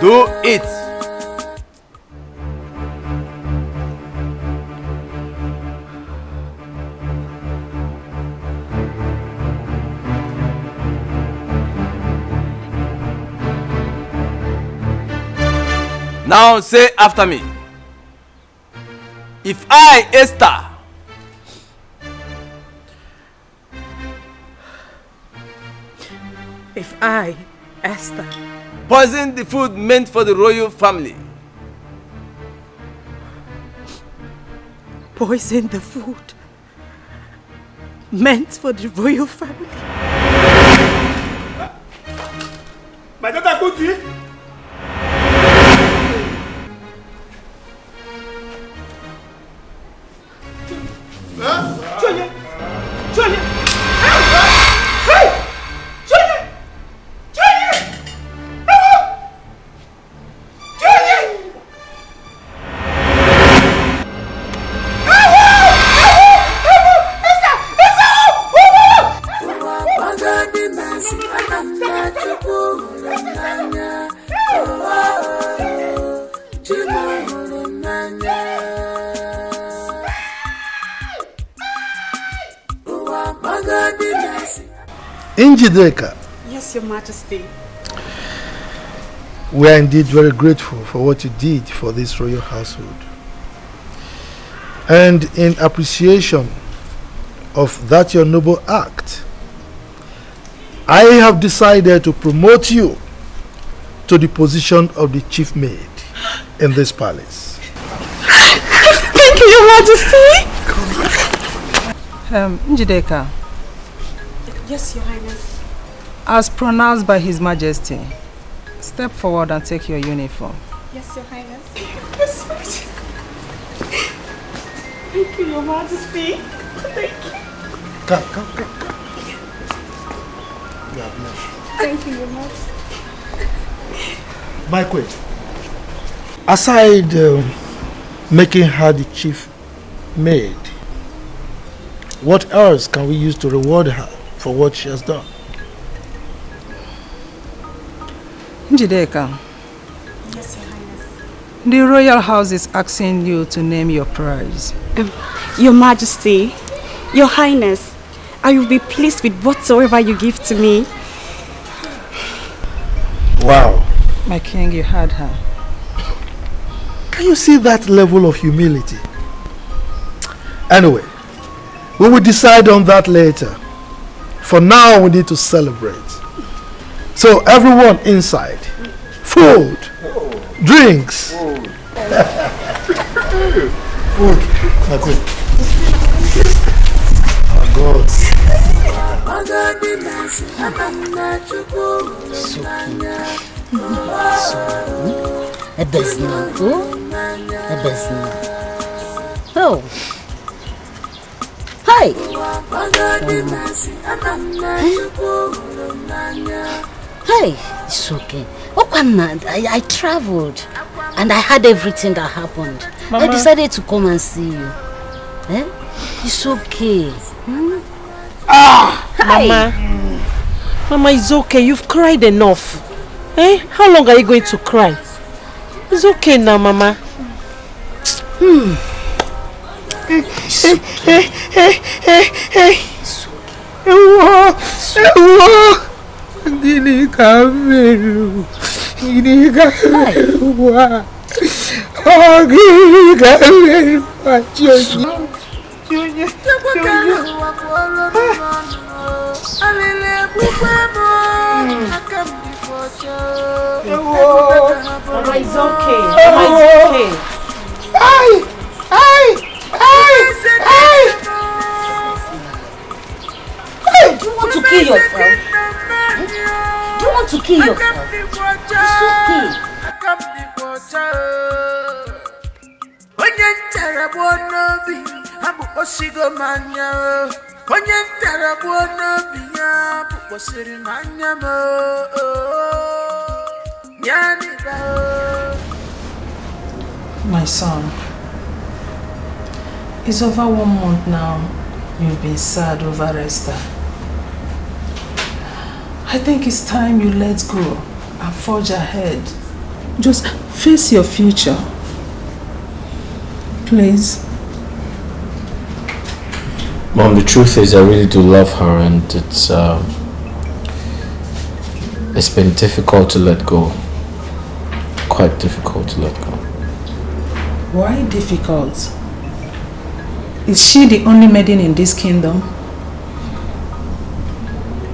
Do it. Now say after me. If I, Esther, poison the food meant for the royal family, Poison the food meant for the royal family. My daughter, go to it. Njideka, Yes, Your Majesty. we are indeed very grateful for what you did for this royal household. And in appreciation of that your noble act, I have decided to promote you to the position of the chief maid in this palace. Thank you, Your Majesty. Njideka, Yes, Your Highness. as pronounced by His Majesty, step forward and take your uniform. Yes, Your Highness. Yes, Your Majesty. Thank you, Your Majesty. Thank you. Come. Thank you, Your Majesty. My queen, aside making her the chief maid, what else can we use to reward her for what she has done? Njideka, Yes, Your Highness. the royal house is asking you to name your prize. Your Majesty, Your Highness, I will be pleased with whatsoever you give to me. Wow. My king, you had her. Can you see that level of humility? Anyway, we will decide on that later. For now, we need to celebrate. So everyone inside, food, drinks. Food. My queen. Oh God. Oh. Hi. Hey, it's okay. I traveled and I heard everything that happened. Mama. I decided to come and see you. Eh? It's okay. Mama. Mama, it's okay. You've cried enough. Eh? How long are you going to cry? It's okay now, Mama. Mama, it's okay. Mama, it's okay. Do you want to kill yourself? Do you want to kill yourself? It's okay. My son, it's over 1 month now. You've been sad over Esther. I think it's time you let go and forge ahead. Just face your future. Please. Mom, the truth is I really do love her, and it's been difficult to let go. Quite difficult to let go. Why difficult? Is she the only maiden in this kingdom?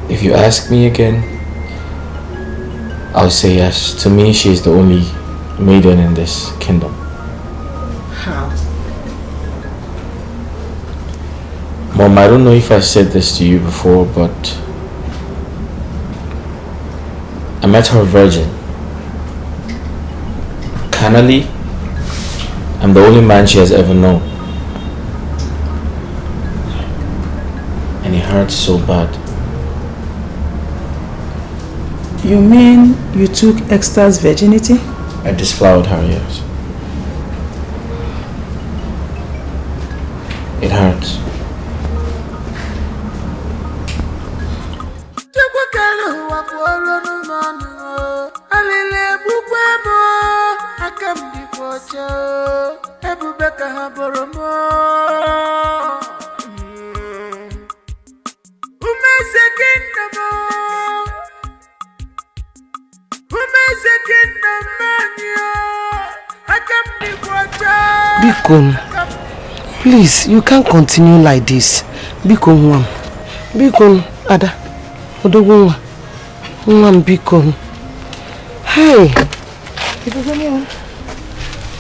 If you ask me again, I'll say yes. To me, she's the only maiden in this kingdom. How? Mom, I don't know if I said this to you before, but I met her virgin. Carnally, I'm the only man she has ever known. And it hurts so bad. You mean you took Esther's virginity? I disflowered her, yes. It hurts. Bikon, please, you can't continue like this. Bikon, Bikon, Ada, Odogunwa, Bikon. Hey,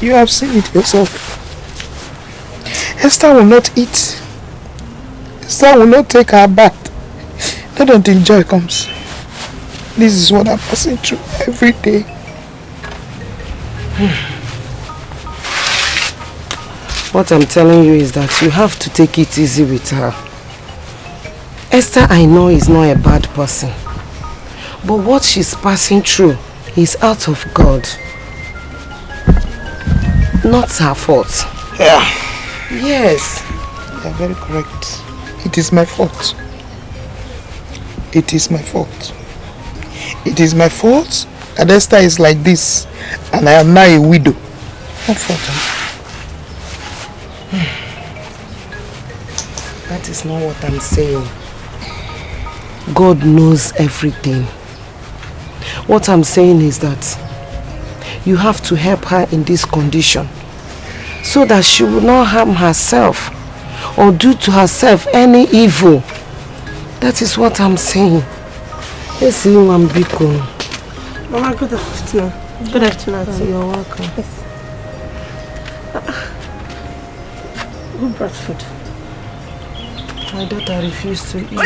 you have seen it yourself. Esther will not eat. Esther will not take her bath. Not until joy comes. This is what I'm passing through every day. What I'm telling you is that you have to take it easy with her. Esther, I know, is not a bad person. But what she's passing through is out of God. Not her fault. Yeah. Yes. You are very correct. It is my fault. It is my fault. It is my fault that Esther is like this and I am now a widow. My fault. That is not what I'm saying. God knows everything. What I'm saying is that you have to help her in this condition so that she will not harm herself or do to herself any evil. That is what I'm saying. Yes, Biko. Mama, good afternoon. Good afternoon. You're welcome. Yes. Who brought food? My daughter refused to eat.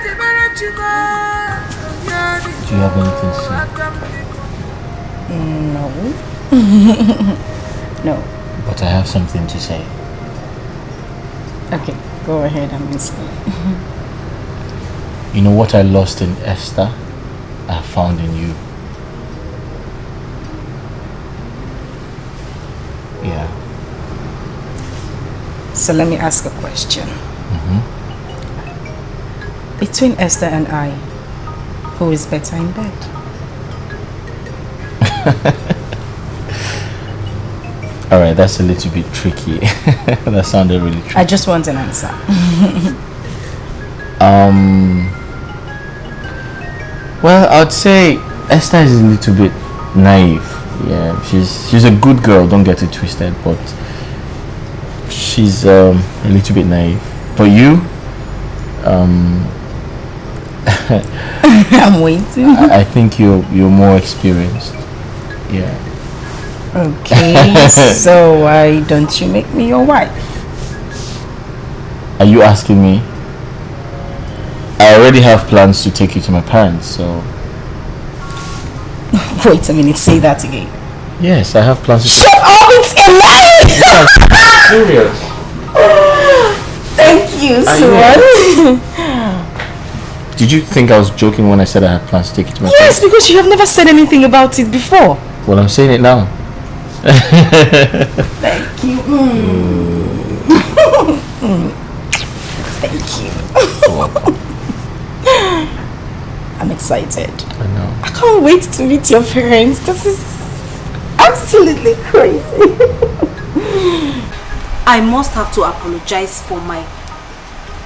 Do you have anything to say? No. No. But I have something to say. Okay, go ahead, I'm listening. You know what I lost in Esther, I found in you. Yeah. So let me ask a question. Between Esther and I, who is better in bed? Alright, that's a little bit tricky. That sounded really tricky. I just want an answer. Well, I'd say Esther is a little bit naive. Yeah, she's a good girl, don't get it twisted, but she's a little bit naive. But you, I'm waiting. I think you're more experienced. Yeah. Okay, so why don't you make me your wife? Are you asking me? I already have plans to take you to my parents, so... Wait a minute, say that again. Yes, I have plans to... Shut up, it's a lie! Yes, serious. Thank you so much. Did you think I was joking when I said I had plans to take you to my parents? Yes, because you have never said anything about it before. Well, I'm saying it now. Thank you. Thank you. I'm excited. I know. I can't wait to meet your parents. This is absolutely crazy. I must have to apologize for my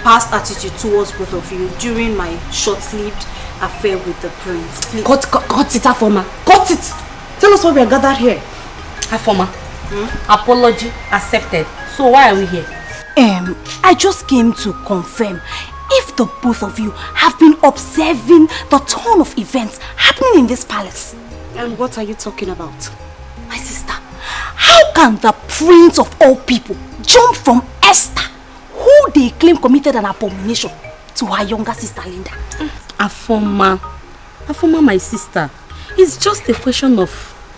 past attitude towards both of you during my short-lived affair with the prince. Please. Cut it, Afoma. Cut it. Tell us why we are gathered here. Afoma, apology accepted. So why are we here? I just came to confirm if the both of you have been observing the turn of events happening in this palace. And what are you talking about? My sister, how can the prince of all people jump from Esther, who they claim committed an abomination, to her younger sister Linda? Afoma, my sister, it's just a question of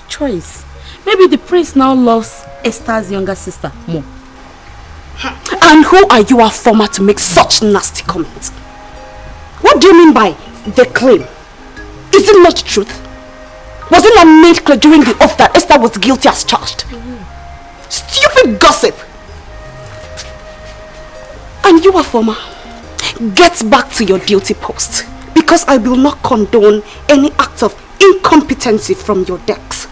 choice. Maybe the prince now loves Esther's younger sister more. And who are you, Afoma, to make such nasty comments? What do you mean by the claim? Is it not the truth? Was it not made clear during the oath that Esther was guilty as charged? Stupid gossip! And you, Afoma, get back to your duty post, because I will not condone any act of incompetency from your decks.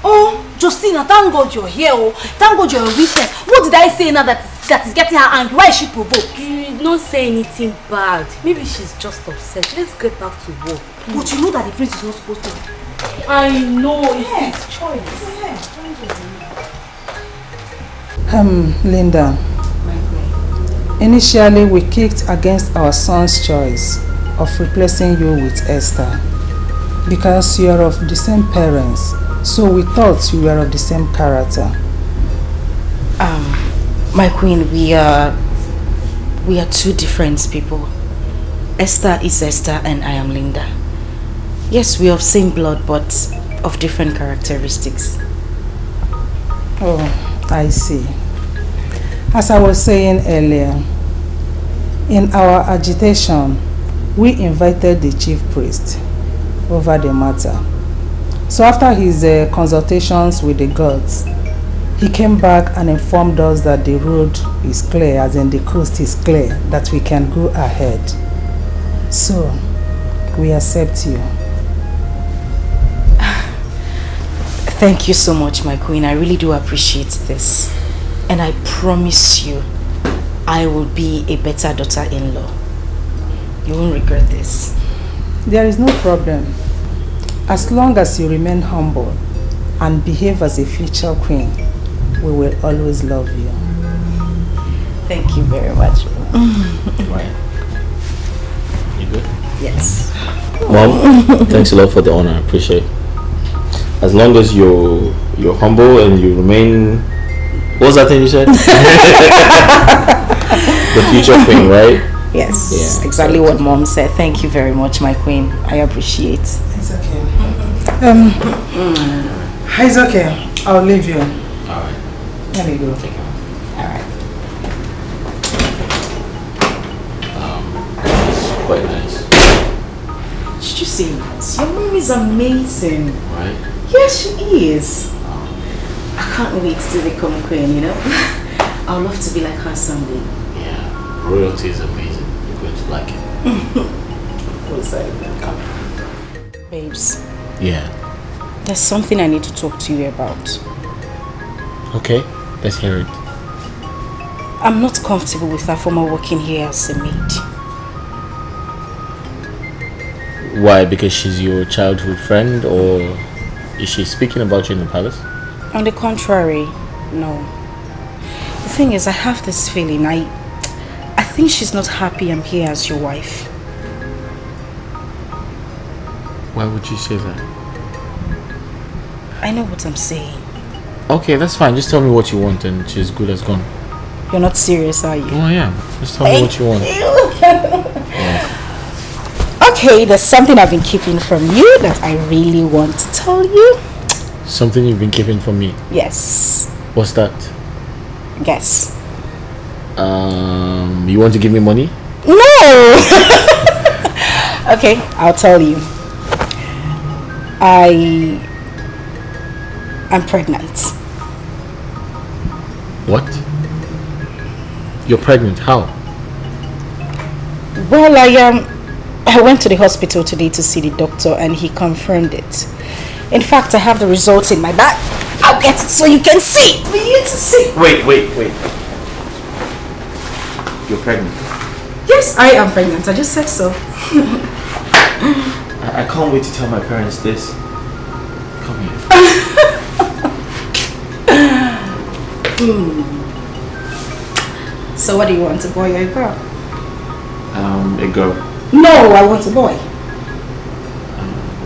Oh, Justina, thank God you're here. Oh, thank God you're a witness. What did I say now that is getting her angry? Why is she provoked? You did not say anything bad. Maybe she's just upset. Let's get back to work. But you know that the prince is not supposed to. I know, it's his choice. Linda. Initially, we kicked against our son's choice of replacing you with Esther because you are of the same parents. So we thought you were of the same character. My queen, we are two different people. Esther is Esther and I am Linda. Yes, we are of same blood but of different characteristics. Oh, I see. As I was saying earlier, in our agitation, we invited the chief priest over the matter. So after his consultations with the gods, he came back and informed us that the road is clear, as in the coast is clear, that we can go ahead. So, we accept you. Thank you so much, my queen. I really do appreciate this. And I promise you, I will be a better daughter-in-law. You won't regret this. There is no problem. As long as you remain humble and behave as a future queen, we will always love you. Thank you very much. Right. You good? Yes. Mom, thanks a lot for the honor. I appreciate it. As long as you're humble and you remain... What was that thing you said? The future queen, right? Yes, Yeah. exactly what Mom said. Thank you very much, my queen. I appreciate. It's okay. It's okay. I'll leave you. Alright. Let me go. Alright. It's quite nice. Should you see this? Your mom is amazing. Right? Yes, she is. I can't wait to become queen, you know? I'd love to be like her someday. Yeah. Royalty is amazing. You're going to like it. What's that? Babes. Yeah. There's something I need to talk to you about. Okay. Let's hear it. I'm not comfortable with her former working here as a maid. Why? Because she's your childhood friend, or is she speaking about you in the palace? On the contrary, no. The thing is, I have this feeling. I think she's not happy I'm here as your wife. Why would you say that? I know what I'm saying. Okay, that's fine. Just tell me what you want and she's good as gone. You're not serious, are you? Oh, I am. Just tell me what you want. Okay, there's something I've been keeping from you that I really want to tell you. Something you've been keeping from me? Yes. What's that? Guess. You want to give me money? No! Okay, I'll tell you. I'm pregnant. What? You're pregnant? How? Well, I went to the hospital today to see the doctor and he confirmed it. In fact, I have the results in my bag. I'll get it so you can see. For you to see. Wait. You're pregnant? Yes, I am pregnant. I just said so. I can't wait to tell my parents this. Come here. So what do you want, a boy or a girl? A girl. No, I want a boy.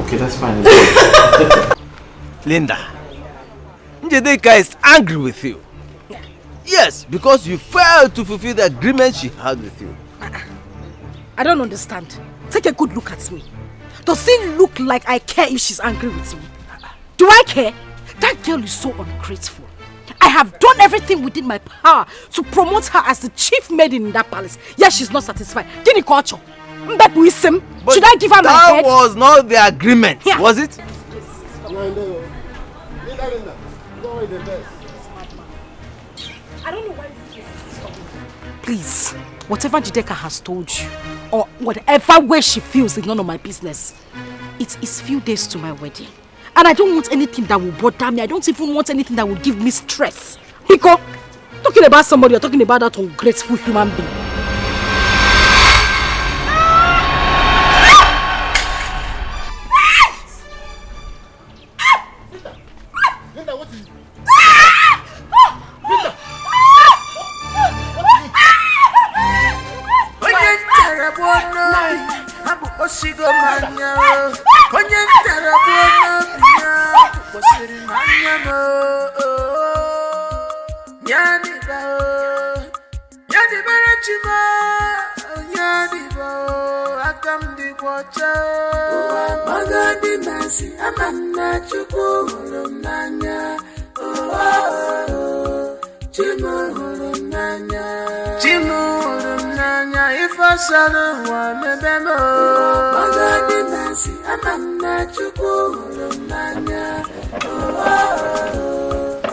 Okay, that's fine. Linda, Njideka is angry with you. Yes, because you failed to fulfill the agreement she had with you. I don't understand. Take a good look at me. Does it look like I care if she's angry with me? Do I care? That girl is so ungrateful. I have done everything within my power to promote her as the chief maiden in that palace. Yet she's not satisfied. Should I give her my head? That was not the agreement, was it? I don't know why this is stopping. Please, whatever Jideka has told you, or whatever way she feels is none of my business. It is few days to my wedding. And I don't want anything that will bother me. I don't even want anything that will give me stress. Because talking about somebody, you're talking about that ungrateful human being. Linda, what is it?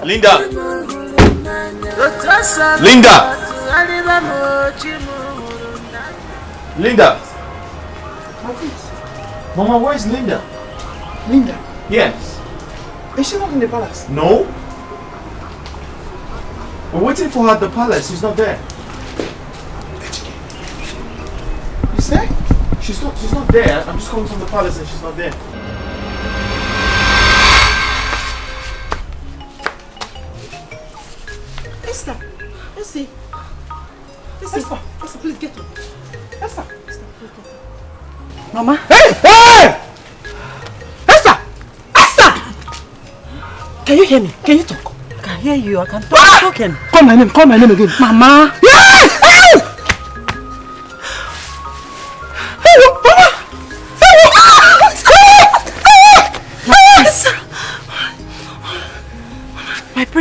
Linda! Linda! Linda! Mama, where is Linda? Linda? Yes. Is she not in the palace? No? We're waiting for her at the palace. She's not there. Is there? She's not there. I'm just coming from the palace and she's not there. Esther, let's see. Esther, please get up. Esther, please get up. Mama. Hey! Esther! Esther! Can you hear me? Can you talk? I can hear you. I can talk. Talking. Call my name again. Mama. Hey!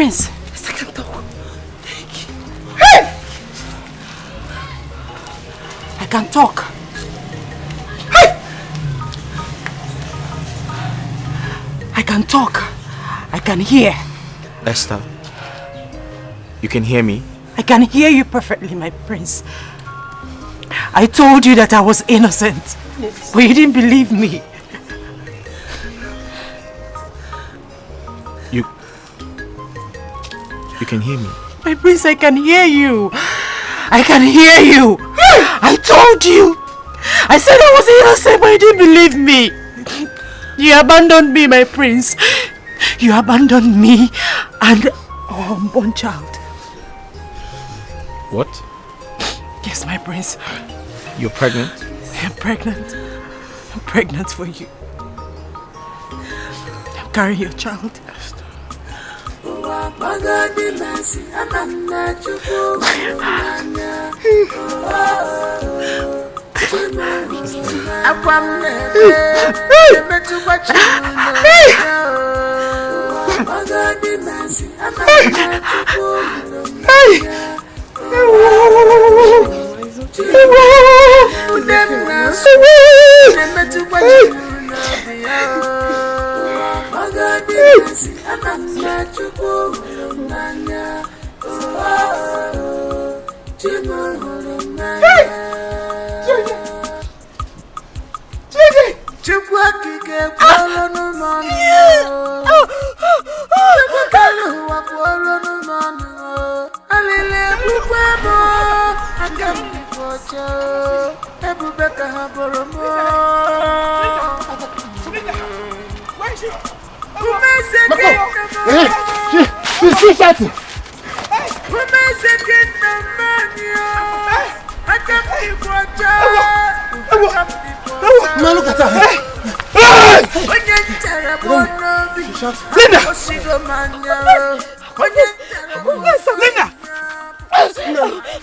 prince. Yes, I can talk. Thank you. Hey! I can talk. Hey! I can talk. I can hear. Esther, you can hear me? I can hear you perfectly, my prince. I told you that I was innocent, but you didn't believe me. You can hear me? My prince, I can hear you. I can hear you. I told you. I said I was innocent, but you didn't believe me. You abandoned me, my prince. You abandoned me and our unborn child. What? Yes, my prince. You're pregnant? I'm pregnant. I'm pregnant for you. I'm carrying your child.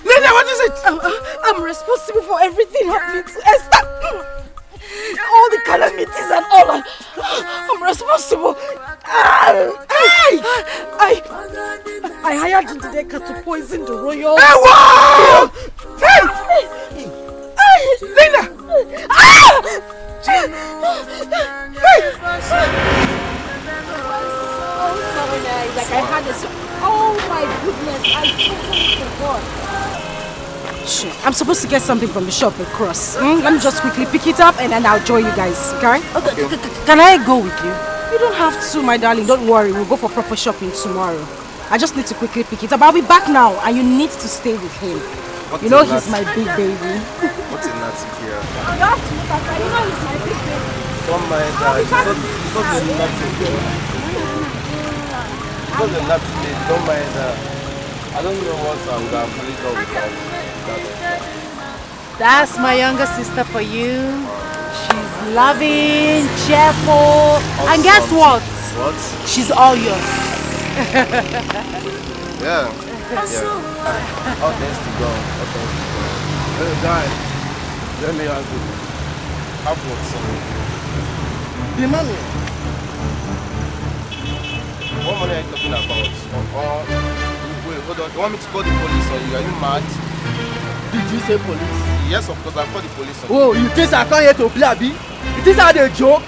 Linda, what is it? I'm responsible for everything happening to Esther. All the calamities and all. I'm responsible. I hired Dikeh to poison the royal. Linda! Like I had this. Oh my goodness, I totally forgot. Sure. I'm supposed to get something from the shop across. Let me just quickly pick it up and then I'll join you guys, okay? Can I go with you? You don't have to, my darling. Don't worry. We'll go for proper shopping tomorrow. I just need to quickly pick it up. I'll be back now and you need to stay with him. What's you know he's my big baby. What's in that here? You have to look at her. You know he's my big baby. Don't mind that. It's not the nothing girl. It's not the nothing lady. Don't mind that. I don't know what I'm going to put it up without that. That's my younger sister for you. She's loving, cheerful, and guess what? What? She's all yours. Yeah. All thanks to God. All thanks to God. Hey, guy. Let me ask you. How about some? The money. What money are you talking about? Wait, hold on. You want me to call the police on you? Are you mad? Did you say police? Yes, of course. I'll call the police on you. Oh, you think I come here to play, Abi? You think I dey joke?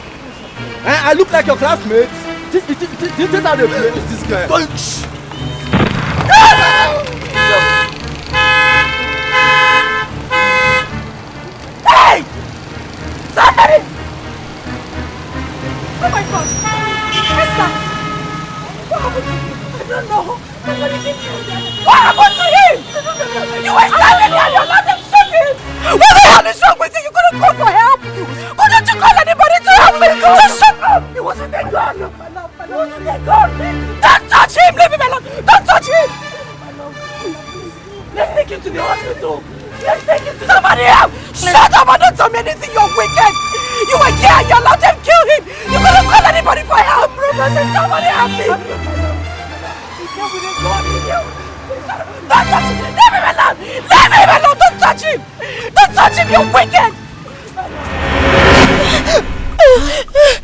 I look like your classmate. This how they play. Who's this guy? Punch! Hey! Somebody! Oh my God! Esther! What happened to him? I don't know. Somebody did you. What happened to him? You were standing there and you're not even shooting! What the hell is wrong with you? You couldn't call for help! Couldn't you call anybody to help me? Just shut up! He wasn't a gun! He wasn't a gun! Don't touch him! Leave him alone! Don't touch him! Let's take him to the hospital! Let's take him to somebody else! Shut up and don't tell me anything! You're wicked! You were here! You allowed them to kill him! You couldn't call anybody for help! Somebody help me! Don't touch him! Leave him alone! Leave him alone! Don't touch him! Don't touch him! You're wicked!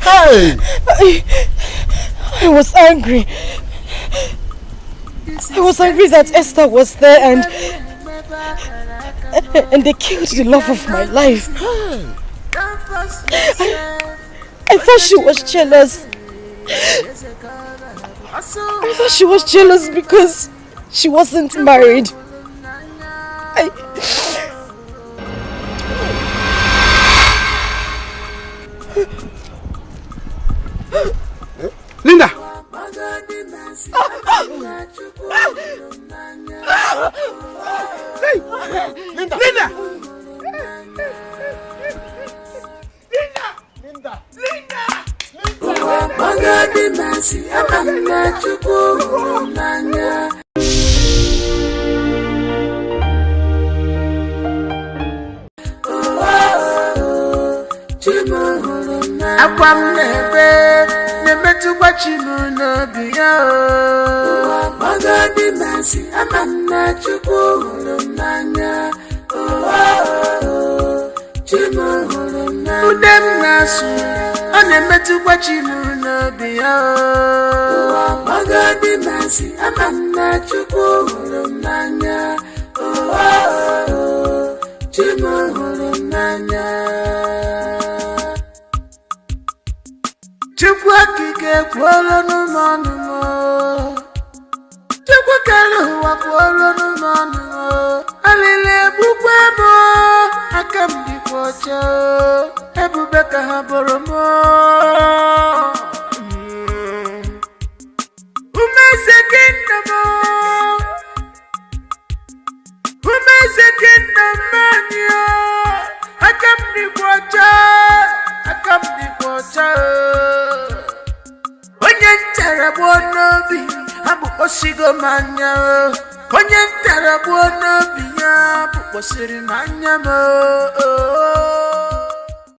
Hey! I was angry. I was angry that Esther was there and they killed the love of my life. I thought she was jealous. I thought she was jealous because she wasn't married. Linda! Hey! Linda! Linda! Akwam nebe nemetukwa chimu n'obiya o magadi masi amanna chukwu hụrụ n'anya chimu hụrụ n'anya udem na-asụ ọ na-emetụkwa chimu n'obiya o magadi masi amanna chukwu hụrụ n'anya chimu hụrụ n'anya Chukwu akike kwolo n'ụmọnụ m Chukwu kere ụwa kwolo n'ụmọnụ m alili egbukwe m aka m dịkwa ọcha ebube ka ha bụrụ m umeze kingdom anyị aka m dịkwa ọcha onye ntara gbuo n'obi abụkpọsigo m anya onye ntara gbuo n'obi ya abụkpọsiri m anya m